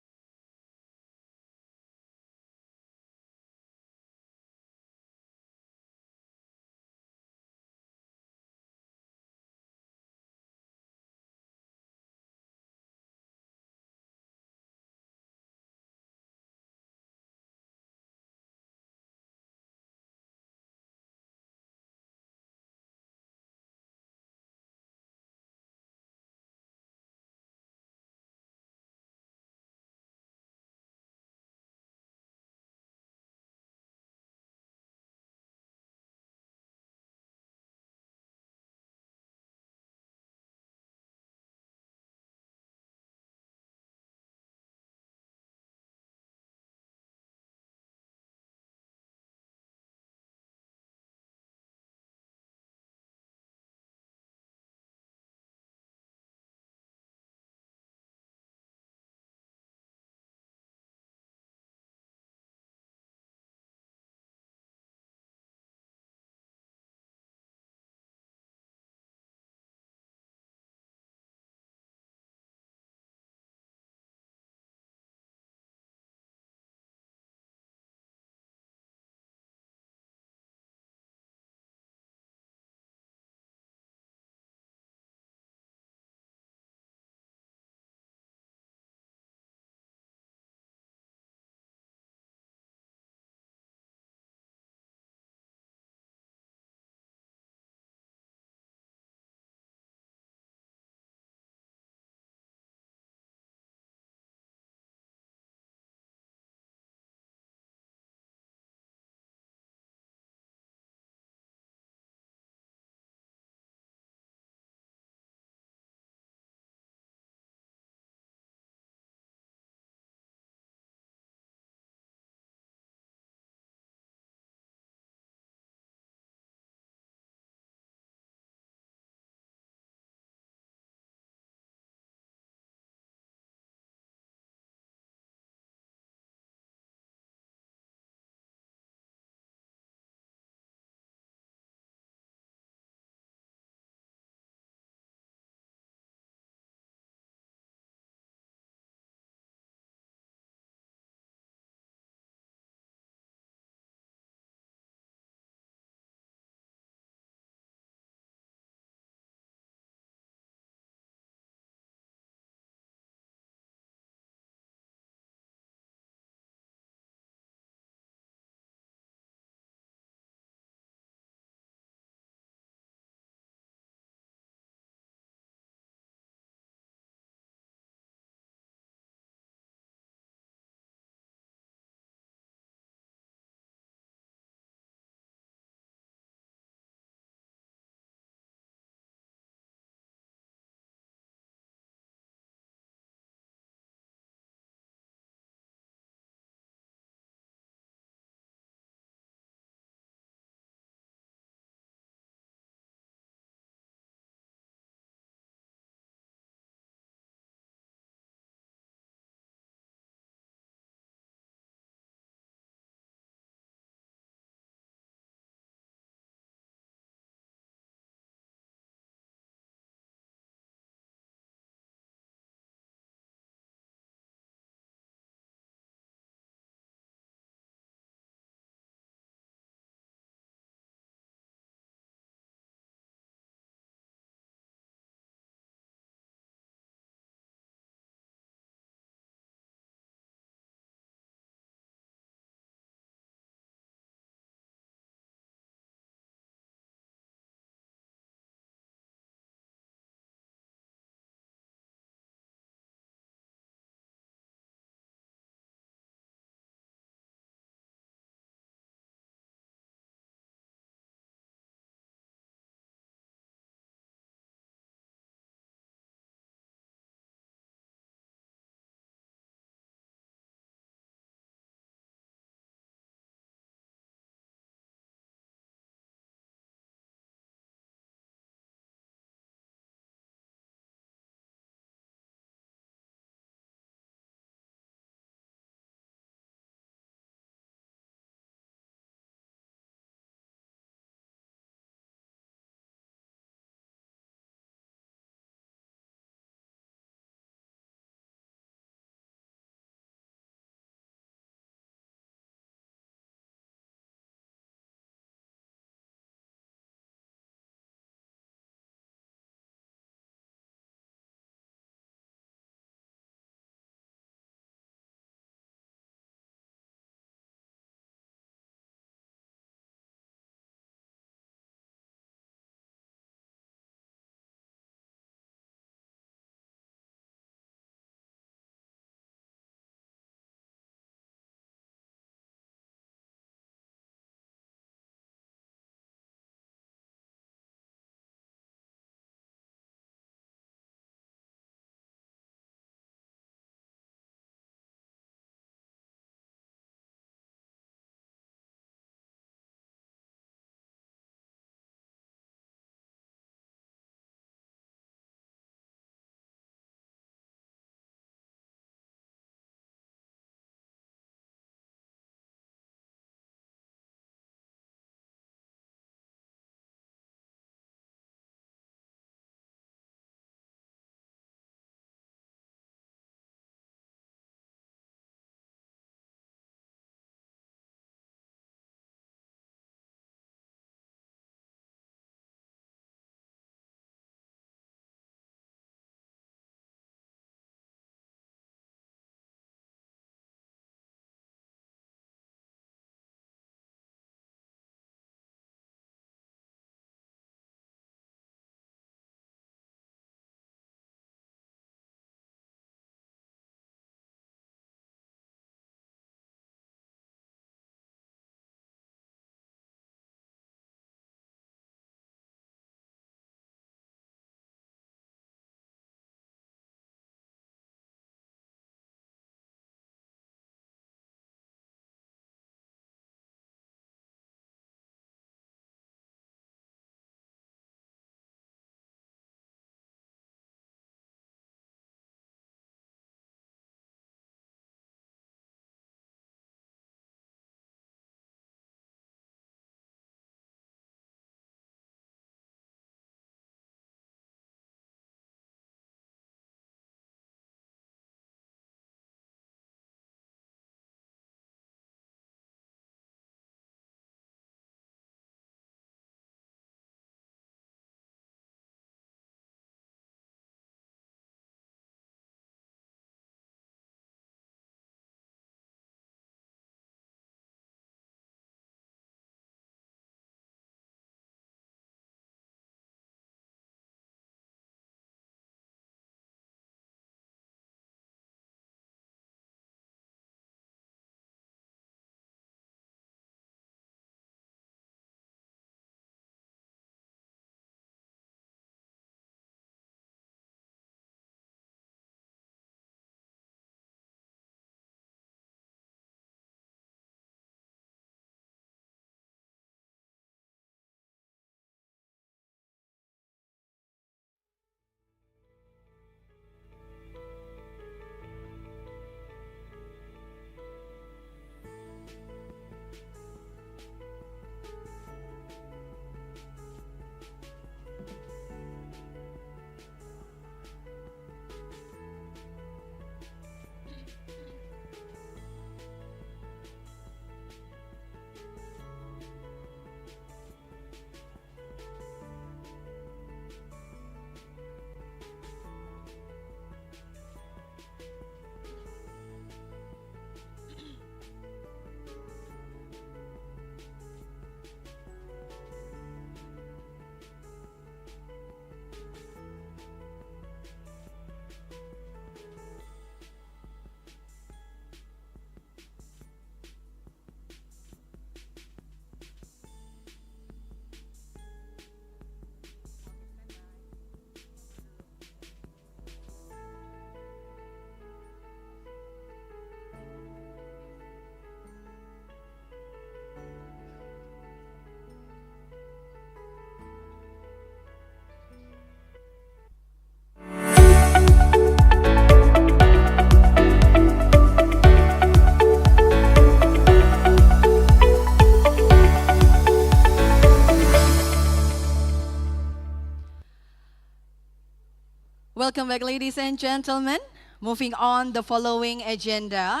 Perfect, ladies and gentlemen. Moving on the following agenda,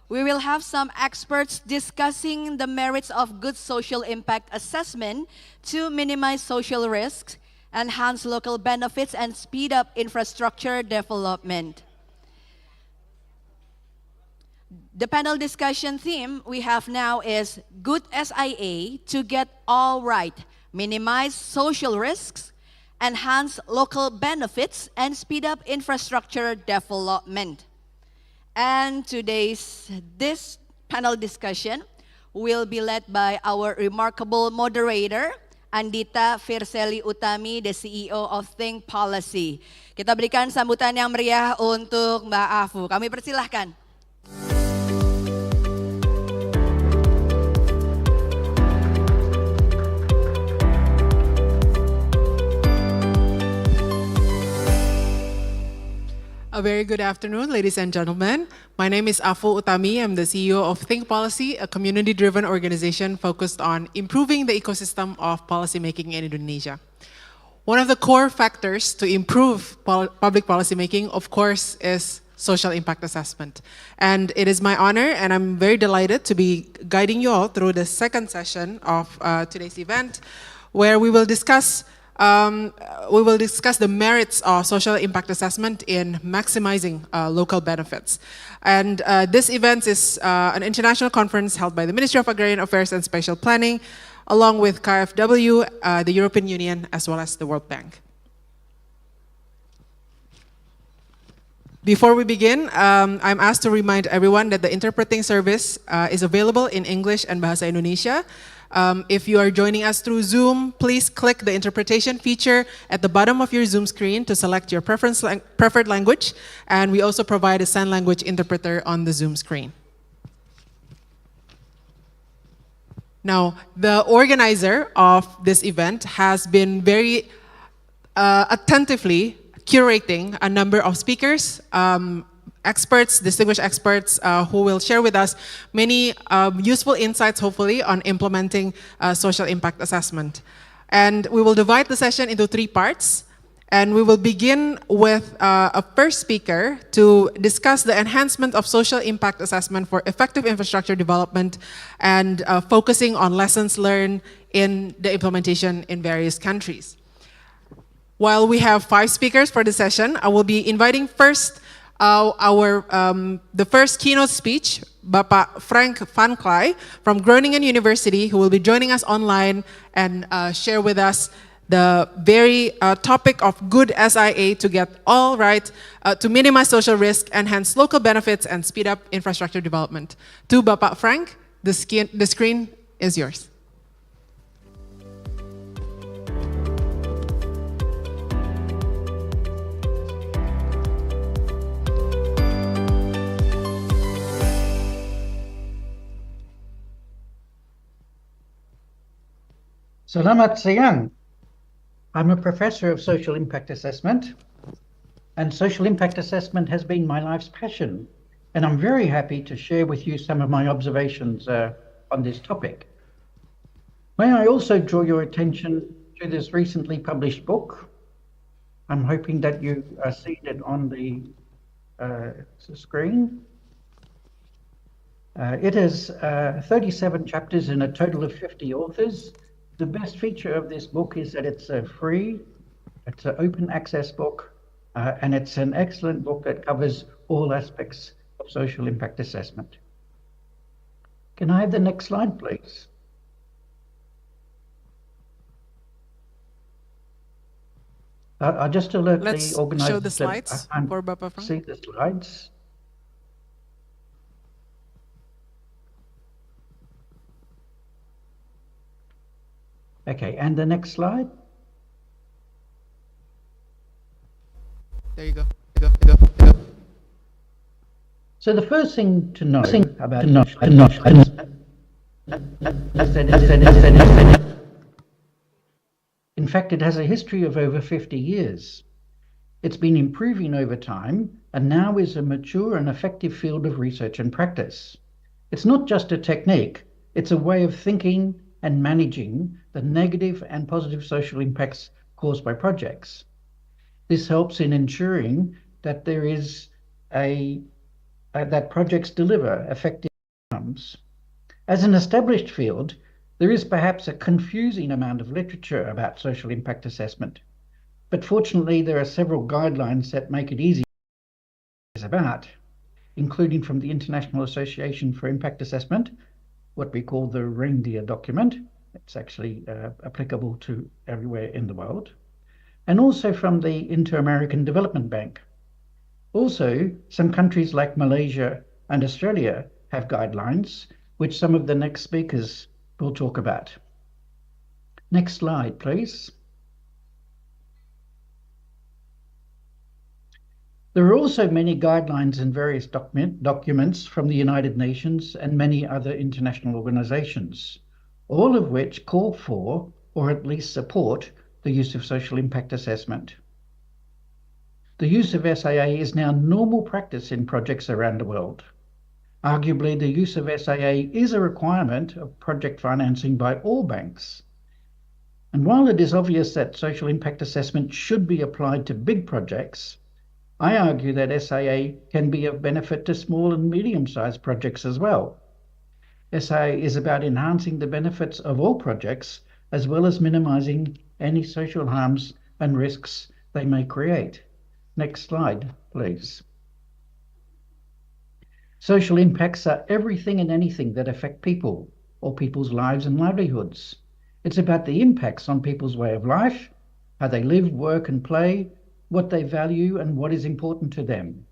we will have some experts discussing the merits of good social impact assessment to minimize social risks, enhance local benefits, and speed up infrastructure development. The panel discussion theme we have now is Good SIA to get all right, minimize social risks, enhance local benefits, and speed up infrastructure development. And this panel discussion will be led by our remarkable moderator, Andita Firseli Utami, the CEO of Think Policy. Kita berikan sambutan yang meriah untuk Mbak Afu. Kami persilahkan. A very good afternoon, ladies and gentlemen. My name is Afu Utami. I'm the CEO of Think Policy, a community-driven organization focused on improving the ecosystem of policymaking in Indonesia. One of the core factors to improve public policymaking, of course, is social impact assessment. And it is my honor, and I'm very delighted to be guiding you all through the second session of today's event, where we will discuss the merits of social impact assessment in maximizing local benefits. And this event is an international conference held by the Ministry of Agrarian Affairs and Spatial Planning, along with KfW, the European Union, as well as the World Bank. Before we begin, I'm asked to remind everyone that the interpreting service is available in English and Bahasa Indonesia. If you are joining us through Zoom, please click the interpretation feature at the bottom of your Zoom screen to select your preferred language, and we also provide a sign language interpreter on the Zoom screen. Now, the organizer of this event has been very attentively curating a number of speakers, distinguished experts who will share with us many useful insights, hopefully, on implementing social impact assessment. And we will divide the session into 3 parts. And we will begin with a first speaker to discuss the enhancement of social impact assessment for effective infrastructure development and focusing on lessons learned in the implementation in various countries. While we have 5 speakers for the session, I will be inviting first the first keynote speech, Bapak Frank van Klei from Groningen University, who will be joining us online and share with us the very topic of good SIA to get all right, to minimize social risk, enhance local benefits, and speed up infrastructure development. To Bapak Frank, the screen is yours. Selamat siang. I'm a professor of social impact assessment, and social impact assessment has been my life's passion, and I'm very happy to share with you some of my observations on this topic. May I also draw your attention to this recently published book. I'm hoping that you see it on the screen. It has 37 chapters in a total of 50 authors. The best feature of this book is that it's free, it's an open access book, and it's an excellent book that covers all aspects of social impact assessment. Can I have the next slide, please? I'll just alert the organizers. Show the slides for Bapak Frank. See the slides. Okay, and the next slide. There you go. So the first thing to know about in fact, it has a history of over 50 years. It's been improving over time and now is a mature and effective field of research and practice. It's not just a technique, it's a way of thinking and managing the negative and positive social impacts caused by projects. This helps in ensuring that there is that projects deliver effective outcomes. As an established field, there is perhaps a confusing amount of literature about social impact assessment, but fortunately there are several guidelines that make it easy to about, including from the International Association for Impact Assessment, what we call the reindeer document. It's actually applicable to everywhere in the world, and also from the Inter-American Development Bank. Also, some countries like Malaysia and Australia have guidelines, which some of the next speakers will talk about. Next slide, please. There are also many guidelines and various documents from the United Nations and many other international organizations, all of which call for, or at least support, the use of social impact assessment. The use of SIA is now normal practice in projects around the world. Arguably, the use of SIA is a requirement of project financing by all banks. And while it is obvious that social impact assessment should be applied to big projects, I argue that SIA can be of benefit to small and medium-sized projects as well. SIA is about enhancing the benefits of all projects, as well as minimizing any social harms and risks they may create. Next slide, please. Social impacts are everything and anything that affect people or people's lives and livelihoods. It's about the impacts on people's way of life, how they live, work and play, what they value and what is important to them.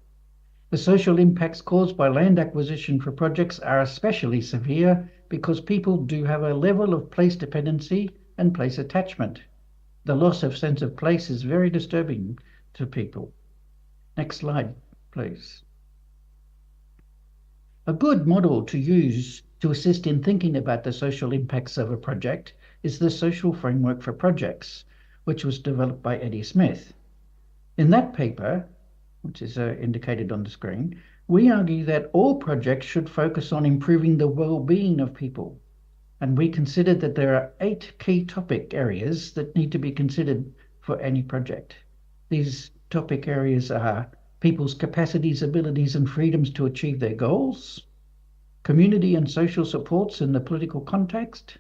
The social impacts caused by land acquisition for projects are especially severe because people do have a level of place dependency and place attachment. The loss of sense of place is very disturbing to people. Next slide, please. A good model to use to assist in thinking about the social impacts of a project is the Social Framework for Projects, which was developed by Eddie Smith. In that paper, which is indicated on the screen, we argue that all projects should focus on improving the well-being of people. And we consider that there are 8 key topic areas that need to be considered for any project. These topic areas are people's capacities, abilities and freedoms to achieve their goals, community and social supports in the political context,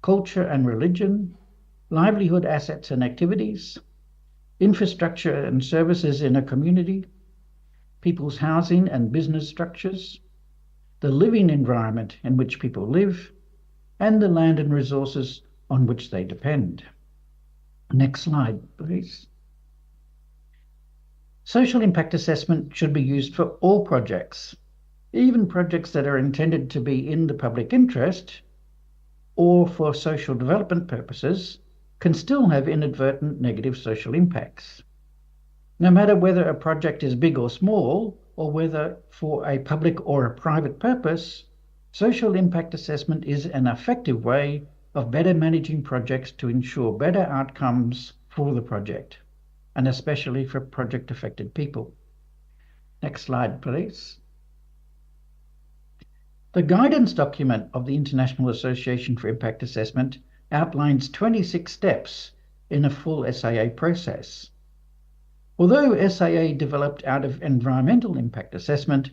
culture and religion, livelihood assets and activities, infrastructure and services in a community, people's housing and business structures, the living environment in which people live, and the land and resources on which they depend. Next slide, please. Social impact assessment should be used for all projects, even projects that are intended to be in the public interest or for social development purposes can still have inadvertent negative social impacts. No matter whether a project is big or small, or whether for a public or a private purpose, social impact assessment is an effective way of better managing projects to ensure better outcomes for the project, and especially for project-affected people. Next slide, please. The guidance document of the International Association for Impact Assessment outlines 26 steps in a full SIA process. Although SIA developed out of environmental impact assessment,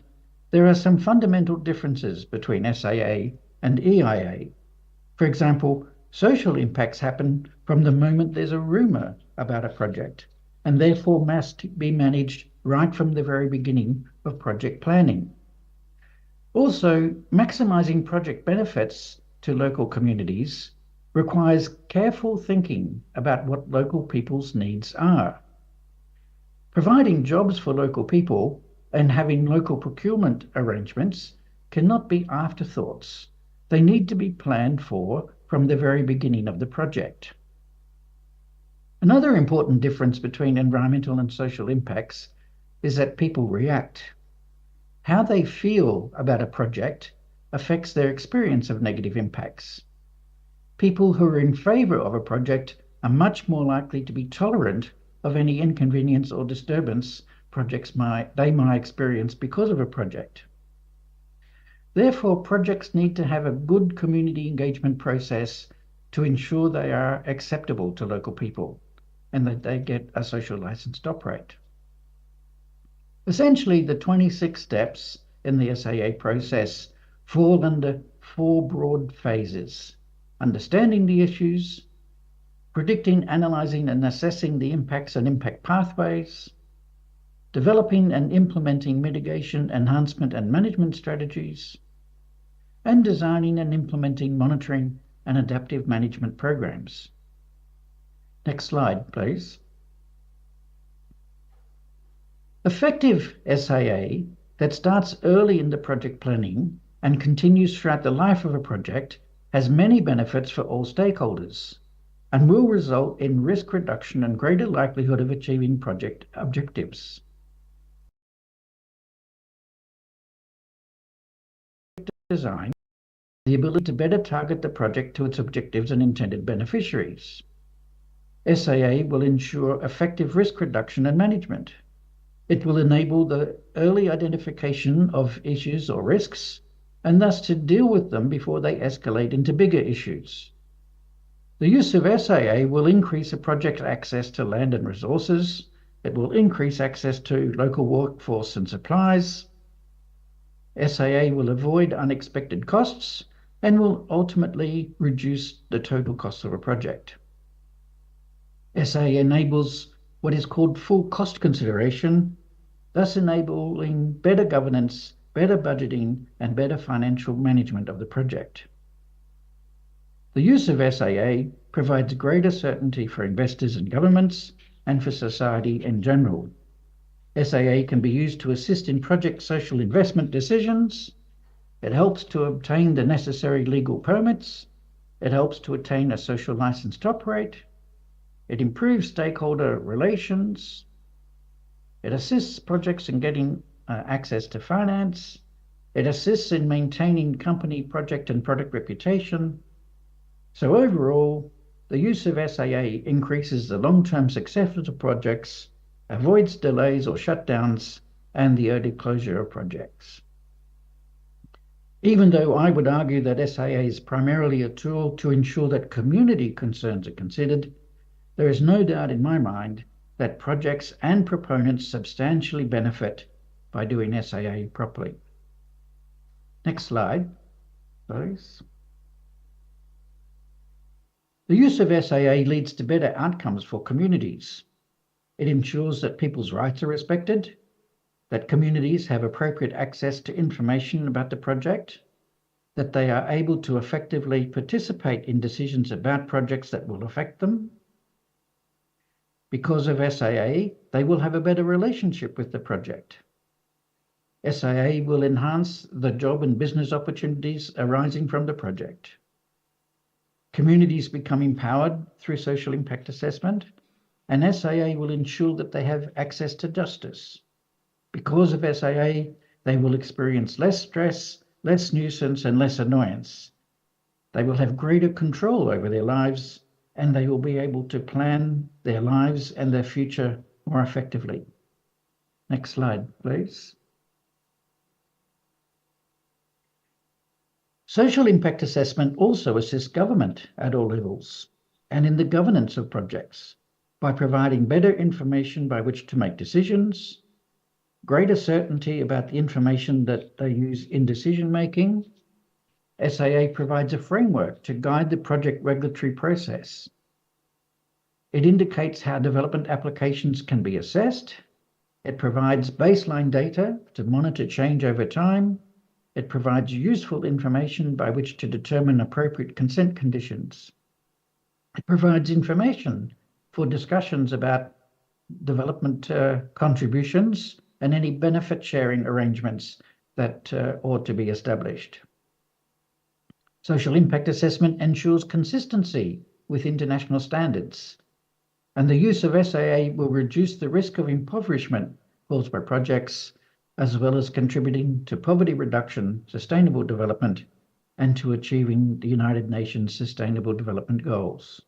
there are some fundamental differences between SIA and EIA. For example, social impacts happen from the moment there's a rumor about a project, and therefore must be managed right from the very beginning of project planning. Also, maximizing project benefits to local communities requires careful thinking about what local people's needs are. Providing jobs for local people and having local procurement arrangements cannot be afterthoughts. They need to be planned for from the very beginning of the project. Another important difference between environmental and social impacts is that people react. How they feel about a project affects their experience of negative impacts. People who are in favour of a project are much more likely to be tolerant of any inconvenience or disturbance they might experience because of a project. Therefore, projects need to have a good community engagement process to ensure they are acceptable to local people. and that they get a social license to operate. Essentially, the 26 steps in the SAA process fall under 4 broad phases: understanding the issues, predicting, analysing and assessing the impacts and impact pathways, developing and implementing mitigation, enhancement and management strategies, and designing and implementing monitoring and adaptive management programs. Next slide, please. Effective SAA that starts early in the project planning and continues throughout the life of a project has many benefits for all stakeholders and will result in risk reduction and greater likelihood of achieving project objectives. Design, the ability to better target the project to its objectives and intended beneficiaries. SAA will ensure effective risk reduction and management. It will enable the early identification of issues or risks, and thus to deal with them before they escalate into bigger issues. The use of SAA will increase a project's access to land and resources. It will increase access to local workforce and supplies. SAA will avoid unexpected costs and will ultimately reduce the total cost of a project. SAA enables what is called full cost consideration, thus enabling better governance, better budgeting, and better financial management of the project. The use of SAA provides greater certainty for investors and governments and for society in general. SAA can be used to assist in project social investment decisions. It helps to obtain the necessary legal permits. It helps to attain a social license to operate. It improves stakeholder relations. It assists projects in getting access to finance. It assists in maintaining company, project, and product reputation. So overall, the use of SAA increases the long-term success of the projects, avoids delays or shutdowns, and the early closure of projects. Even though I would argue that SAA is primarily a tool to ensure that community concerns are considered, there is no doubt in my mind that projects and proponents substantially benefit by doing SAA properly. Next slide, please. The use of SAA leads to better outcomes for communities. It ensures that people's rights are respected, that communities have appropriate access to information about the project, that they are able to effectively participate in decisions about projects that will affect them. Because of SAA, they will have a better relationship with the project. SAA will enhance the job and business opportunities arising from the project. Communities become empowered through social impact assessment, and SAA will ensure that they have access to justice. Because of SAA, they will experience less stress, less nuisance, and less annoyance. They will have greater control over their lives, and they will be able to plan their lives and their future more effectively. Next slide, please. Social impact assessment also assists government at all levels and in the governance of projects by providing better information by which to make decisions, greater certainty about the information that they use in decision making. SAA provides a framework to guide the project regulatory process. It indicates how development applications can be assessed. It provides baseline data to monitor change over time. It provides useful information by which to determine appropriate consent conditions. It provides information for discussions about development contributions and any benefit sharing arrangements that ought to be established. Social impact assessment ensures consistency with international standards, and the use of SAA will reduce the risk of impoverishment caused by projects, as well as contributing to poverty reduction, sustainable development, and to achieving the United Nations Sustainable Development Goals.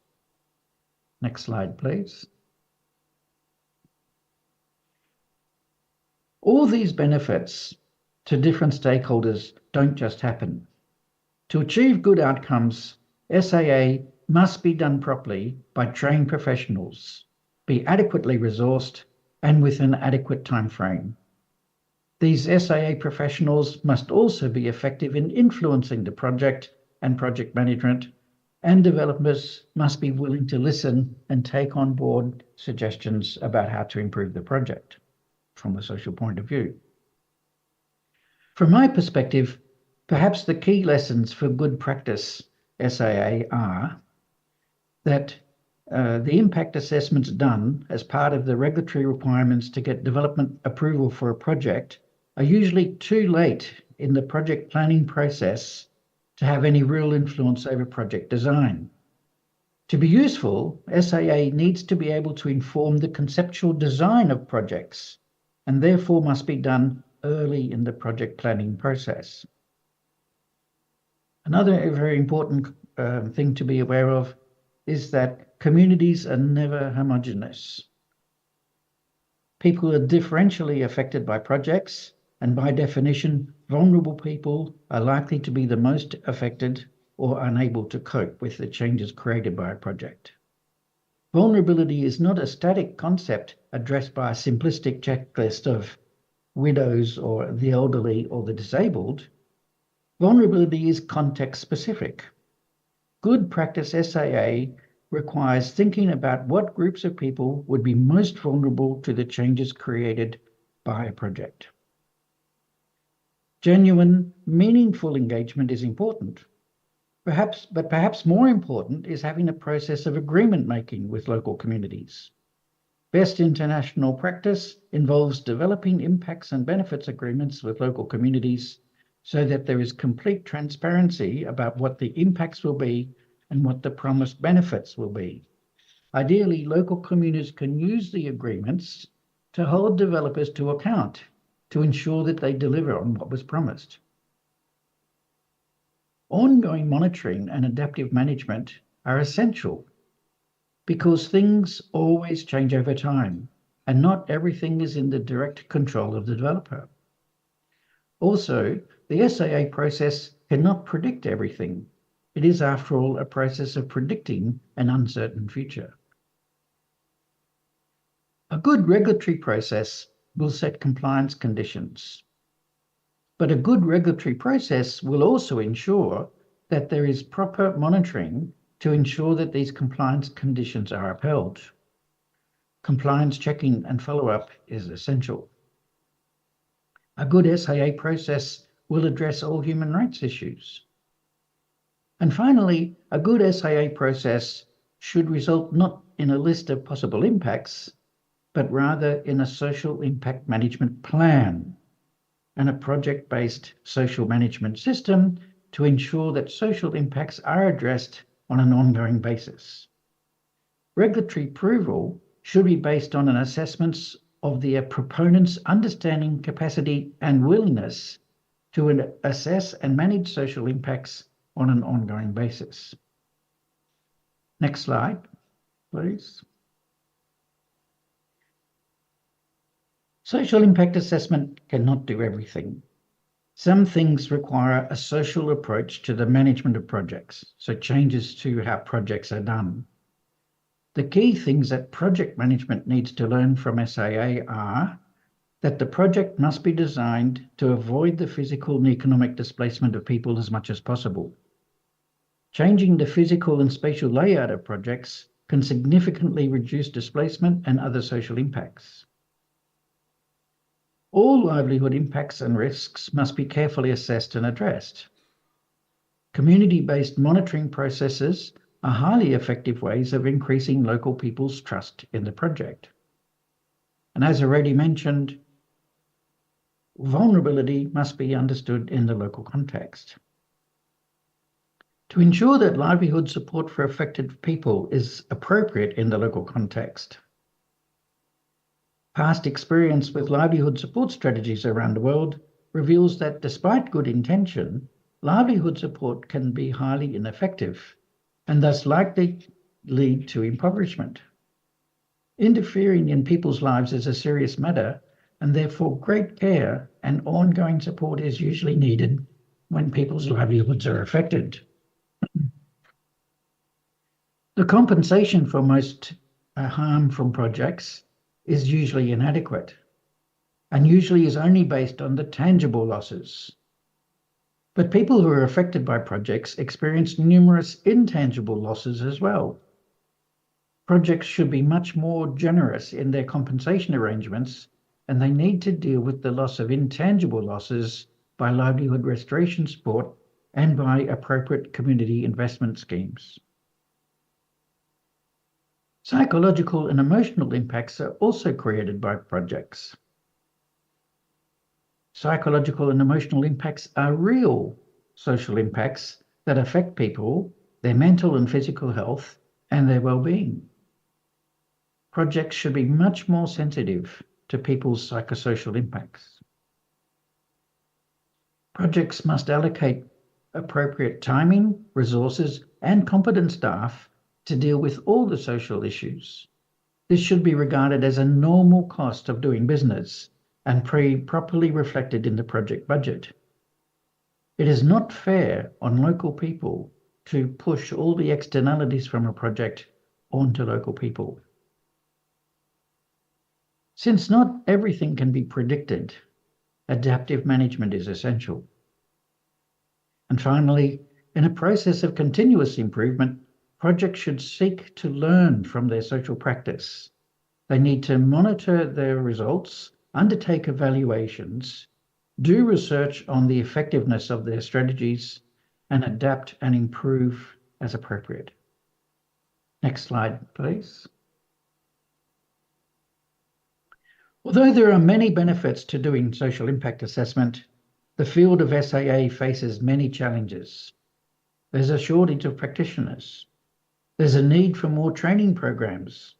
Next slide, please. All these benefits to different stakeholders don't just happen. To achieve good outcomes, SAA must be done properly by trained professionals be adequately resourced, and with an adequate time frame. These SAA professionals must also be effective in influencing the project and project management, and developers must be willing to listen and take on board suggestions about how to improve the project from a social point of view. From my perspective, perhaps the key lessons for good practice SAA are that the impact assessments done as part of the regulatory requirements to get development approval for a project are usually too late in the project planning process to have any real influence over project design. To be useful, SAA needs to be able to inform the conceptual design of projects, and therefore must be done early in the project planning process. Another very important thing to be aware of is that communities are never homogeneous. People are differentially affected by projects, and by definition, vulnerable people are likely to be the most affected or unable to cope with the changes created by a project. Vulnerability is not a static concept addressed by a simplistic checklist of widows or the elderly or the disabled. Vulnerability is context-specific. Good practice SAA requires thinking about what groups of people would be most vulnerable to the changes created by a project. Genuine, meaningful engagement is important. Perhaps more important is having a process of agreement making with local communities. Best international practice involves developing impacts and benefits agreements with local communities so that there is complete transparency about what the impacts will be and what the promised benefits will be. Ideally, local communities can use the agreements to hold developers to account to ensure that they deliver on what was promised. Ongoing monitoring and adaptive management are essential because things always change over time, and not everything is in the direct control of the developer. Also, the SAA process cannot predict everything. It is, after all, a process of predicting an uncertain future. A good regulatory process will set compliance conditions. But a good regulatory process will also ensure that there is proper monitoring to ensure that these compliance conditions are upheld. Compliance checking and follow-up is essential. A good SAA process will address all human rights issues. And finally, a good SAA process should result not in a list of possible impacts, but rather in a social impact management plan and a project-based social management system to ensure that social impacts are addressed on an ongoing basis. Regulatory approval should be based on an assessment of the proponent's understanding, capacity, and willingness to assess and manage social impacts on an ongoing basis. Next slide, please. Social impact assessment cannot do everything. Some things require a social approach to the management of projects, so changes to how projects are done. The key things that project management needs to learn from SAA are that the project must be designed to avoid the physical and economic displacement of people as much as possible. Changing the physical and spatial layout of projects can significantly reduce displacement and other social impacts. All livelihood impacts and risks must be carefully assessed and addressed. Community-based monitoring processes are highly effective ways of increasing local people's trust in the project. And as already mentioned, vulnerability must be understood in the local context. To ensure that livelihood support for affected people is appropriate in the local context, past experience with livelihood support strategies around the world reveals that despite good intention, livelihood support can be highly ineffective and thus likely lead to impoverishment. Interfering in people's lives is a serious matter, and therefore great care and ongoing support is usually needed when people's livelihoods are affected. The compensation for most harm from projects is usually inadequate and usually is only based on the tangible losses. But people who are affected by projects experience numerous intangible losses as well. Projects should be much more generous in their compensation arrangements, and they need to deal with the loss of intangible losses by livelihood restoration support and by appropriate community investment schemes. Psychological and emotional impacts are also created by projects. Psychological and emotional impacts are real social impacts that affect people, their mental and physical health, and their well-being. Projects should be much more sensitive to people's psychosocial impacts. Projects must allocate appropriate timing, resources, and competent staff to deal with all the social issues. This should be regarded as a normal cost of doing business and properly reflected in the project budget. It is not fair on local people to push all the externalities from a project onto local people. Since not everything can be predicted, adaptive management is essential. And finally, in a process of continuous improvement, projects should seek to learn from their social practice. They need to monitor their results, undertake evaluations, do research on the effectiveness of their strategies, and adapt and improve as appropriate. Next slide, please. Although there are many benefits to doing social impact assessment, the field of SAA faces many challenges. There's a shortage of practitioners. There's a need for more training programs.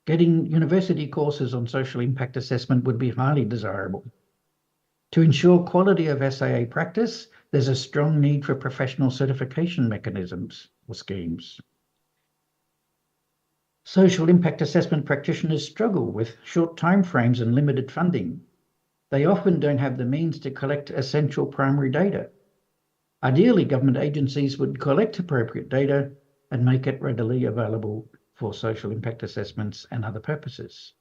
Getting university courses on social impact assessment would be highly desirable. To ensure quality of SAA practice, there's a strong need for professional certification mechanisms or schemes. Social impact assessment practitioners struggle with short timeframes and limited funding. They often don't have the means to collect essential primary data. Ideally, government agencies would collect appropriate data and make it readily available for social impact assessments and other purposes.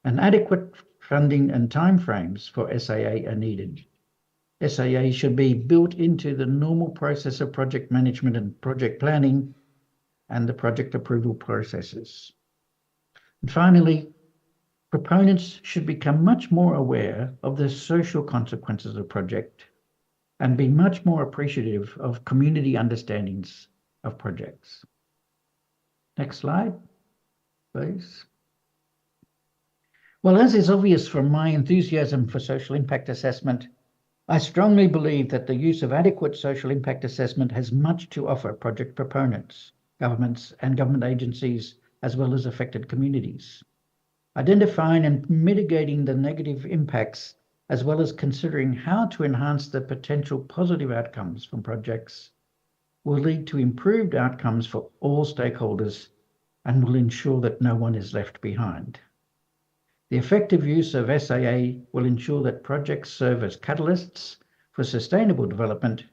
And adequate funding and timeframes for SAA are needed. SAA should be built into the normal process of project management and project planning and the project approval processes. And finally, proponents should become much more aware of the social consequences of a project and be much more appreciative of community understandings of projects. Next slide, please. Well, as is obvious from my enthusiasm for social impact assessment, I strongly believe that the use of adequate social impact assessment has much to offer project proponents, governments, and government agencies, as well as affected communities. Identifying and mitigating the negative impacts, as well as considering how to enhance the potential positive outcomes from projects, will lead to improved outcomes for all stakeholders and will ensure that no one is left behind. The effective use of SAA will ensure that projects serve as catalysts for sustainable development,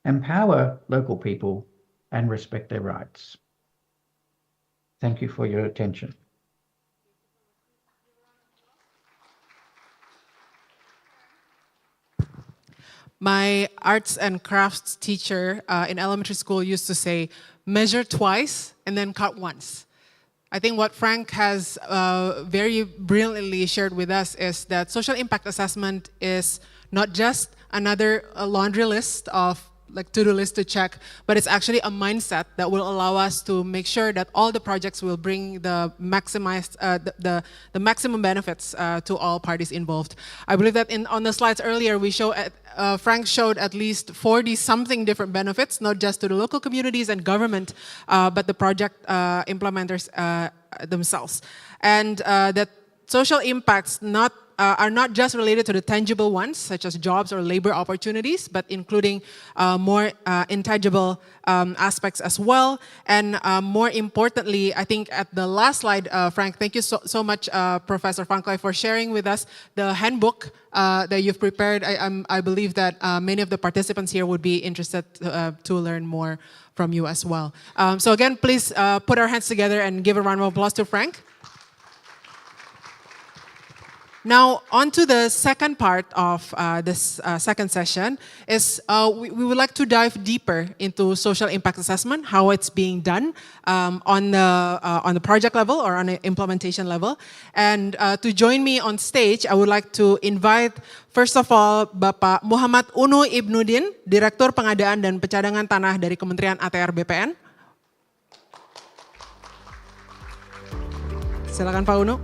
empower local people, and respect their rights. Thank you for your attention. My arts and crafts teacher in elementary school used to say, measure twice and then cut once. I think what Frank has very brilliantly shared with us is that social impact assessment is not just another laundry list of like to-do list to check, but it's actually a mindset that will allow us to make sure that all the projects will bring the maximum benefits to all parties involved. I believe that on the slides earlier, we show Frank showed at least 40-something different benefits, not just to the local communities and government, but the project implementers themselves. And that social impacts not are not just related to the tangible ones, such as jobs or labor opportunities, but including more intangible aspects as well. And more importantly, I think at the last slide, Frank, thank you so much, Professor Franklin, for sharing with us the handbook that you've prepared. I believe that many of the participants here would be interested to learn more from you as well. So again, please put our hands together and give a round of applause to Frank. Now, on to the second part of this second session is we would like to dive deeper into social impact assessment, how it's being done on the project level or on the implementation level. And to join me on stage, I would like to invite, first of all, Bapak Muhammad Unu Ibnudin, Direktur Pengadaan dan Pencadangan Tanah dari Kementerian ATR BPN. Silakan Pak Unu.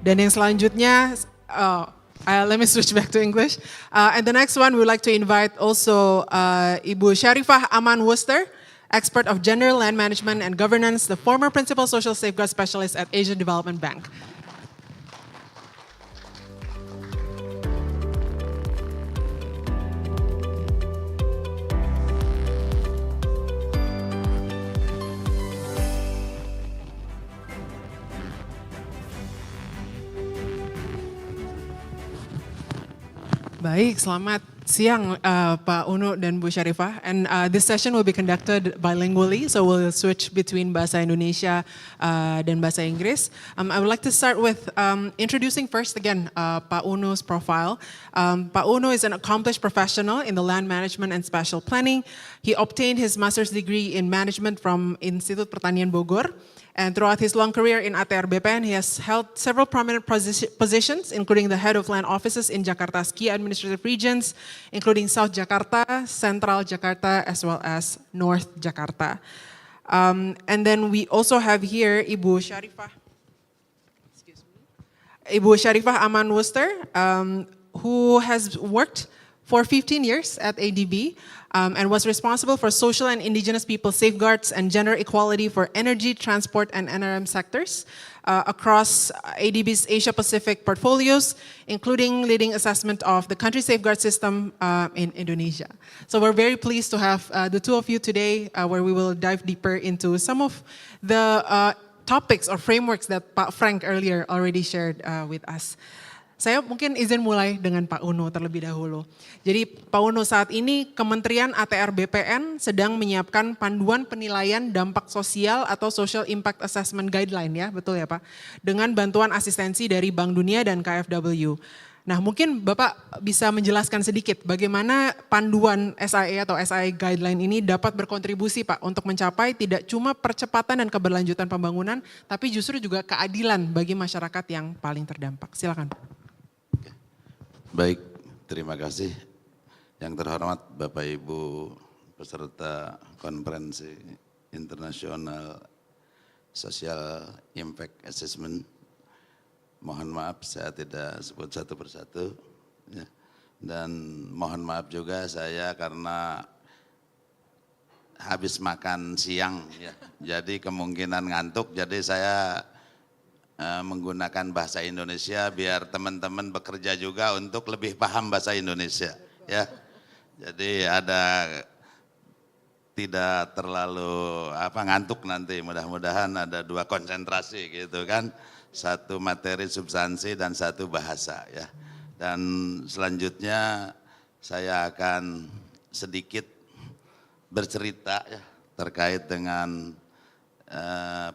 Dan yang selanjutnya, let me switch back to English. And the next one, we would like to invite also Ibu Sharifah Aman Worcester, expert of gender, land management, and governance, the former principal social safeguard specialist at Asian Development Bank. Baik, selamat siang Pak Unu dan Bu Sharifah. And this session will be conducted bilingually, so we'll switch between Bahasa Indonesia dan Bahasa Inggris. I would like to start with introducing first again Pak Unu's profile. Pak Unu is an accomplished professional in the land management and spatial planning. He obtained his master's degree in management from Institut Pertanian Bogor. And throughout his long career in ATR BPN, he has held several prominent positions, including the head of land offices in Jakarta's key administrative regions, including South Jakarta, Central Jakarta, as well as North Jakarta. And then we also have here Ibu Sharifah Aman Worcester, who has worked for 15 years at ADB and was responsible for social and indigenous people safeguards and gender equality for energy, transport, and NRM sectors across ADB's Asia-Pacific portfolios, including leading assessment of the country safeguard system in Indonesia. So we're very pleased to have the two of you today where we will dive deeper into some of the topics or frameworks that Pak Frank earlier already shared with us. Saya mungkin izin mulai dengan Pak Unu terlebih dahulu. Jadi Pak Unu, saat ini Kementerian ATR BPN sedang menyiapkan panduan penilaian dampak sosial atau Social Impact Assessment Guideline ya, betul ya Pak? Dengan bantuan asistensi dari Bank Dunia dan KfW. Nah mungkin Bapak bisa menjelaskan sedikit bagaimana panduan SIA atau SIA Guideline ini dapat berkontribusi Pak untuk mencapai tidak cuma percepatan dan keberlanjutan pembangunan, tapi justru juga keadilan bagi masyarakat yang paling terdampak. Silakan Pak. Baik, terima kasih. Yang terhormat Bapak Ibu peserta konferensi internasional Social Impact Assessment. Mohon maaf saya tidak sebut satu persatu. Ya. Dan mohon maaf juga saya karena habis makan siang. Ya. Jadi kemungkinan ngantuk, jadi saya menggunakan bahasa Indonesia biar teman-teman bekerja juga untuk lebih paham bahasa Indonesia ya. Jadi ada tidak terlalu ngantuk nanti, mudah-mudahan ada dua konsentrasi gitu kan. Satu materi substansi dan satu bahasa ya. Dan selanjutnya saya akan sedikit bercerita ya terkait dengan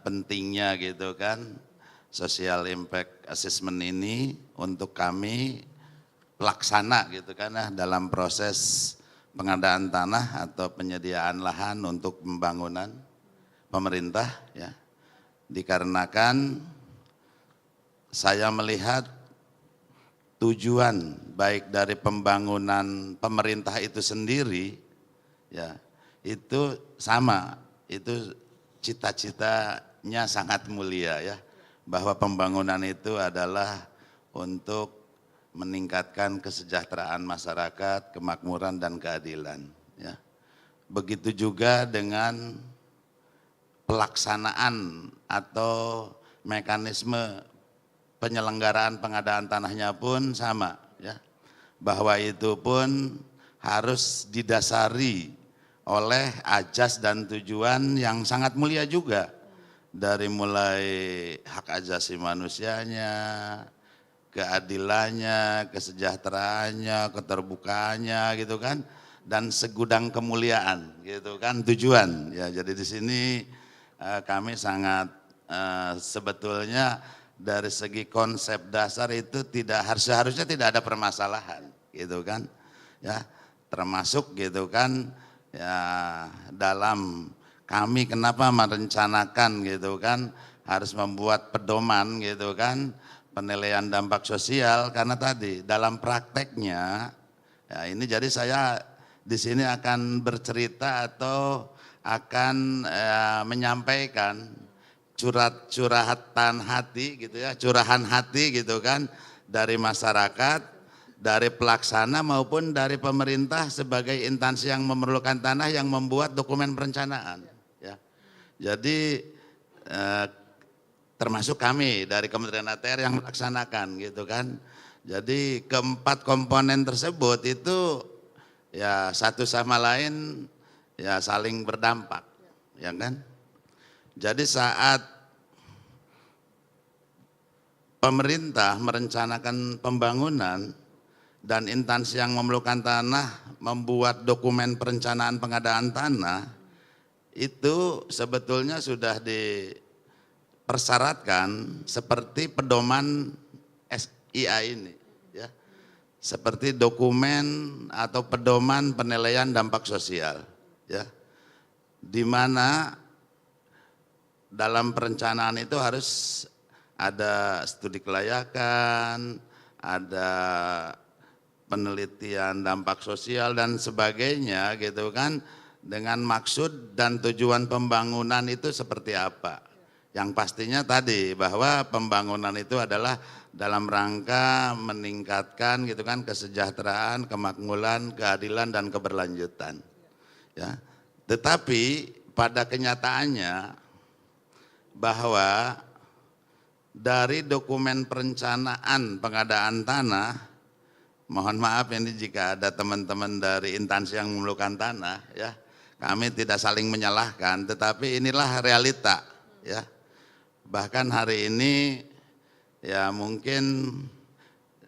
pentingnya gitu kan Social Impact Assessment ini untuk kami pelaksana gitu kan dalam proses pengadaan tanah atau penyediaan lahan untuk pembangunan pemerintah ya. Dikarenakan saya melihat tujuan baik dari pembangunan pemerintah itu sendiri ya itu sama, itu cita-citanya sangat mulia ya. Bahwa pembangunan itu adalah untuk meningkatkan kesejahteraan masyarakat, kemakmuran dan keadilan. Ya. Begitu juga dengan pelaksanaan atau mekanisme penyelenggaraan pengadaan tanahnya pun sama, ya. Bahwa itu pun harus didasari oleh ajas dan tujuan yang sangat mulia juga, dari mulai hak asasi manusianya, keadilannya, kesejahteraannya, keterbukaannya gitu kan, dan segudang kemuliaan gitu kan tujuan. Ya, jadi di sini kami sangat sebetulnya dari segi konsep dasar itu seharusnya tidak ada permasalahan gitu kan. Ya, termasuk gitu kan ya dalam kami kenapa merencanakan gitu kan harus membuat pedoman gitu kan penilaian dampak sosial, karena tadi dalam prakteknya ya ini, jadi saya di sini akan bercerita atau akan menyampaikan curhatan hati gitu ya, curahan hati gitu kan dari masyarakat, dari pelaksana maupun dari pemerintah sebagai instansi yang memerlukan tanah yang membuat dokumen perencanaan ya. Jadi termasuk kami dari Kementerian ATR yang melaksanakan gitu kan. Jadi keempat komponen tersebut itu ya satu sama lain ya saling berdampak, ya kan. Jadi saat pemerintah merencanakan pembangunan dan instansi yang memerlukan tanah membuat dokumen perencanaan pengadaan tanah, itu sebetulnya sudah dipersyaratkan seperti pedoman SIA ini, ya, seperti dokumen atau pedoman penilaian dampak sosial, ya, di mana dalam perencanaan itu harus ada studi kelayakan, ada penelitian dampak sosial dan sebagainya gitu kan, dengan maksud dan tujuan pembangunan itu seperti apa. Yang pastinya tadi bahwa pembangunan itu adalah dalam rangka meningkatkan gitu kan kesejahteraan, kemakmuran, keadilan dan keberlanjutan. Ya. Tetapi pada kenyataannya bahwa dari dokumen perencanaan pengadaan tanah, mohon maaf ini jika ada teman-teman dari instansi yang memerlukan tanah, ya, kami tidak saling menyalahkan, tetapi inilah realita, ya. Bahkan hari ini, ya mungkin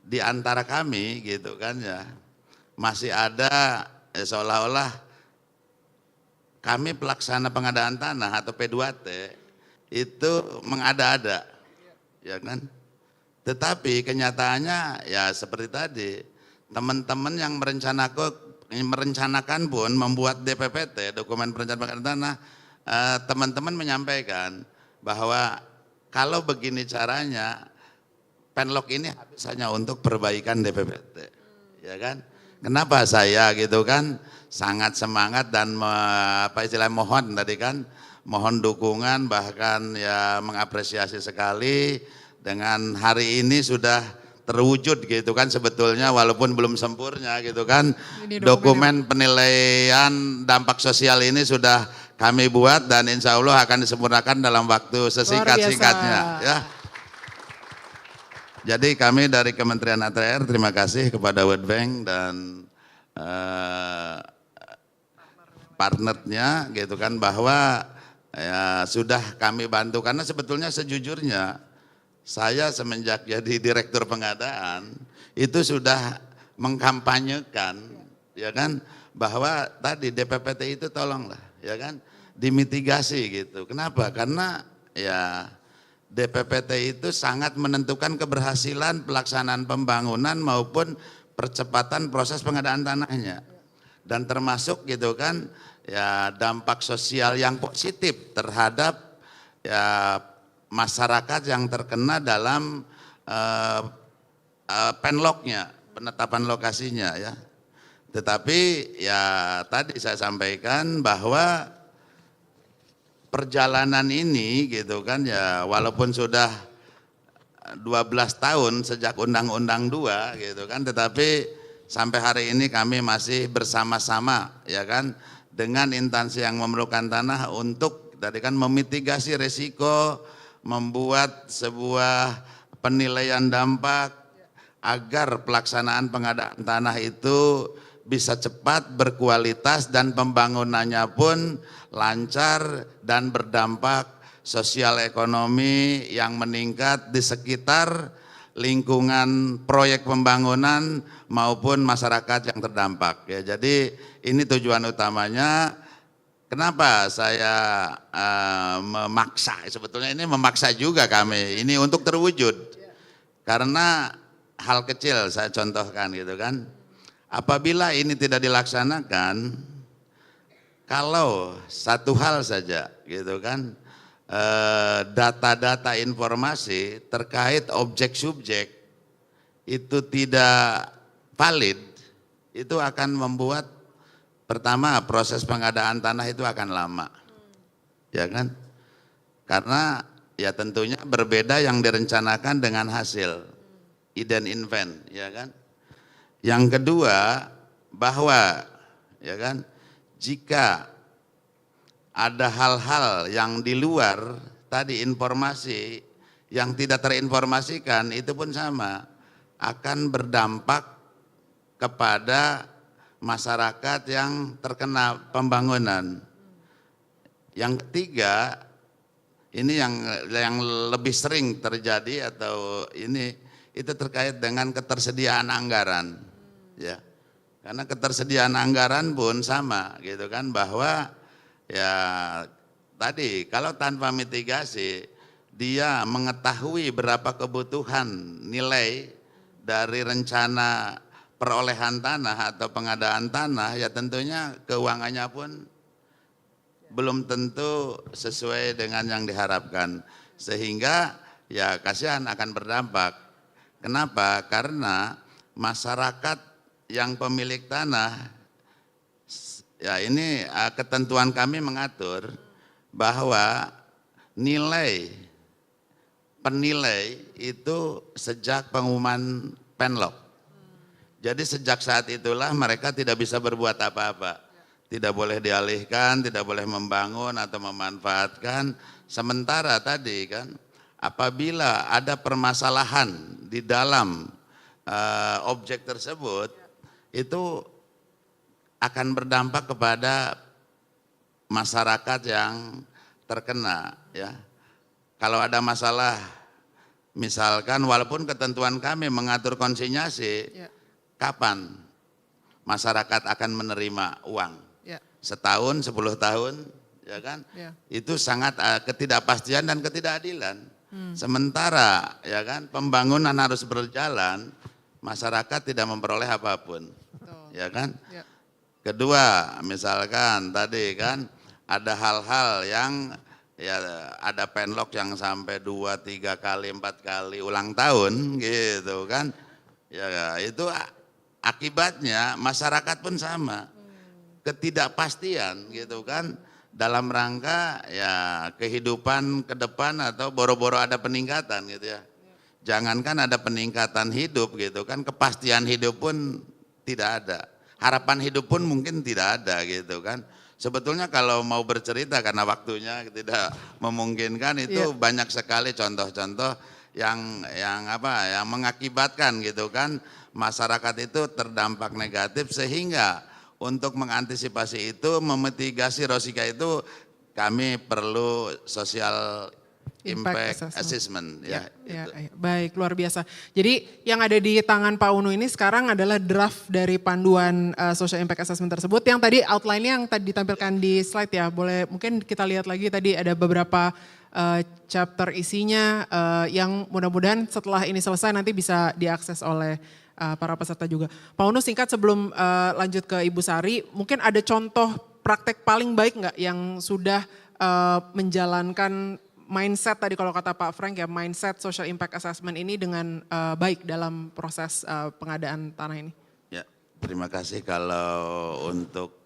di antara kami gitu kan ya, masih ada seolah-olah kami pelaksana pengadaan tanah atau P2T itu mengada-ada, ya kan. Tetapi kenyataannya ya seperti tadi, teman-teman yang merencanakan pun membuat DPPT, dokumen perencanaan pengadaan tanah, teman-teman menyampaikan bahwa kalau begini caranya, penlok ini habis hanya untuk perbaikan DPPT, ya kan. Kenapa saya gitu kan sangat semangat dan mohon tadi kan, mohon dukungan, bahkan ya mengapresiasi sekali dengan hari ini sudah terwujud gitu kan, sebetulnya walaupun belum sempurna gitu kan, dokumen penilaian dampak sosial ini sudah kami buat dan insya Allah akan disempurnakan dalam waktu sesingkat-singkatnya ya. Jadi kami dari Kementerian ATR terima kasih kepada World Bank dan partnernya gitu kan, bahwa ya sudah kami bantu, karena sebetulnya sejujurnya saya semenjak jadi direktur pengadaan itu sudah mengkampanyekan ya kan, bahwa tadi DPPT itu tolonglah ya kan dimitigasi gitu. Kenapa? Karena ya DPPT itu sangat menentukan keberhasilan pelaksanaan pembangunan maupun percepatan proses pengadaan tanahnya. Dan termasuk gitu kan ya dampak sosial yang positif terhadap ya masyarakat yang terkena dalam penloknya, penetapan lokasinya ya. Tetapi ya tadi saya sampaikan bahwa perjalanan ini gitu kan ya, walaupun sudah 12 tahun sejak Undang-Undang 2 gitu kan, tetapi sampai hari ini kami masih bersama-sama ya kan dengan instansi yang memerlukan tanah untuk tadi kan memitigasi risiko, membuat sebuah penilaian dampak agar pelaksanaan pengadaan tanah itu bisa cepat, berkualitas, dan pembangunannya pun lancar dan berdampak sosial ekonomi yang meningkat di sekitar lingkungan proyek pembangunan maupun masyarakat yang terdampak. Ya, jadi ini tujuan utamanya. Kenapa saya memaksa? Sebetulnya ini memaksa juga kami. Ini untuk terwujud. Karena hal kecil saya contohkan gitu kan. Apabila ini tidak dilaksanakan, kalau satu hal saja gitu kan, data-data informasi terkait objek subjek itu tidak valid, itu akan membuat pertama proses pengadaan tanah itu akan lama, ya kan? Karena ya tentunya berbeda yang direncanakan dengan hasil, iden invent, ya kan? Yang kedua bahwa ya kan jika ada hal-hal yang di luar tadi informasi yang tidak terinformasikan itu pun sama akan berdampak kepada masyarakat yang terkena pembangunan. Yang ketiga ini yang lebih sering terjadi atau ini itu terkait dengan ketersediaan anggaran. Ya, karena ketersediaan anggaran pun sama gitu kan, bahwa ya tadi kalau tanpa mitigasi dia mengetahui berapa kebutuhan nilai dari rencana perolehan tanah atau pengadaan tanah, ya tentunya keuangannya pun belum tentu sesuai dengan yang diharapkan, sehingga ya kasihan akan berdampak. Kenapa? Karena masyarakat yang pemilik tanah, ya ini ketentuan kami mengatur bahwa nilai penilai itu sejak pengumuman penlok. Jadi sejak saat itulah mereka tidak bisa berbuat apa-apa. Tidak boleh dialihkan, tidak boleh membangun atau memanfaatkan. Sementara tadi kan apabila ada permasalahan di dalam objek tersebut, itu akan berdampak kepada masyarakat yang terkena ya. Kalau ada masalah, misalkan walaupun ketentuan kami mengatur konsinyasi, kapan masyarakat akan menerima uang? Setahun, 10 tahun, ya kan? Itu sangat ketidakpastian dan ketidakadilan. Sementara ya kan pembangunan harus berjalan, masyarakat tidak memperoleh apapun. Ya kan? Kedua, misalkan tadi kan ada hal-hal yang ya ada penlok yang sampai 2, 3 kali, 4 kali ulang tahun gitu kan. Ya itu akibatnya masyarakat pun sama. Ketidakpastian gitu kan dalam rangka ya kehidupan ke depan atau boro-boro ada peningkatan gitu ya. Jangankan ada peningkatan hidup gitu kan, kepastian hidup pun tidak ada. Harapan hidup pun mungkin tidak ada gitu kan. Sebetulnya kalau mau bercerita karena waktunya tidak memungkinkan, itu banyak sekali contoh-contoh yang mengakibatkan gitu kan masyarakat itu terdampak negatif, sehingga untuk mengantisipasi itu, memitigasi risiko itu kami perlu social impact assessment. Ya, baik, luar biasa. Jadi yang ada di tangan Pak Unu ini sekarang adalah draft dari panduan social impact assessment tersebut, yang tadi outline-nya yang tadi ditampilkan di slide ya. Boleh mungkin kita lihat lagi, tadi ada beberapa chapter isinya yang mudah-mudahan setelah ini selesai nanti bisa diakses oleh para peserta juga. Pak Unu, singkat sebelum lanjut ke Ibu Sari, mungkin ada contoh praktek paling baik nggak yang sudah menjalankan mindset tadi kalau kata Pak Frank ya, mindset social impact assessment ini dengan baik dalam proses pengadaan tanah ini? Ya, terima kasih. Kalau untuk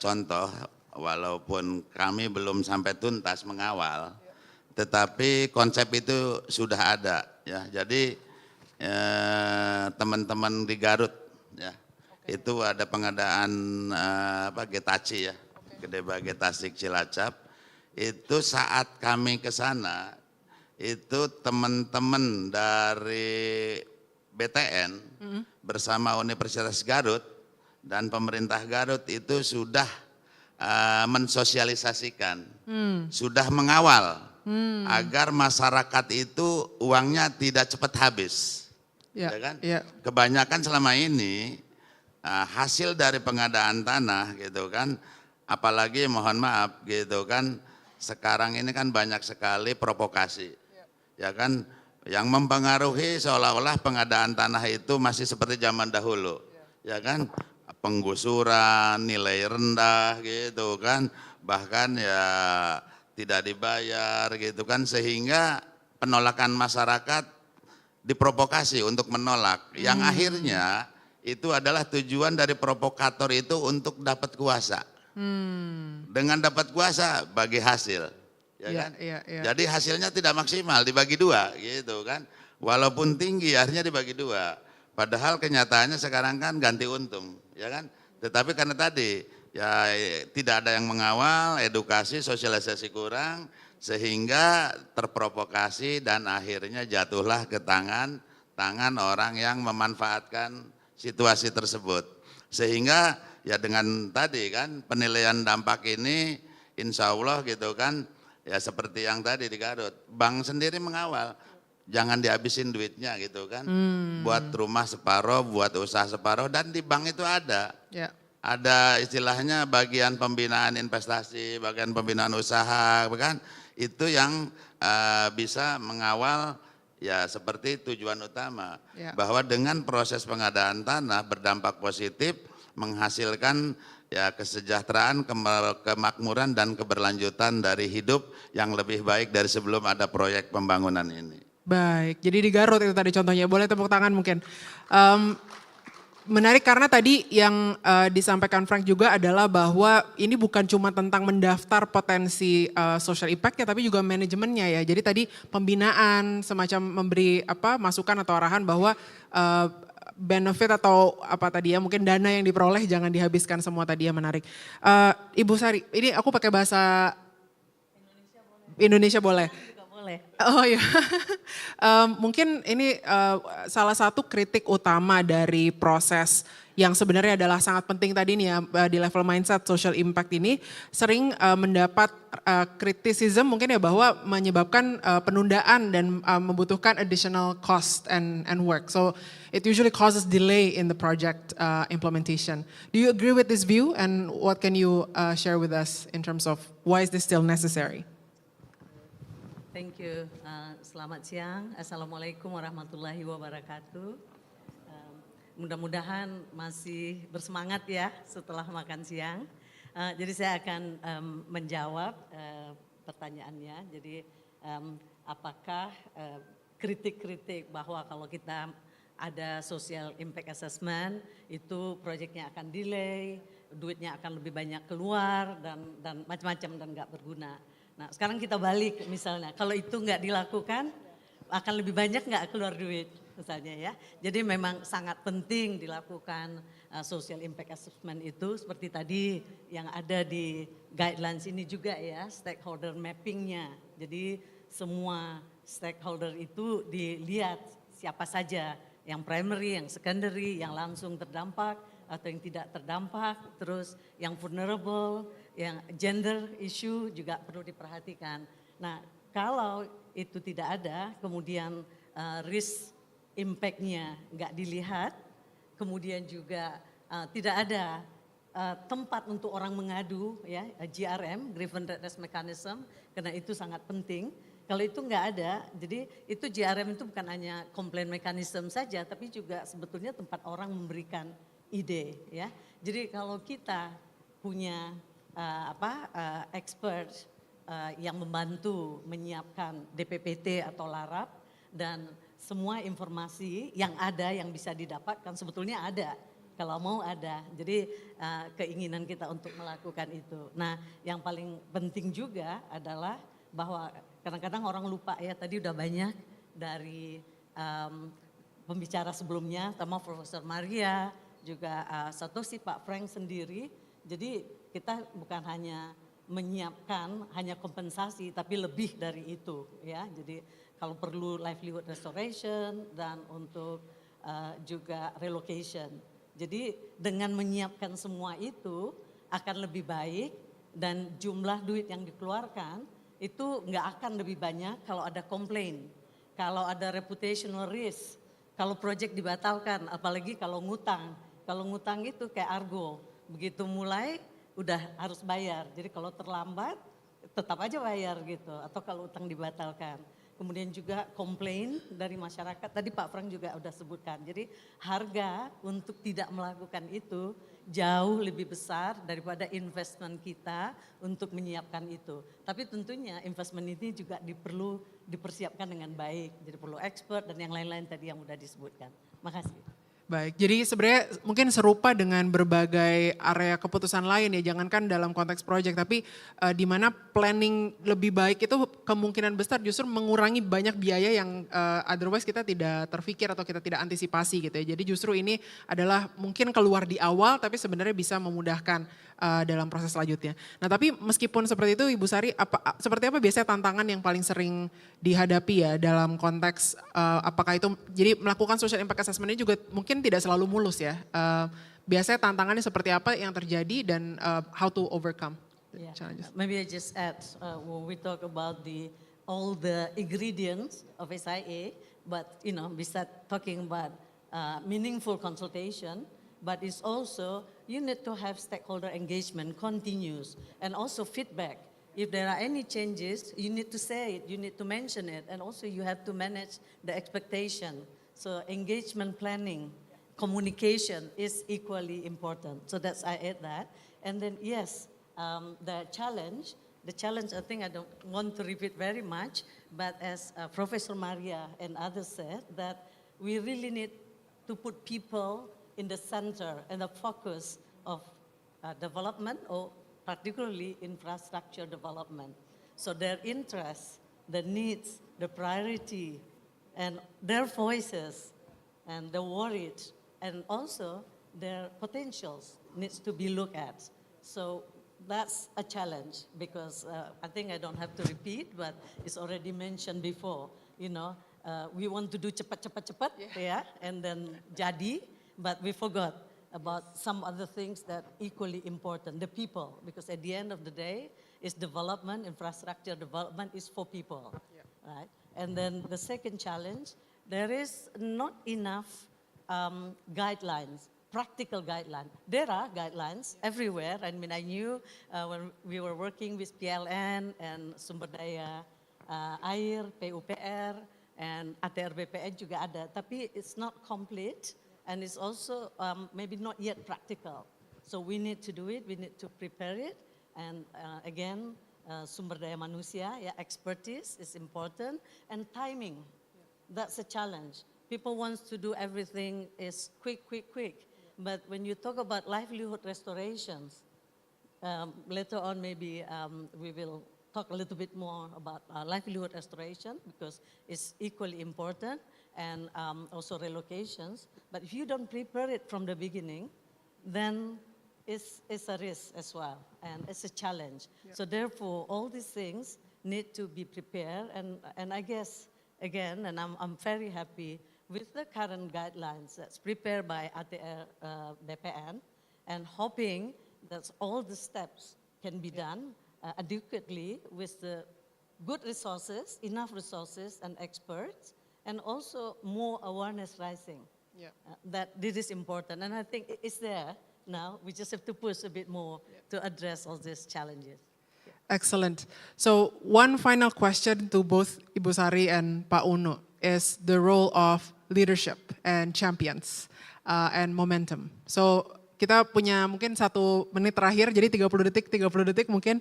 contoh, walaupun kami belum sampai tuntas mengawal, tetapi konsep itu sudah ada ya. Jadi teman-teman di Garut ya. Itu ada pengadaan Getaci ya. Gede Bage Tasik Cilacap. Itu saat kami ke sana itu teman-teman dari BTN bersama Universitas Garut dan pemerintah Garut itu sudah mensosialisasikan, sudah mengawal agar masyarakat itu uangnya tidak cepat habis. Ya kan? Kebanyakan selama ini hasil dari pengadaan tanah gitu kan, apalagi mohon maaf gitu kan, sekarang ini kan banyak sekali provokasi. Ya kan, yang mempengaruhi seolah-olah pengadaan tanah itu masih seperti zaman dahulu. Ya kan, penggusuran, nilai rendah gitu kan, bahkan ya tidak dibayar gitu kan, sehingga penolakan masyarakat diprovokasi untuk menolak. Yang akhirnya itu adalah tujuan dari provokator itu untuk dapat kuasa. Dengan dapat kuasa bagi hasil. Ya kan? Jadi hasilnya tidak maksimal, dibagi dua gitu kan. Walaupun tinggi akhirnya dibagi dua. Padahal kenyataannya sekarang kan ganti untung, ya kan. Tetapi karena tadi ya tidak ada yang mengawal, edukasi, sosialisasi kurang, sehingga terprovokasi dan akhirnya jatuhlah ke tangan orang yang memanfaatkan situasi tersebut. Sehingga ya dengan tadi kan penilaian dampak ini insya Allah gitu kan, ya seperti yang tadi di Garut, bank sendiri mengawal, jangan dihabisin duitnya gitu kan, buat rumah separoh, buat usaha separoh, dan di bank itu ada, ada istilahnya bagian pembinaan investasi, bagian pembinaan usaha, kan itu yang bisa mengawal ya seperti tujuan utama, bahwa dengan proses pengadaan tanah berdampak positif, menghasilkan ya kesejahteraan, kemakmuran dan keberlanjutan dari hidup yang lebih baik dari sebelum ada proyek pembangunan ini. Baik, jadi di Garut itu tadi contohnya, boleh tepuk tangan mungkin. Menarik karena tadi yang disampaikan Frank juga adalah bahwa ini bukan cuma tentang mendaftar potensi social impact-nya, tapi juga manajemennya ya. Jadi tadi pembinaan, semacam memberi masukan atau arahan bahwa benefit atau apa tadi ya, mungkin dana yang diperoleh jangan dihabiskan semua tadi ya, menarik. Ibu Sari, ini aku pakai bahasa Indonesia boleh? Boleh. Oh iya, mungkin ini salah satu kritik utama dari proses yang sebenarnya adalah sangat penting tadi nih ya, di level mindset social impact ini sering mendapat criticism mungkin ya, bahwa menyebabkan penundaan dan membutuhkan additional cost and work. So it usually causes delay in the project implementation. Do you agree with this view, and what can you share with us in terms of why is this still necessary? Thank you. Selamat siang. Assalamualaikum warahmatullahi wabarakatuh. Mudah-mudahan masih bersemangat ya setelah makan siang. Jadi saya akan menjawab pertanyaannya. Jadi apakah kritik-kritik bahwa kalau kita ada social impact assessment itu proyeknya akan delay, duitnya akan lebih banyak keluar dan macam-macam dan nggak berguna. Nah sekarang kita balik misalnya, kalau itu nggak dilakukan akan lebih banyak nggak keluar duit misalnya ya. Jadi memang sangat penting dilakukan social impact assessment itu seperti tadi yang ada di guidelines ini juga ya, stakeholder mappingnya. Jadi semua stakeholder itu dilihat siapa saja yang primary, yang secondary, yang langsung terdampak atau yang tidak terdampak, terus yang vulnerable, yang gender issue juga perlu diperhatikan. Nah kalau itu tidak ada, kemudian risk impact-nya nggak dilihat, kemudian juga tidak ada tempat untuk orang mengadu, ya GRM, Grievance Redress Mechanism, karena itu sangat penting. Kalau itu nggak ada, jadi itu GRM itu bukan hanya complaint mechanism saja, tapi juga sebetulnya tempat orang memberikan ide, ya. Jadi kalau kita punya expert yang membantu menyiapkan DPPT atau larap dan semua informasi yang ada yang bisa didapatkan sebetulnya ada, kalau mau ada. Jadi keinginan kita untuk melakukan itu. Nah yang paling penting juga adalah bahwa kadang-kadang orang lupa ya, tadi udah banyak dari pembicara sebelumnya, terutama Profesor Maria, juga Satoshi, Pak Frank sendiri. Jadi kita bukan hanya menyiapkan hanya kompensasi, tapi lebih dari itu ya. Jadi kalau perlu livelihood restoration dan untuk juga relocation. Jadi dengan menyiapkan semua itu akan lebih baik dan jumlah duit yang dikeluarkan itu nggak akan lebih banyak kalau ada komplain, kalau ada reputational risk, kalau proyek dibatalkan, apalagi kalau ngutang. Kalau ngutang itu kayak argo, begitu mulai udah harus bayar. Jadi kalau terlambat tetap aja bayar gitu, atau kalau utang dibatalkan. Kemudian juga komplain dari masyarakat, tadi Pak Frank juga udah sebutkan. Jadi harga untuk tidak melakukan itu jauh lebih besar daripada investment kita untuk menyiapkan itu. Tapi tentunya investment ini juga perlu dipersiapkan dengan baik. Jadi perlu expert dan yang lain-lain tadi yang udah disebutkan. Makasih. Baik, jadi sebenarnya mungkin serupa dengan berbagai area keputusan lain ya, jangankan dalam konteks proyek, tapi di mana planning lebih baik itu kemungkinan besar justru mengurangi banyak biaya yang otherwise kita tidak terpikir atau kita tidak antisipasi gitu ya. Jadi justru ini adalah mungkin keluar di awal tapi sebenarnya bisa memudahkan dalam proses selanjutnya. Nah tapi meskipun seperti itu Ibu Sari, seperti apa biasanya tantangan yang paling sering dihadapi ya dalam konteks apakah itu, jadi melakukan social impact assessment ini juga mungkin tidak selalu mulus ya. Biasanya tantangannya seperti apa yang terjadi dan how to overcome the challenges. Maybe I just add when we talk about all the ingredients of SIA, but besides talking about meaningful consultation, but it's also you need to have stakeholder engagement continuous and also feedback. If there are any changes, you need to say it, you need to mention it, and also you have to manage the expectation. So engagement planning, communication is equally important. So I add that. And then yes, the challenge I think I don't want to repeat very much, but as Professor Maria and others said, that we really need to put people in the center and the focus of development, or particularly infrastructure development. So their interests, the needs, the priority, and their voices, and the worries, and also their potentials needs to be looked at. So that's a challenge because I think I don't have to repeat, but it's already mentioned before. We want to do cepat, yeah, and then jadi, but we forgot about some other things that equally important, the people, because at the end of the day, it's development, infrastructure development is for people, right? And then the second challenge, there is not enough guidelines, practical guidelines. There are guidelines everywhere. I mean, I knew when we were working with PLN and Sumber Daya Air, PUPR, and ATR BPN juga ada, tapi it's not complete. And it's also maybe not yet practical. So we need to do it, we need to prepare it. And again, sumber daya manusia, expertise is important. And timing, that's a challenge. People want to do everything is quick. But when you talk about livelihood restorations, later on maybe we will talk a little bit more about livelihood restoration because it's equally important. And also relocations. But if you don't prepare it from the beginning, then it's a risk as well, and it's a challenge. Yep. So therefore, all these things need to be prepared, and I guess, again, and I'm very happy with the current guidelines that's prepared by ATR BPN, and hoping that all the steps can be done adequately with the good resources, enough resources and experts, and also more awareness rising, that this is important. And I think it's there now. We just have to push a bit more to address all these challenges. Excellent. So one final question to both Ibu Sari and Pak Uno is the role of leadership and champions and momentum. So kita punya mungkin 1 menit terakhir, jadi 30 detik mungkin.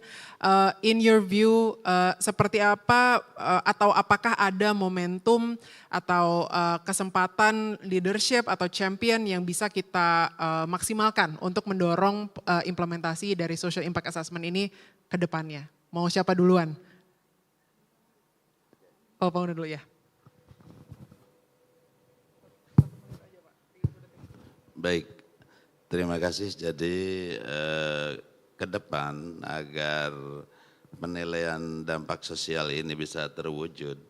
In your view, seperti apa atau apakah ada momentum atau kesempatan leadership atau champion yang bisa kita maksimalkan untuk mendorong implementasi dari social impact assessment ini ke depannya? Mau siapa duluan? Pak Uno dulu ya. Baik, terima kasih. Jadi ke depan agar penilaian dampak sosial ini bisa terwujud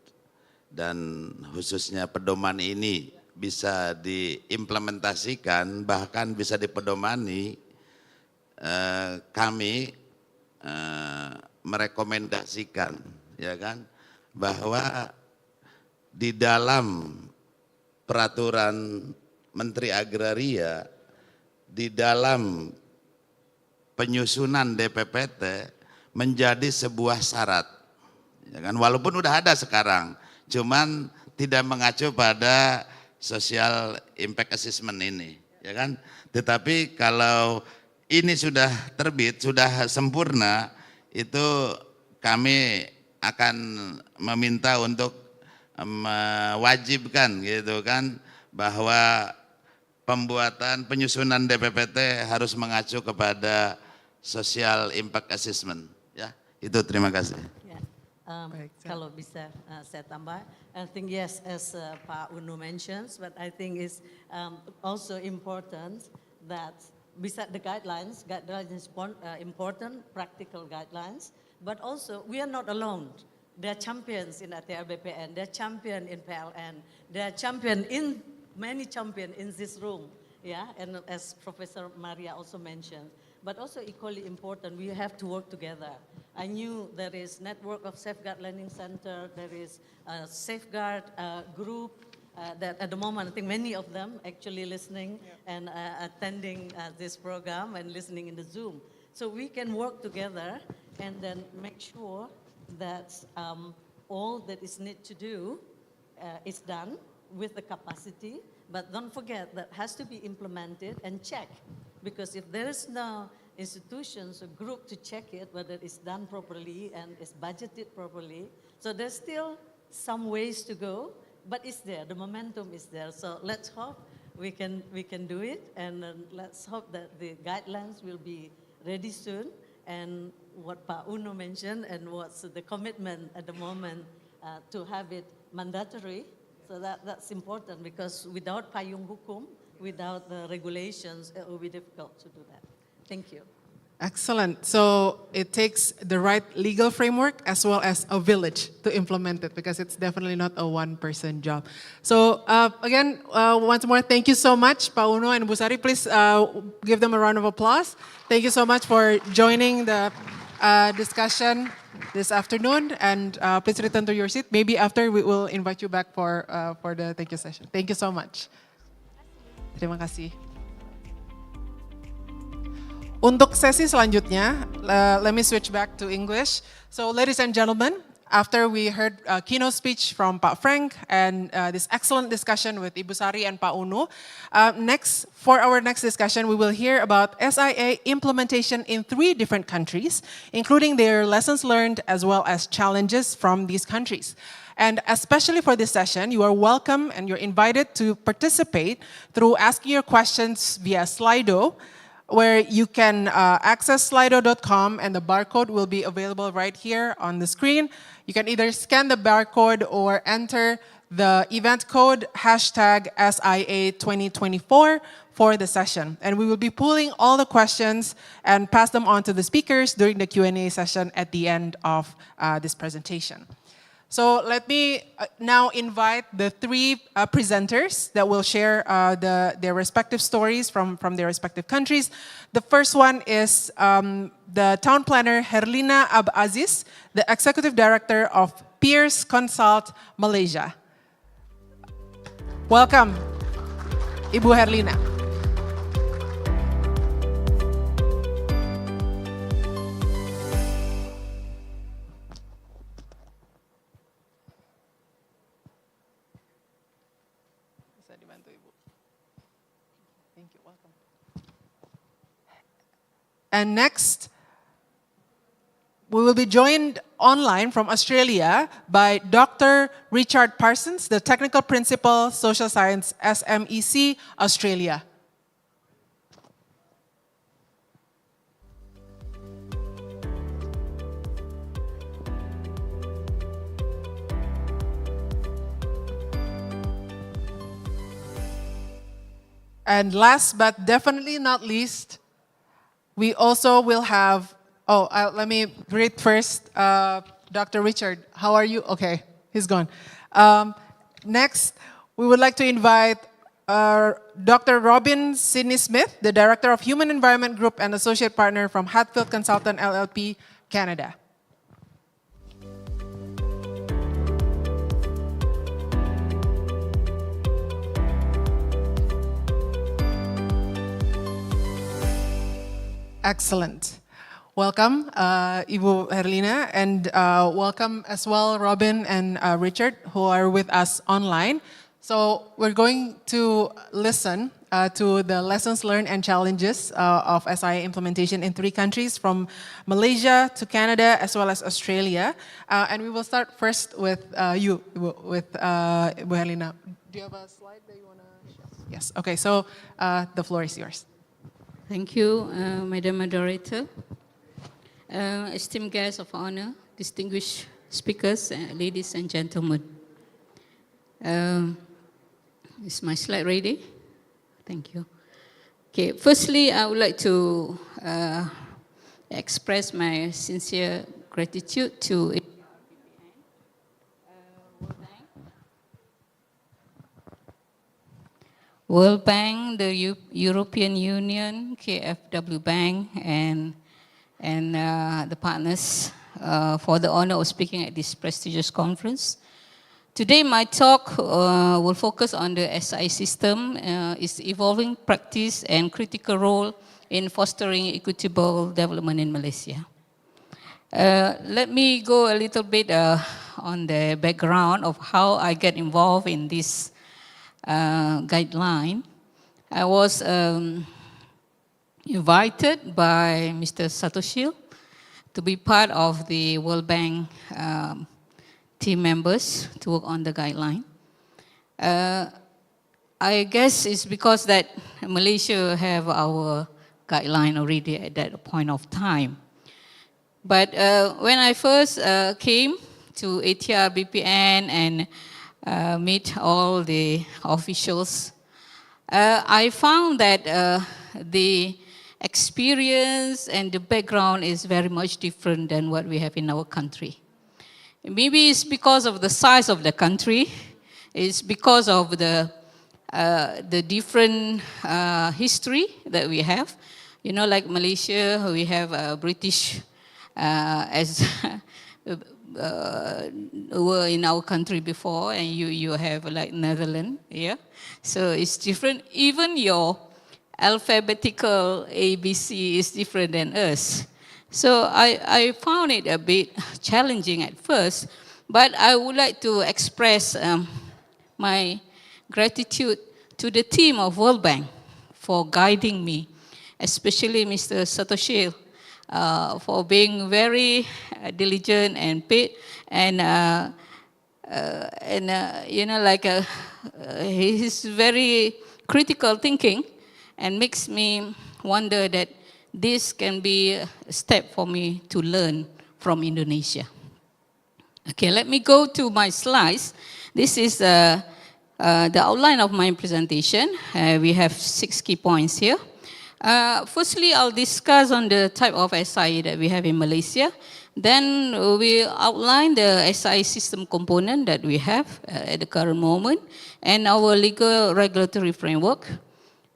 dan khususnya pedoman ini bisa diimplementasikan bahkan bisa dipedomani, kami merekomendasikan ya kan bahwa di dalam peraturan Menteri Agraria di dalam penyusunan DPPT menjadi sebuah syarat, ya kan? Walaupun udah ada sekarang, cuman tidak mengacu pada social impact assessment ini, ya kan? Tetapi kalau ini sudah terbit, sudah sempurna, itu kami akan meminta untuk mewajibkan, gitu kan, bahwa pembuatan penyusunan DPPT harus mengacu kepada social impact assessment. Ya, itu terima kasih. Kalau bisa saya tambah, I think yes, as Pak Uno mentions, but I think it's also important that beside the guidelines is important, practical guidelines, but also we are not alone. There are champions in ATR BPN, there are champions in PLN, there are champions in many champions in this room, yeah, and as Professor Maria also mentioned, but also equally important, we have to work together. I knew there is network of Safeguard Learning Center, there is a Safeguard group that at the moment, I think many of them actually listening and attending this program and listening in the Zoom. So we can work together and then make sure that all that is need to do is done with the capacity, but don't forget that has to be implemented and checked. Because if there is no institutions or group to check it, whether it's done properly and it's budgeted properly, so there's still some ways to go, but it's there, the momentum is there. So let's hope we can do it, and let's hope that the guidelines will be ready soon, and what Pak Uno mentioned, and what's the commitment at the moment to have it mandatory. So that's important, because without payung hukum, without the regulations, it will be difficult to do that. Thank you. Excellent. So it takes the right legal framework as well as a village to implement it, because it's definitely not a one-person job. So again, once more, thank you so much, Pak Uno and Bu Sari. Please give them a round of applause. Thank you so much for joining the discussion this afternoon, and please return to your seat. Maybe after we will invite you back for the thank you session. Thank you so much. Terima kasih. Untuk sesi selanjutnya, let me switch back to English. So ladies and gentlemen, after we heard a keynote speech from Pak Frank and this excellent discussion with Ibu Sari and Pak Uno, for our next discussion, we will hear about SIA implementation in 3 different countries, including their lessons learned as well as challenges from these countries. And especially for this session, you are welcome and you're invited to participate through asking your questions via Slido, where you can access slido.com, and the barcode will be available right here on the screen. You can either scan the barcode or enter the event code #SIA 2024 for the session. And we will be pulling all the questions and pass them on to the speakers during the Q&A session at the end of this presentation. So let me now invite the 3 presenters that will share their respective stories from their respective countries. The first one is the town planner Herlina Abaziz, the executive director of Peers Consult Malaysia. Welcome, Ibu Herlina. And next, we will be joined online from Australia by Dr. Richard Parsons, the Technical Principal, Social Science, SMEC, Australia. And last but definitely not least, we also will have, let me greet first Dr. Richard. How are you? Okay, he's gone. Next, we would like to invite Dr. Robin Sidney Smith, the Director of Human Environment Group and Associate Partner from Hatfield Consultant LLP, Canada. Excellent. Welcome, Ibu Herlina, and welcome as well, Robin and Richard, who are with us online. So we're going to listen to the lessons learned and challenges of SIA implementation in 3 countries, from Malaysia to Canada as well as Australia. And we will start first with you, with Ibu Herlina. Do you have a slide that you want to share? Yes. Okay. So the floor is yours. Thank you, Madam Moderator. Esteemed guests of honor, distinguished speakers, ladies and gentlemen. Is my slide ready? Thank you. Okay, firstly, I would like to express my sincere gratitude to World Bank, the European Union, KfW Bank, and the partners for the honor of speaking at this prestigious conference. Today, my talk will focus on the SI system, its evolving practice and critical role in fostering equitable development in Malaysia. Let me go a little bit on the background of how I get involved in this guideline. I was invited by Mr. Satoshi to be part of the World Bank team members to work on the guideline. I guess it's because that Malaysia have our guideline already at that point of time. But when I first came to ATR BPN and meet all the officials, I found that the experience and the background is very much different than what we have in our country. Maybe it's because of the size of the country, it's because of the different history that we have. You know, like Malaysia, we have British as were in our country before, and you have like Netherlands, yeah. So it's different. Even your alphabetical ABC is different than us. So I found it a bit challenging at first, but I would like to express my gratitude to the team of World Bank for guiding me, especially Mr. Satoshi, for being very diligent and paid, and you know, like he's very critical thinking, and makes me wonder that this can be a step for me to learn from Indonesia. Okay, let me go to my slides. This is the outline of my presentation. We have 6 key points here. Firstly, I'll discuss on the type of SI that we have in Malaysia. Then we outline the SI system component that we have at the current moment and our legal regulatory framework.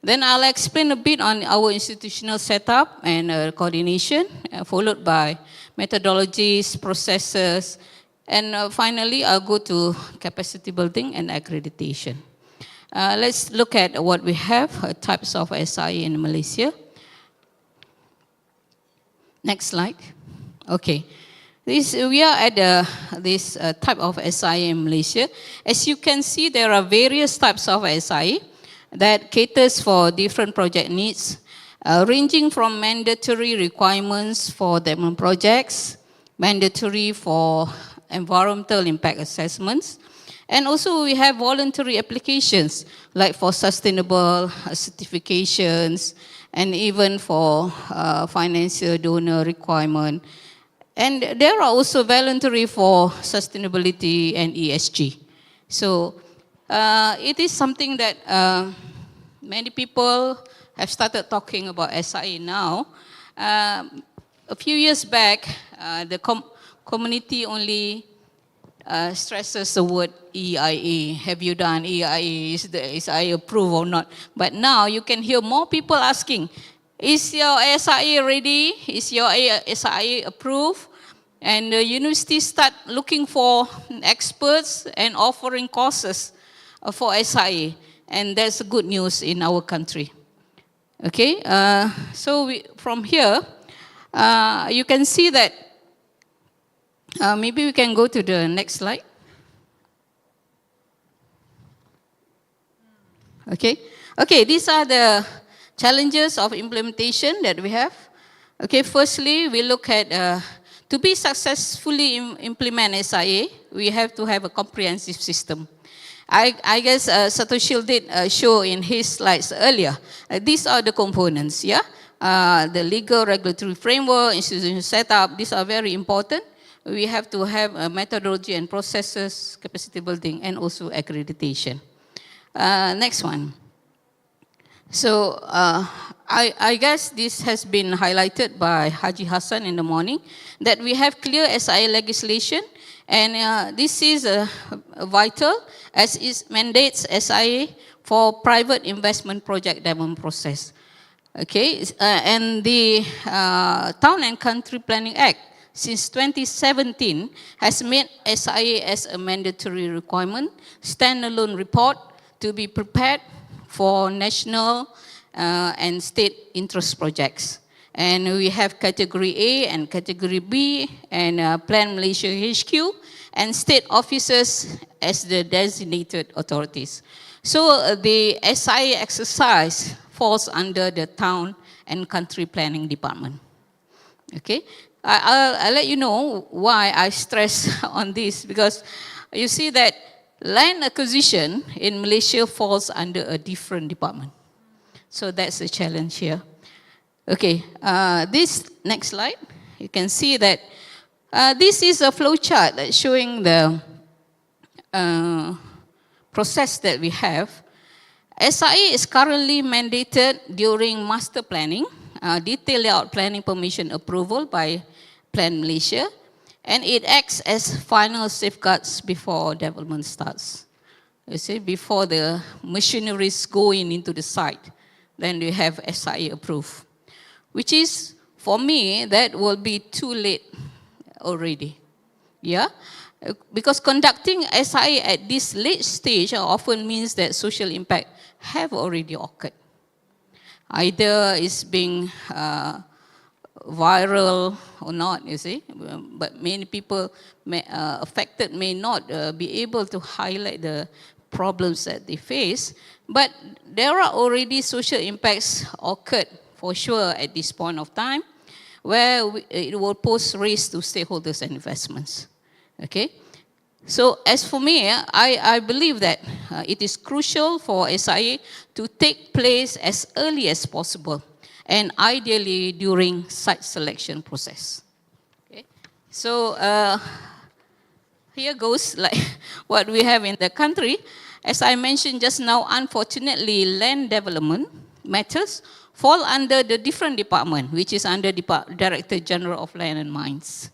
Then I'll explain a bit on our institutional setup and coordination, followed by methodologies, processes, and finally I'll go to capacity building and accreditation. Let's look at what we have, types of SI in Malaysia. Next slide. Okay. We are at this type of SI in Malaysia. As you can see, there are various types of SI that caters for different project needs, ranging from mandatory requirements for development projects, mandatory for environmental impact assessments, and also we have voluntary applications, like for sustainable certifications, and even for financial donor requirement. And there are also voluntary for sustainability and ESG. So it is something that many people have started talking about SIA now. A few years back, the community only stresses the word EIA. Have you done EIA? Is SIA approved or not? But now you can hear more people asking, is your SIA ready? Is your SIA approved? And the university start looking for experts and offering courses for SIA. And that's good news in our country. Okay, so from here, you can see that, maybe we can go to the next slide. Okay, these are the challenges of implementation that we have. Okay, firstly, we look at, to be successfully implement SIA, we have to have a comprehensive system. I guess Satoshi did show in his slides earlier. These are the components, yeah? The legal regulatory framework, institutional setup, these are very important. We have to have a methodology and processes, capacity building, and also accreditation. Next one. So I guess this has been highlighted by Haji Hassan in the morning, that we have clear SIA legislation, and this is vital as it mandates SIA for private investment project development process. Okay, and the Town and Country Planning Act since 2017 has made SIA as a mandatory requirement, standalone report to be prepared for national and state interest projects. And we have category A and category B, and Plan Malaysia HQ, and state officers as the designated authorities. So the SIA exercise falls under the Town and Country Planning Department. Okay, I'll let you know why I stress on this, because you see that land acquisition in Malaysia falls under a different department. So that's the challenge here. Okay, this next slide, you can see that this is a flow chart that's showing the process that we have. SIA is currently mandated during master planning, detailed layout planning permission approval by Plan Malaysia, and it acts as final safeguards before development starts. You see, before the machineries go into the site, then you have SIA approved. Which is, for me, that will be too late already. Yeah? Because conducting SIA at this late stage often means that social impact have already occurred. Either it's being viral or not, you see. But many people affected may not be able to highlight the problems that they face. But there are already social impacts occurred for sure at this point of time, where it will pose risk to stakeholders and investments. Okay? So as for me, I believe that it is crucial for SIA to take place as early as possible, and ideally during site selection process. Okay? So here goes like what we have in the country. As I mentioned just now, unfortunately, land development matters fall under the different department, which is under Director General of Land and Mines.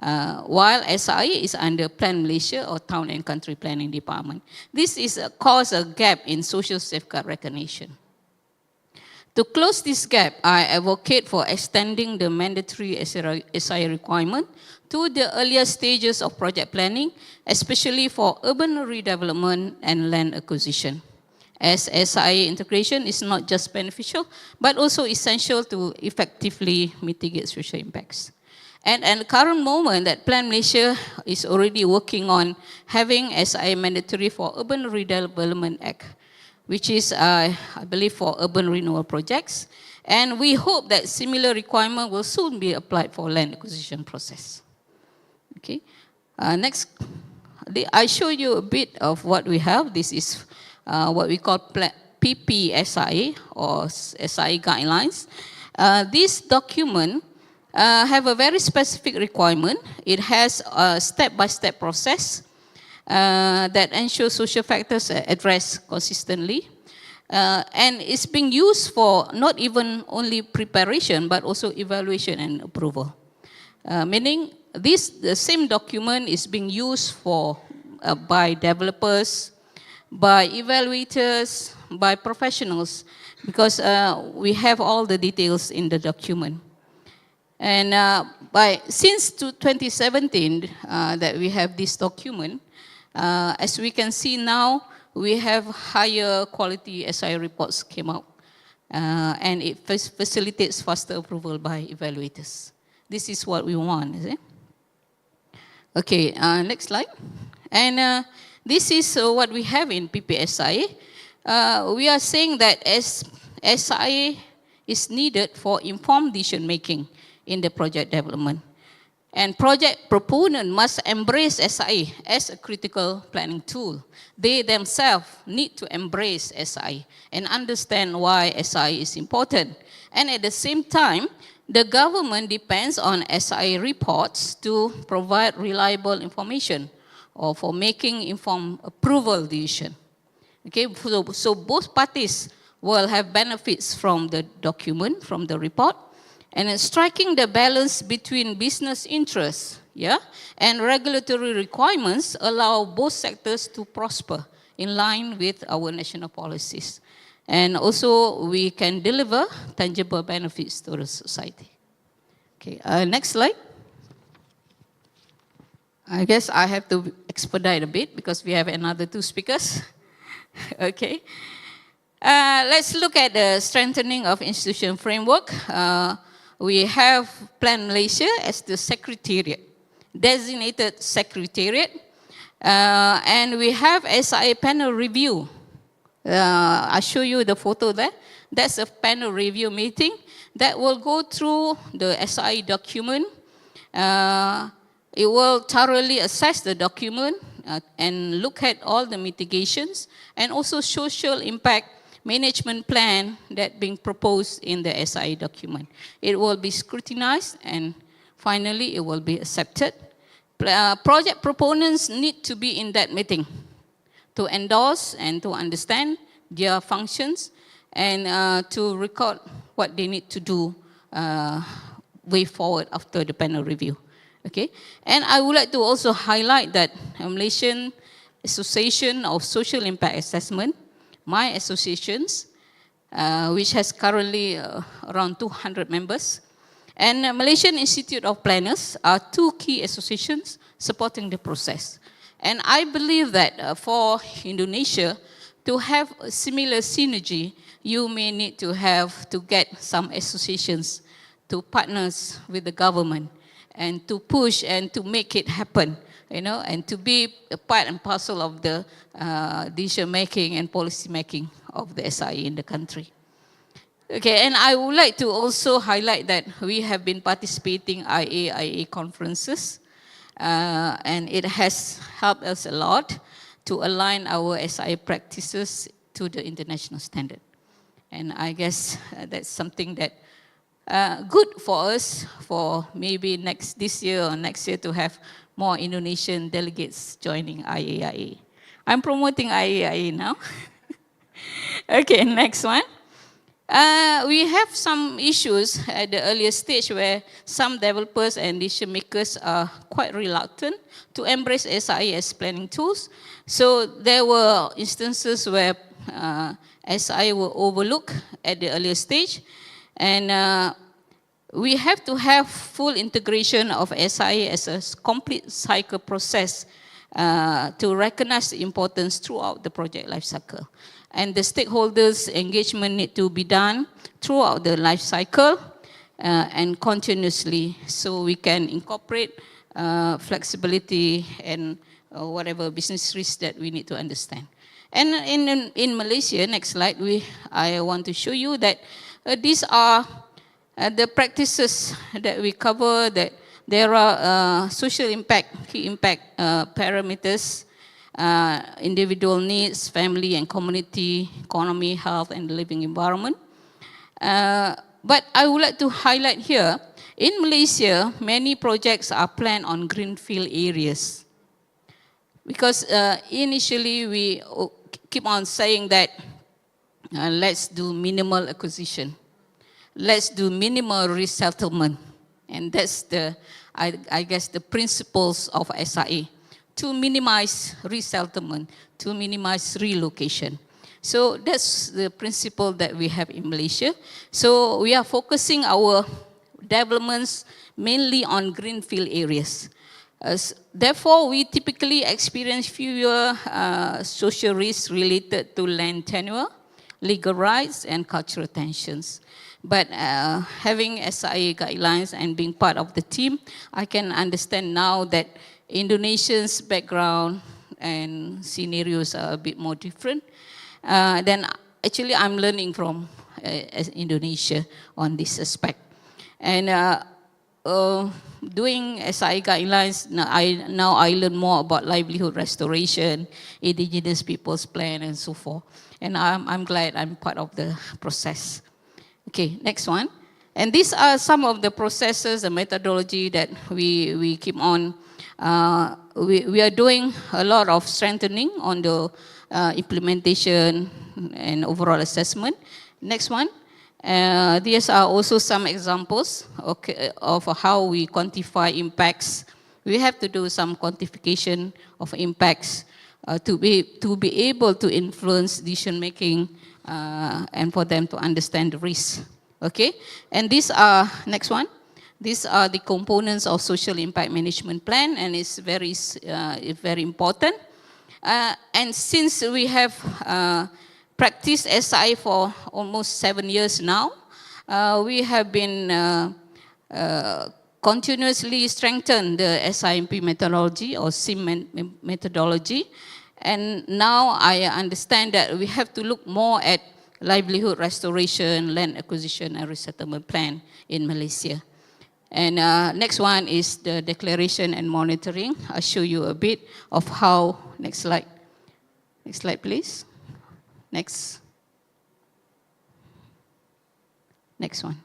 While SIA is under Plan Malaysia or Town and Country Planning Department. This is cause a gap in social safeguard recognition. To close this gap, I advocate for extending the mandatory SIA requirement to the earlier stages of project planning, especially for urban redevelopment and land acquisition. As SIA integration is not just beneficial, but also essential to effectively mitigate social impacts. And at the current moment that Plan Malaysia is already working on having SIA mandatory for Urban Redevelopment Act, which is, I believe, for urban renewal projects. And we hope that similar requirement will soon be applied for land acquisition process. Okay. Next, I show you a bit of what we have. This is what we call PPSIA or SIA guidelines. This document have a very specific requirement. It has a step-by-step process that ensures social factors are addressed consistently. And it's being used for not even only preparation, but also evaluation and approval. Meaning the same document is being used for by developers, by evaluators, by professionals, because we have all the details in the document. And since 2017 that we have this document, as we can see now, we have higher quality SI reports came out, and it facilitates faster approval by evaluators. This is what we want, is it? Okay, next slide. And this is what we have in PPSIA. We are saying that SIA is needed for informed decision making in the project development. And project proponent must embrace SIA as a critical planning tool. They themselves need to embrace SIA and understand why SIA is important. And at the same time, the government depends on SIA reports to provide reliable information or for making informed approval decision. Okay, so both parties will have benefits from the document, from the report, and striking the balance between business interests, and regulatory requirements allow both sectors to prosper in line with our national policies. And also, we can deliver tangible benefits to the society. Okay, next slide. I guess I have to expedite a bit because we have another 2 speakers. Okay. Let's look at the strengthening of institution framework. We have Plan Malaysia as the secretariat, designated secretariat, and we have SIA panel review. I show you the photo there. That's a panel review meeting that will go through the SIA document. It will thoroughly assess the document and look at all the mitigations and also social impact management plan that being proposed in the SIA document. It will be scrutinized and finally it will be accepted. Project proponents need to be in that meeting to endorse and to understand their functions and to record what they need to do way forward after the panel review. Okay, and I would like to also highlight that Malaysian Association of Social Impact Assessment, my associations, which has currently around 200 members, and Malaysian Institute of Planners are 2 key associations supporting the process. And I believe that for Indonesia to have a similar synergy, you may need to get some associations to partners with the government and to push and to make it happen, and to be a part and parcel of the decision making and policy making of the SIA in the country. Okay, and I would like to also highlight that we have been participating IA conferences, and it has helped us a lot to align our SIA practices to the international standard. And I guess that's something that good for us for maybe this year or next year to have more Indonesian delegates joining IAIA. I'm promoting IAIA now. Okay, next one. We have some issues at the earlier stage where some developers and decision makers are quite reluctant to embrace SIA as planning tools. So there were instances where SIA were overlooked at the earlier stage, and we have to have full integration of SIA as a complete cycle process to recognize the importance throughout the project life cycle. And the stakeholders' engagement need to be done throughout the life cycle and continuously, so we can incorporate flexibility and whatever business risks that we need to understand. And in Malaysia, next slide, I want to show you that these are the practices that we cover, that there are social impact, key impact parameters, individual needs, family and community, economy, health, and living environment. But I would like to highlight here, in Malaysia, many projects are planned on greenfield areas. Because initially we keep on saying that let's do minimal acquisition. Let's do minimal resettlement. And that's I guess, the principles of SIA, to minimize resettlement, to minimize relocation. So that's the principle that we have in Malaysia. So we are focusing our developments mainly on greenfield areas. Therefore, we typically experience fewer social risks related to land tenure, legal rights, and cultural tensions. But having SIA guidelines and being part of the team, I can understand now that Indonesians' background and scenarios are a bit more different. Then actually I'm learning from Indonesia on this aspect. And doing SIA guidelines, now I learn more about livelihood restoration, indigenous people's plan, and so forth. And I'm glad I'm part of the process. Okay, next one. And these are some of the processes, the methodology that we keep on. We are doing a lot of strengthening on the implementation and overall assessment. Next one. These are also some examples of how we quantify impacts. We have to do some quantification of impacts to be able to influence decision making and for them to understand the risk. Okay, and these are, next one. These are the components of social impact management plan, and it's very important. And since we have practiced SI for almost 7 years now, we have been continuously strengthened the SIMP methodology or SIM methodology. And now I understand that we have to look more at livelihood restoration, land acquisition, and resettlement plan in Malaysia. And next one is the declaration and monitoring. I'll show you a bit of how, next slide. Next slide, please. Next. Next one.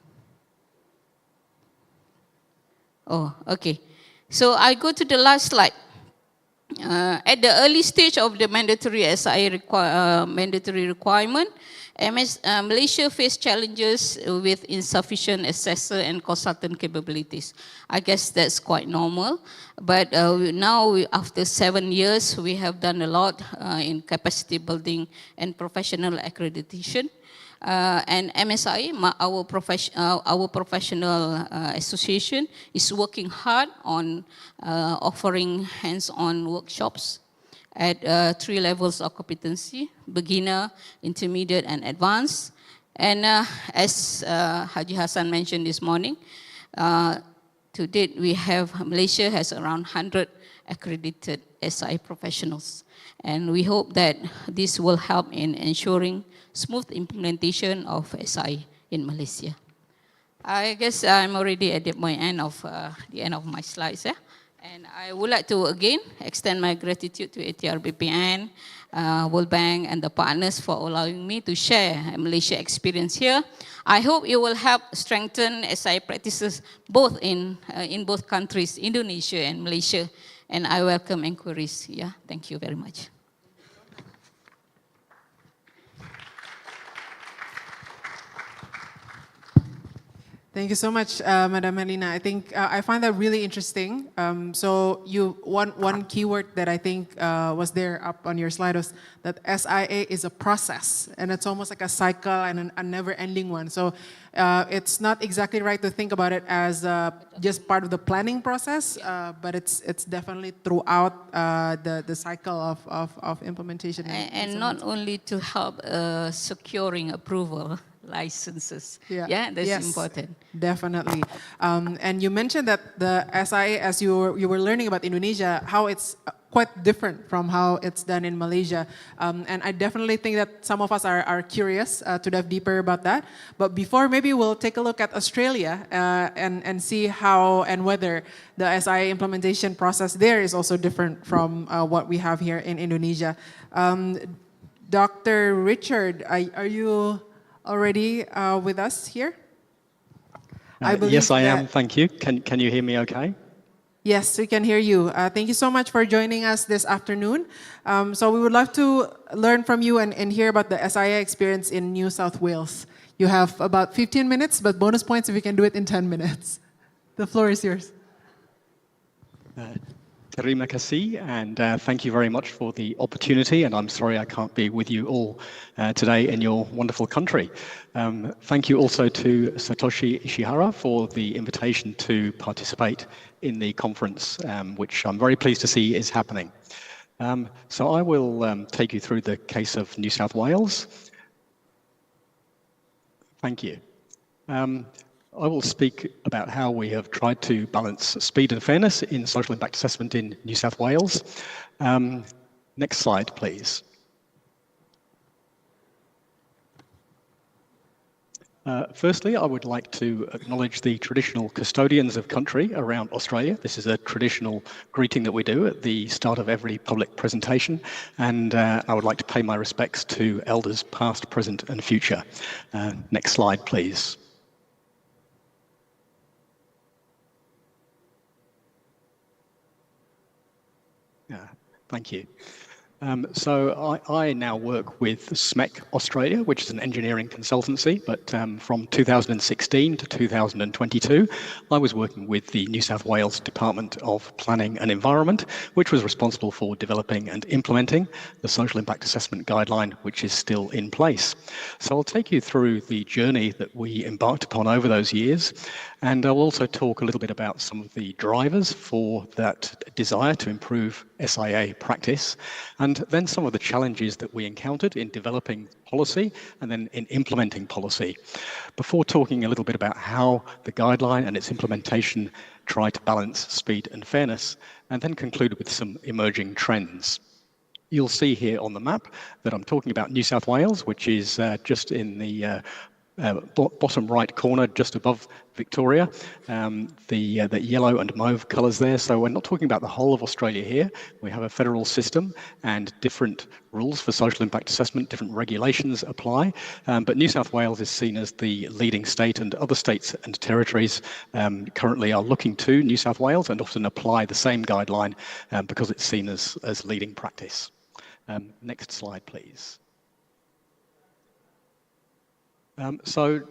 Oh, okay. So I go to the last slide. At the early stage of the mandatory SIA mandatory requirement, Malaysia faced challenges with insufficient assessor and consultant capabilities. I guess that's quite normal. But now, after 7 years, we have done a lot in capacity building and professional accreditation. And MSI, our professional association, is working hard on offering hands-on workshops at 3 levels of competency: beginner, intermediate, and advanced. And as Haji Hassan mentioned this morning, to date Malaysia has around 100 accredited SI professionals. And we hope that this will help in ensuring smooth implementation of SI in Malaysia. I guess I'm already at the end of my slides. And I would like to again extend my gratitude to ATR BPN, World Bank, and the partners for allowing me to share Malaysia experience here. I hope it will help strengthen SI practices both in both countries, Indonesia and Malaysia. And I welcome inquiries. Yeah, thank you very much. Thank you so much, Madam Helena. I think I find that really interesting. So one keyword that I think was there up on your slide was that SIA is a process, and it's almost like a cycle and a never-ending one. So it's not exactly right to think about it as just part of the planning process, but it's definitely throughout the cycle of implementation. And not only to help securing approval. Licenses. Yeah, that's important. Definitely. And you mentioned that the SIA, as you were learning about Indonesia, how it's quite different from how it's done in Malaysia. And I definitely think that some of us are curious to dive deeper about that. But before, maybe we'll take a look at Australia and see how and whether the SIA implementation process there is also different from what we have here in Indonesia. Dr. Richard, are you already with us here? Yes, I am. Thank you. Can you hear me okay? Yes, we can hear you. Thank you so much for joining us this afternoon. So we would love to learn from you and hear about the SIA experience in New South Wales. You have about 15 minutes, but bonus points if you can do it in 10 minutes. The floor is yours. Terima kasih, and thank you very much for the opportunity, and I'm sorry I can't be with you all today in your wonderful country. Thank you also to Satoshi Ishihara for the invitation to participate in the conference, which I'm very pleased to see is happening. So I will take you through the case of New South Wales. Thank you. I will speak about how we have tried to balance speed and fairness in social impact assessment in New South Wales. Next slide, please. Firstly, I would like to acknowledge the traditional custodians of country around Australia. This is a traditional greeting that we do at the start of every public presentation, and I would like to pay my respects to elders past, present and future. Next slide, please. Thank you. So I now work with SMEC Australia, which is an engineering consultancy, but from 2016 to 2022, I was working with the New South Wales Department of Planning and Environment, which was responsible for developing and implementing the social impact assessment guideline, which is still in place. So I'll take you through the journey that we embarked upon over those years, and I'll also talk a little bit about some of the drivers for that desire to improve SIA practice, and then some of the challenges that we encountered in developing policy and then in implementing policy, before talking a little bit about how the guideline and its implementation try to balance speed and fairness, and then conclude with some emerging trends. You'll see here on the map that I'm talking about New South Wales, which is just in the bottom right corner, just above Victoria, the yellow and mauve colours there. So we're not talking about the whole of Australia here. We have a federal system and different rules for social impact assessment, different regulations apply. But New South Wales is seen as the leading state, and other states and territories currently are looking to New South Wales and often apply the same guideline because it's seen as leading practice. Next slide, please. So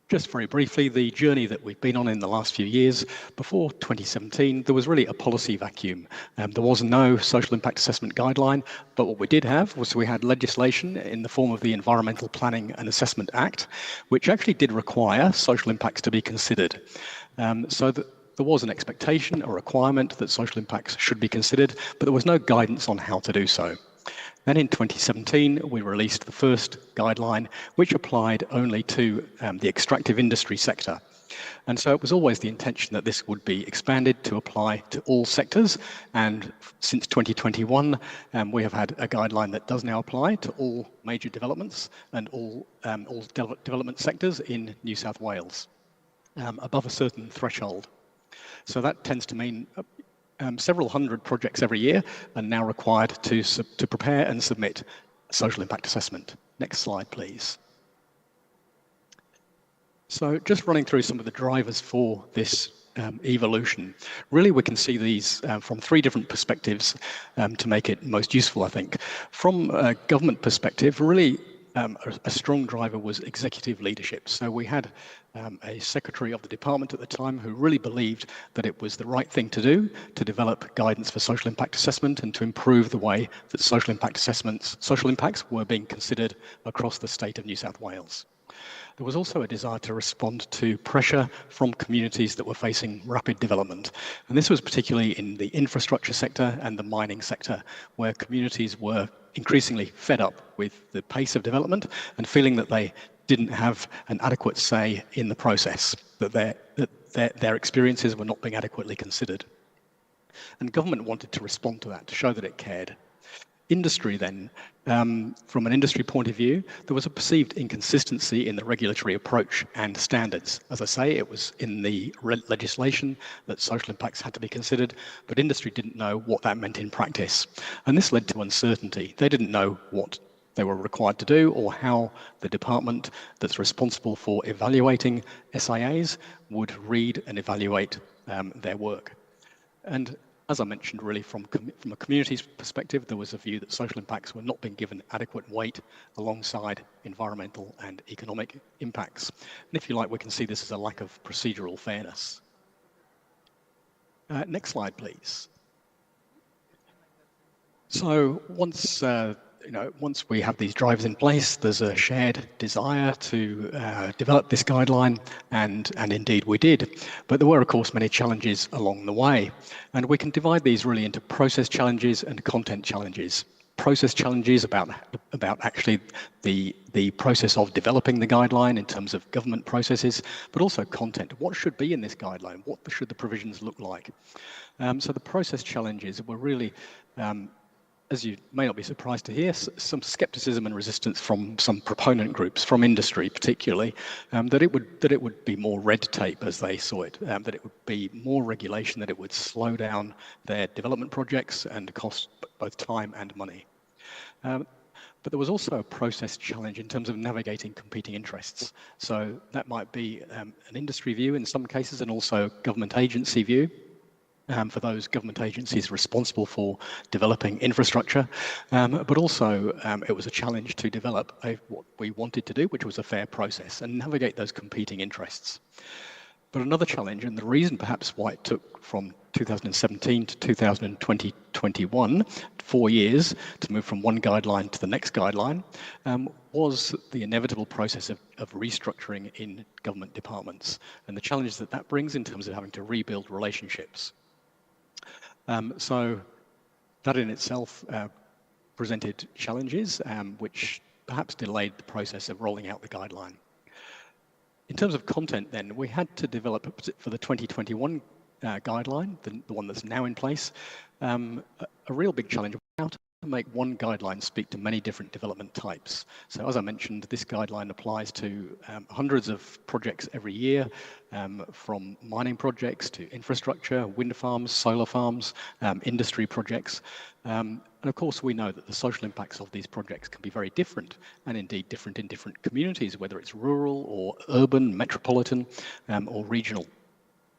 just very briefly, the journey that we've been on in the last few years, before 2017, there was really a policy vacuum. There was no social impact assessment guideline, but what we did have was we had legislation in the form of the Environmental Planning and Assessment Act, which actually did require social impacts to be considered. So that there was an expectation, a requirement that social impacts should be considered, but there was no guidance on how to do so. Then in 2017, we released the first guideline, which applied only to the extractive industry sector. And so it was always the intention that this would be expanded to apply to all sectors. And since 2021, we have had a guideline that does now apply to all major developments and all development sectors in New South Wales, above a certain threshold. So that tends to mean several hundred projects every year are now required to prepare and submit a social impact assessment. Next slide, please. So just running through some of the drivers for this evolution. Really, we can see these from three different perspectives to make it most useful, I think. From a government perspective, really, a strong driver was executive leadership. So we had a secretary of the department at the time who really believed that it was the right thing to do to develop guidance for social impact assessment and to improve the way that social impacts were being considered across the state of New South Wales. There was also a desire to respond to pressure from communities that were facing rapid development. And this was particularly in the infrastructure sector and the mining sector, where communities were increasingly fed up with the pace of development and feeling that they didn't have an adequate say in the process, that their experiences were not being adequately considered. And government wanted to respond to that, to show that it cared. Industry then, from an industry point of view, there was a perceived inconsistency in the regulatory approach and standards. As I say, it was in the legislation that social impacts had to be considered, but industry didn't know what that meant in practice. And this led to uncertainty. They didn't know what they were required to do or how the department that's responsible for evaluating SIAs would read and evaluate their work. And as I mentioned, really from a community's perspective, there was a view that social impacts were not being given adequate weight alongside environmental and economic impacts. And if you like, we can see this as a lack of procedural fairness. Next slide, please. So once once we have these drivers in place, there's a shared desire to develop this guideline, and indeed we did. But there were, of course, many challenges along the way. And we can divide these really into process challenges and content challenges. Process challenges about actually the process of developing the guideline in terms of government processes, but also content. What should be in this guideline? What should the provisions look like? So the process challenges were really as you may not be surprised to hear, some skepticism and resistance from some proponent groups, from industry particularly, that it would be more red tape as they saw it, that it would be more regulation, that it would slow down their development projects and cost both time and money. But there was also a process challenge in terms of navigating competing interests. So that might be an industry view in some cases, and also government agency view. For those government agencies responsible for developing infrastructure, but also it was a challenge to develop what we wanted to do, which was a fair process, and navigate those competing interests. But another challenge, and the reason perhaps why it took from 2017 to 2021, 4 years to move from one guideline to the next guideline, was the inevitable process of restructuring in government departments, and the challenges that that brings in terms of having to rebuild relationships. So that in itself presented challenges which perhaps delayed the process of rolling out the guideline. In terms of content then, we had to develop for the 2021 guideline, the one that's now in place, a real big challenge. How to make one guideline speak to many different development types. So as I mentioned, this guideline applies to hundreds of projects every year, from mining projects to infrastructure, wind farms, solar farms, industry projects. And of course, we know that the social impacts of these projects can be very different, and indeed different in different communities, whether it's rural or urban, metropolitan, or regional.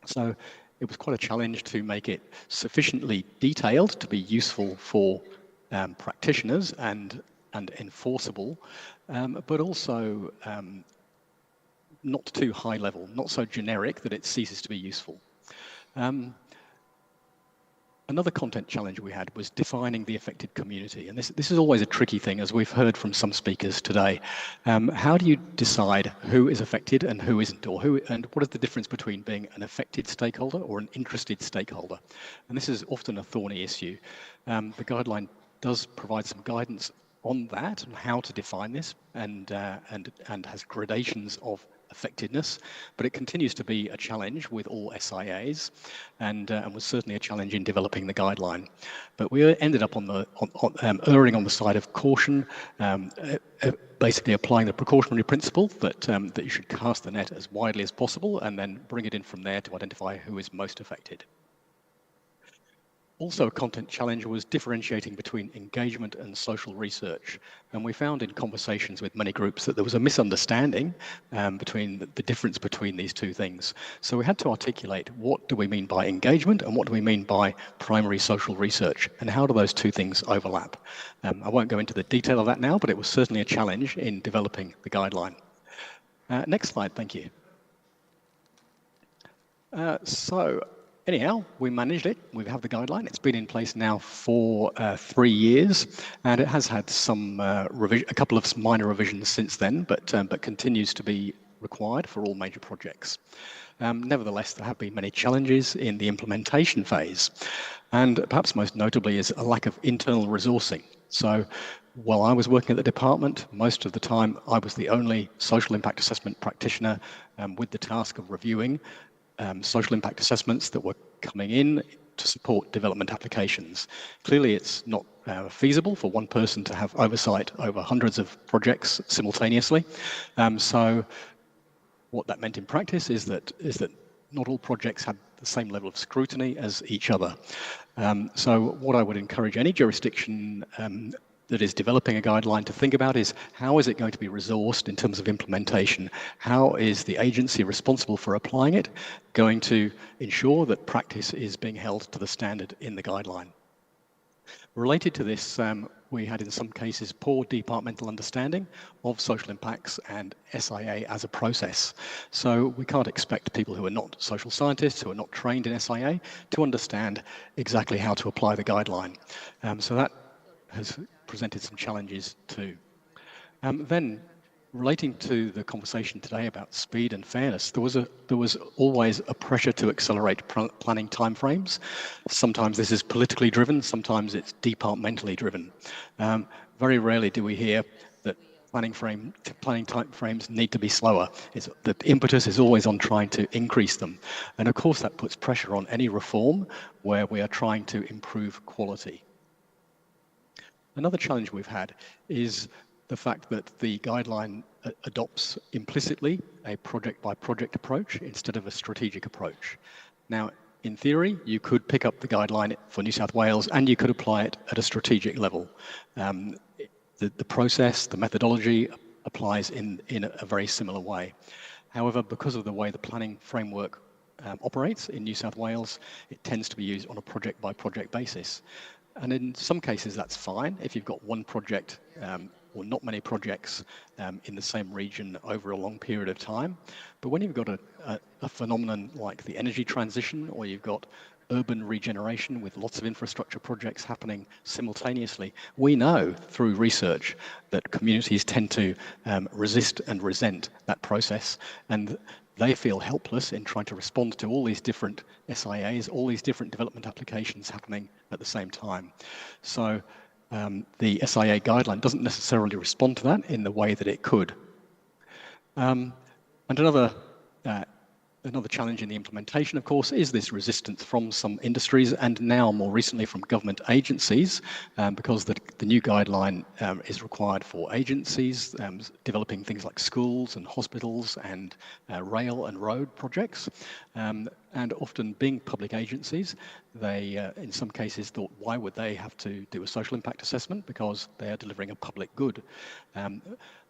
So it was quite a challenge to make it sufficiently detailed to be useful for practitioners and enforceable, but also not too high level, not so generic that it ceases to be useful. Another content challenge we had was defining the affected community, and this is always a tricky thing, as we've heard from some speakers today. How do you decide who is affected and who isn't, and what is the difference between being an affected stakeholder or an interested stakeholder? And this is often a thorny issue. The guideline does provide some guidance on that, and how to define this, and has gradations of effectiveness, but it continues to be a challenge with all SIAs, and was certainly a challenge in developing the guideline. But we ended up erring on the side of caution, basically applying the precautionary principle that you should cast the net as widely as possible, and then bring it in from there to identify who is most affected. Also, a content challenge was differentiating between engagement and social research. And we found in conversations with many groups that there was a misunderstanding between the difference between these two things. So we had to articulate, what do we mean by engagement and what do we mean by primary social research, and how do those two things overlap? I won't go into the detail of that now, but it was certainly a challenge in developing the guideline. Next slide, thank you. Anyhow, we managed it. We have the guideline. It's been in place now for 3 years, and it has had a couple of minor revisions since then, but continues to be required for all major projects. Nevertheless, there have been many challenges in the implementation phase, and perhaps most notably is a lack of internal resourcing. So while I was working at the department, most of the time I was the only social impact assessment practitioner with the task of reviewing social impact assessments that were coming in to support development applications. Clearly, it's not feasible for one person to have oversight over hundreds of projects simultaneously. So what that meant in practice is that not all projects had the same level of scrutiny as each other. So what I would encourage any jurisdiction that is developing a guideline to think about is how is it going to be resourced in terms of implementation? How is the agency responsible for applying it going to ensure that practice is being held to the standard in the guideline? Related to this, we had in some cases poor departmental understanding of social impacts and SIA as a process. So we can't expect people who are not social scientists, who are not trained in SIA, to understand exactly how to apply the guideline. So that has presented some challenges too. Then, relating to the conversation today about speed and fairness, there was always a pressure to accelerate planning timeframes. Sometimes this is politically driven, sometimes it's departmentally driven. Very rarely do we hear that planning timeframes need to be slower. The impetus is always on trying to increase them. And of course that puts pressure on any reform where we are trying to improve quality. Another challenge we've had is the fact that the guideline adopts implicitly a project-by-project approach instead of a strategic approach. Now, in theory, you could pick up the guideline for New South Wales and you could apply it at a strategic level. The process, the methodology applies in a very similar way. However, because of the way the planning framework operates in New South Wales, it tends to be used on a project-by-project basis. And in some cases, that's fine if you've got one project or not many projects in the same region over a long period of time. But when you've got a phenomenon like the energy transition, or you've got urban regeneration with lots of infrastructure projects happening simultaneously, we know through research that communities tend to resist and resent that process, and they feel helpless in trying to respond to all these different SIAs, all these different development applications happening at the same time. So the SIA guideline doesn't necessarily respond to that in the way that it could. And another challenge in the implementation, of course, is this resistance from some industries and now more recently from government agencies, because the new guideline is required for agencies developing things like schools and hospitals and rail and road projects. And often being public agencies, they in some cases thought, why would they have to do a social impact assessment? Because they are delivering a public good.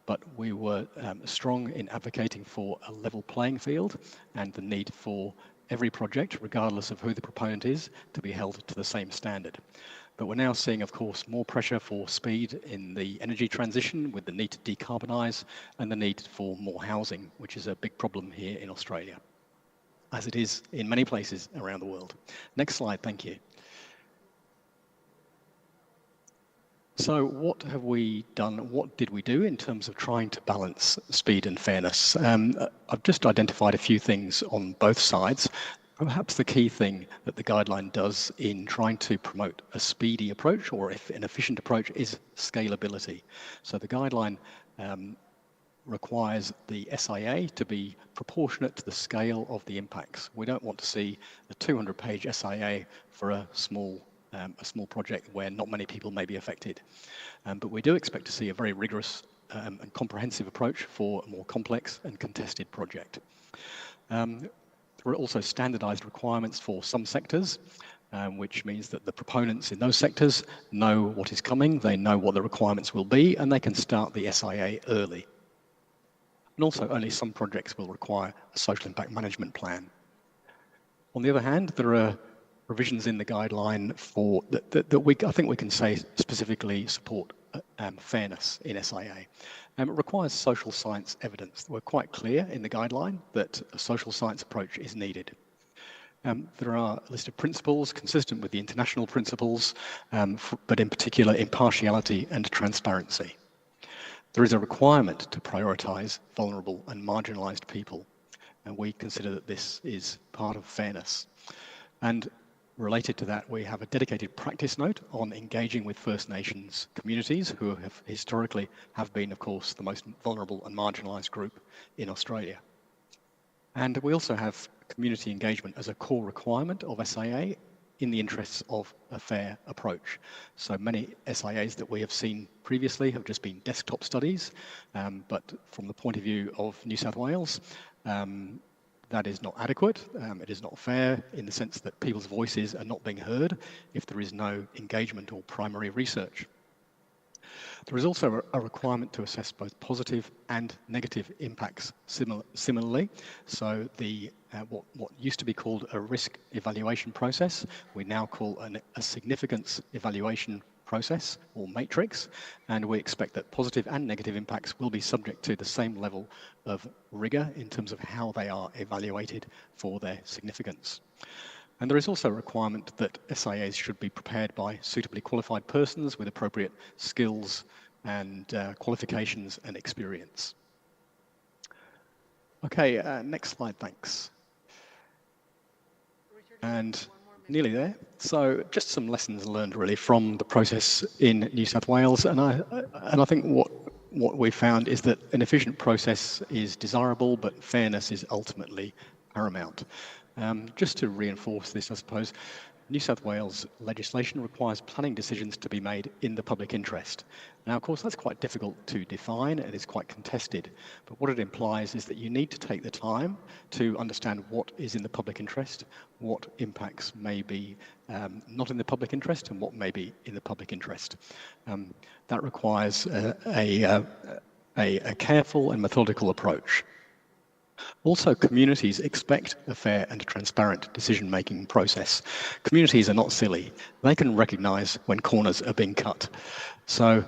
But we were strong in advocating for a level playing field and the need for every project, regardless of who the proponent is, to be held to the same standard. But we're now seeing, of course, more pressure for speed in the energy transition with the need to decarbonise and the need for more housing, which is a big problem here in Australia, as it is in many places around the world. Next slide, thank you. So what have we done? What did we do in terms of trying to balance speed and fairness? I've just identified a few things on both sides. Perhaps the key thing that the guideline does in trying to promote a speedy approach or an efficient approach is scalability. So the guideline requires the SIA to be proportionate to the scale of the impacts. We don't want to see a 200-page SIA for a small project where not many people may be affected. But we do expect to see a very rigorous and comprehensive approach for a more complex and contested project. There are also standardized requirements for some sectors, which means that the proponents in those sectors know what is coming, they know what the requirements will be, and they can start the SIA early. And also only some projects will require a social impact management plan. On the other hand, there are provisions in the guideline for that I think we can say specifically support fairness in SIA. It requires social science evidence. We're quite clear in the guideline that a social science approach is needed. There are a list of principles consistent with the international principles, but in particular impartiality and transparency. There is a requirement to prioritise vulnerable and marginalised people, and we consider that this is part of fairness. And related to that, we have a dedicated practice note on engaging with First Nations communities who have historically been, of course, the most vulnerable and marginalised group in Australia. And we also have community engagement as a core requirement of SIA in the interests of a fair approach. So many SIAs that we have seen previously have just been desktop studies, but from the point of view of New South Wales, that is not adequate. It is not fair in the sense that people's voices are not being heard if there is no engagement or primary research. There is also a requirement to assess both positive and negative impacts similarly. So the what used to be called a risk evaluation process, we now call a significance evaluation process or matrix, and we expect that positive and negative impacts will be subject to the same level of rigor in terms of how they are evaluated for their significance. And there is also a requirement that SIAs should be prepared by suitably qualified persons with appropriate skills and qualifications and experience. Okay, next slide, thanks. And nearly there. So just some lessons learned really from the process in New South Wales, and I think what we found is that an efficient process is desirable, but fairness is ultimately paramount. Just to reinforce this, I suppose, New South Wales legislation requires planning decisions to be made in the public interest. Now, of course, that's quite difficult to define and it's quite contested, but what it implies is that you need to take the time to understand what is in the public interest, what impacts may be not in the public interest, and what may be in the public interest. That requires a careful and methodical approach. Also, communities expect a fair and transparent decision-making process. Communities are not silly. They can recognise when corners are being cut. So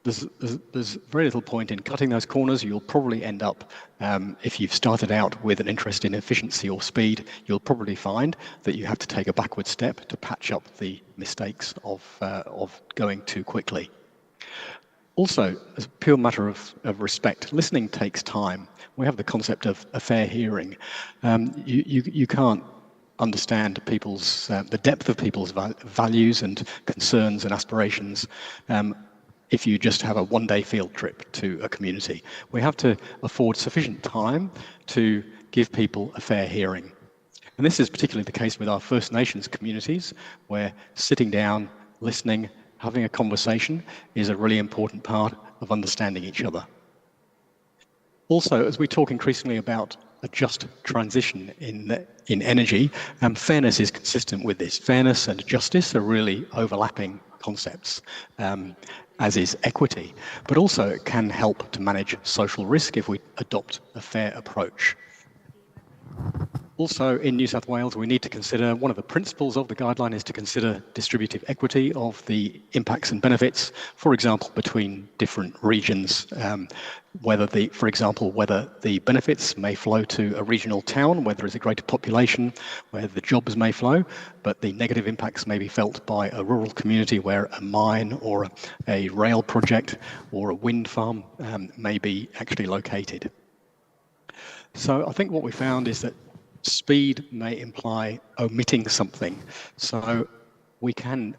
there's very little point in cutting those corners. You'll probably end up, if you've started out with an interest in efficiency or speed, you'll probably find that you have to take a backward step to patch up the mistakes of going too quickly. Also, as a pure matter of respect, listening takes time. We have the concept of a fair hearing. You can't understand people's the depth of people's values and concerns and aspirations if you just have a one-day field trip to a community. We have to afford sufficient time to give people a fair hearing. And this is particularly the case with our First Nations communities, where sitting down, listening, having a conversation is a really important part of understanding each other. Also, as we talk increasingly about a just transition in energy, fairness is consistent with this. Fairness and justice are really overlapping concepts, as is equity. But also it can help to manage social risk if we adopt a fair approach. Also, in New South Wales, we need to consider, one of the principles of the guideline is to consider distributive equity of the impacts and benefits, for example, between different regions, for example, whether the benefits may flow to a regional town where there is a greater population, where the jobs may flow, but the negative impacts may be felt by a rural community where a mine or a rail project or a wind farm may be actually located. So I think what we found is that speed may imply omitting something. So we can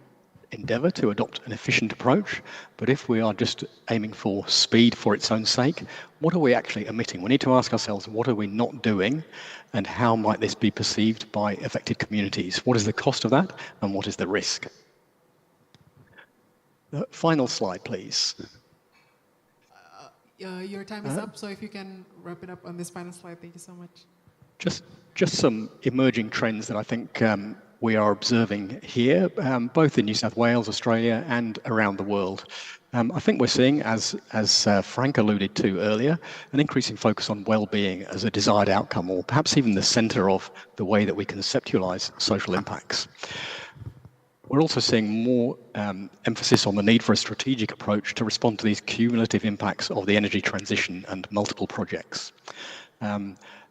endeavour to adopt an efficient approach, but if we are just aiming for speed for its own sake, what are we actually omitting? We need to ask ourselves, what are we not doing, and how might this be perceived by affected communities? What is the cost of that, and what is the risk? The final slide, please. Your time is up, so if you can wrap it up on this final slide, thank you so much. Just some emerging trends that I think we are observing here, both in New South Wales, Australia, and around the world. I think we're seeing, as Frank alluded to earlier, an increasing focus on well-being as a desired outcome, or perhaps even the centre of the way that we conceptualise social impacts. We're also seeing more emphasis on the need for a strategic approach to respond to these cumulative impacts of the energy transition and multiple projects.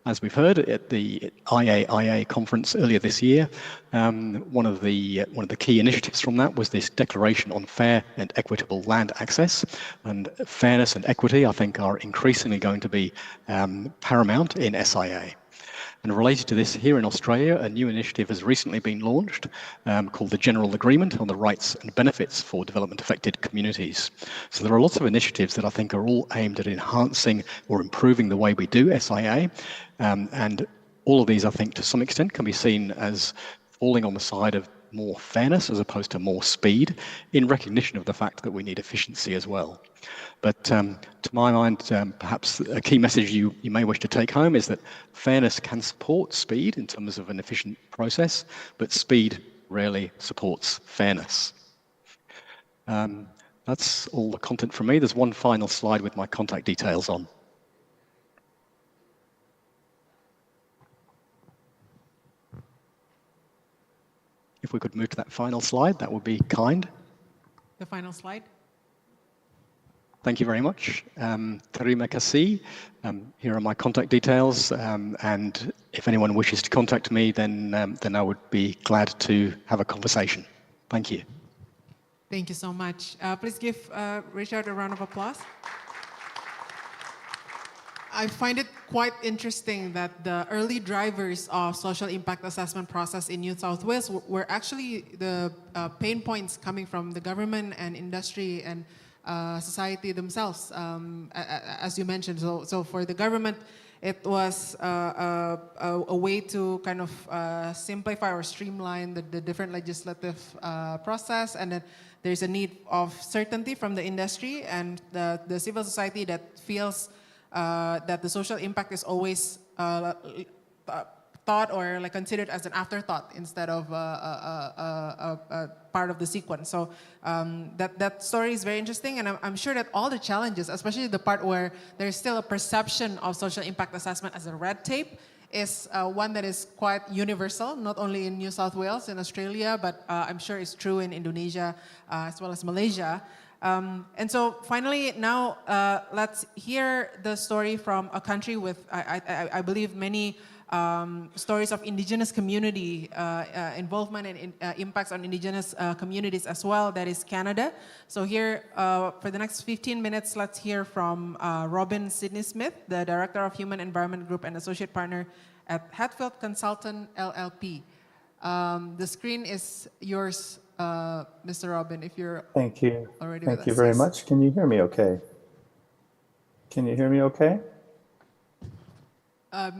As we've heard at the IAIA conference earlier this year, one of the key initiatives from that was this declaration on fair and equitable land access. And fairness and equity, I think, are increasingly going to be paramount in SIA. And related to this, here in Australia, a new initiative has recently been launched called the General Agreement on the Rights and Benefits for Development-Affected Communities. So there are lots of initiatives that I think are all aimed at enhancing or improving the way we do SIA. And all of these, I think, to some extent can be seen as falling on the side of more fairness as opposed to more speed, in recognition of the fact that we need efficiency as well. But to my mind, perhaps a key message you may wish to take home is that fairness can support speed in terms of an efficient process, but speed rarely supports fairness. That's all the content from me. There's one final slide with my contact details on. If we could move to that final slide, that would be kind. The final slide. Thank you very much. Terima kasih. Here are my contact details, and if anyone wishes to contact me, then I would be glad to have a conversation. Thank you. Thank you so much. Please give Richard a round of applause. I find it quite interesting that the early drivers of social impact assessment process in New South Wales were actually the pain points coming from the government and industry and society themselves, as you mentioned. So for the government, it was a way to kind of simplify or streamline the different legislative process, and then there's a need of certainty from the industry and the civil society that feels that the social impact is always thought or like considered as an afterthought instead of a part of the sequence. So that story is very interesting, and I'm sure that all the challenges, especially the part where there's still a perception of social impact assessment as a red tape, is one that is quite universal, not only in New South Wales and Australia, but I'm sure it's true in Indonesia as well as Malaysia. And so finally, now let's hear the story from a country with, I believe, many stories of indigenous community involvement and impacts on indigenous communities as well, that is Canada. So here, for the next 15 minutes, let's hear from Robin Sidney-Smith, the Director of Human Environment Group and Associate Partner at Hatfield Consultant LLP. The screen is yours, Mr. Robin, if you're Thank you. already Thank with you us. very Yes. much. Can you hear me okay? Can you hear me okay?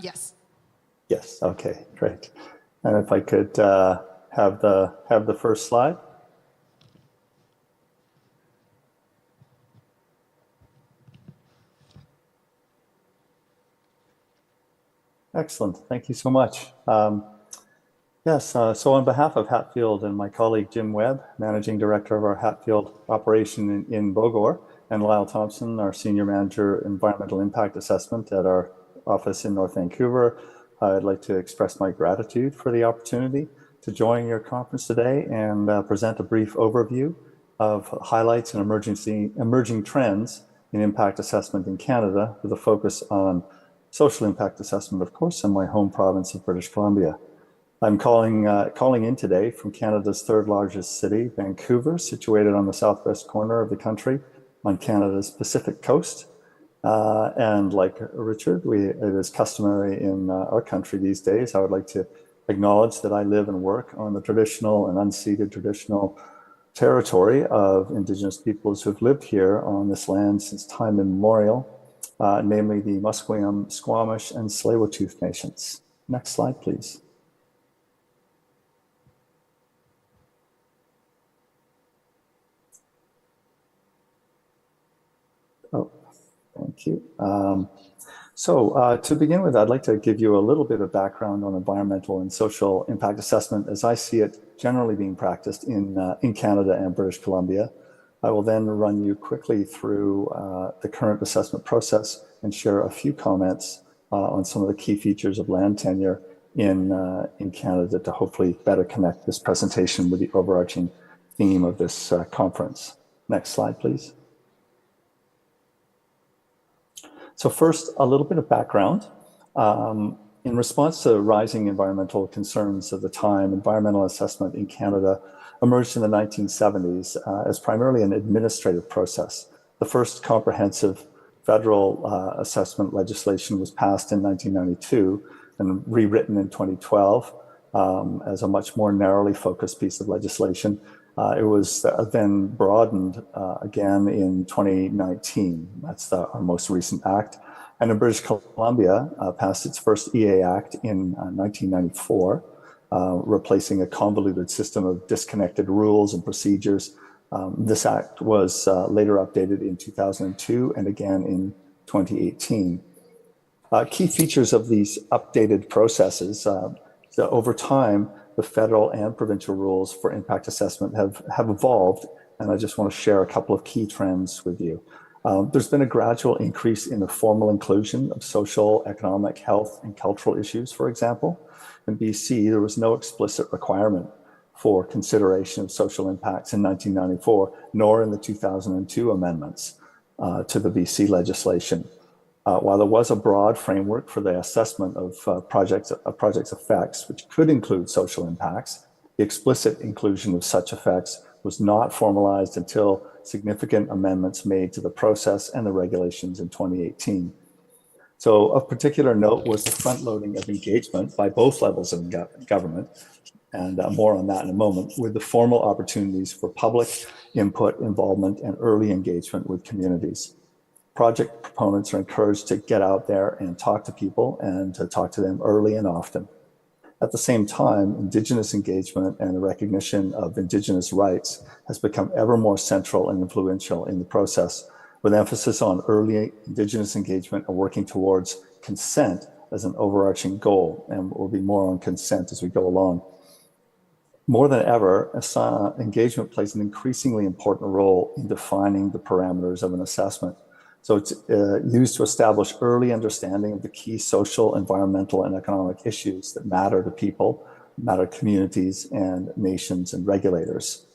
Yes. Yes, okay, great. And if I could have the first slide. Excellent, thank you so much. So on behalf of Hatfield and my colleague Jim Webb, Managing Director of our Hatfield operation in Bogor, and Lyle Thompson, our Senior Manager Environmental Impact Assessment at our office in North Vancouver, I'd like to express my gratitude for the opportunity to join your conference today and present a brief overview of highlights and emerging trends in impact assessment in Canada, with a focus on social impact assessment, of course, in my home province of British Columbia. I'm calling in today from Canada's third largest city, Vancouver, situated on the southwest corner of the country on Canada's Pacific coast. And like Richard, it is customary in our country these days. I would like to acknowledge that I live and work on the traditional and unceded traditional territory of Indigenous peoples who have lived here on this land since time immemorial, namely the Musqueam, Squamish, and Tsleil-Waututh nations. Next slide, please. Oh, thank you. To begin with, I'd like to give you a little bit of background on environmental and social impact assessment as I see it generally being practiced in Canada and British Columbia. I will then run you quickly through the current assessment process and share a few comments on some of the key features of land tenure in Canada to hopefully better connect this presentation with the overarching theme of this conference. Next slide, please. So first, a little bit of background. In response to rising environmental concerns of the time, environmental assessment in Canada emerged in the 1970s as primarily an administrative process. The first comprehensive federal assessment legislation was passed in 1992 and rewritten in 2012 as a much more narrowly focused piece of legislation. It was then broadened again in 2019. That's our most recent act. And in British Columbia, passed its first EA Act in 1994, replacing a convoluted system of disconnected rules and procedures. This act was later updated in 2002 and again in 2018. Key features of these updated processes, so over time, the federal and provincial rules for impact assessment have evolved and I just want to share a couple of key trends with you. There's been a gradual increase in the formal inclusion of social, economic, health, and cultural issues, for example. In BC, there was no explicit requirement for consideration of social impacts in 1994, nor in the 2002 amendments to the BC legislation. While there was a broad framework for the assessment of projects' effects, which could include social impacts, the explicit inclusion of such effects was not formalized until significant amendments made to the process and the regulations in 2018. So of particular note was the front loading of engagement by both levels of government, and more on that in a moment, with the formal opportunities for public input, involvement, and early engagement with communities. Project proponents are encouraged to get out there and talk to people and to talk to them early and often. At the same time, Indigenous engagement and the recognition of Indigenous rights has become ever more central and influential in the process, with emphasis on early Indigenous engagement and working towards consent as an overarching goal. And we'll be more on consent as we go along. More than ever, engagement plays an increasingly important role in defining the parameters of an assessment. So it's used to establish early understanding of the key social, environmental, and economic issues that matter to people, matter to communities, and nations and regulators.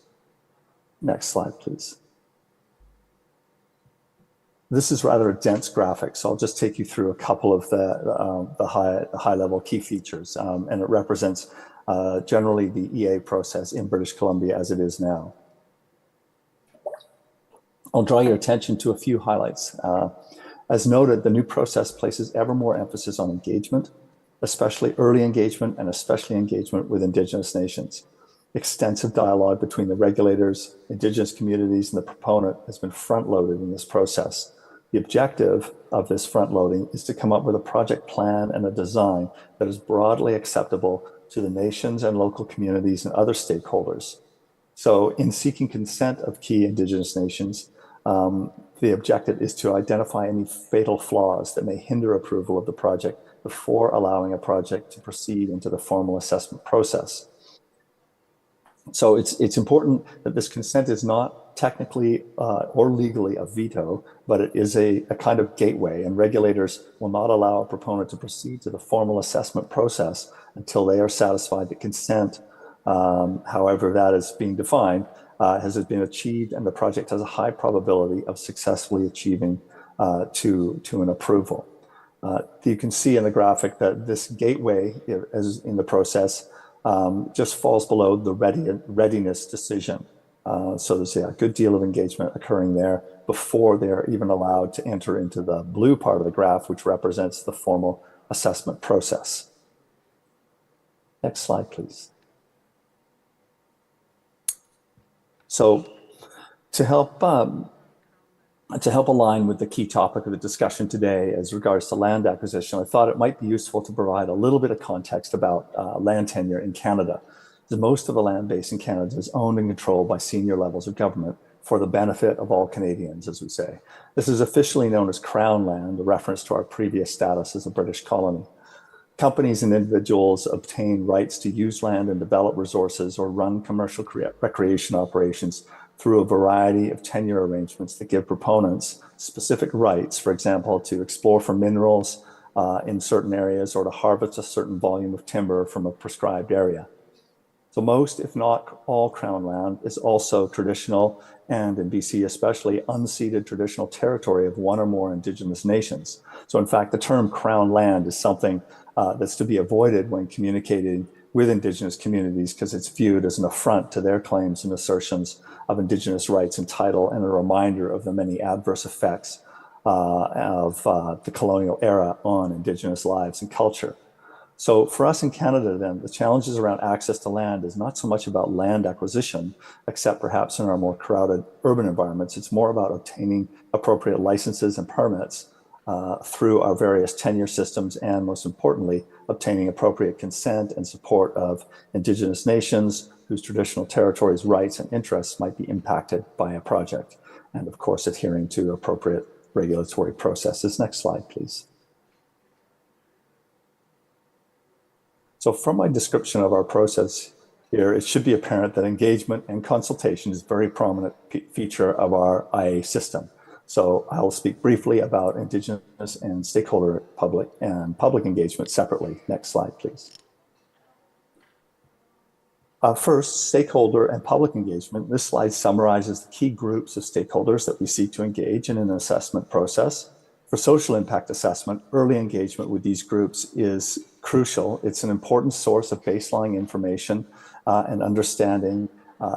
Next slide, please. This is rather a dense graphic, so I'll just take you through a couple of the high-level key features, and it represents generally the EA process in British Columbia as it is now. I'll draw your attention to a few highlights. As noted, the new process places ever more emphasis on engagement, especially early engagement and especially engagement with Indigenous nations. Extensive dialogue between the regulators, Indigenous communities, and the proponent has been front-loaded in this process. The objective of this front-loading is to come up with a project plan and a design that is broadly acceptable to the nations and local communities and other stakeholders. So in seeking consent of key Indigenous nations, the objective is to identify any fatal flaws that may hinder approval of the project before allowing a project to proceed into the formal assessment process. So it's important that this consent is not technically or legally a veto, but it is a kind of gateway, and regulators will not allow a proponent to proceed to the formal assessment process until they are satisfied that consent, however that is being defined, has been achieved and the project has a high probability of successfully achieving to an approval. You can see in the graphic that this gateway as in the process just falls below the readiness decision. So there's a good deal of engagement occurring there before they're even allowed to enter into the blue part of the graph, which represents the formal assessment process. Next slide, please. So to help align with the key topic of the discussion today as regards to land acquisition, I thought it might be useful to provide a little bit of context about land tenure in Canada. Most of the land base in Canada is owned and controlled by senior levels of government for the benefit of all Canadians, as we say. This is officially known as Crown land, a reference to our previous status as a British colony. Companies and individuals obtain rights to use land and develop resources or run commercial recreation operations through a variety of tenure arrangements that give proponents specific rights, for example, to explore for minerals in certain areas or to harvest a certain volume of timber from a prescribed area. So most, if not all, Crown land is also traditional, and in BC especially, unceded traditional territory of one or more Indigenous nations. So in fact, the term Crown land is something that's to be avoided when communicating with Indigenous communities because it's viewed as an affront to their claims and assertions of Indigenous rights and title, and a reminder of the many adverse effects of the colonial era on Indigenous lives and culture. So for us in Canada then, the challenges around access to land is not so much about land acquisition, except perhaps in our more crowded urban environments. It's more about obtaining appropriate licenses and permits through our various tenure systems, and most importantly, obtaining appropriate consent and support of Indigenous nations whose traditional territories, rights, and interests might be impacted by a project. And of course, adhering to appropriate regulatory processes. Next slide, please. So from my description of our process here, it should be apparent that engagement and consultation is a very prominent feature of our IA system. So I will speak briefly about Indigenous and stakeholder public engagement separately. Next slide, please. First, stakeholder and public engagement. This slide summarizes the key groups of stakeholders that we seek to engage in an assessment process. For social impact assessment, early engagement with these groups is crucial. It's an important source of baseline information and understanding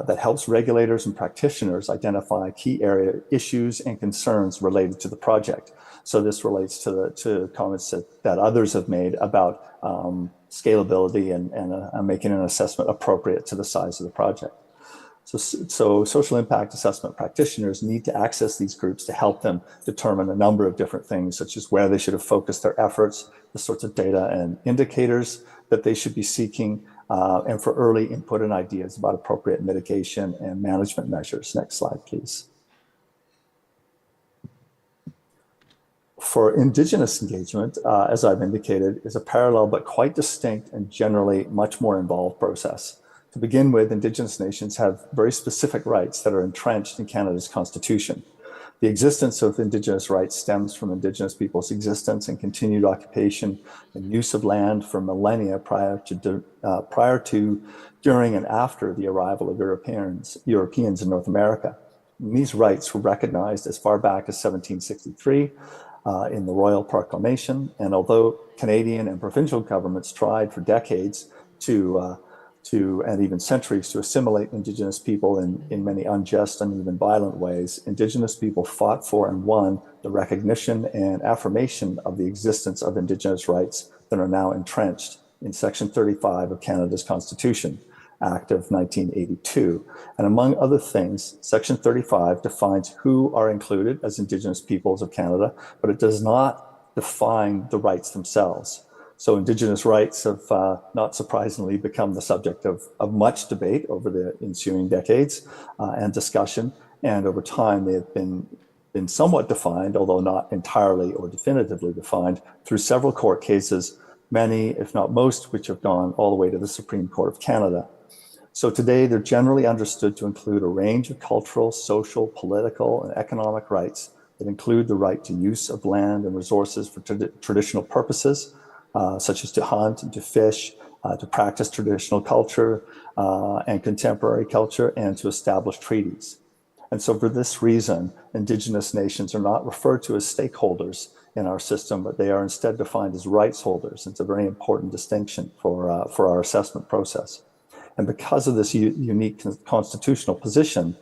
that helps regulators and practitioners identify key area issues and concerns related to the project. So this relates to comments that others have made about scalability and making an assessment appropriate to the size of the project. So social impact assessment practitioners need to access these groups to help them determine a number of different things, such as where they should have focused their efforts, the sorts of data and indicators that they should be seeking, and for early input and ideas about appropriate mitigation and management measures. Next slide, please. For Indigenous engagement, as I've indicated, is a parallel but quite distinct and generally much more involved process. To begin with, Indigenous nations have very specific rights that are entrenched in Canada's Constitution. The existence of Indigenous rights stems from Indigenous people's existence and continued occupation and use of land for millennia prior to, during, and after the arrival of Europeans in North America. And these rights were recognized as far back as 1763 in the Royal Proclamation, and although Canadian and provincial governments tried for decades and even centuries to assimilate Indigenous people in many unjust and even violent ways, Indigenous people fought for and won the recognition and affirmation of the existence of Indigenous rights that are now entrenched in Section 35 of Canada's Constitution, Act of 1982. And among other things, Section 35 defines who are included as Indigenous peoples of Canada, but it does not define the rights themselves. So Indigenous rights have, not surprisingly, become the subject of much debate over the ensuing decades and discussion. And over time, they have been somewhat defined, although not entirely or definitively defined, through several court cases, many, if not most, which have gone all the way to the Supreme Court of Canada. So today, they're generally understood to include a range of cultural, social, political, and economic rights that include the right to use of land and resources for traditional purposes, such as to hunt and to fish, to practice traditional culture and contemporary culture, and to establish treaties. And so for this reason, Indigenous nations are not referred to as stakeholders in our system, but they are instead defined as rights holders. It's a very important distinction for our assessment process. And because of this unique constitutional position,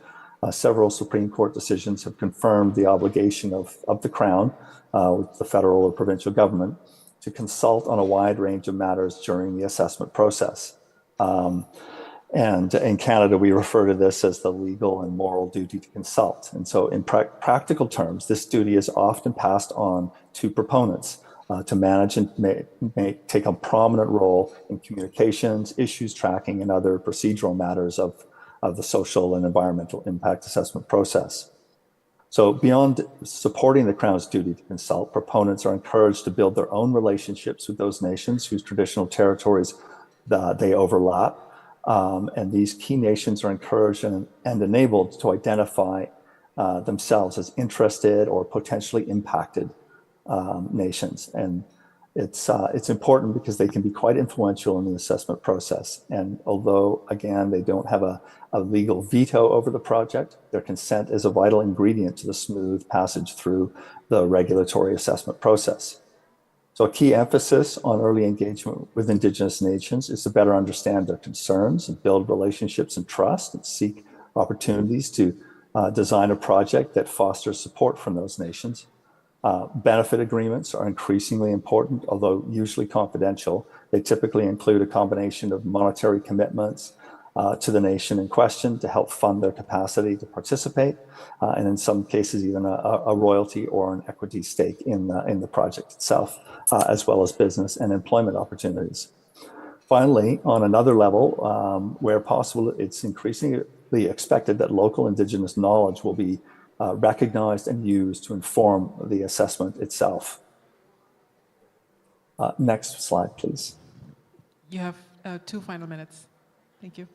several Supreme Court decisions have confirmed the obligation of the Crown, with the federal or provincial government, to consult on a wide range of matters during the assessment process. And in Canada, we refer to this as the legal and moral duty to consult. And so in practical terms, this duty is often passed on to proponents to manage and take a prominent role in communications, issues tracking, and other procedural matters of the social and environmental impact assessment process. So beyond supporting the Crown's duty to consult, proponents are encouraged to build their own relationships with those nations whose traditional territories they overlap. And these key nations are encouraged and enabled to identify themselves as interested or potentially impacted nations. And it's important because they can be quite influential in the assessment process. And although, again, they don't have a legal veto over the project, their consent is a vital ingredient to the smooth passage through the regulatory assessment process. So a key emphasis on early engagement with Indigenous nations is to better understand their concerns and build relationships and trust and seek opportunities to design a project that fosters support from those nations. Benefit agreements are increasingly important, although usually confidential. They typically include a combination of monetary commitments to the nation in question to help fund their capacity to participate, and in some cases even a royalty or an equity stake in the project itself, as well as business and employment opportunities. Finally, on another level, where possible, it's increasingly expected that local Indigenous knowledge will be recognized and used to inform the assessment itself. Next slide, please. You have 2 final minutes. Thank you.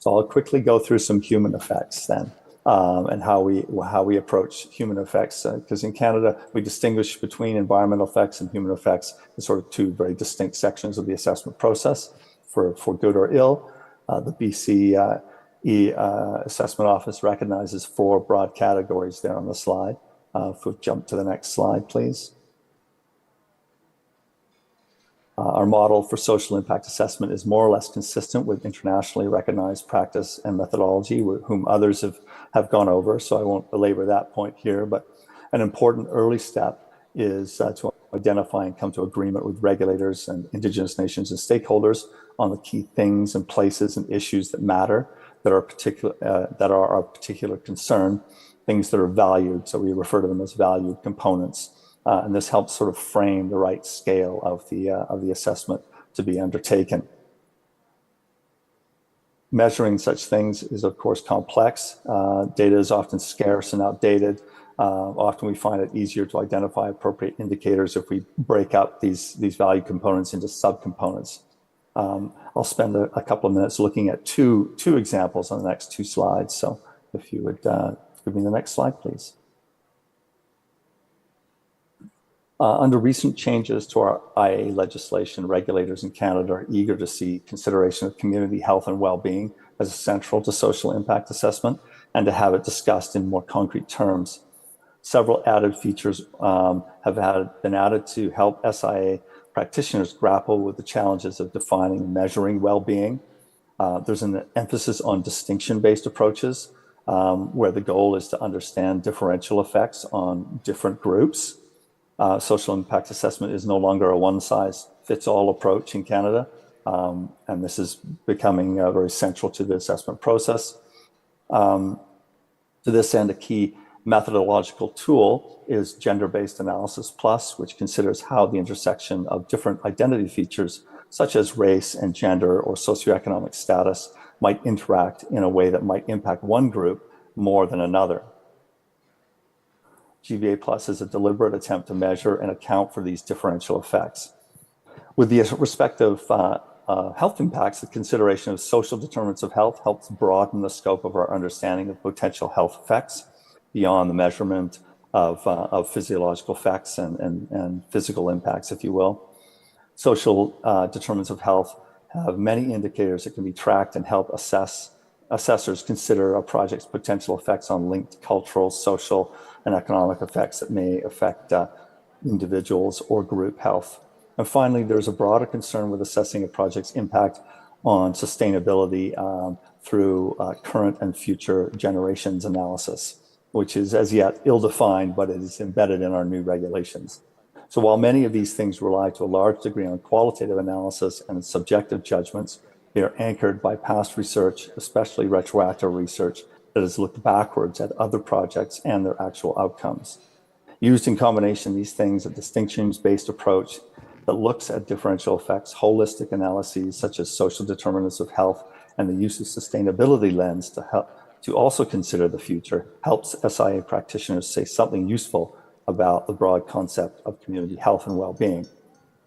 So I'll quickly go through some human effects then, and how we approach human effects. Because in Canada, we distinguish between environmental effects and human effects as sort of two very distinct sections of the assessment process, for good or ill. The BC Assessment Office recognizes 4 broad categories there on the slide. If we jump to the next slide, please. Our model for social impact assessment is more or less consistent with internationally recognized practice and methodology, whom others have gone over, so I won't belabor that point here. But an important early step is to identify and come to agreement with regulators and Indigenous nations and stakeholders on the key things and places and issues that matter, that are of particular concern, things that are valued. So we refer to them as valued components. And this helps sort of frame the right scale of the assessment to be undertaken. Measuring such things is, of course, complex. Data is often scarce and outdated. Often we find it easier to identify appropriate indicators if we break up these value components into subcomponents. I'll spend a couple of minutes looking at two examples on the next 2 slides. So if you would give me the next slide, please. Under recent changes to our IA legislation, regulators in Canada are eager to see consideration of community health and well-being as central to social impact assessment, and to have it discussed in more concrete terms. Several added features have been added to help SIA practitioners grapple with the challenges of defining and measuring well-being. There's an emphasis on distinction-based approaches, where the goal is to understand differential effects on different groups. Social impact assessment is no longer a one-size-fits-all approach in Canada, and this is becoming very central to the assessment process. To this end, a key methodological tool is Gender-Based Analysis Plus, which considers how the intersection of different identity features, such as race and gender or socioeconomic status, might interact in a way that might impact one group more than another. GBA Plus is a deliberate attempt to measure and account for these differential effects. With the respective health impacts, the consideration of social determinants of health helps broaden the scope of our understanding of potential health effects beyond the measurement of physiological effects and physical impacts, if you will. Social determinants of health have many indicators that can be tracked and help assessors consider a project's potential effects on linked cultural, social, and economic effects that may affect individuals or group health. And finally, there's a broader concern with assessing a project's impact on sustainability through current and future generations analysis, which is as yet ill-defined, but it is embedded in our new regulations. So while many of these things rely to a large degree on qualitative analysis and subjective judgments, they are anchored by past research, especially retroactive research, that has looked backwards at other projects and their actual outcomes. Used in combination, these things, a distinctions-based approach that looks at differential effects, holistic analyses such as social determinants of health, and the use of sustainability lens to also consider the future, helps SIA practitioners say something useful about the broad concept of community health and well-being.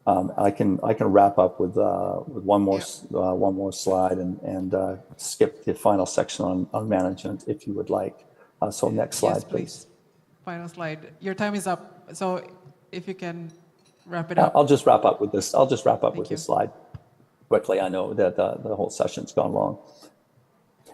I can wrap up with one more slide and skip the final section on management if you would like. So next slide, Yes, please. Final slide. Your time is up. So if you can wrap it up. I'll just wrap up with this. I'll just wrap up with this slide quickly. I know that the whole session's gone long.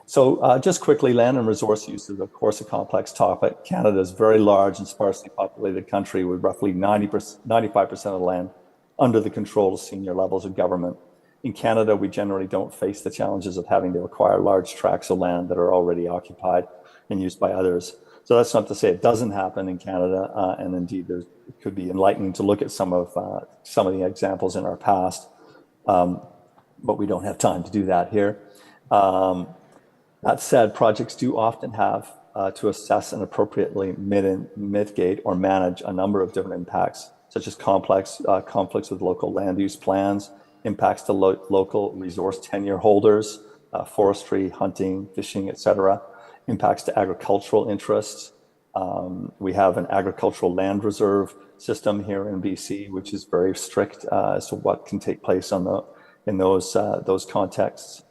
So just quickly, land and resource use is, of course, a complex topic. Canada is a very large and sparsely populated country with roughly 95% of the land under the control of senior levels of government. In Canada, we generally don't face the challenges of having to acquire large tracts of land that are already occupied and used by others. So that's not to say it doesn't happen in Canada, and indeed it could be enlightening to look at some of the examples in our past, but we don't have time to do that here. That said, projects do often have to assess and appropriately mitigate or manage a number of different impacts, such as conflicts with local land use plans, impacts to local resource tenure holders, forestry, hunting, fishing, etc., impacts to agricultural interests. We have an agricultural land reserve system here in BC, which is very strict as to what can take place in those contexts.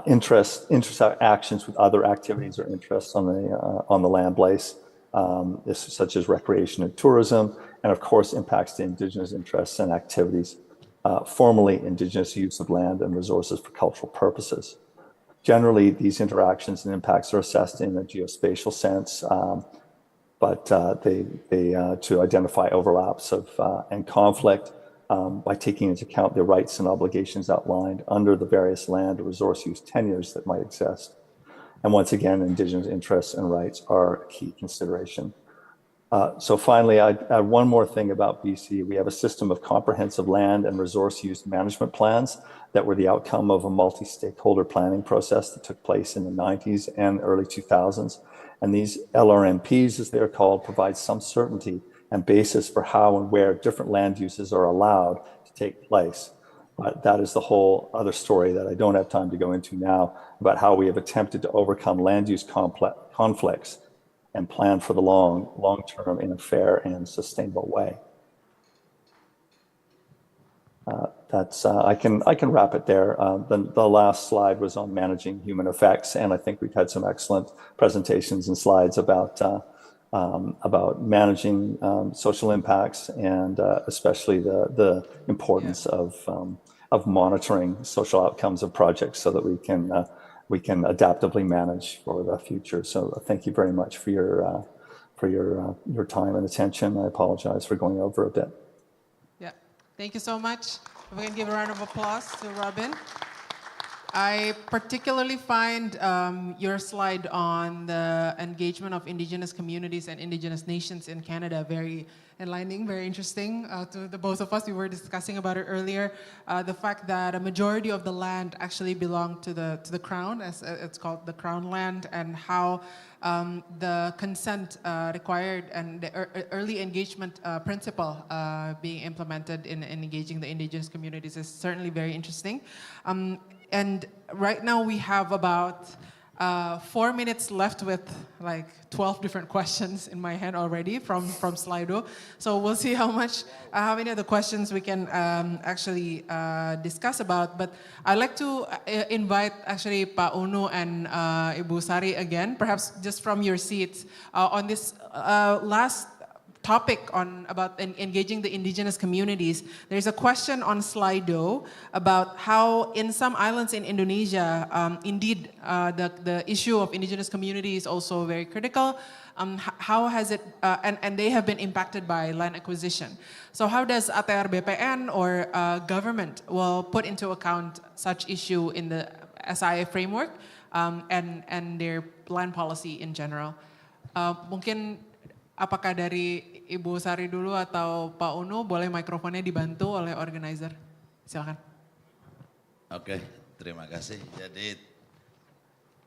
interactions with other activities or interests on the land base, such as recreation and tourism, and of course impacts to Indigenous interests and activities, formerly Indigenous use of land and resources for cultural purposes. Generally, these interactions and impacts are assessed in a geospatial sense, but to identify overlaps and conflict by taking into account the rights and obligations outlined under the various land or resource use tenures that might exist. And once again, Indigenous interests and rights are a key consideration. So finally, I add one more thing about BC. We have a system of comprehensive land and resource use management plans that were the outcome of a multi-stakeholder planning process that took place in the 90s and early 2000s. And these LRMPs, as they're called, provide some certainty and basis for how and where different land uses are allowed to take place. But that is the whole other story that I don't have time to go into now about how we have attempted to overcome land use conflicts and plan for the long term in a fair and sustainable way. I can wrap it there. The last slide was on managing human effects, and I think we've had some excellent presentations and slides about managing social impacts and especially the importance of monitoring social outcomes of projects so that we can adaptively manage for the future. So thank you very much for your time and attention. I apologize for going over a bit. Yeah, thank you so much. If we can give a round of applause to Robin. I particularly find your slide on the engagement of Indigenous communities and Indigenous nations in Canada very enlightening, very interesting to the both of us. We were discussing about it earlier. The fact that a majority of the land actually belonged to the Crown, as it's called the Crown land, and how the consent required and the early engagement principle being implemented in engaging the Indigenous communities is certainly very interesting. And right now we have about 4 minutes left with like 12 different questions in my hand already from Slido. So we'll see how many of the questions we can actually discuss about. But I'd like to invite actually Pak Unu and Ibu Sari again, perhaps just from your seats on this last topic about engaging the Indigenous communities. There's a question on Slido about how in some islands in Indonesia, indeed the issue of Indigenous community is also very critical. How has it, and they have been impacted by land acquisition. So how does ATR BPN or government will put into account such issue in the SIA framework and their land policy in general? Mungkin apakah dari Ibu Sari dulu atau Pak Unu, boleh mikrofonnya dibantu oleh organizer. Silakan. Oke, terima kasih. Jadi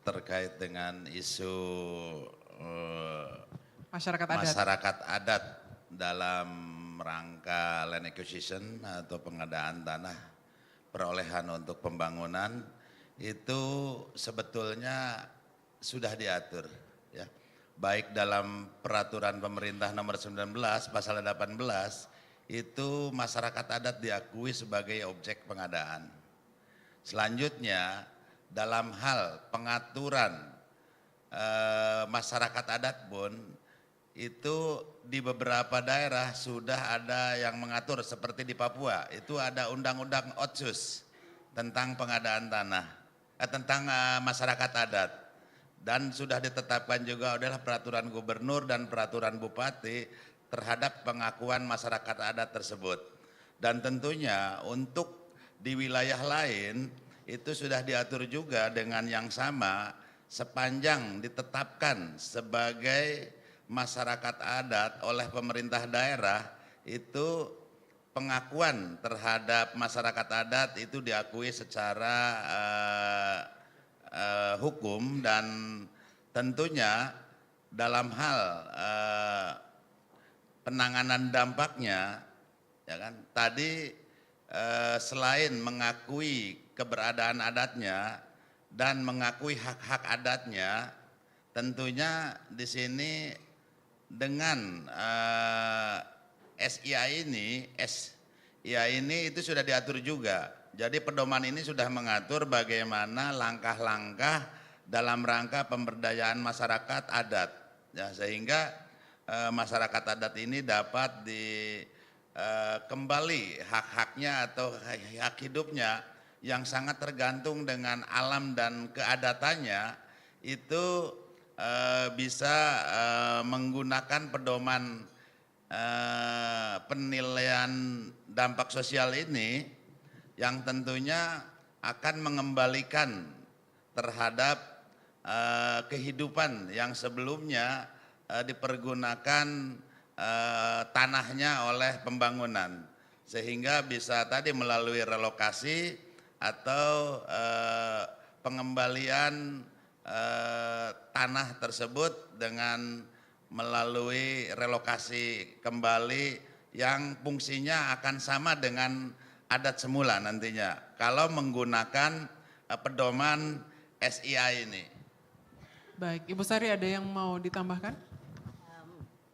terkait dengan isu masyarakat adat dalam rangka land acquisition atau pengadaan tanah perolehan untuk pembangunan itu sebetulnya sudah diatur, ya. Baik dalam peraturan pemerintah nomor 19 pasal 18 itu masyarakat adat diakui sebagai objek pengadaan. Selanjutnya dalam hal pengaturan masyarakat adat pun itu di beberapa daerah sudah ada yang mengatur seperti di Papua itu ada undang-undang Otsus tentang pengadaan tanah, tentang masyarakat adat. Dan sudah ditetapkan juga adalah peraturan gubernur dan peraturan bupati terhadap pengakuan masyarakat adat tersebut. Dan tentunya untuk di wilayah lain itu sudah diatur juga dengan yang sama sepanjang ditetapkan sebagai masyarakat adat oleh pemerintah daerah itu pengakuan terhadap masyarakat adat itu diakui secara hukum dan tentunya dalam hal penanganan dampaknya, ya kan? Tadi selain mengakui keberadaan adatnya dan mengakui hak-hak adatnya, tentunya di sini dengan SIA ini itu sudah diatur juga. Jadi pedoman ini sudah mengatur bagaimana langkah-langkah dalam rangka pemberdayaan masyarakat adat, ya, sehingga masyarakat adat ini dapat kembali hak-haknya atau hak hidupnya yang sangat tergantung dengan alam dan keadatannya itu bisa menggunakan pedoman penilaian dampak sosial ini yang tentunya akan mengembalikan terhadap kehidupan yang sebelumnya dipergunakan tanahnya oleh pembangunan, sehingga bisa tadi melalui relokasi atau pengembalian tanah tersebut dengan melalui relokasi kembali yang fungsinya akan sama dengan adat semula nantinya kalau menggunakan pedoman SIA ini. Baik, Ibu Sari ada yang mau ditambahkan?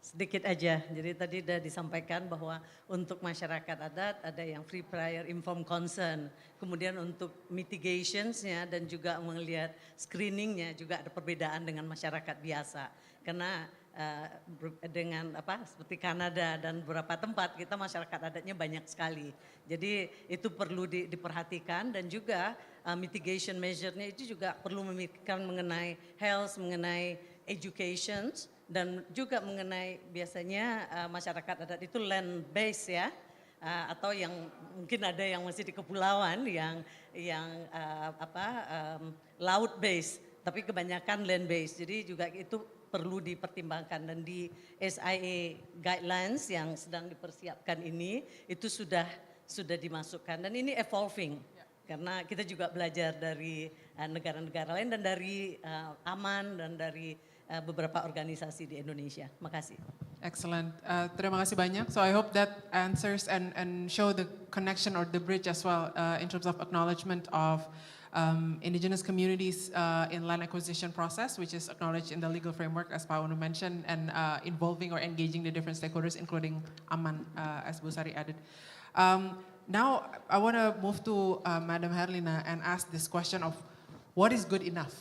Sedikit aja, jadi tadi sudah disampaikan bahwa untuk masyarakat adat ada yang free prior informed consent, kemudian untuk mitigationsnya dan juga melihat screeningnya juga ada perbedaan dengan masyarakat biasa, karena dengan seperti Kanada dan beberapa tempat kita masyarakat adatnya banyak sekali, jadi itu perlu diperhatikan dan juga mitigation measure-nya itu juga perlu memikirkan mengenai health, mengenai education. Dan juga mengenai biasanya masyarakat adat itu land base ya, atau yang mungkin ada yang masih di kepulauan yang laut base, tapi kebanyakan land base. Jadi juga itu perlu dipertimbangkan dan di SIA guidelines yang sedang dipersiapkan ini itu sudah dimasukkan dan ini evolving. Karena kita juga belajar dari negara-negara lain dan dari AMAN dan dari beberapa organisasi di Indonesia. Makasih. Excellent. Terima kasih banyak. So I hope that answers and show the connection or the bridge as well in terms of acknowledgement of indigenous communities in land acquisition process, which is acknowledged in the legal framework as Pak Unu mentioned, and involving or engaging the different stakeholders, including AMAN, as Bu Sari added. Now I want to move to Madam Herlina and ask this question of what is good enough?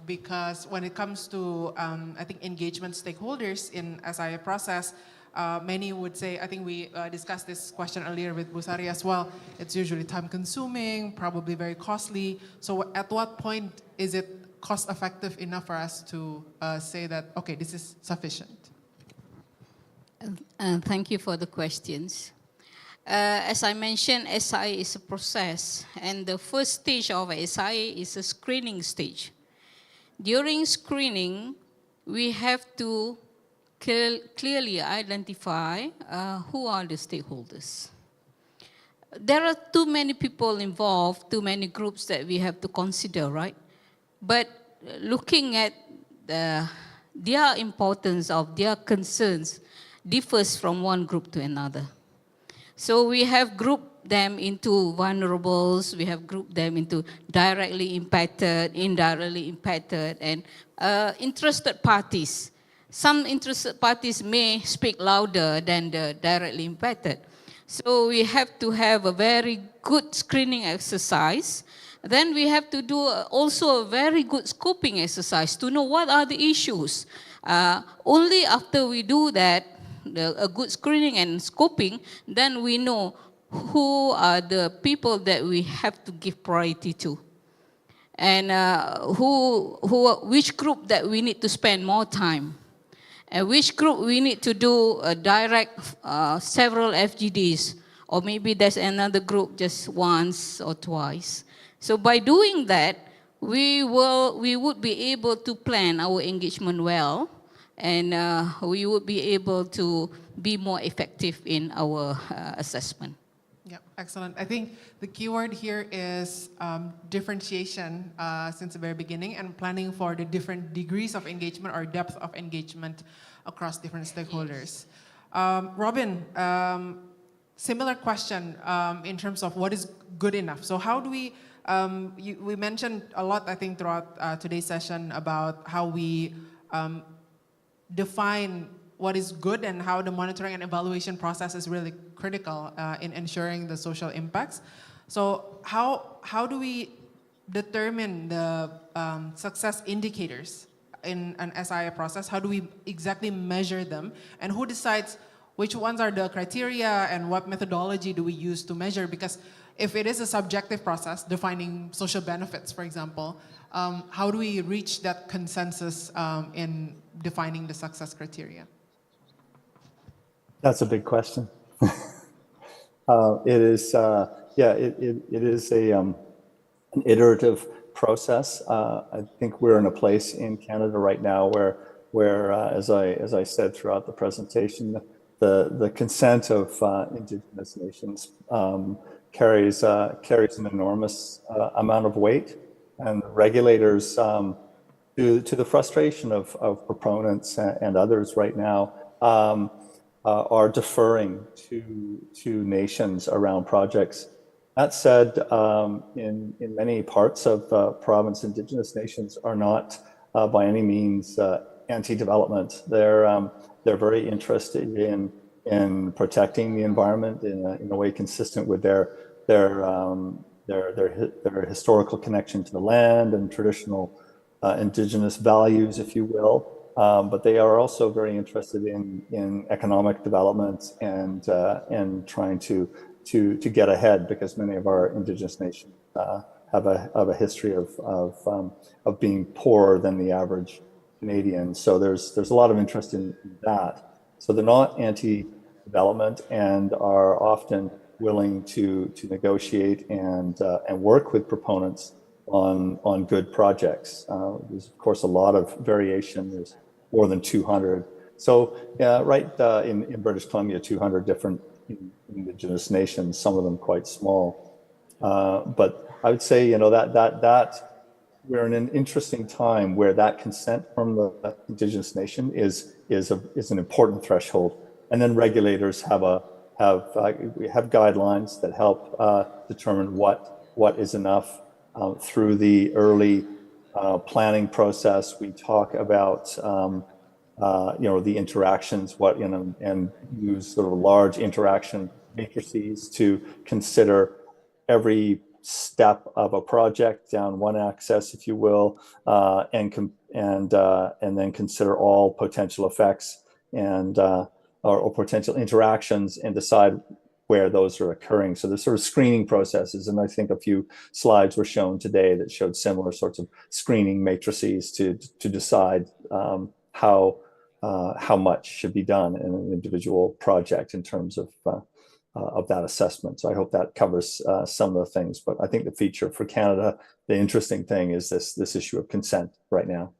Because when it comes to, I think, engagement stakeholders in SIA process, many would say, I think we discussed this question earlier with Bu Sari as well, it's usually time consuming, probably very costly. So at what point is it cost effective enough for us to say that, okay, this is sufficient? Thank you for the questions. As I mentioned, SIA is a process, and the first stage of SIA is a screening stage. During screening, we have to clearly identify who are the stakeholders. There are too many people involved, too many groups that we have to consider, right? But looking at their importance of their concerns differs from one group to another. So we have grouped them into vulnerables, we have grouped them into directly impacted, indirectly impacted, and interested parties. Some interested parties may speak louder than the directly impacted. So we have to have a very good screening exercise. Then we have to do also a very good scoping exercise to know what are the issues. Only after we do that, a good screening and scoping, then we know who are the people that we have to give priority to, and which group that we need to spend more time, and which group we need to do a direct several FGDs, or maybe there's another group just once or twice. So by doing that, we would be able to plan our engagement well, and we would be able to be more effective in our assessment. Yeah, excellent. I think the keyword here is differentiation since the very beginning and planning for the different degrees of engagement or depth of engagement across different stakeholders. Robin, similar question in terms of what is good enough. So how do we, we mentioned a lot, I think, throughout today's session about how we define what is good and how the monitoring and evaluation process is really critical in ensuring the social impacts. So how do we determine the success indicators in an SIA process? How do we exactly measure them? And who decides which ones are the criteria and what methodology do we use to measure? Because if it is a subjective process, defining social benefits, for example, how do we reach that consensus in defining the success criteria? That's a big question. It is, it is an iterative process. I think we're in a place in Canada right now where as I said throughout the presentation, the consent of Indigenous nations carries an enormous amount of weight, and regulators, to the frustration of proponents and others right now, are deferring to nations around projects. That said, in many parts of the province, Indigenous nations are not by any means anti-development. They're very interested in protecting the environment in a way consistent with their historical connection to the land and traditional Indigenous values, if you will. But they are also very interested in economic development and trying to get ahead, because many of our Indigenous nations have a history of being poorer than the average Canadian. So there's a lot of interest in that. So they're not anti-development and are often willing to negotiate and work with proponents on good projects. There's of course a lot of variation. There's more than 200. So in British Columbia, 200 different Indigenous nations, some of them quite small. But I would say, that we're in an interesting time where that consent from the Indigenous nation is an important threshold. And then regulators have guidelines that help determine what is enough. Through the early planning process, we talk about the interactions, and use sort of large interaction matrices to consider every step of a project down one axis, if you will, and then consider all potential effects and or potential interactions and decide where those are occurring. So there's sort of screening processes, and I think a few slides were shown today that showed similar sorts of screening matrices to decide how much should be done in an individual project in terms of that assessment. So I hope that covers some of the things. But I think the feature for Canada, the interesting thing is this issue of consent right now.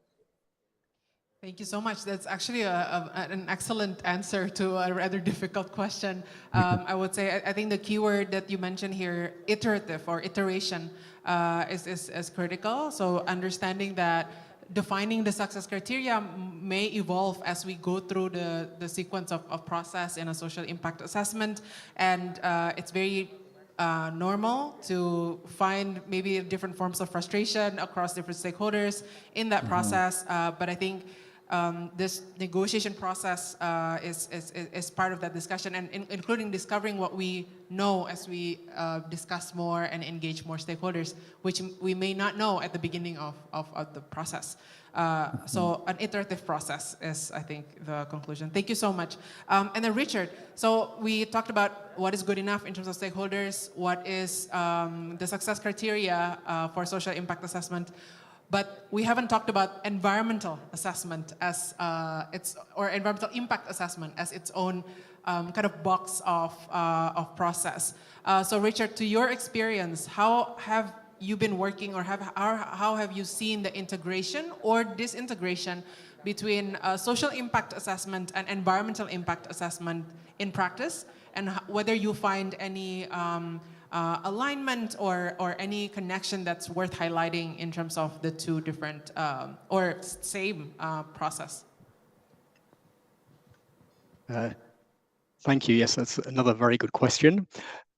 Thank you so much. That's actually an excellent answer to a rather difficult question. I would say, I think the keyword that you mentioned here, iterative or iteration, is critical. So understanding that defining the success criteria may evolve as we go through the sequence of process in a social impact assessment. And it's very normal to find maybe different forms of frustration across different stakeholders in that process. But I think this negotiation process is part of that discussion, and including discovering what we know as we discuss more and engage more stakeholders, which we may not know at the beginning of the process. So an iterative process is, I think, the conclusion. Thank you so much. And then Richard, so we talked about what is good enough in terms of stakeholders, what is the success criteria for social impact assessment. But we haven't talked about environmental assessment as or environmental impact assessment as its own kind of box of process. So Richard, to your experience, how have you been working, or how have you seen the integration or disintegration between social impact assessment and environmental impact assessment in practice, and whether you find any alignment or any connection that's worth highlighting in terms of the two different or same process? Thank you. Yes, that's another very good question.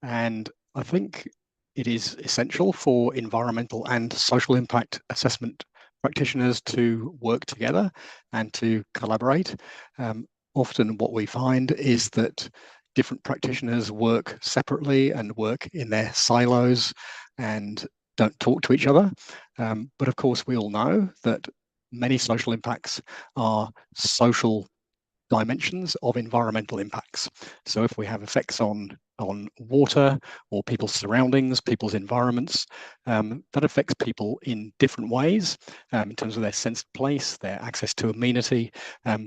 And I think it is essential for environmental and social impact assessment practitioners to work together and to collaborate. Often what we find is that different practitioners work separately and work in their silos and don't talk to each other. But of course, we all know that many social impacts are social dimensions of environmental impacts. So if we have effects on water or people's surroundings, people's environments, that affects people in different ways in terms of their sense of place, their access to amenity,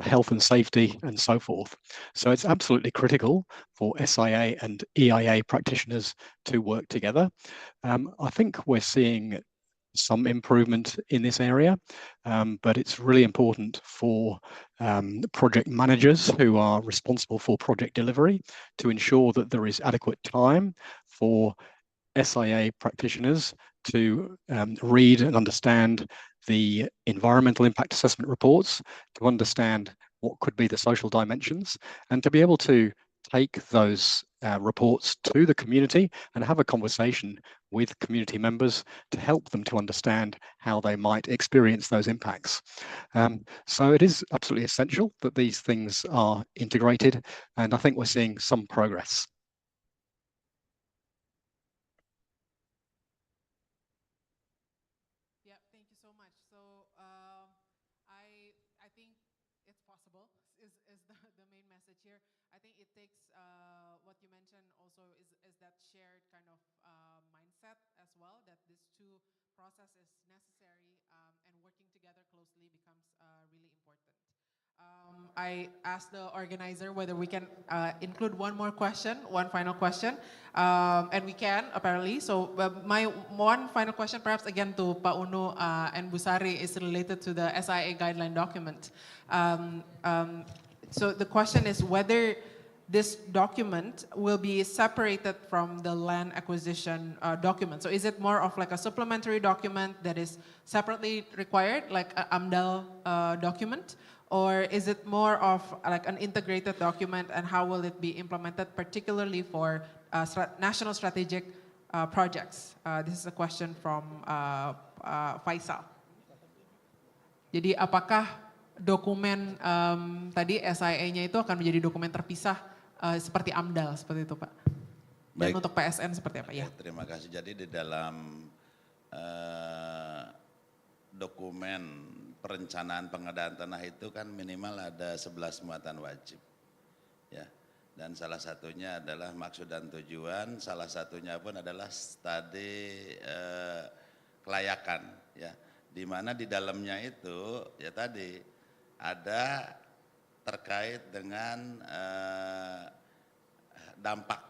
health and safety, and so forth. So it's absolutely critical for SIA and EIA practitioners to work together. I think we're seeing some improvement in this area, but it's really important for project managers who are responsible for project delivery to ensure that there is adequate time for SIA practitioners to read and understand the environmental impact assessment reports, to understand what could be the social dimensions, and to be able to take those reports to the community and have a conversation with community members to help them to understand how they might experience those impacts. So it is absolutely essential that these things are integrated, and I think we're seeing some progress. Yeah, thank you so much. So I think it's possible is the main message here. I think it takes what you mentioned also is that shared kind of mindset as well, that these two processes necessary and working together closely becomes really important. I asked the organizer whether we can include one more question, one final question, and we can apparently. So my one final question, perhaps again to Pak Unu and Busari, is related to the SIA guideline document. So the question is whether this document will be separated from the land acquisition document. So is it more of like a supplementary document that is separately required, like an AMDAL document? Or is it more of like an integrated document, and how will it be implemented, particularly for national strategic projects? This is a question from Faisal. Jadi apakah dokumen tadi SIA-nya itu akan menjadi dokumen terpisah seperti AMDAL, seperti itu Pak? Dan Baik. untuk PSN seperti apa? Ya. Terima kasih. Jadi di dalam dokumen perencanaan pengadaan tanah itu kan minimal ada 11 muatan wajib. Ya. Dan salah satunya adalah maksud dan tujuan, salah satunya pun adalah studi kelayakan, ya. Di mana di dalamnya itu ya tadi ada terkait dengan dampak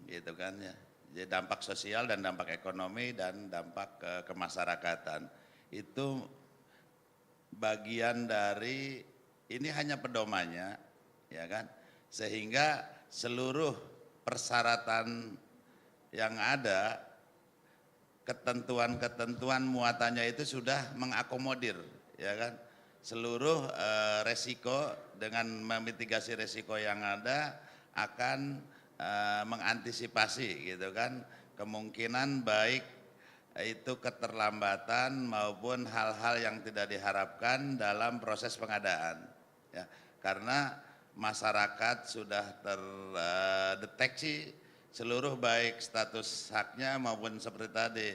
gitu kan ya. Jadi dampak sosial dan dampak ekonomi dan dampak kemasyarakatan. Itu bagian dari, ini hanya pedomannya, ya kan, sehingga seluruh persyaratan yang ada, ketentuan-ketentuan muatannya itu sudah mengakomodir, ya kan, seluruh resiko, dengan memitigasi resiko yang ada akan mengantisipasi gitu kan, kemungkinan baik itu keterlambatan maupun hal-hal yang tidak diharapkan dalam proses pengadaan, ya, karena masyarakat sudah terdeteksi seluruh baik status haknya maupun seperti tadi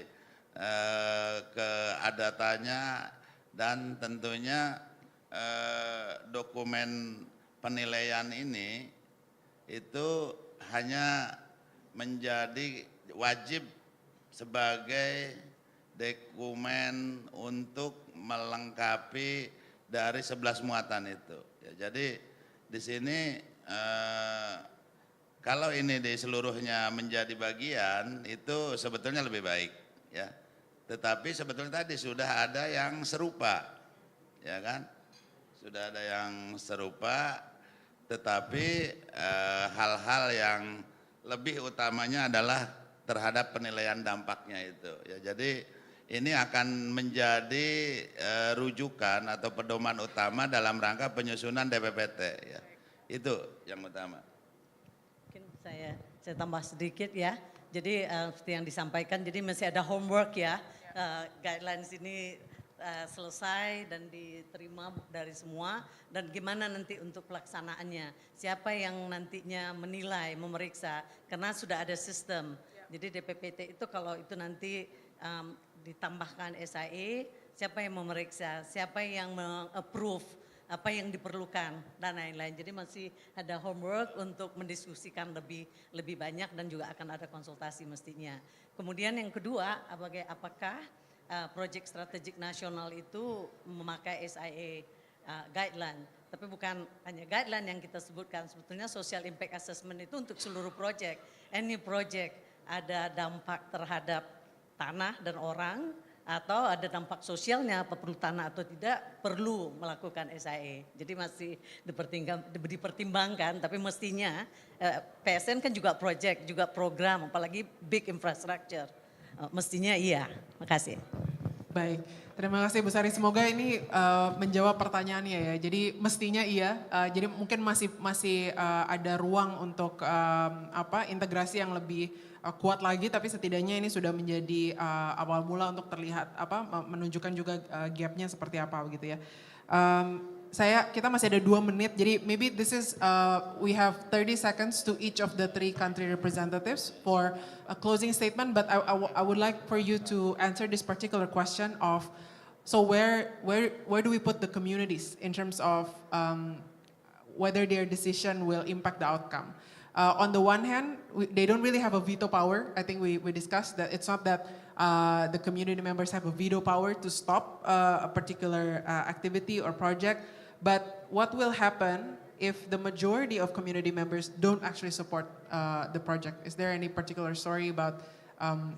keadatannya, dan tentunya dokumen penilaian ini itu hanya menjadi wajib sebagai dokumen untuk melengkapi dari 11 muatan itu. Ya, jadi di sini kalau ini di seluruhnya menjadi bagian itu sebetulnya lebih baik, ya. Tetapi sebetulnya tadi sudah ada yang serupa, ya kan? Sudah ada yang serupa, tetapi hal-hal yang lebih utamanya adalah terhadap penilaian dampaknya itu, ya. Jadi ini akan menjadi rujukan atau pedoman utama dalam rangka penyusunan DPPT, ya. Itu yang utama. Mungkin saya tambah sedikit ya. Jadi seperti yang disampaikan, jadi masih ada homework ya. Guidelines ini selesai dan diterima dari semua, dan gimana nanti untuk pelaksanaannya, siapa yang nantinya menilai, memeriksa, karena sudah ada sistem. Jadi DPPT itu kalau itu nanti ditambahkan SIA, siapa yang memeriksa, siapa yang meng-approve, apa yang diperlukan dan lain-lain. Jadi masih ada homework untuk mendiskusikan lebih banyak dan juga akan ada konsultasi mestinya. Kemudian yang kedua, apakah proyek strategik nasional itu memakai SIA guideline, tapi bukan hanya guideline yang kita sebutkan, sebetulnya social impact assessment itu untuk seluruh proyek. Any project ada dampak terhadap tanah dan orang, atau ada dampak sosialnya, apa perlu tanah atau tidak, perlu melakukan SIA. Jadi masih dipertimbangkan, tapi mestinya PSN kan juga project, juga program, apalagi big infrastructure. Mestinya iya. Makasih. Baik, terima kasih Bu Sari. Semoga ini menjawab pertanyaannya ya. Jadi mestinya iya. Jadi mungkin masih ada ruang untuk integrasi yang lebih kuat lagi. Tapi setidaknya ini sudah menjadi awal mula untuk terlihat menunjukkan juga gapnya seperti apa begitu ya. Kita masih ada 2 menit, jadi maybe this is, we have 30 seconds to each of the 3 country representatives for a closing statement, but I would like for you to answer this particular question of, so where do we put the communities in terms of whether their decision will impact the outcome? On the one hand, they don't really have a veto power. I think we discussed that it's not that the community members have a veto power to stop a particular activity or project. But what will happen if the majority of community members don't actually support the project? Is there any particular story about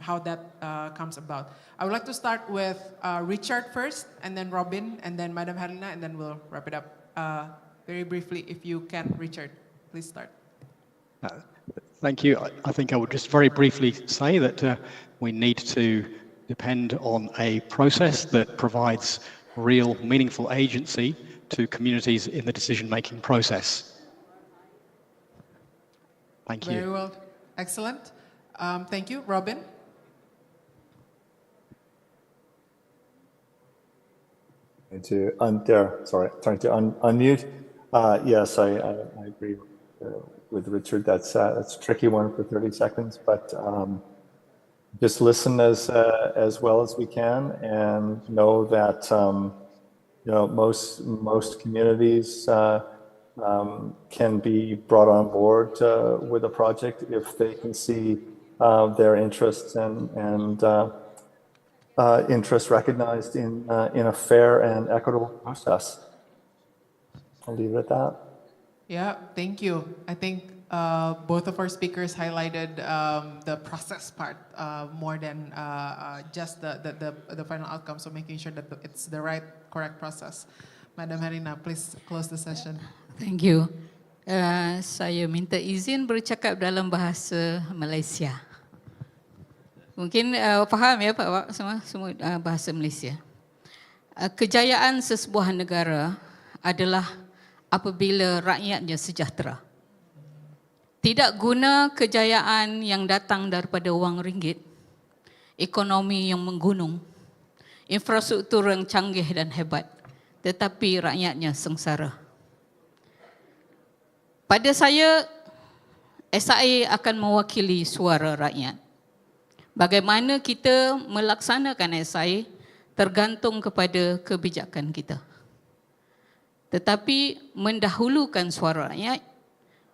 how that comes about? I would like to start with Richard first, and then Robin, and then Madam Herlina, and then we'll wrap it up. Very briefly, if you can, Richard, please start. Thank you. I think I would just very briefly say that we need to depend on a process that provides real, meaningful agency to communities in the decision-making process. Thank you. Very well. Excellent. Thank you. Robin? Trying to unmute. Yes, I agree with Richard. That's a tricky one for 30 seconds, but just listen as well as we can, and know that most communities can be brought on board with a project if they can see their interests and interests recognized in a fair and equitable process. I'll leave it at that. Yeah, thank you. I think both of our speakers highlighted the process part more than just the final outcome. So making sure that it's the right, correct process. Madam Herlina, please close the session. Thank you. Saya minta izin bercakap dalam bahasa Malaysia. Mungkin faham ya Pak semua bahasa Malaysia. Kejayaan sesebuah negara adalah apabila rakyatnya sejahtera. Tidak guna kejayaan yang datang daripada wang ringgit, ekonomi yang menggunung, infrastruktur yang canggih dan hebat, tetapi rakyatnya sengsara. Pada saya, SIA akan mewakili suara rakyat. Bagaimana kita melaksanakan SIA tergantung kepada kebijakan kita. Tetapi mendahulukan suara rakyat,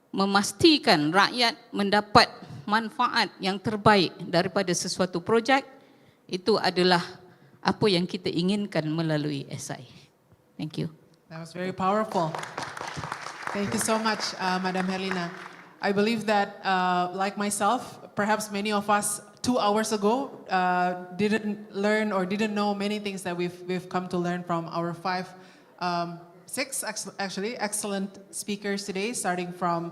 memastikan rakyat mendapat manfaat yang terbaik daripada sesuatu projek, itu adalah apa yang kita inginkan melalui SIA. Thank you. That was very powerful. Thank you so much, Madam Herlina. I believe that, like myself, perhaps many of us 2 hours ago didn't learn or didn't know many things that we've come to learn from our 6 actually excellent speakers today, starting from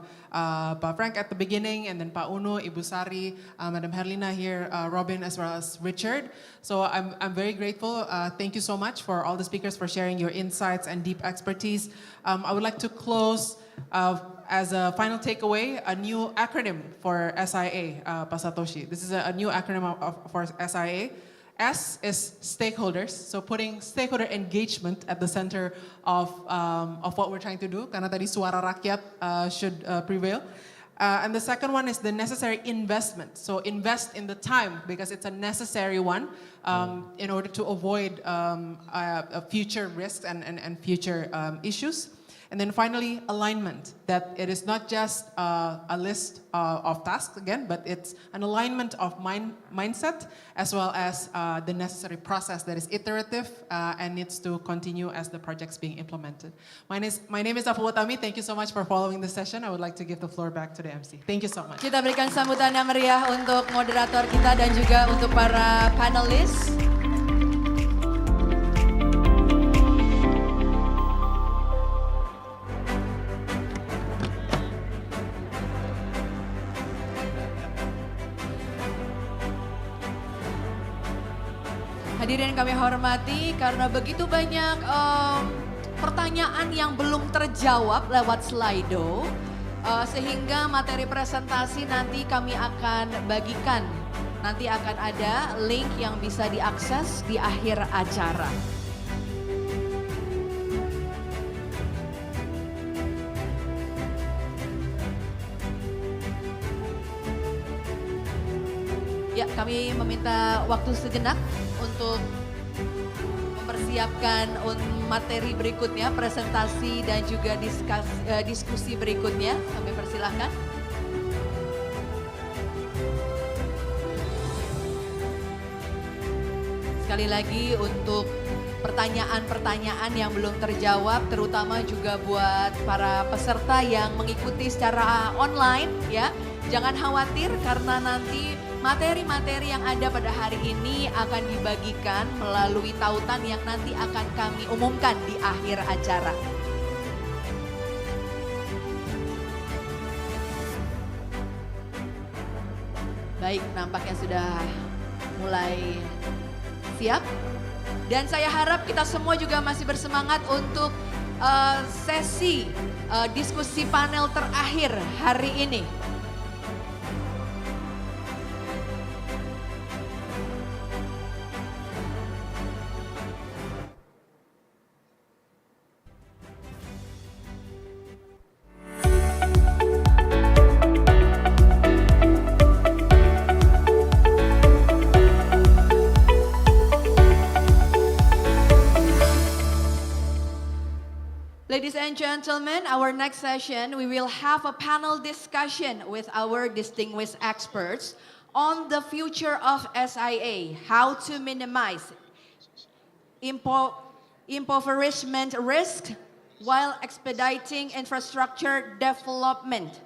Pak Frank at the beginning, and then Pak Uno, Ibu Sari, Madam Herlina here, Robin, as well as Richard. So I'm very grateful. Thank you so much for all the speakers for sharing your insights and deep expertise. I would like to close as a final takeaway, a new acronym for SIA, Pak Satoshi. This is a new acronym for SIA. S is stakeholders, so putting stakeholder engagement at the center of what we're trying to do, karena tadi suara rakyat should prevail. And the second one is the necessary investment. So invest in the time because it's a necessary one in order to avoid future risks and future issues. And then finally, alignment, that it is not just a list of tasks again, but it's an alignment of mindset as well as the necessary process that is iterative and needs to continue as the project's being implemented. My name is Afo Utami. Thank you so much for following this session. I would like to give the floor back to the MC. Thank you so much. Kita berikan sambutan yang meriah untuk moderator kita dan juga untuk para panelis. Hadirin kami hormati, karena begitu banyak pertanyaan yang belum terjawab lewat Slido, sehingga materi presentasi nanti kami akan bagikan. Nanti akan ada link yang bisa diakses di akhir acara. Ya, kami meminta waktu sejenak untuk mempersiapkan materi berikutnya, presentasi dan juga diskusi berikutnya. Kami persilahkan. Sekali lagi untuk pertanyaan-pertanyaan yang belum terjawab, terutama juga buat para peserta yang mengikuti secara online, ya. Jangan khawatir karena nanti materi-materi yang ada pada hari ini akan dibagikan melalui tautan yang nanti akan kami umumkan di akhir acara. Baik, nampaknya sudah mulai siap. Dan saya harap kita semua juga masih bersemangat untuk sesi diskusi panel terakhir hari ini. Ladies and gentlemen, our next session, we will have a panel discussion with our distinguished experts on the future of SIA, how to minimize impoverishment risk while expediting infrastructure development.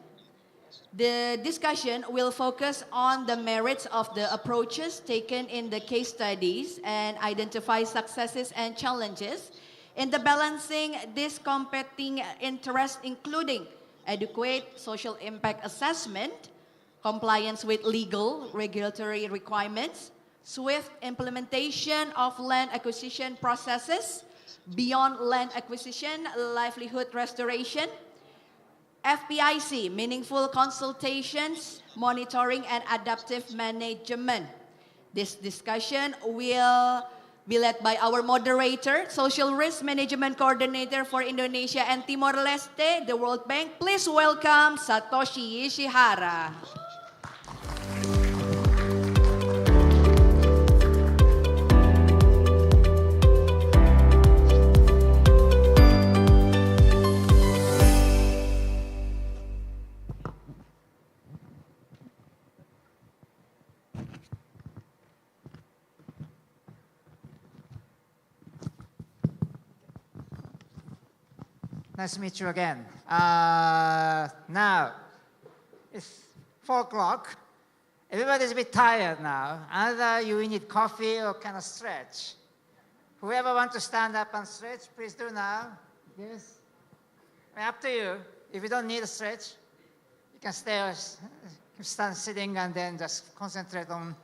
The discussion will focus on the merits of the approaches taken in the case studies and identify successes and challenges in the balancing these competing interests, including adequate social impact assessment, compliance with legal regulatory requirements, swift implementation of land acquisition processes, beyond land acquisition, livelihood restoration, FPIC, meaningful consultations, monitoring and adaptive management. This discussion will be led by our moderator, Social Risk Management Coordinator for Indonesia and Timor-Leste, the World Bank. Please welcome Satoshi Ishihara. Nice to meet you again. Now, it's 4 o'clock. Everybody's a bit tired now. Either you need coffee or kind of stretch. Whoever wants to stand up and stretch, please do now. Yes? Up to you. If you don't need a stretch, you can stay, stand sitting and then just concentrate on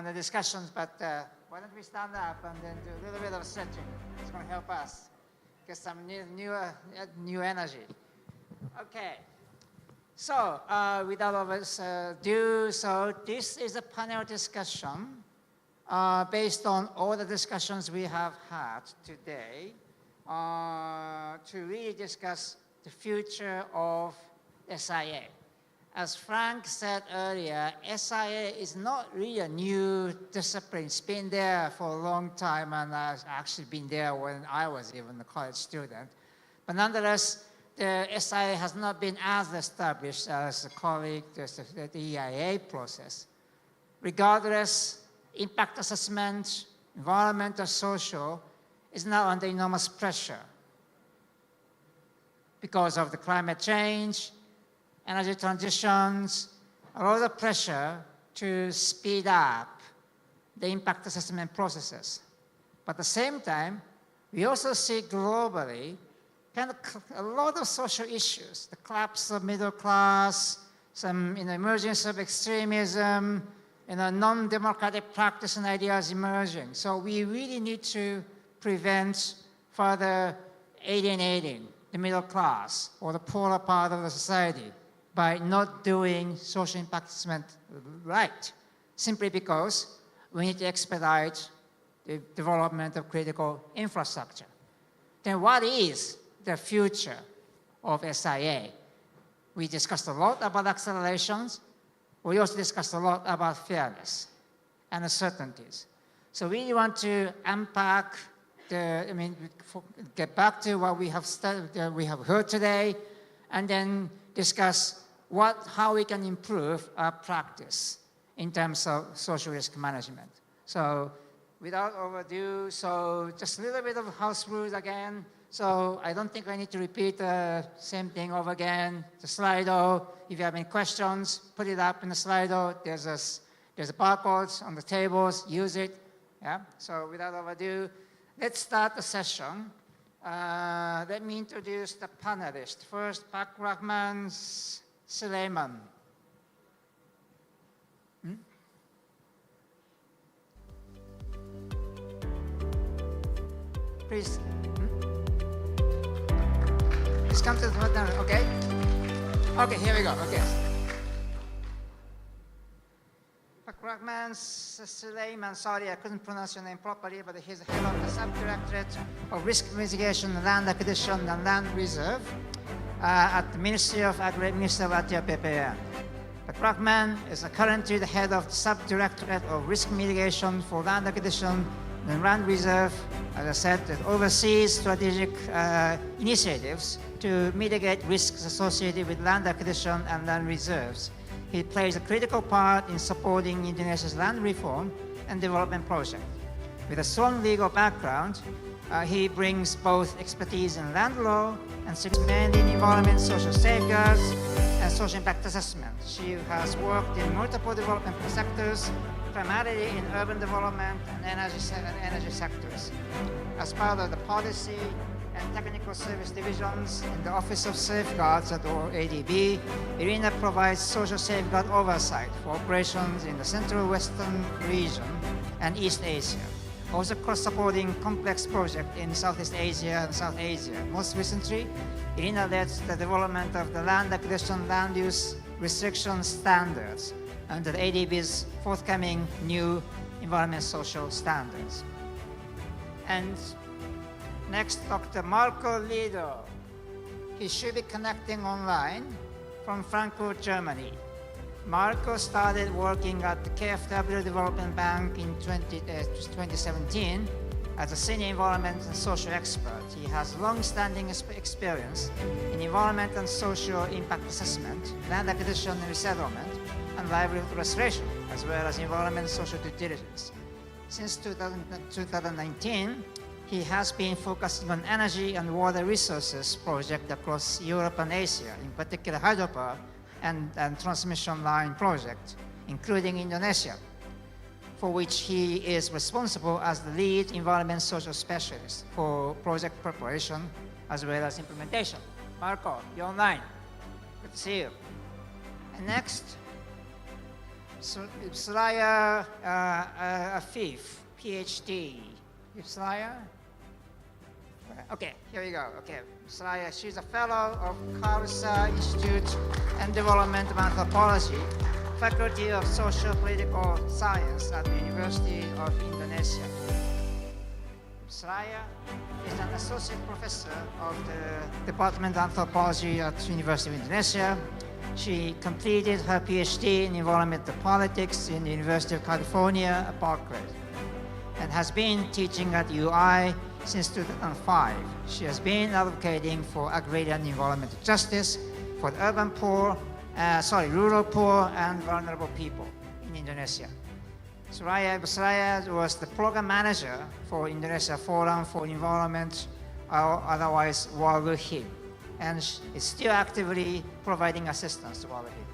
the discussions. But why don't we stand up and then do a little bit of stretching? It's going to help us get some new energy. Okay. So, without ado, so this is a panel discussion based on all the discussions we have had today, to really discuss the future of SIA. As Frank said earlier, SIA is not really a new discipline. It's been there for a long time, and I've actually been there when I was even a college student. But nonetheless, the SIA has not been as established as the EIA process. Regardless, impact assessment, environmental, social, is now under enormous pressure because of the climate change, energy transitions, a lot of pressure to speed up the impact assessment processes. But at the same time, we also see globally kind of a lot of social issues, the collapse of middle class, some emergence of extremism, non-democratic practice and ideas emerging. So we really need to prevent further alienating the middle class or the poorer part of the society by not doing social impact assessment right, simply because we need to expedite the development of critical infrastructure. Then what is the future of SIA? We discussed a lot about accelerations. We also discussed a lot about fairness and uncertainties. So we really want to unpack get back to what we have heard today, and then discuss how we can improve our practice in terms of social risk management. So without overdue, just a little bit of house rules again. So I don't think I need to repeat the same thing over again. The Slido, if you have any questions, put it up in the Slido. There's a barcodes on the tables, use it. Yeah. So without overdue, let's start the session. Let me introduce the panelists. First, Pak Rahman Sulaiman. Please. Please come to the front now, okay? Okay, here we go, okay. Pak Rahman Sulaiman, sorry, I couldn't pronounce your name properly, but he's the head of the Subdirectorate of Risk Mitigation, Land Acquisition and Land Reserve at the Ministry of Agriculture, Minister of PPN. Pak Rahman is currently the head of the Subdirectorate of Risk Mitigation for Land Acquisition and Land Reserve, as I said, that oversees strategic initiatives to mitigate risks associated with land acquisition and land reserves. He plays a critical part in supporting Indonesia's land reform and development project. With a strong legal background, he brings both expertise in land law and expanding environment, social safeguards, and social impact assessment. She has worked in multiple development sectors, primarily in urban development and energy sectors. As part of the policy and technical service divisions in the Office of Safeguards at ADB, Irina provides social safeguard oversight for operations in the Central Western region and East Asia. Also cross-supporting complex projects in Southeast Asia and South Asia. Most recently, Irina led the development of the land acquisition land use restriction standards under the ADB's forthcoming new environment social standards. And next, Dr. Marco Lido. He should be connecting online from Frankfurt, Germany. Marco started working at the KfW Development Bank in 2017 as a senior environment and social expert. He has long-standing experience in environment and social impact assessment, land acquisition and resettlement, and livelihood restoration, as well as environment and social due diligence. Since 2019, he has been focusing on energy and water resources projects across Europe and Asia, in particular hydropower and transmission line project, including Indonesia, for which he is responsible as the lead environment social specialist for project preparation as well as implementation. Marco, you're online. Good to see you. And next, Suraya Afif, PhD. Suraya? Okay, here we go. Okay, Suraya, she's a fellow of Khalsa Institute and Development of Anthropology, Faculty of Social Political Science at the University of Indonesia. Suraya is an associate professor of the Department of Anthropology at the University of Indonesia. She completed her PhD in environmental politics in the University of California at Berkeley and has been teaching at UI since 2005. She has been advocating for agrarian environmental justice for the rural poor and vulnerable people in Indonesia. Suraya was the program manager for Indonesia Forum for Environment, otherwise WALUHI, and is still actively providing assistance to WALUHI,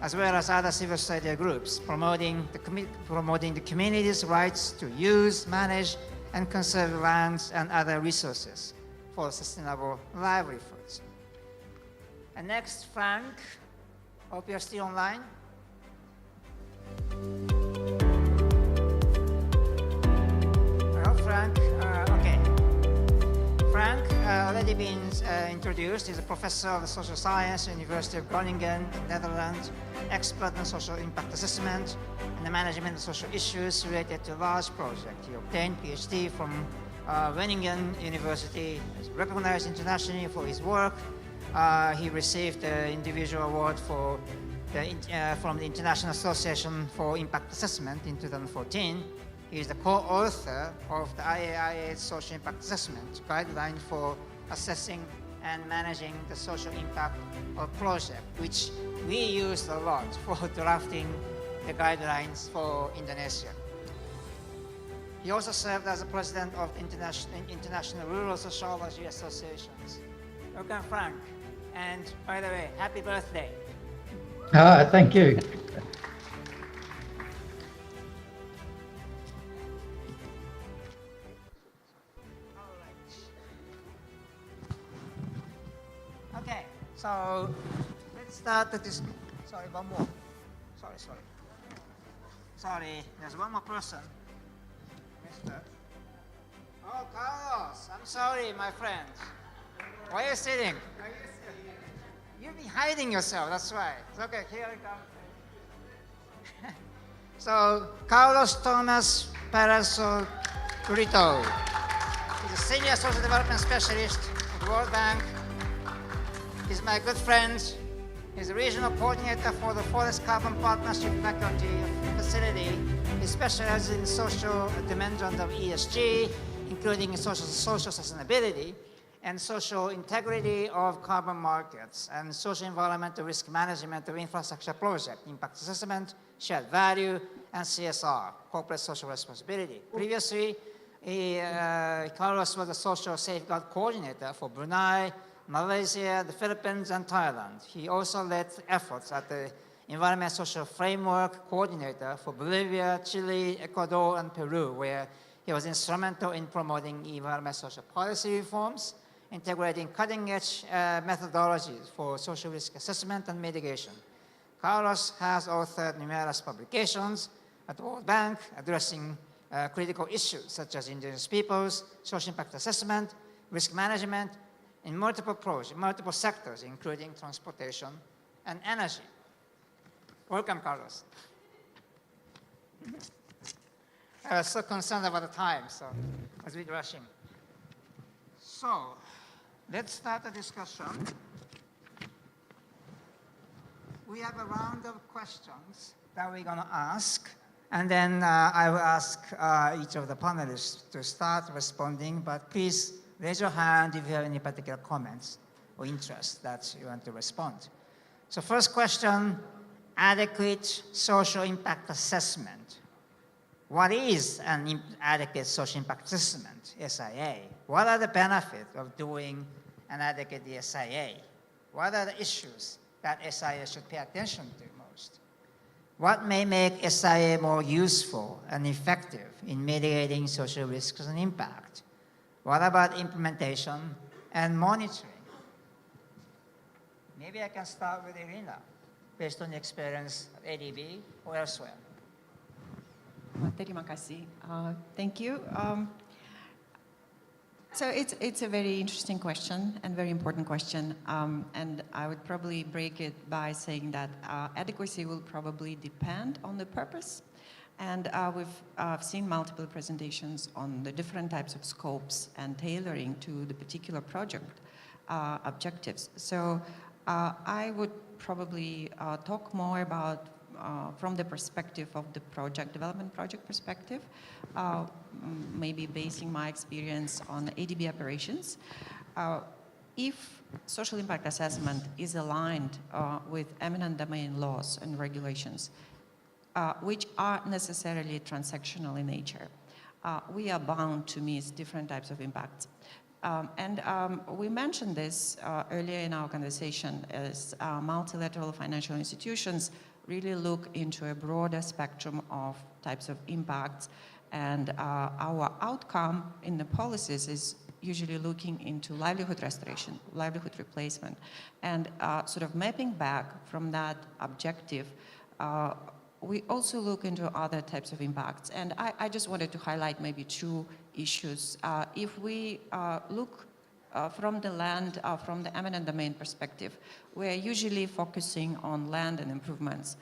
as well as other civil society groups promoting the community's rights to use, manage, and conserve lands and other resources for sustainable livelihoods. And next, Frank. Hope you're still online. Frank, okay. Frank, already been introduced. He's a professor of social science at the University of Groningen, Netherlands, expert in social impact assessment and the management of social issues related to large projects. He obtained PhD from Groningen University, is recognized internationally for his work. He received the individual award from the International Association for Impact Assessment in 2014. He is the co-author of the IAIA Social Impact Assessment Guideline for assessing and managing the social impact of project, which we used a lot for drafting the guidelines for Indonesia. He also served as the president of International Rural Sociology Associations. Welcome, Frank. And by the way, happy birthday. Thank you. Okay, so let's start this. Sorry, one more. Sorry, there's one more person. Mr. Oh, Carlos, I'm sorry, my friend. Why are you sitting? You've been hiding yourself, that's right. It's okay, here we come. So, Carlos Thomas Paraso Brito. He's a senior social development specialist at the World Bank. He's my good friend. He's a regional coordinator for the Forest Carbon Partnership Faculty Facility. He specializes in social dimensions of ESG, including social sustainability and social integrity of carbon markets and social environmental risk management of infrastructure project, impact assessment, shared value, and CSR, corporate social responsibility. Previously, Carlos was a social safeguard coordinator for Brunei, Malaysia, the Philippines, and Thailand. He also led efforts at the Environment Social Framework Coordinator for Bolivia, Chile, Ecuador, and Peru, where he was instrumental in promoting environment social policy reforms, integrating cutting-edge methodologies for social risk assessment and mitigation. Carlos has authored numerous publications at the World Bank addressing critical issues such as indigenous peoples, social impact assessment, risk management, in multiple sectors, including transportation and energy. Welcome, Carlos. I was so concerned about the time, so I was a bit rushing. So, let's start the discussion. We have a round of questions that we're going to ask, and then I will ask each of the panelists to start responding, but please raise your hand if you have any particular comments or interest that you want to respond. So first question, adequate social impact assessment. What is an adequate social impact assessment, SIA? What are the benefits of doing an adequate SIA? What are the issues that SIA should pay attention to most? What may make SIA more useful and effective in mitigating social risks and impact? What about implementation and monitoring? Maybe I can start with Irina, based on the experience at ADB or elsewhere. Terima kasih. Thank you. So it's a very interesting question and very important question. And I would probably break it by saying that adequacy will probably depend on the purpose. And we've seen multiple presentations on the different types of scopes and tailoring to the particular project objectives. So I would probably talk more about from the perspective of the project development project perspective, maybe basing my experience on ADB operations. If social impact assessment is aligned with eminent domain laws and regulations, which are necessarily transactional in nature, we are bound to miss different types of impacts. We mentioned this earlier in our conversation as multilateral financial institutions really look into a broader spectrum of types of impacts, and our outcome in the policies is usually looking into livelihood restoration, livelihood replacement, and sort of mapping back from that objective. We also look into other types of impacts, and I just wanted to highlight maybe two issues. If we look from the land, from the eminent domain perspective, we're usually focusing on land and improvements,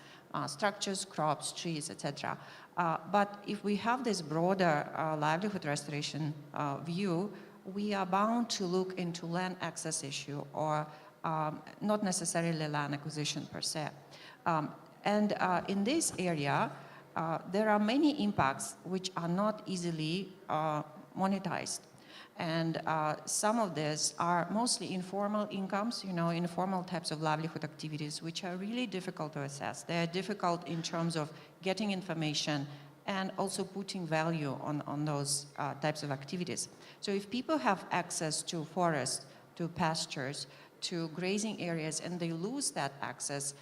structures, crops, trees, etc. But if we have this broader livelihood restoration view, we are bound to look into land access issue or not necessarily land acquisition per se. And in this area, there are many impacts which are not easily monetized. And some of these are mostly informal incomes, informal types of livelihood activities, which are really difficult to assess. They're difficult in terms of getting information and also putting value on those types of activities. So if people have access to forests, to pastures, to grazing areas, and they lose that access,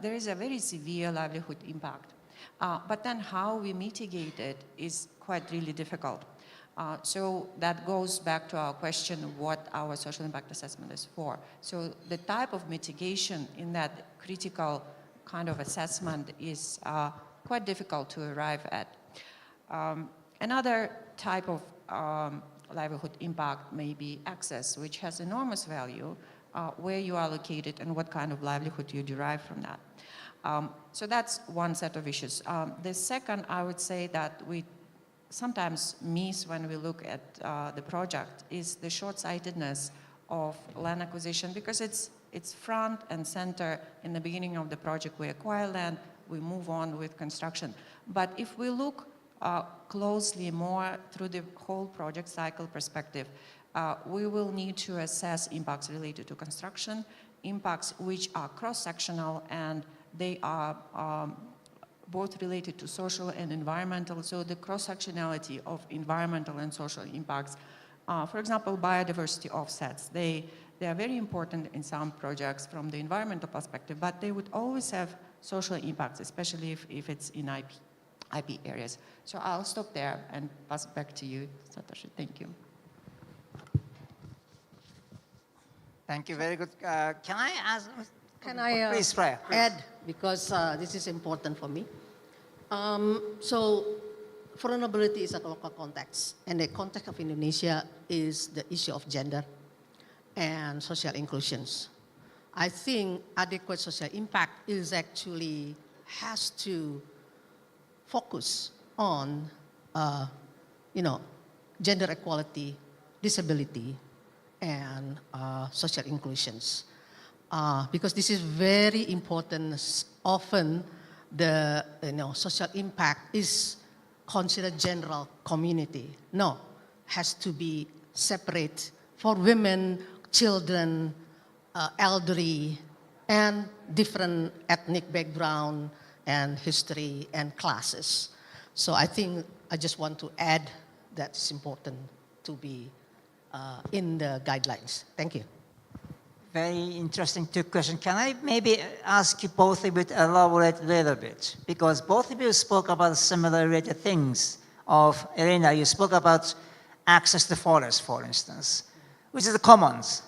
there is a very severe livelihood impact. But then how we mitigate it is quite really difficult. So that goes back to our question of what our social impact assessment is for. So the type of mitigation in that critical kind of assessment is quite difficult to arrive at. Another type of livelihood impact may be access, which has enormous value, where you are located and what kind of livelihood you derive from that. So that's one set of issues. The second, I would say that we sometimes miss when we look at the project is the short-sightedness of land acquisition, because it's front and center in the beginning of the project. We acquire land, we move on with construction. But if we look closely more through the whole project cycle perspective, we will need to assess impacts related to construction, impacts which are cross-sectional, and they are both related to social and environmental. So the cross-sectionality of environmental and social impacts, for example, biodiversity offsets, they are very important in some projects from the environmental perspective, but they would always have social impacts, especially if it's in IP areas. So I'll stop there and pass it back to you, Satoshi. Thank you. Thank you, very good. Can I ask? Can I please, Freya, add, because this is important for me. So vulnerability is a local context, and the context of Indonesia is the issue of gender and social inclusions. I think adequate social impact is actually has to focus on, gender equality, disability, and social inclusions. Because this is very important. Often the social impact is considered general community. No, has to be separate for women, children, elderly, and different ethnic background and history and classes. So I think I just want to add that it's important to be in the guidelines. Thank you. Very interesting two questions. Can I maybe ask you both of you to elaborate a little bit? Because both of you spoke about similar related things. Elena, you spoke about access to forests, for instance, which is the commons,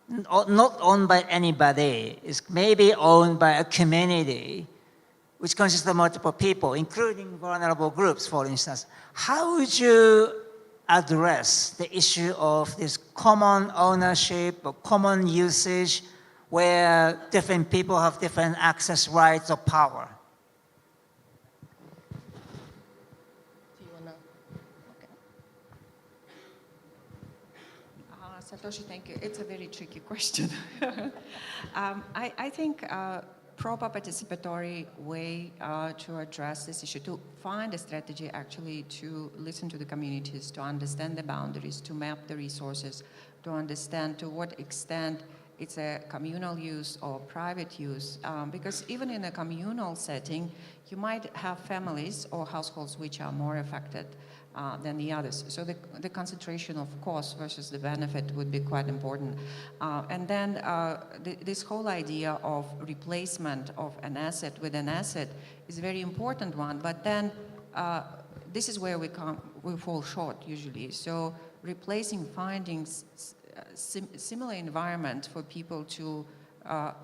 not owned by anybody. It's maybe owned by a community, which consists of multiple people, including vulnerable groups, for instance. How would you address the issue of this common ownership or common usage where different people have different access rights or power? Satoshi, thank you. It's a very tricky question. I think proper participatory way to address this issue, to find a strategy actually to listen to the communities, to understand the boundaries, to map the resources, to understand to what extent it's a communal use or private use. Because even in a communal setting, you might have families or households which are more affected than the others. So the concentration of cost versus the benefit would be quite important. And then this whole idea of replacement of an asset with an asset is a very important one, but then this is where we fall short usually. So replacing findings similar environment for people to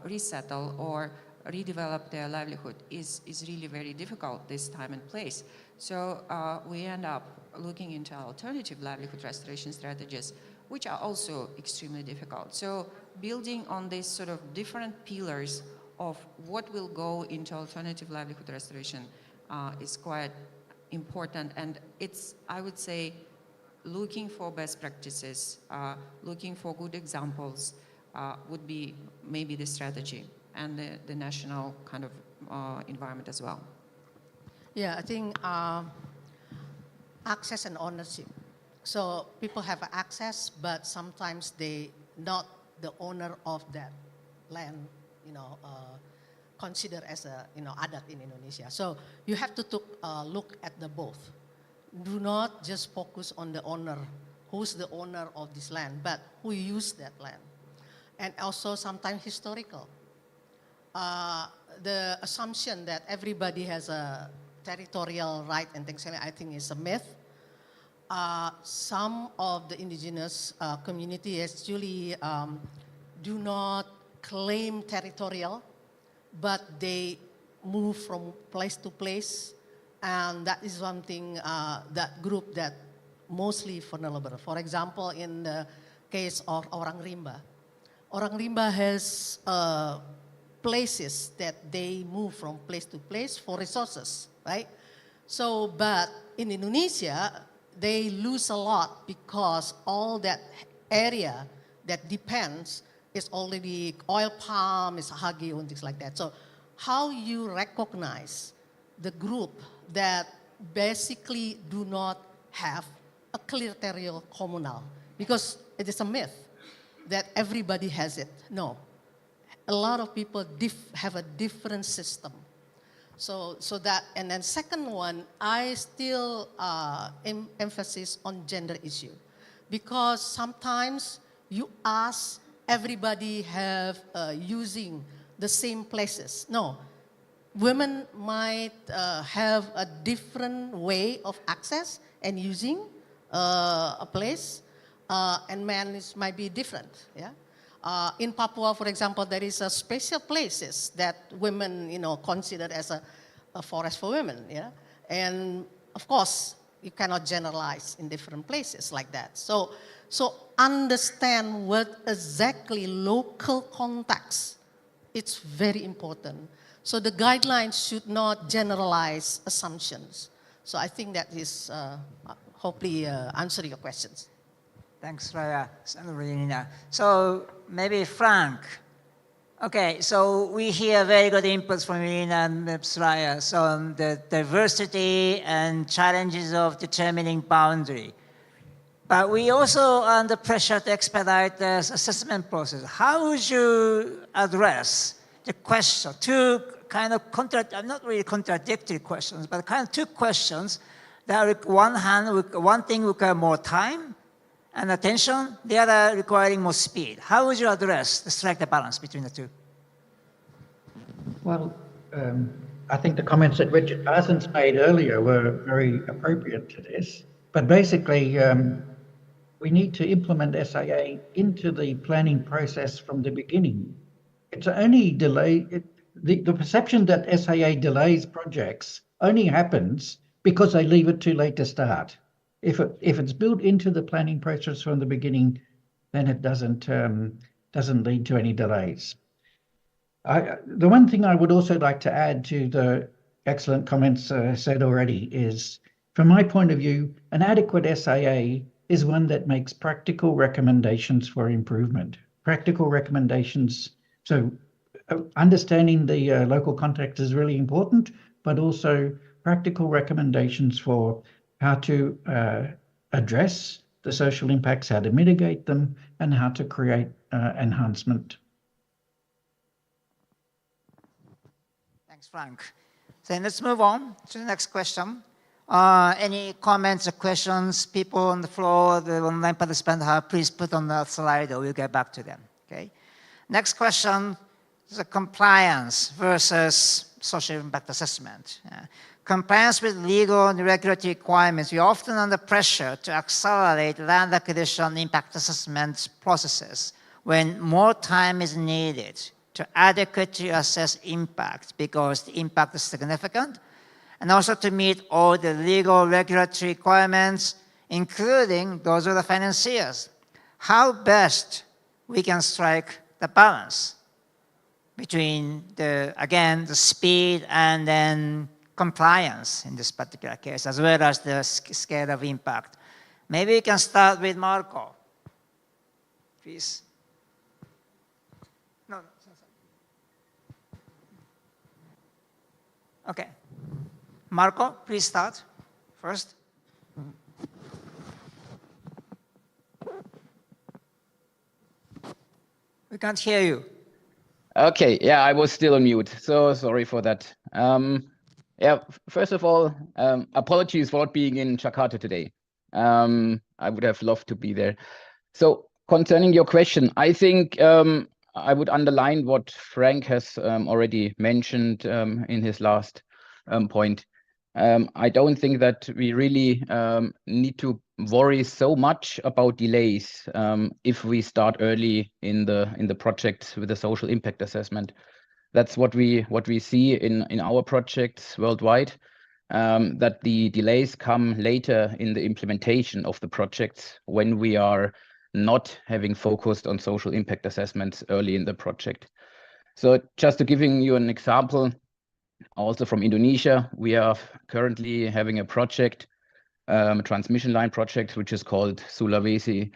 resettle or redevelop their livelihood is really very difficult this time and place. So we end up looking into alternative livelihood restoration strategies, which are also extremely difficult. So building on these sort of different pillars of what will go into alternative livelihood restoration is quite important. And it's, I would say, looking for best practices, looking for good examples would be maybe the strategy and the national kind of environment as well. Yeah, I think access and ownership. So people have access, but sometimes they not the owner of that land, considered as a adat in Indonesia. So you have to look at the both. Do not just focus on the owner, who's the owner of this land, but who used that land. And also sometimes historical. The assumption that everybody has a territorial right and things like that, I think is a myth. Some of the indigenous community actually do not claim territorial, but they move from place to place, and that is something that group that mostly vulnerable. For example, in the case of Orang Rimba has places that they move from place to place for resources, right? So, but in Indonesia, they lose a lot because all that area that depends is already oil palm, is hagio and things like that. So how you recognize the group that basically do not have a clear territorial communal, because it is a myth that everybody has it. No, a lot of people have a different system. So that, and then second one, I still emphasis on gender issue, because sometimes you ask everybody have using the same places. No, women might have a different way of access and using a place, and men might be different. Yeah. In Papua, for example, there is a special places that women, considered as a forest for women, yeah? And of course, you cannot generalize in different places like that. So understand what exactly local context, it's very important. So the guidelines should not generalize assumptions. So I think that is hopefully answer your questions. Thanks, Raya. So maybe Frank. Okay, so we hear very good inputs from Irina and Raya. So the diversity and challenges of determining boundary. But we also are under pressure to expedite the assessment process. How would you address the question? Two kind of not really contradictory questions, but kind of two questions that one thing require more time and attention, the other requiring more speed. How would you strike the balance between the two? Well, I think the comments that Richard Parsons made earlier were very appropriate to this. But basically, we need to implement SIA into the planning process from the beginning. It's only the perception that SIA delays projects only happens because they leave it too late to start. If it's built into the planning process from the beginning, then it doesn't lead to any delays. The one thing I would also like to add to the excellent comments said already is, from my point of view, an adequate SIA is one that makes practical recommendations for improvement. Practical recommendations. So understanding the local context is really important, but also practical recommendations for how to address the social impacts, how to mitigate them, and how to create enhancement. Thanks, Frank. So let's move on to the next question. Any comments or questions people on the floor, the online participants have, please put on the slide or we'll get back to them. Okay. Next question is a compliance versus social impact assessment. Compliance with legal and regulatory requirements, we are often under pressure to accelerate land acquisition impact assessment processes when more time is needed to adequately assess impact because the impact is significant, and also to meet all the legal regulatory requirements, including those of the financiers. How best we can strike the balance between the speed and then compliance in this particular case, as well as the scale of impact. Maybe we can start with Marco, please. No. Okay. Marco, please start first. We can't hear you. Okay, yeah, I was still on mute, so sorry for that. Yeah, first of all, apologies for not being in Jakarta today. I would have loved to be there. So concerning your question, I think I would underline what Frank has already mentioned in his last point. I don't think that we really need to worry so much about delays if we start early in the project with the social impact assessment. That's what we see in our projects worldwide, that the delays come later in the implementation of the projects when we are not having focused on social impact assessments early in the project. So just to giving you an example, also from Indonesia, we are currently having a project, a transmission line project, which is called Sulawesi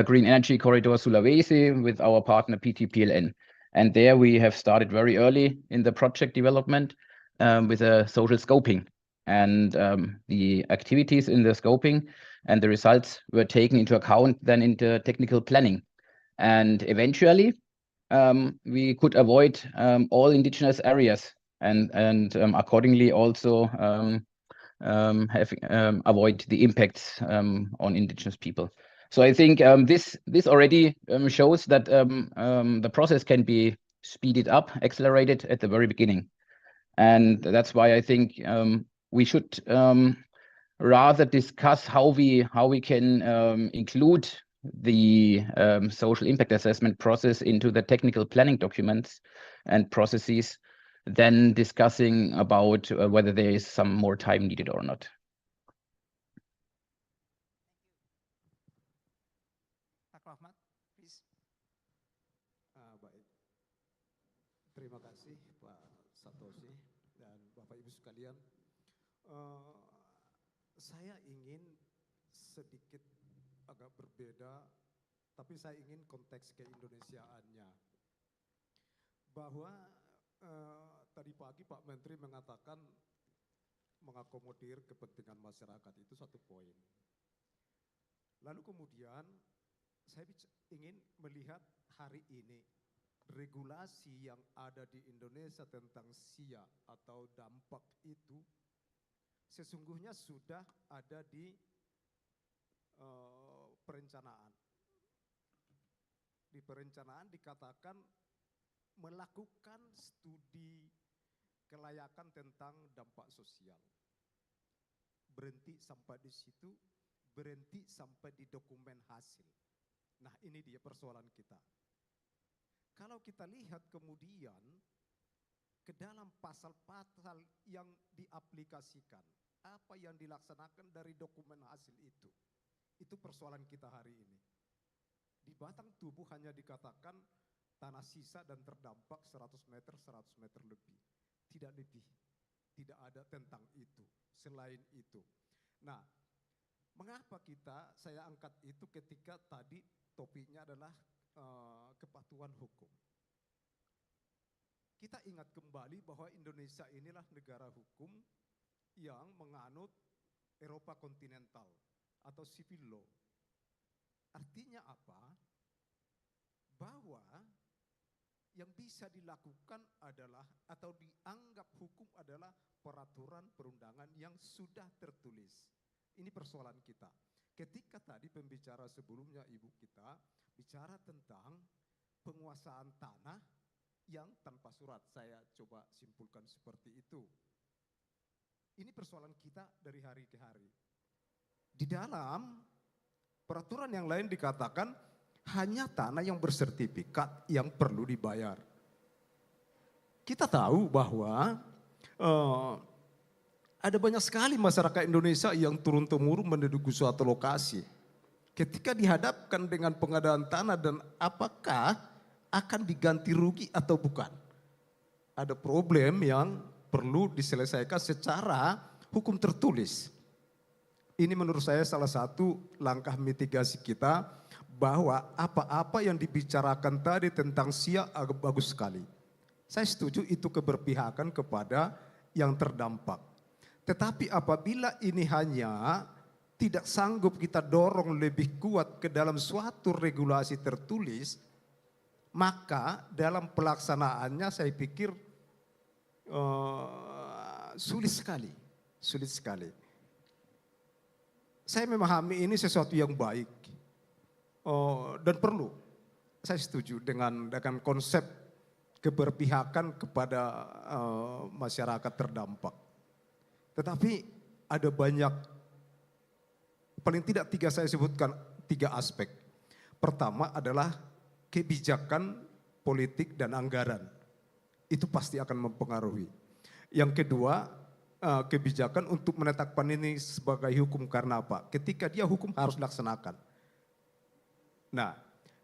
Green Energy Corridor Sulawesi with our partner PT-PLN. And there we have started very early in the project development with a social scoping. And the activities in the scoping and the results were taken into account then in the technical planning. And eventually, we could avoid all indigenous areas and accordingly also avoid the impacts on indigenous people. So I think this already shows that the process can be speeded up, accelerated at the very beginning. And that's why I think we should rather discuss how we can include the social impact assessment process into the technical planning documents and processes than discussing about whether there is some more time needed or not. Baik. Terima kasih Pak Satoshi dan Bapak Ibu sekalian. Saya ingin sedikit agak berbeda, tapi saya ingin konteks keindonesiaannya. Bahwa tadi pagi Pak Menteri mengatakan mengakomodir kepentingan masyarakat itu satu poin. Lalu kemudian saya ingin melihat hari ini regulasi yang ada di Indonesia tentang SIA atau dampak itu sesungguhnya sudah ada di perencanaan. Di perencanaan dikatakan melakukan studi kelayakan tentang dampak sosial. Berhenti sampai di situ, berhenti sampai di dokumen hasil. Nah, ini dia persoalan kita. Kalau kita lihat kemudian ke dalam pasal-pasal yang diaplikasikan, apa yang dilaksanakan dari dokumen hasil itu. Itu persoalan kita hari ini. Di batang tubuh hanya dikatakan tanah sisa dan terdampak 100 meter lebih. Tidak lebih. Tidak ada tentang itu, selain itu. Nah, mengapa saya angkat itu ketika tadi topiknya adalah kepatuhan hukum. Kita ingat kembali bahwa Indonesia inilah negara hukum yang menganut Eropa kontinental atau civil law. Artinya apa? Bahwa yang bisa dilakukan adalah atau dianggap hukum adalah peraturan perundangan yang sudah tertulis. Ini persoalan kita. Ketika tadi pembicara sebelumnya ibu kita bicara tentang penguasaan tanah yang tanpa surat, saya coba simpulkan seperti itu. Ini persoalan kita dari hari ke hari. Di dalam peraturan yang lain dikatakan hanya tanah yang bersertifikat yang perlu dibayar. Kita tahu bahwa ada banyak sekali masyarakat Indonesia yang turun-temurun menduduki suatu lokasi. Ketika dihadapkan dengan pengadaan tanah dan apakah akan diganti rugi atau bukan. Ada problem yang perlu diselesaikan secara hukum tertulis. Ini menurut saya salah satu langkah mitigasi kita bahwa apa-apa yang dibicarakan tadi tentang SIA agak bagus sekali. Saya setuju itu keberpihakan kepada yang terdampak. Tetapi apabila ini hanya tidak sanggup kita dorong lebih kuat ke dalam suatu regulasi tertulis, maka dalam pelaksanaannya saya pikir sulit sekali. Sulit sekali. Saya memahami ini sesuatu yang baik. Dan perlu, saya setuju dengan konsep keberpihakan kepada masyarakat terdampak. Tetapi ada banyak, paling tidak saya sebutkan 3 aspek. Pertama adalah kebijakan politik dan anggaran. Itu pasti akan mempengaruhi. Yang kedua, kebijakan untuk menetapkan ini sebagai hukum karena apa? Ketika dia hukum harus dilaksanakan. Nah,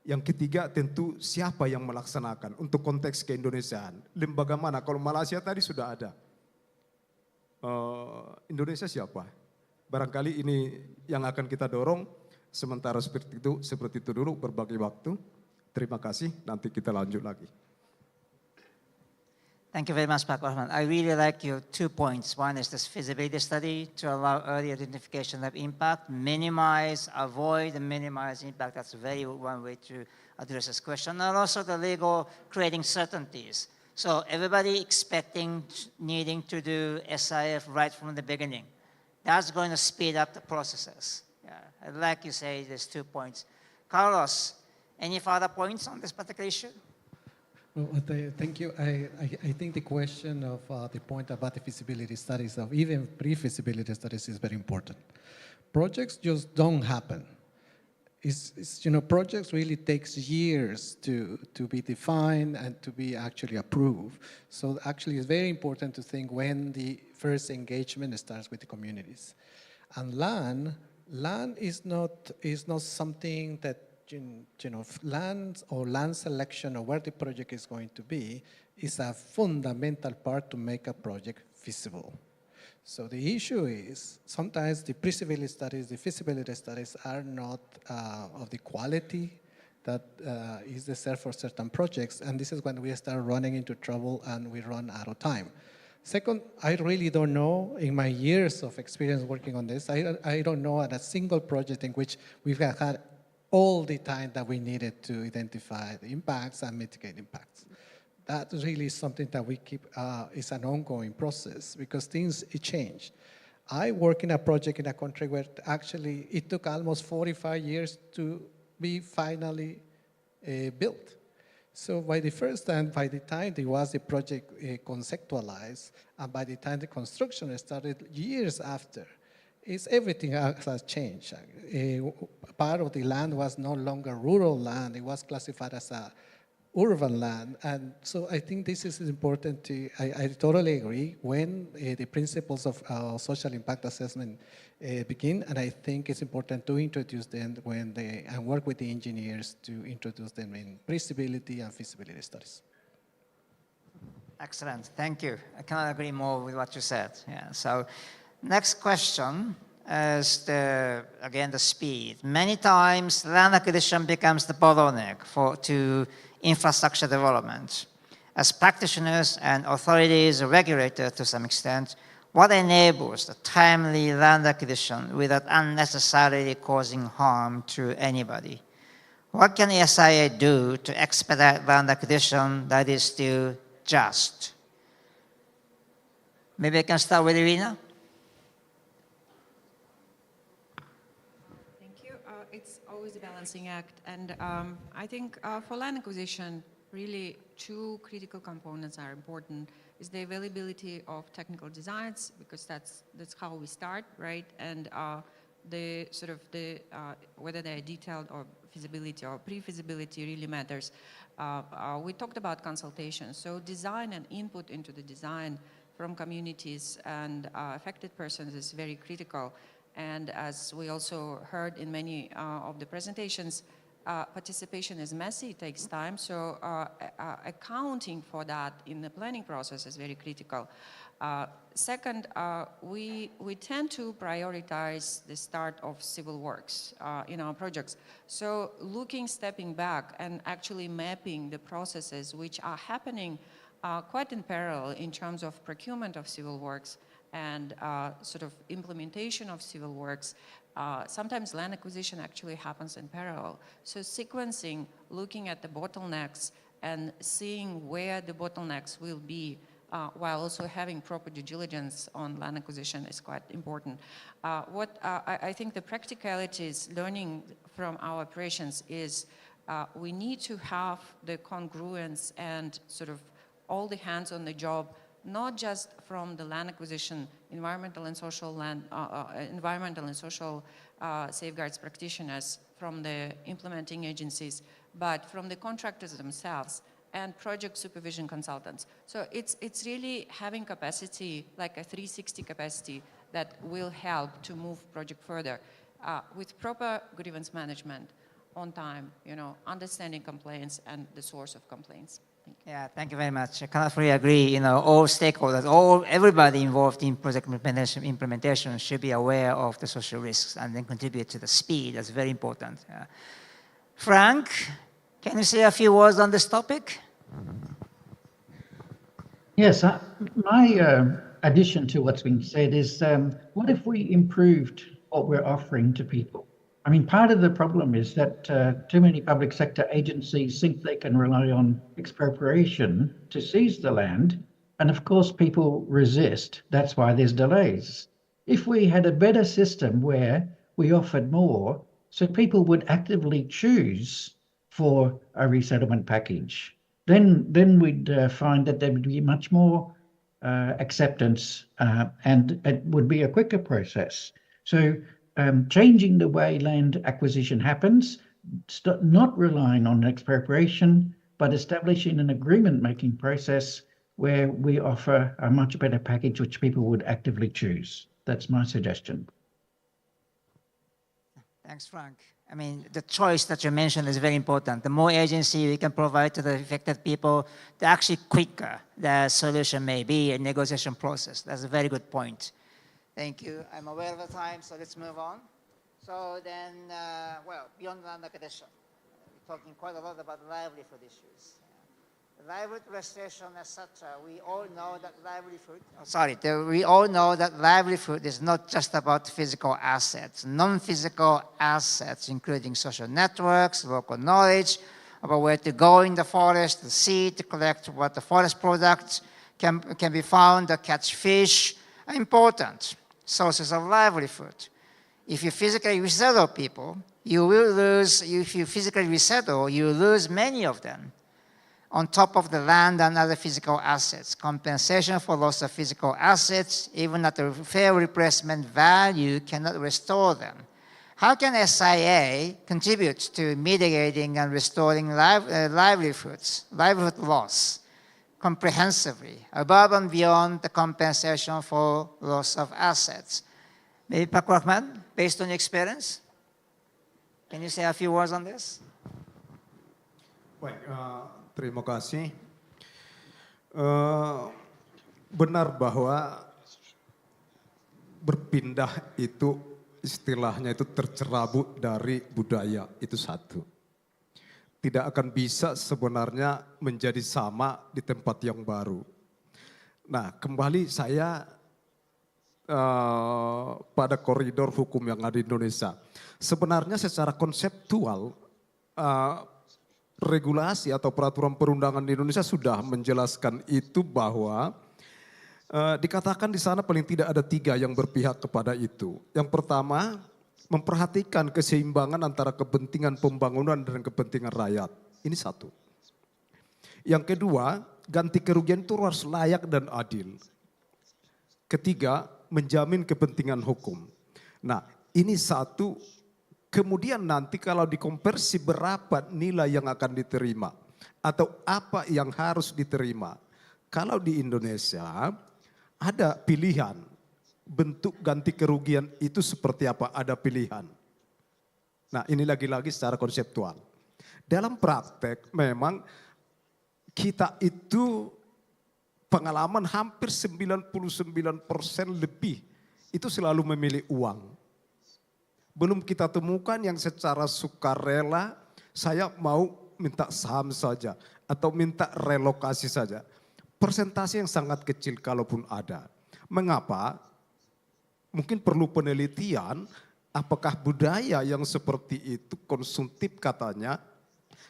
yang ketiga tentu siapa yang melaksanakan untuk konteks keindonesiaan. Lembaga mana? Kalau Malaysia tadi sudah ada. Indonesia siapa? Barangkali ini yang akan kita dorong. Sementara seperti itu dulu berbagi waktu. Terima kasih, nanti kita lanjut lagi. Thank you very much, Pak Rahman. I really like your 2 points. One is this feasibility study to allow early identification of impact, avoid and minimize impact. That's one way to address this question. And also the legal creating certainties. So everybody needing to do SIF right from the beginning. That's going to speed up the processes. Yeah, I'd like you say there's 2 points. Carlos, any further points on this particular issue? Well, thank you. I think the question of the point about the feasibility studies, of even pre-feasibility studies, is very important. Projects just don't happen. Projects really takes years to be defined and to be actually approved. So actually it's very important to think when the first engagement starts with the communities. And land is not something that land or land selection or where the project is going to be is a fundamental part to make a project feasible. So the issue is sometimes the pre-feasibility studies, the feasibility studies are not of the quality that is deserved for certain projects, and this is when we start running into trouble and we run out of time. Second, I really don't know, in my years of experience working on this, I don't know at a single project in which we've had all the time that we needed to identify the impacts and mitigate impacts. That really is something that we keep, is an ongoing process because things change. I work in a project in a country where actually it took almost 45 years to be finally built. So by the time there was the project conceptualized, and by the time the construction started years after, everything has changed. Part of the land was no longer rural land. It was classified as a urban land. And so I think this is important to, I totally agree when the principles of social impact assessment begin, and I think it's important to introduce them and work with the engineers to introduce them in feasibility and feasibility studies. Excellent, thank you. I cannot agree more with what you said. Yeah. So next question is, again, the speed. Many times land acquisition becomes the bottleneck to infrastructure development. As practitioners and authorities, regulators to some extent, what enables the timely land acquisition without unnecessarily causing harm to anybody? What can SIA do to expedite land acquisition that is still just? Maybe I can start with Irina. Thank you. It's always a balancing act, and I think for land acquisition, really two critical components are important. Is the availability of technical designs, because that's how we start, right? And the sort of whether they're detailed or feasibility or pre-feasibility really matters. We talked about consultation, so design and input into the design from communities and affected persons is very critical. And as we also heard in many of the presentations, participation is messy, it takes time, so accounting for that in the planning process is very critical. Second, we tend to prioritize the start of civil works in our projects. So stepping back and actually mapping the processes which are happening quite in parallel in terms of procurement of civil works and sort of implementation of civil works. Sometimes land acquisition actually happens in parallel. So sequencing, looking at the bottlenecks and seeing where the bottlenecks will be while also having proper due diligence on land acquisition is quite important. I think the practicalities learning from our operations is we need to have the congruence and sort of all the hands on the job, not just from the land acquisition, environmental and social safeguards practitioners, from the implementing agencies, but from the contractors themselves and project supervision consultants. So it's really having capacity, like a 360 capacity, that will help to move project further with proper grievance management on time, understanding complaints and the source of complaints. Yeah, thank you very much. I fully agree. All stakeholders, everybody involved in project implementation should be aware of the social risks and then contribute to the speed. That's very important. Frank, can you say a few words on this topic? Yes, my addition to what's been said is, what if we improved what we're offering to people? I mean, part of the problem is that too many public sector agencies think they can rely on expropriation to seize the land. And of course, people resist. That's why there's delays. If we had a better system where we offered more, so people would actively choose for a resettlement package, then we'd find that there would be much more acceptance and it would be a quicker process. So changing the way land acquisition happens, not relying on expropriation, but establishing an agreement-making process where we offer a much better package which people would actively choose. That's my suggestion. Thanks, Frank. I mean, the choice that you mentioned is very important. The more agency we can provide to the affected people, the actually quicker the solution may be, a negotiation process. That's a very good point. Thank you. I'm aware of the time, so let's move on. So then, well, beyond land acquisition, we're talking quite a lot about livelihood issues. Livelihood restoration, etc. We all know that we all know that livelihood is not just about physical assets. Non-physical assets, including social networks, local knowledge about where to go in the forest, the sea, to collect what the forest products can be found, to catch fish, are important sources of livelihood. If you physically resettle people, you will lose, if you physically resettle, you lose many of them on top of the land and other physical assets. Compensation for loss of physical assets, even at a fair replacement value, cannot restore them. how can SIA contribute to mitigating and restoring livelihood loss comprehensively, above and beyond the compensation for loss of assets? Maybe Pak Rahman, based on your experience, can you say a few words on this? Baik, terima kasih. Benar bahwa berpindah itu istilahnya itu tercerabut dari budaya, itu satu. Tidak akan bisa sebenarnya menjadi sama di tempat yang baru. Nah, kembali saya pada koridor hukum yang ada di Indonesia. Sebenarnya secara konseptual, regulasi atau peraturan perundangan di Indonesia sudah menjelaskan itu bahwa dikatakan di sana paling tidak ada 3 yang berpihak kepada itu. Yang pertama, memperhatikan keseimbangan antara kepentingan pembangunan dan kepentingan rakyat. Ini satu. Yang kedua, ganti kerugian itu harus layak dan adil. Ketiga, menjamin kepentingan hukum. Nah, ini satu. Kemudian nanti kalau dikonversi berapa nilai yang akan diterima atau apa yang harus diterima. Kalau di Indonesia ada pilihan bentuk ganti kerugian itu seperti apa, ada pilihan. Nah, ini lagi-lagi secara konseptual. Dalam praktek memang kita itu pengalaman hampir 99% lebih itu selalu memilih uang. Belum kita temukan yang secara sukarela saya mau minta saham saja atau minta relokasi saja. Persentase yang sangat kecil kalaupun ada. Mengapa? Mungkin perlu penelitian apakah budaya yang seperti itu konsumtif katanya.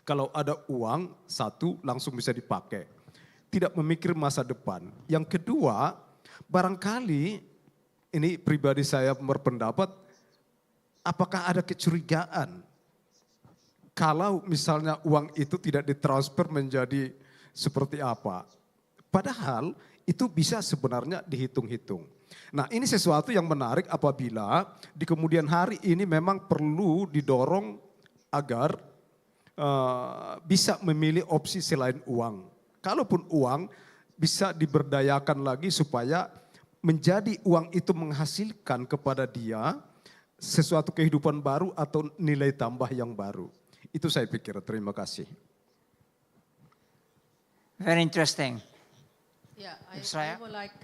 Kalau ada uang satu langsung bisa dipakai. Tidak memikir masa depan. Yang kedua, barangkali ini pribadi saya berpendapat, apakah ada kecurigaan kalau misalnya uang itu tidak ditransfer menjadi seperti apa. Padahal itu bisa sebenarnya dihitung-hitung. Nah, ini sesuatu yang menarik apabila di kemudian hari ini memang perlu didorong agar bisa memilih opsi selain uang. Kalaupun uang bisa diberdayakan lagi supaya menjadi uang itu menghasilkan kepada dia sesuatu kehidupan baru atau nilai tambah yang baru. Itu saya pikir. Terima kasih. Very interesting. Yeah, I would like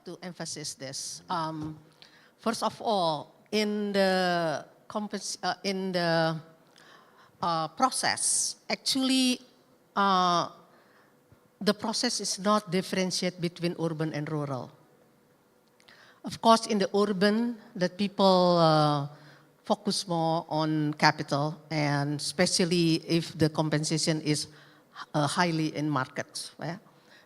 to emphasize this. First of all, in the process, actually, the process is not differentiate between urban and rural. Of course, in the urban, that people focus more on capital, and especially if the compensation is highly in markets, yeah?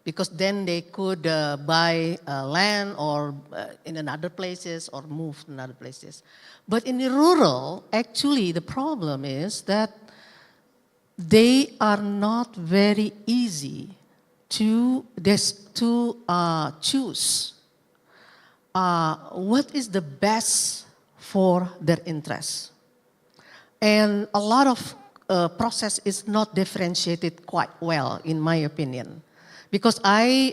Because then they could buy land or in another places or move to other places. But in the rural, actually, the problem is that they are not very easy to choose what is the best for their interests. And a lot of process is not differentiated quite well, in my opinion. Because I,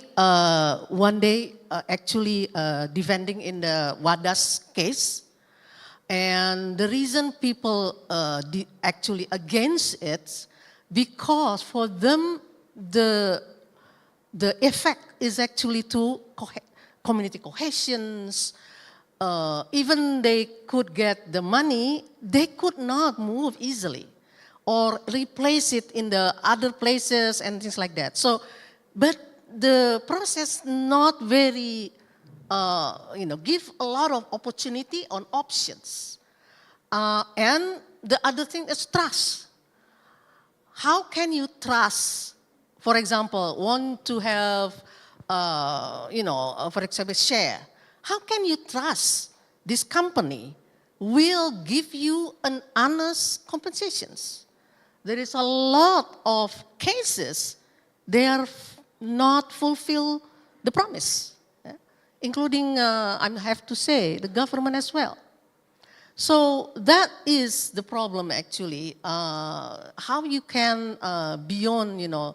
one day, actually defending in the Wadas case, and the reason people actually against it, because for them, the effect is actually to community cohesions. Even they could get the money, they could not move easily or replace it in the other places and things like that. So, but the process not very, give a lot of opportunity on options. And the other thing is trust. How can you trust, for example, want to have, for example, share. How can you trust this company will give you an honest compensations? There is a lot of cases they are not fulfill the promise, including, I have to say, the government as well. So that is the problem actually. How you can beyond,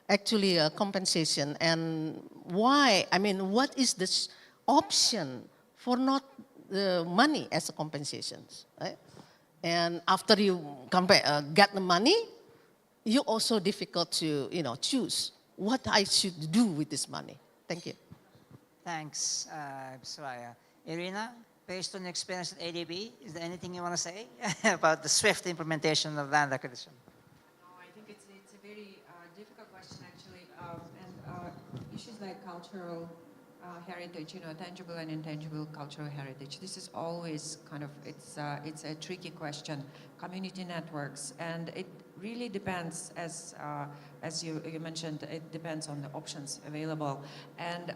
actually compensation, and why? I mean, what is this option for not the money as a compensation, right? And after you get the money, you also difficult to choose what I should do with this money. Thank you. Thanks, Soraya. Irina, based on your experience at ADB, is there anything you want to say about the swift implementation of land acquisition? No, I think it's a very difficult question actually, and issues like cultural heritage, tangible and intangible cultural heritage. This is always kind of, it's a tricky question. Community networks, and it really depends, as you mentioned, it depends on the options available. And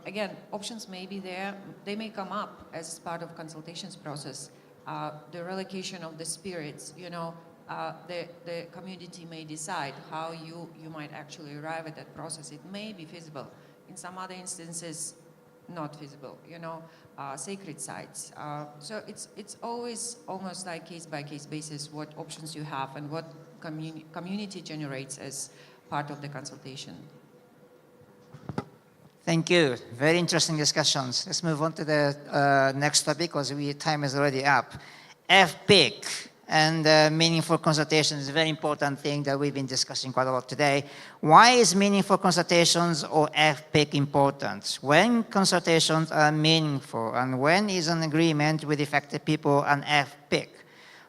again, options may be there, they may come up as part of consultations process. The relocation of the spirits, the community may decide how you might actually arrive at that process. It may be feasible. In some other instances, not feasible, sacred sites. So it's always almost like case-by-case basis what options you have and what community generates as part of the consultation. Thank you. Very interesting discussions. Let's move on to the next topic because time is already up. FPIC and meaningful consultation is a very important thing that we've been discussing quite a lot today. Why is meaningful consultations or FPIC important? When consultations are meaningful and when is an agreement with affected people an FPIC?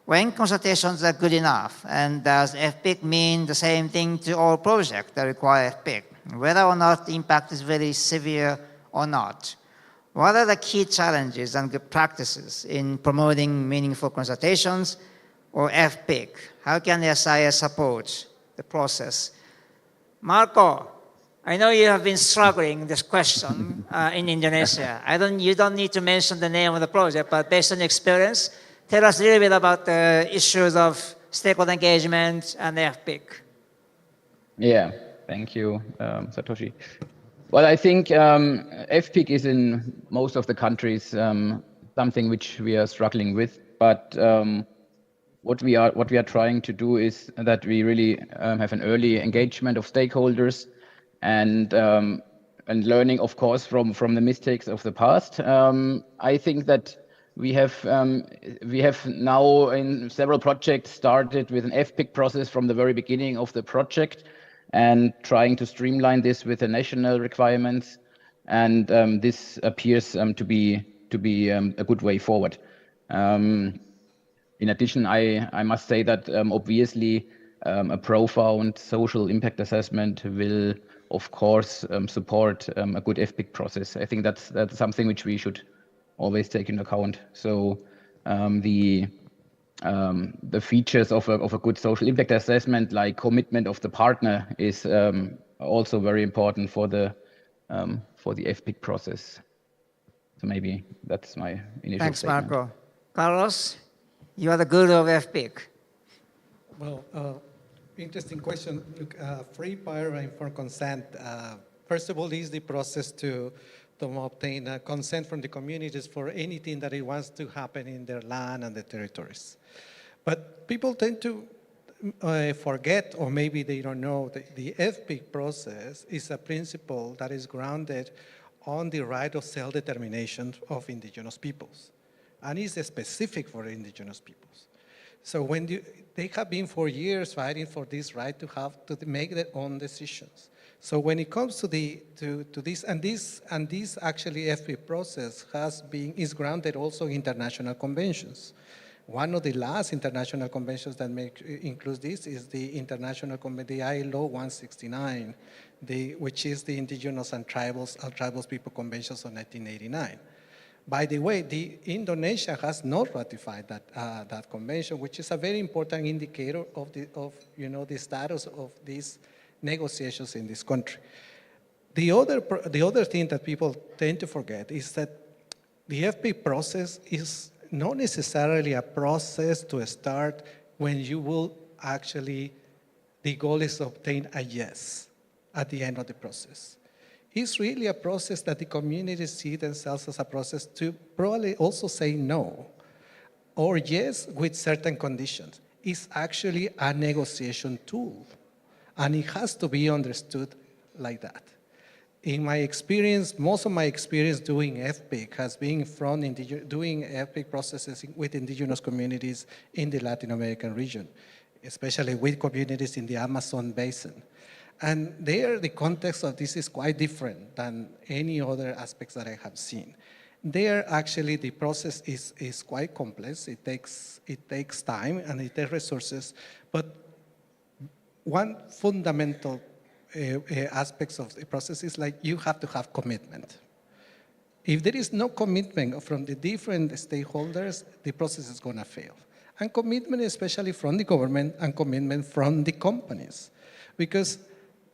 When consultations are good enough, and does FPIC mean the same thing to all projects that require FPIC? Whether or not the impact is very severe or not. What are the key challenges and good practices in promoting meaningful consultations or FPIC? How can the SIS support the process? Marco, I know you have been struggling this question in Indonesia. You don't need to mention the name of the project, but based on your experience, tell us a little bit about the issues of stakeholder engagement and FPIC. Yeah, thank you, Satoshi. Well, I think FPIC is in most of the countries something which we are struggling with, but what we are trying to do is that we really have an early engagement of stakeholders and learning, of course, from the mistakes of the past. I think that we have now in several projects started with an FPIC process from the very beginning of the project and trying to streamline this with the national requirements, and this appears to be a good way forward. In addition, I must say that obviously a profound social impact assessment will, of course, support a good FPIC process. I think that's something which we should always take into account. So the features of a good social impact assessment, like commitment of the partner, is also very important for the FPIC process. So maybe that's my initial statement. Thanks, Marco. Carlos, you are the guru of FPIC. Well, interesting question. Look, free, prior, and informed consent. First of all, is the process to obtain consent from the communities for anything that it wants to happen in their land and their territories. But people tend to forget, or maybe they don't know, that the FPIC process is a principle that is grounded on the right of self-determination of indigenous peoples, and is specific for indigenous peoples. So when they have been for years fighting for this right to make their own decisions. So when it comes to this actually FPIC process is grounded also in international conventions. One of the last international conventions that includes this is the international convention, the ILO 169, which is the Indigenous and Tribals People Conventions of 1989. By the way, Indonesia has not ratified that convention, which is a very important indicator of the status of these negotiations in this country. The other thing that people tend to forget is that the FPIC process is not necessarily a process to start when you will actually, the goal is to obtain a yes at the end of the process. It's really a process that the communities see themselves as a process to probably also say no. or yes with certain conditions. It's actually a negotiation tool, and it has to be understood like that. In my experience, most of my experience doing FPIC has been from doing FPIC processes with indigenous communities in the Latin American region, especially with communities in the Amazon basin. And there, the context of this is quite different than any other aspects that I have seen. There, actually, the process is quite complex. It takes time and it takes resources, but one fundamental aspects of the process is like you have to have commitment. If there is no commitment from the different stakeholders, the process is going to fail. And commitment, especially from the government, and commitment from the companies, because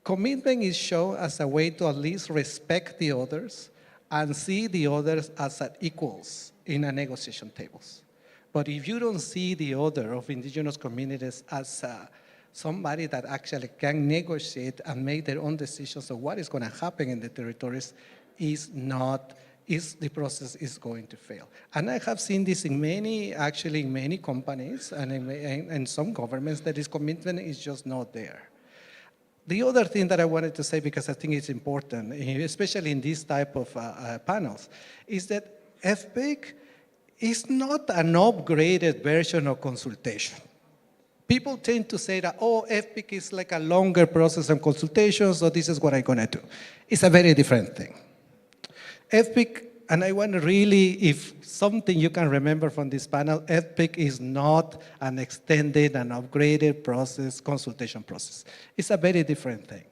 commitment is shown as a way to at least respect the others and see the others as equals in a negotiation tables. But if you don't see the other of indigenous communities as somebody that actually can negotiate and make their own decisions of what is going to happen in the territories, the process is going to fail. And I have seen this in many companies and in some governments that this commitment is just not there. The other thing that I wanted to say, because I think it's important, especially in this type of panels, is that FPIC is not an upgraded version of consultation. People tend to say that, oh, FPIC is like a longer process of consultation, so this is what I'm going to do. It's a very different thing. FPIC, and I want to really, if something you can remember from this panel, FPIC is not an extended and upgraded process, consultation process. It's a very different thing.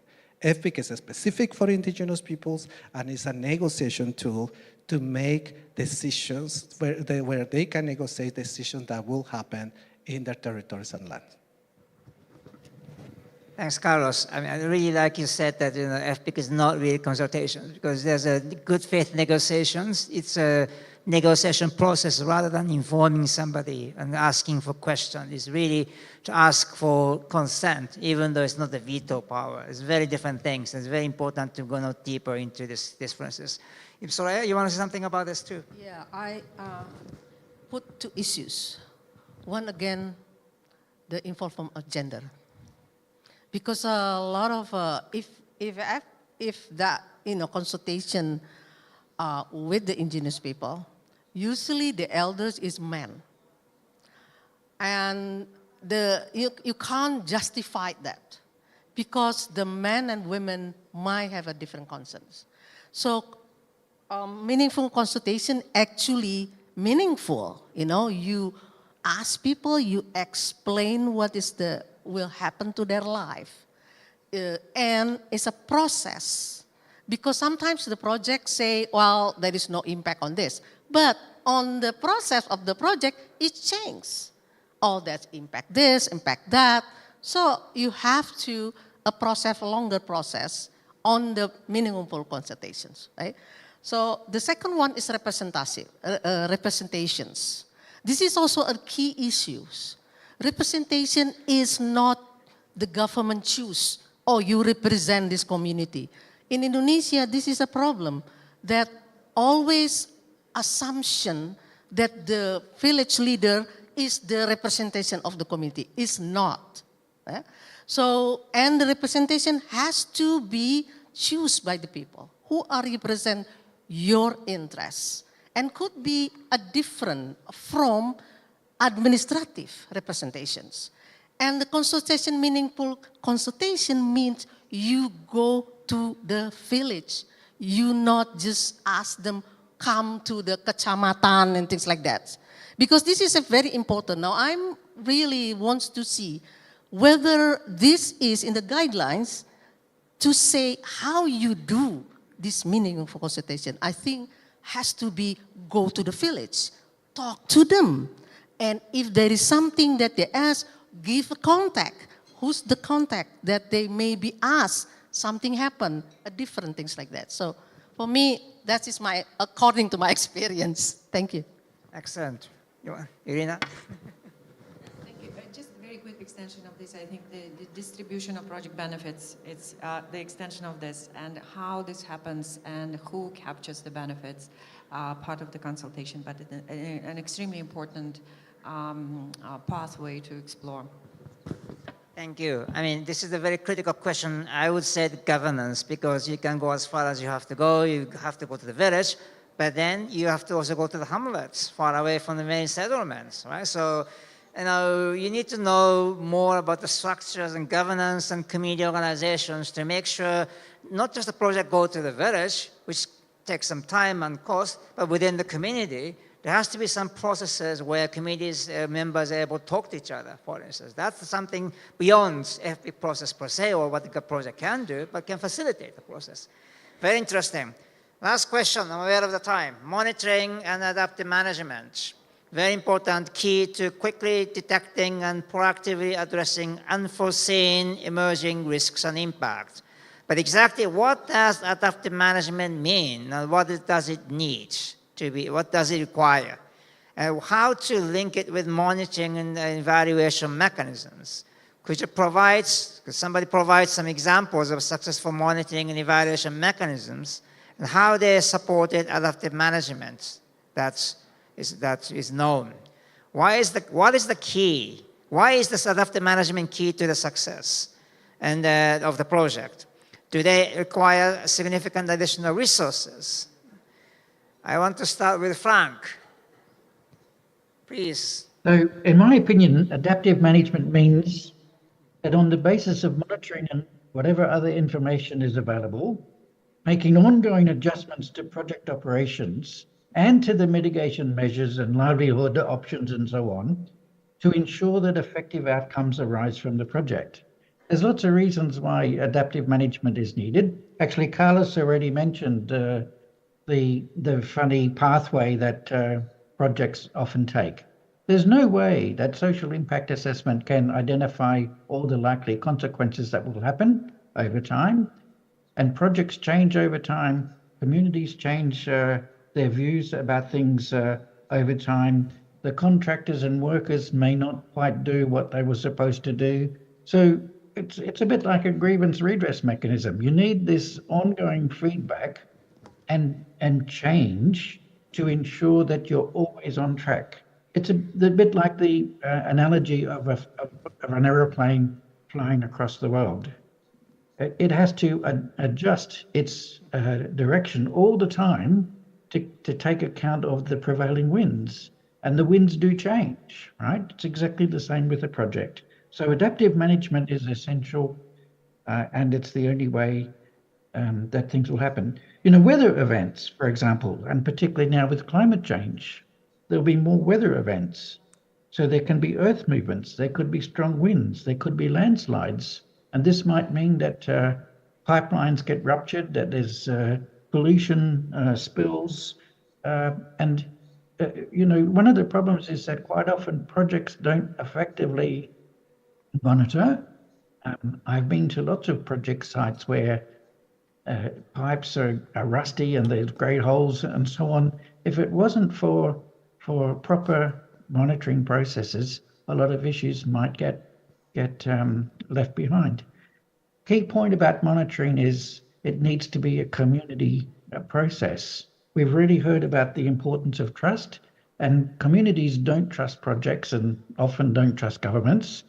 FPIC is specific for indigenous peoples, and it's a negotiation tool to make decisions where they can negotiate decisions that will happen in their territories and land. Thanks, Carlos. I mean, I really like you said that FPIC is not really consultation, because there's a good faith negotiations. It's a negotiation process rather than informing somebody and asking for questions. It's really to ask for consent, even though it's not the veto power. It's very different things. It's very important to go deeper into these differences. Soraya, you want to say something about this too? Yeah, I put two issues. One, again, the involvement of gender. Because a lot of, if that, consultation with the indigenous people, usually the elders is men. And you can't justify that because the men and women might have a different concerns. So meaningful consultation actually meaningful, you ask people, you explain what will happen to their life. And it's a process. Because sometimes the projects say, well, there is no impact on this. But on the process of the project, it changes. Oh, that's impact this, impact that. So you have to a longer process on the meaningful consultations, right? So the second one is representations. This is also a key issue. Representation is not the government choose, oh, you represent this community. In Indonesia, this is a problem, that always assumption that the village leader is the representation of the community. It's not. So, and the representation has to be chosen by the people who are represent your interests, and could be a different from administrative representations. And the consultation, meaningful consultation, means you go to the village. You not just ask them, come to the kecamatan and things like that. Because this is very important. Now, I really wants to see whether this is in the guidelines to say how you do this meaningful consultation. I think has to be go to the village, talk to them. And if there is something that they ask, give a contact. Who's the contact that they may be asked? Something happened, different things like that. So for me, that is according to my experience. Thank you. Excellent. Irina? Thank you. Just a very quick extension of this. I think the distribution of project benefits, it's the extension of this, and how this happens and who captures the benefits, part of the consultation, but an extremely important pathway to explore. Thank you. I mean, this is a very critical question. I would say the governance, because you can go as far as you have to go. You have to go to the village, but then you have to also go to the hamlets, far away from the main settlements, right? So, you know, you need to know more about the structures and governance and community organizations to make sure not just the project go to the village, which takes some time and cost, but within the community, there has to be some processes where communities members are able to talk to each other, for instance. That's something beyond FP process per se, or what the project can do, but can facilitate the process. Very interesting. Last question, I'm aware of the time. Monitoring and adaptive management. Very important, key to quickly detecting and proactively addressing unforeseen emerging risks and impacts. But exactly what does adaptive management mean, and what does it need to be, what does it require? How to link it with monitoring and evaluation mechanisms? Could somebody provide some examples of successful monitoring and evaluation mechanisms and how they supported adaptive management that is known? What is the key? Why is this adaptive management key to the success of the project? Do they require significant additional resources? I want to start with Frank. Please. So, in my opinion, adaptive management means that on the basis of monitoring and whatever other information is available, making ongoing adjustments to project operations and to the mitigation measures and livelihood options and so on to ensure that effective outcomes arise from the project. There's lots of reasons why adaptive management is needed. Actually, Carlos already mentioned the funny pathway that projects often take. There's no way that social impact assessment can identify all the likely consequences that will happen over time, and projects change over time, communities change their views about things over time. The contractors and workers may not quite do what they were supposed to do. So it's a bit like a grievance redress mechanism. You need this ongoing feedback and change to ensure that you're always on track. It's a bit like the analogy of an aeroplane flying across the world. It has to adjust its direction all the time to take account of the prevailing winds. And the winds do change, right? It's exactly the same with a project. So adaptive management is essential, and it's the only way that things will happen. You know, weather events, for example, and particularly now with climate change, there'll be more weather events. So there can be earth movements, there could be strong winds, there could be landslides. And this might mean that pipelines get ruptured, that there's pollution spills. You know, one of the problems is that quite often projects don't effectively monitor. I've been to lots of project sites where pipes are rusty and there's great holes and so on. If it wasn't for proper monitoring processes, a lot of issues might get left behind. Key point about monitoring is it needs to be a community process. We've really heard about the importance of trust, and communities don't trust projects and often don't trust governments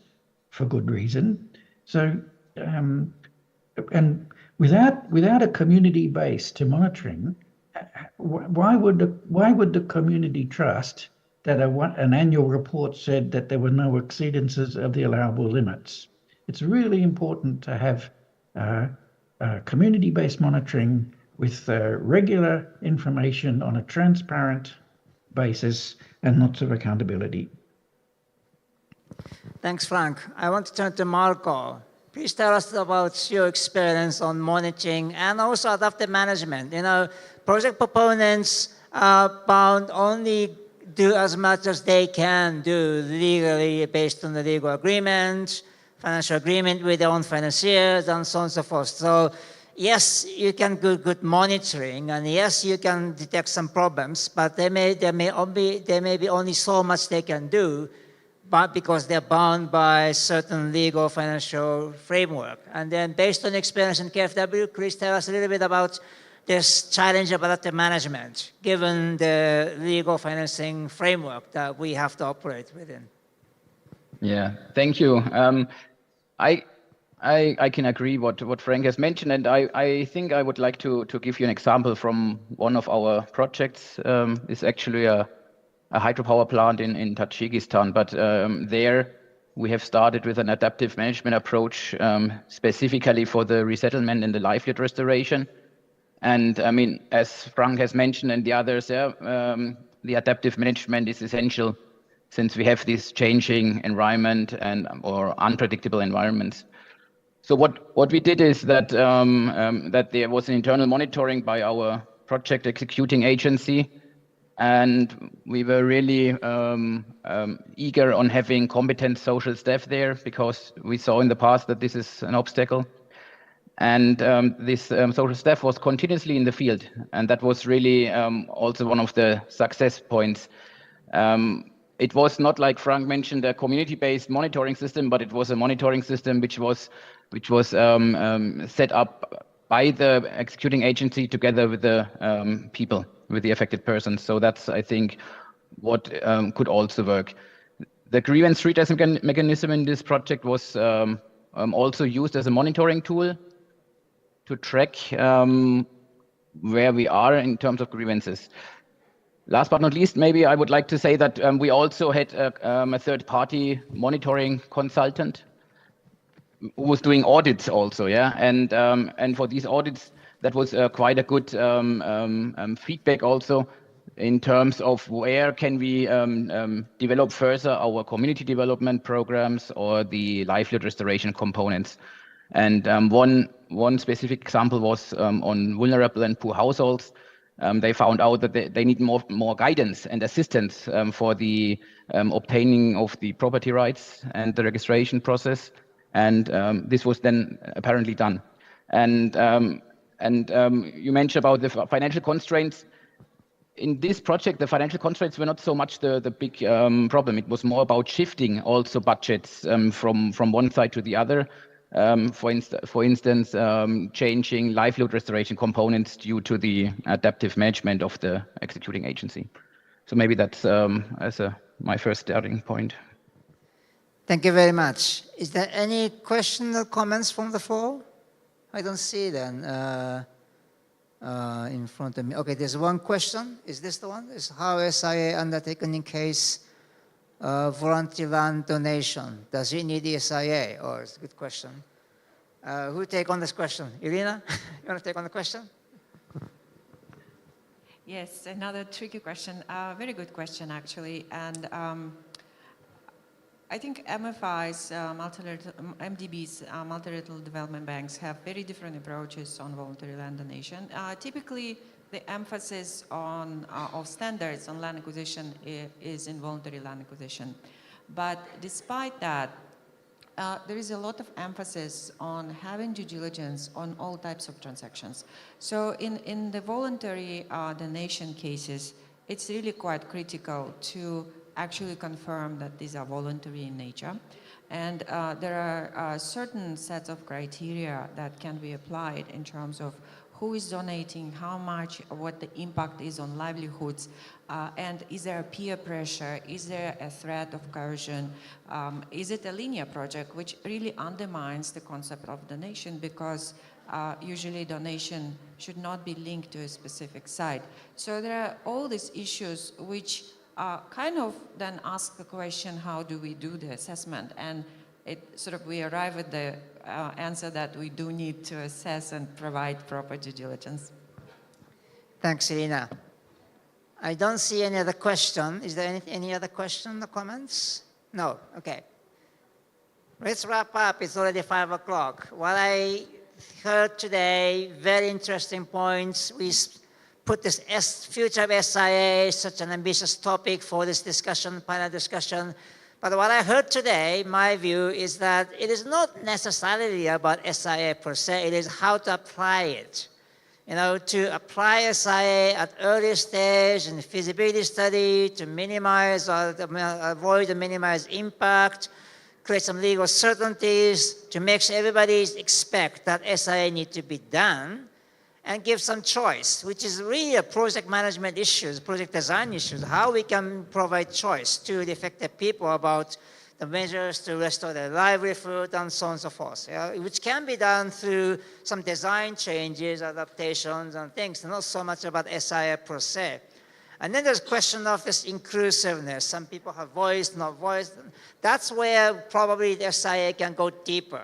for good reason. So, and without a community base to monitoring, why would the community trust that an annual report said that there were no exceedances of the allowable limits? It's really important to have community-based monitoring with regular information on a transparent basis and lots of accountability. Thanks, Frank. I want to turn to Marco. Please tell us about your experience on monitoring and also adaptive management. You know, project proponents are bound only do as much as they can do legally based on the legal agreement, financial agreement with their own financiers, and so on and so forth. So yes, you can do good monitoring, and yes, you can detect some problems, but there may be only so much they can do, but because they're bound by certain legal financial framework. And then based on experience in KfW, please tell us a little bit about this challenge of adaptive management, given the legal financing framework that we have to operate within? Yeah, thank you. I can agree what Frank has mentioned, and I think I would like to give you an example from one of our projects. It's actually a hydropower plant in Tajikistan, but there we have started with an adaptive management approach specifically for the resettlement and the livelihood restoration. And I mean, as Frank has mentioned and the others, the adaptive management is essential since we have this changing environment or unpredictable environments. So what we did is that that there was an internal monitoring by our project executing agency, and we were really eager on having competent social staff there because we saw in the past that this is an obstacle. And this social staff was continuously in the field, and that was really also one of the success points. It was not, like Frank mentioned, a community-based monitoring system, but it was a monitoring system which was set up by the executing agency together with the people, with the affected persons. So that's, I think, what could also work. The grievance redress mechanism in this project was also used as a monitoring tool to track where we are in terms of grievances. Last but not least, maybe I would like to say that we also had a third-party monitoring consultant who was doing audits also, yeah. And for these audits, that was quite a good feedback also in terms of where can we develop further our community development programs or the livelihood restoration components. And one specific example was on vulnerable and poor households. They found out that they need more guidance and assistance for the obtaining of the property rights and the registration process. And this was then apparently done. And you mentioned about the financial constraints. In this project, the financial constraints were not so much the big problem. It was more about shifting also budgets from one side to the other. For instance, changing livelihood restoration components due to the adaptive management of the executing agency. So maybe that's my first starting point. Thank you very much. Is there any question or comments from the floor? I don't see them in front of me. Okay, there's one question. Is this the one? Is how SIA undertaken in case voluntary land donation? Does it need the SIA? Oh, it's a good question. Who take on this question? Irina, you want to take on the question? Yes, another tricky question. Very good question, actually. And I think MFIs, MDBs, multilateral development banks have very different approaches on voluntary land donation. Typically, the emphasis of standards on land acquisition is in voluntary land acquisition. But despite that, there is a lot of emphasis on having due diligence on all types of transactions. So in the voluntary donation cases, it's really quite critical to actually confirm that these are voluntary in nature. And there are certain sets of criteria that can be applied in terms of who is donating, how much, what the impact is on livelihoods, and is there a peer pressure, is there a threat of coercion, is it a linear project, which really undermines the concept of donation because usually donation should not be linked to a specific site. So there are all these issues which kind of then ask the question, how do we do the assessment? And it sort of, we arrive at the answer that we do need to assess and provide proper due diligence. Thanks, Irina. I don't see any other question. Is there any other question or comments? No, okay. Let's wrap up, it's already 5 o'clock. What I heard today, very interesting points. We put this future of SIA, such an ambitious topic for this discussion, panel discussion. But what I heard today, my view, is that it is not necessarily about SIA per se, it is how to apply it. You know, to apply SIA at early stage in the feasibility study to minimize or avoid and minimize impact, create some legal certainties to make sure everybody expect that SIA need to be done. and give some choice, which is really a project management issues, project design issues, how we can provide choice to the affected people about the measures to restore their livelihood and so on and so forth, which can be done through some design changes, adaptations and things, not so much about SIA per se. And then there's a question of this inclusiveness. Some people have voice, not voice. That's where probably the SIA can go deeper,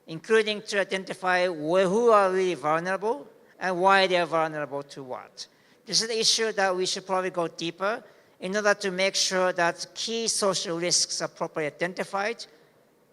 including to identify who are really vulnerable and why they are vulnerable to what. This is an issue that we should probably go deeper in order to make sure that key social risks are properly identified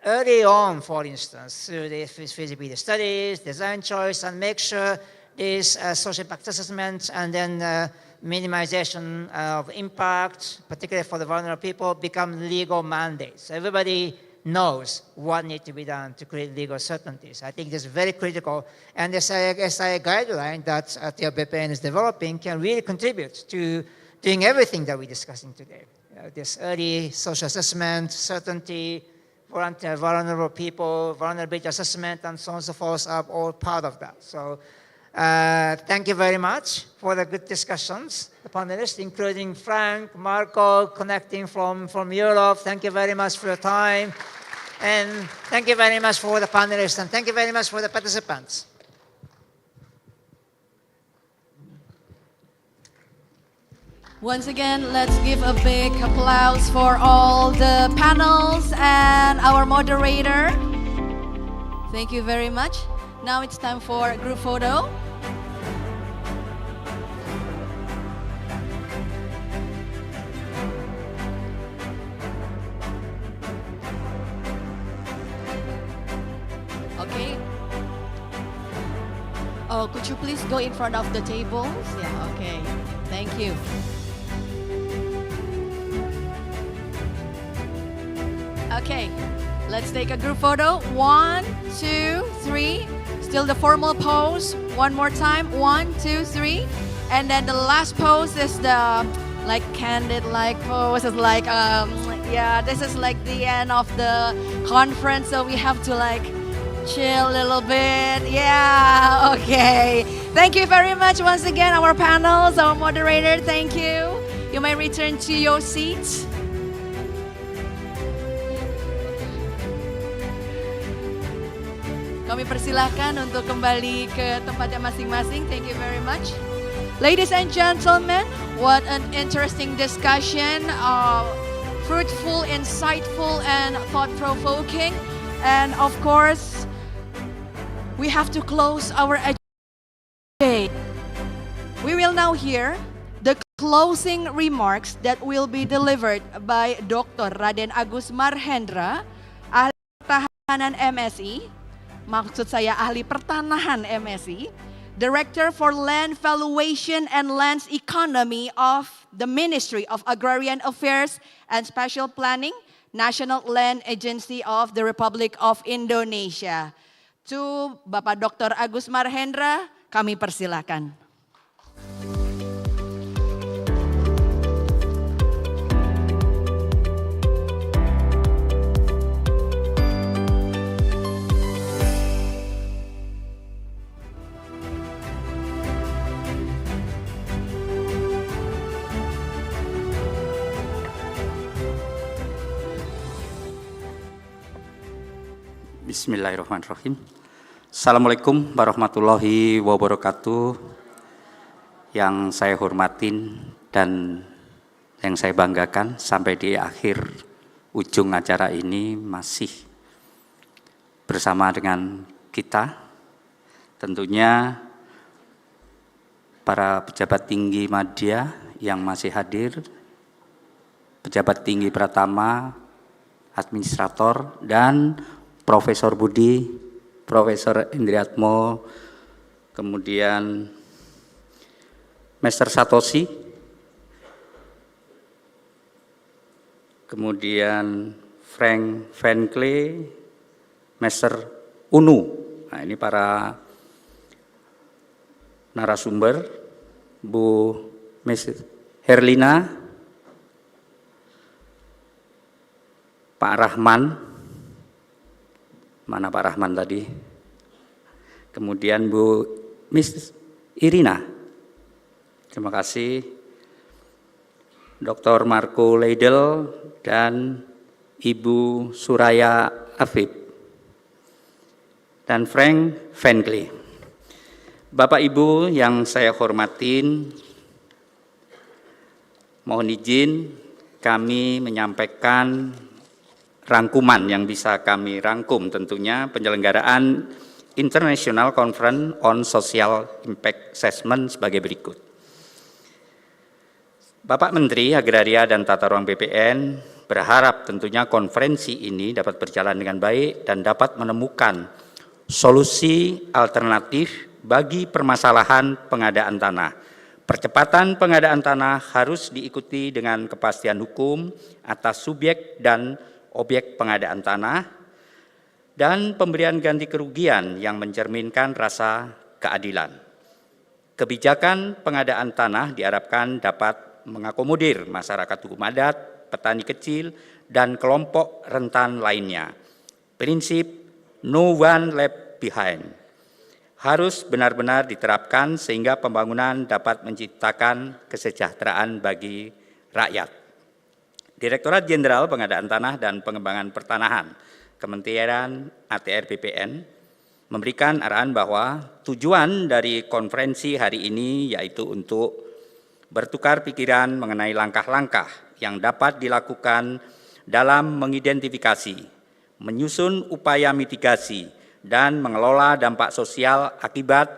early on, for instance, through the feasibility studies, design choice, and make sure these social impact assessments and then minimization of impact, particularly for the vulnerable people, become legal mandates. Everybody knows what needs to be done to create legal certainties. I think this is very critical, and the SIA guideline that TLBPN is developing can really contribute to doing everything that we're discussing today. This early social assessment, certainty, vulnerable people, vulnerability assessment, and so on and so forth are all part of that. So thank you very much for the good discussions, the panelists, including Frank, Marco, connecting from Europe. Thank you very much for your time. And thank you very much for the panelists, and thank you very much for the participants. Once again, let's give a big applause for all the panels and our moderator. Thank you very much. Now it's time for a group photo. Okay. Oh, could you please go in front of the tables? Yeah, okay. Thank you. Okay, let's take a group photo. 1, 2, 3. Still the formal pose. One more time. 1, 2, 3. And then the last pose is the like candid like pose. It's like yeah, this is like the end of the conference, so we have to like chill a little bit. Yeah, okay. Thank you very much once again, our panels, our moderator. Thank you. You may return to your seats. Kami persilahkan untuk kembali ke tempatnya masing-masing. Thank you very much. Ladies and gentlemen, what an interesting discussion. Fruitful, insightful, and thought-provoking. And of course, we have to close our agenda. We will now hear the closing remarks that will be delivered by Dr. Raden Agus Marhendra, ahli pertahanan MSI. Maksud saya ahli pertanahan MSI, Director for Land Valuation and Lands Economy of the Ministry of Agrarian Affairs and Spatial Planning, National Land Agency of the Republic of Indonesia. To Bapak Dr. Agus Marhendra, kami persilakan. Bismillahirrahmanirrahim. Assalamualaikum warahmatullahi wabarakatuh. Yang saya hormatin dan yang saya banggakan, sampai di akhir ujung acara ini masih bersama dengan kita. Tentunya para pejabat tinggi media yang masih hadir, pejabat tinggi Pratama, administrator, dan Profesor Budi, Profesor Indriatmo, kemudian Master Satoshi, kemudian Frank Van Klee, Master Unu. Nah, ini para narasumber, Bu Miss Herlina, Pak Rahman. Mana Pak Rahman tadi? Kemudian Bu Miss Irina. Terima kasih. Dr. Marco Leidel dan Ibu Suraya Afif dan Frank Fenkley. Bapak Ibu yang saya hormatin, mohon izin kami menyampaikan rangkuman yang bisa kami rangkum tentunya penyelenggaraan International Conference on Social Impact Assessment sebagai berikut. Bapak Menteri Agraria dan Tata Ruang BPN berharap tentunya konferensi ini dapat berjalan dengan baik dan dapat menemukan solusi alternatif bagi permasalahan pengadaan tanah. Percepatan pengadaan tanah harus diikuti dengan kepastian hukum atas subjek dan objek pengadaan tanah dan pemberian ganti kerugian yang mencerminkan rasa keadilan. Kebijakan pengadaan tanah diharapkan dapat mengakomodir masyarakat hukum adat, petani kecil, dan kelompok rentan lainnya. Prinsip no one left behind harus benar-benar diterapkan sehingga pembangunan dapat menciptakan kesejahteraan bagi rakyat. Direktorat Jenderal Pengadaan Tanah dan Pengembangan Pertanahan, Kementerian ATR BPN, memberikan arahan bahwa tujuan dari konferensi hari ini yaitu untuk bertukar pikiran mengenai langkah-langkah yang dapat dilakukan dalam mengidentifikasi, menyusun upaya mitigasi, dan mengelola dampak sosial akibat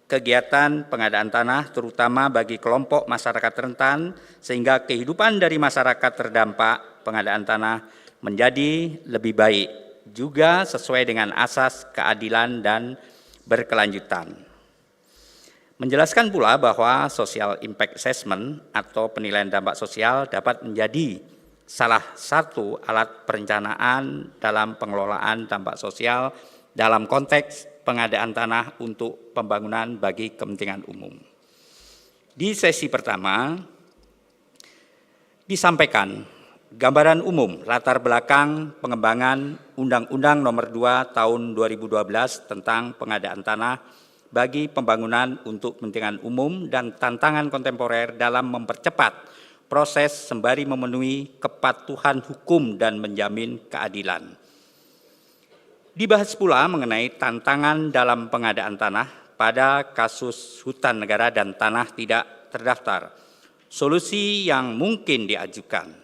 kegiatan pengadaan tanah terutama bagi kelompok masyarakat rentan sehingga kehidupan dari masyarakat terdampak pengadaan tanah menjadi lebih baik, juga sesuai dengan asas keadilan dan berkelanjutan. Menjelaskan pula bahwa social impact assessment atau penilaian dampak sosial dapat menjadi salah satu alat perencanaan dalam pengelolaan dampak sosial dalam konteks pengadaan tanah untuk pembangunan bagi kepentingan umum. Di sesi pertama disampaikan gambaran umum latar belakang pengembangan Undang-Undang Nomor 2 Tahun 2012 tentang pengadaan tanah bagi pembangunan untuk kepentingan umum dan tantangan kontemporer dalam mempercepat proses sembari memenuhi kepatuhan hukum dan menjamin keadilan. Dibahas pula mengenai tantangan dalam pengadaan tanah pada kasus hutan negara dan tanah tidak terdaftar. Solusi yang mungkin diajukan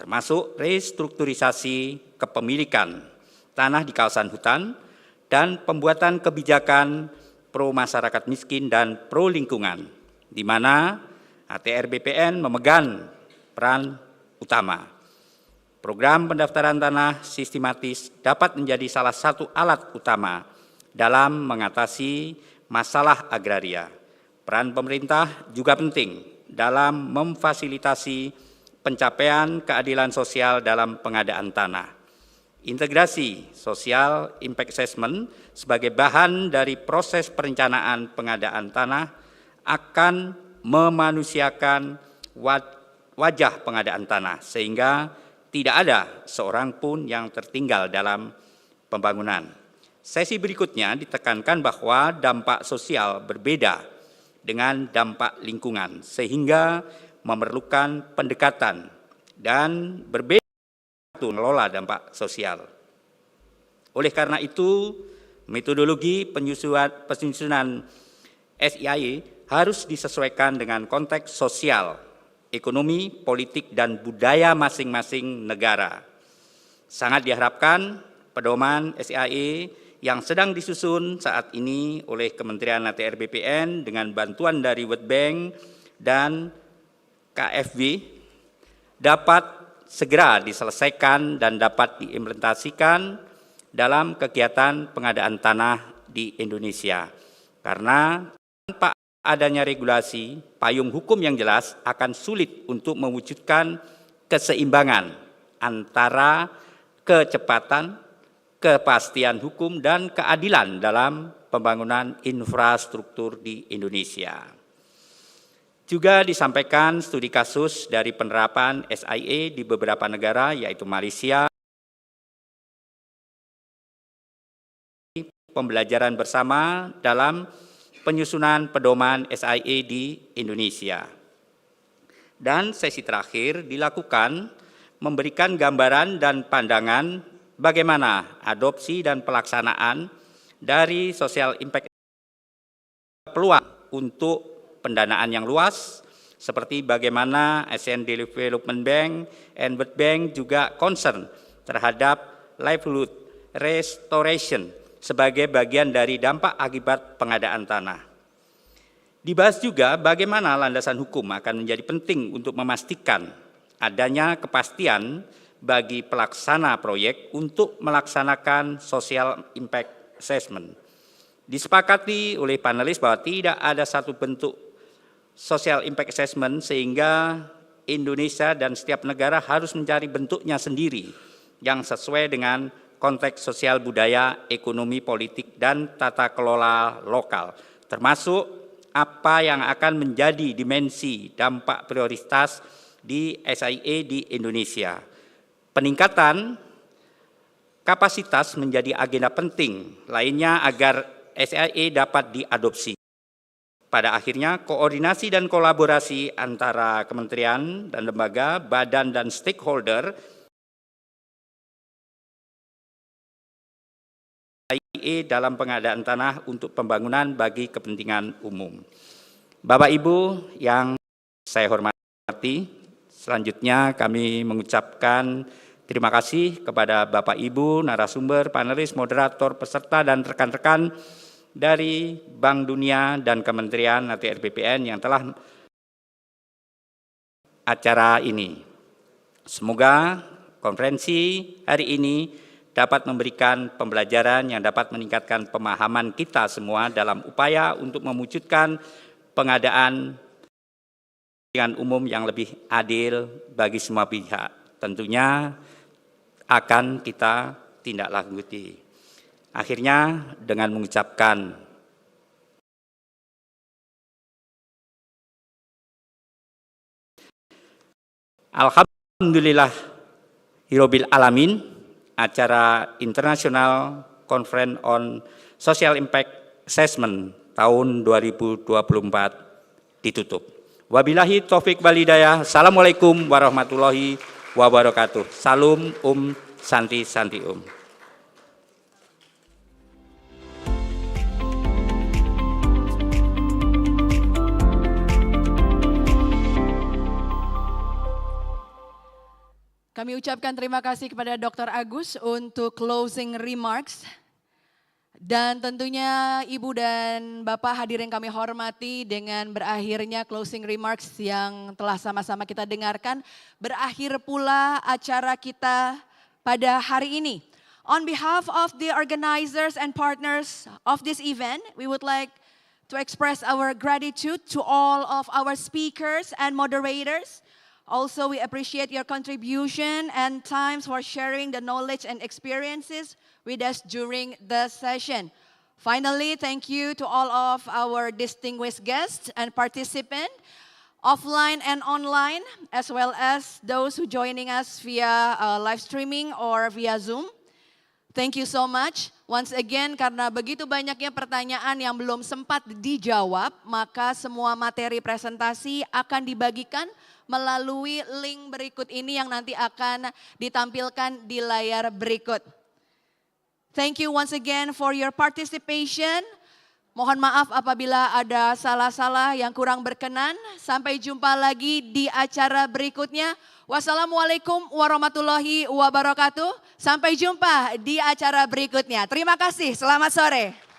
termasuk restrukturisasi kepemilikan tanah di kawasan hutan dan pembuatan kebijakan pro masyarakat miskin dan pro lingkungan, di mana ATR BPN memegang peran utama. Program pendaftaran tanah sistematis dapat menjadi salah satu alat utama dalam mengatasi masalah agraria. Peran pemerintah juga penting dalam memfasilitasi pencapaian keadilan sosial dalam pengadaan tanah. Integrasi social impact assessment sebagai bahan dari proses perencanaan pengadaan tanah akan memanusiakan wajah pengadaan tanah sehingga tidak ada seorang pun yang tertinggal dalam pembangunan. Sesi berikutnya ditekankan bahwa dampak sosial berbeda dengan dampak lingkungan sehingga memerlukan pendekatan dan berbeda mengelola dampak sosial. Oleh karena itu, metodologi penyusunan SIAE harus disesuaikan dengan konteks sosial, ekonomi, politik, dan budaya masing-masing negara. Sangat diharapkan pedoman SIAE yang sedang disusun saat ini oleh Kementerian ATR BPN dengan bantuan dari World Bank dan KFW dapat segera diselesaikan dan dapat diimplementasikan dalam kegiatan pengadaan tanah di Indonesia. Karena tanpa adanya regulasi, payung hukum yang jelas akan sulit untuk mewujudkan keseimbangan antara kecepatan, kepastian hukum, dan keadilan dalam pembangunan infrastruktur di Indonesia. Juga disampaikan studi kasus dari penerapan SIA di beberapa negara yaitu Malaysia, pembelajaran bersama dalam penyusunan pedoman SIA di Indonesia. Dan sesi terakhir dilakukan memberikan gambaran dan pandangan bagaimana adopsi dan pelaksanaan dari social impact peluang untuk pendanaan yang luas, seperti bagaimana Asian Development Bank and World Bank juga concern terhadap livelihood restoration sebagai bagian dari dampak akibat pengadaan tanah. Dibahas juga bagaimana landasan hukum akan menjadi penting untuk memastikan adanya kepastian bagi pelaksana proyek untuk melaksanakan social impact assessment. Disepakati oleh panelis bahwa tidak ada satu bentuk social impact assessment sehingga Indonesia dan setiap negara harus mencari bentuknya sendiri yang sesuai dengan konteks sosial budaya, ekonomi, politik, dan tata kelola lokal, termasuk apa yang akan menjadi dimensi dampak prioritas di SIA di Indonesia. Peningkatan kapasitas menjadi agenda penting lainnya agar SIA dapat diadopsi. Pada akhirnya, koordinasi dan kolaborasi antara kementerian dan lembaga, badan dan stakeholder SIA dalam pengadaan tanah untuk pembangunan bagi kepentingan umum. Bapak Ibu yang saya hormati, selanjutnya kami mengucapkan terima kasih kepada Bapak Ibu, narasumber, panelis, moderator, peserta, dan rekan-rekan dari Bank Dunia dan Kementerian ATR BPN yang telah acara ini. Semoga konferensi hari ini dapat memberikan pembelajaran yang dapat meningkatkan pemahaman kita semua dalam upaya untuk mewujudkan pengadaan kepentingan umum yang lebih adil bagi semua pihak. Tentunya akan kita tindak lanjuti. Akhirnya dengan mengucapkan Alhamdulillah Hirobil Alamin, acara International Conference on Social Impact Assessment tahun 2024 ditutup. Wabillahi taufik walhidayah. Assalamualaikum warahmatullahi wabarakatuh. Salam Santi Santi Kami ucapkan terima kasih kepada Dr. Agus untuk closing remarks. Dan tentunya Ibu dan Bapak hadirin kami hormati, dengan berakhirnya closing remarks yang telah sama-sama kita dengarkan, berakhir pula acara kita pada hari ini. On behalf of the organizers and partners of this event, we would like to express our gratitude to all of our speakers and moderators. Also, we appreciate your contribution and times for sharing the knowledge and experiences with us during the session. Finally, thank you to all of our distinguished guests and participants, offline and online, as well as those who joining us via live streaming or via Zoom. Thank you so much. Once again, karena begitu banyaknya pertanyaan yang belum sempat dijawab, maka semua materi presentasi akan dibagikan melalui link berikut ini yang nanti akan ditampilkan di layar berikut. Thank you once again for your participation. Mohon maaf apabila ada salah-salah yang kurang berkenan. Sampai jumpa lagi di acara berikutnya. Wassalamualaikum warahmatullahi wabarakatuh. Sampai jumpa di acara berikutnya. Terima kasih, selamat sore.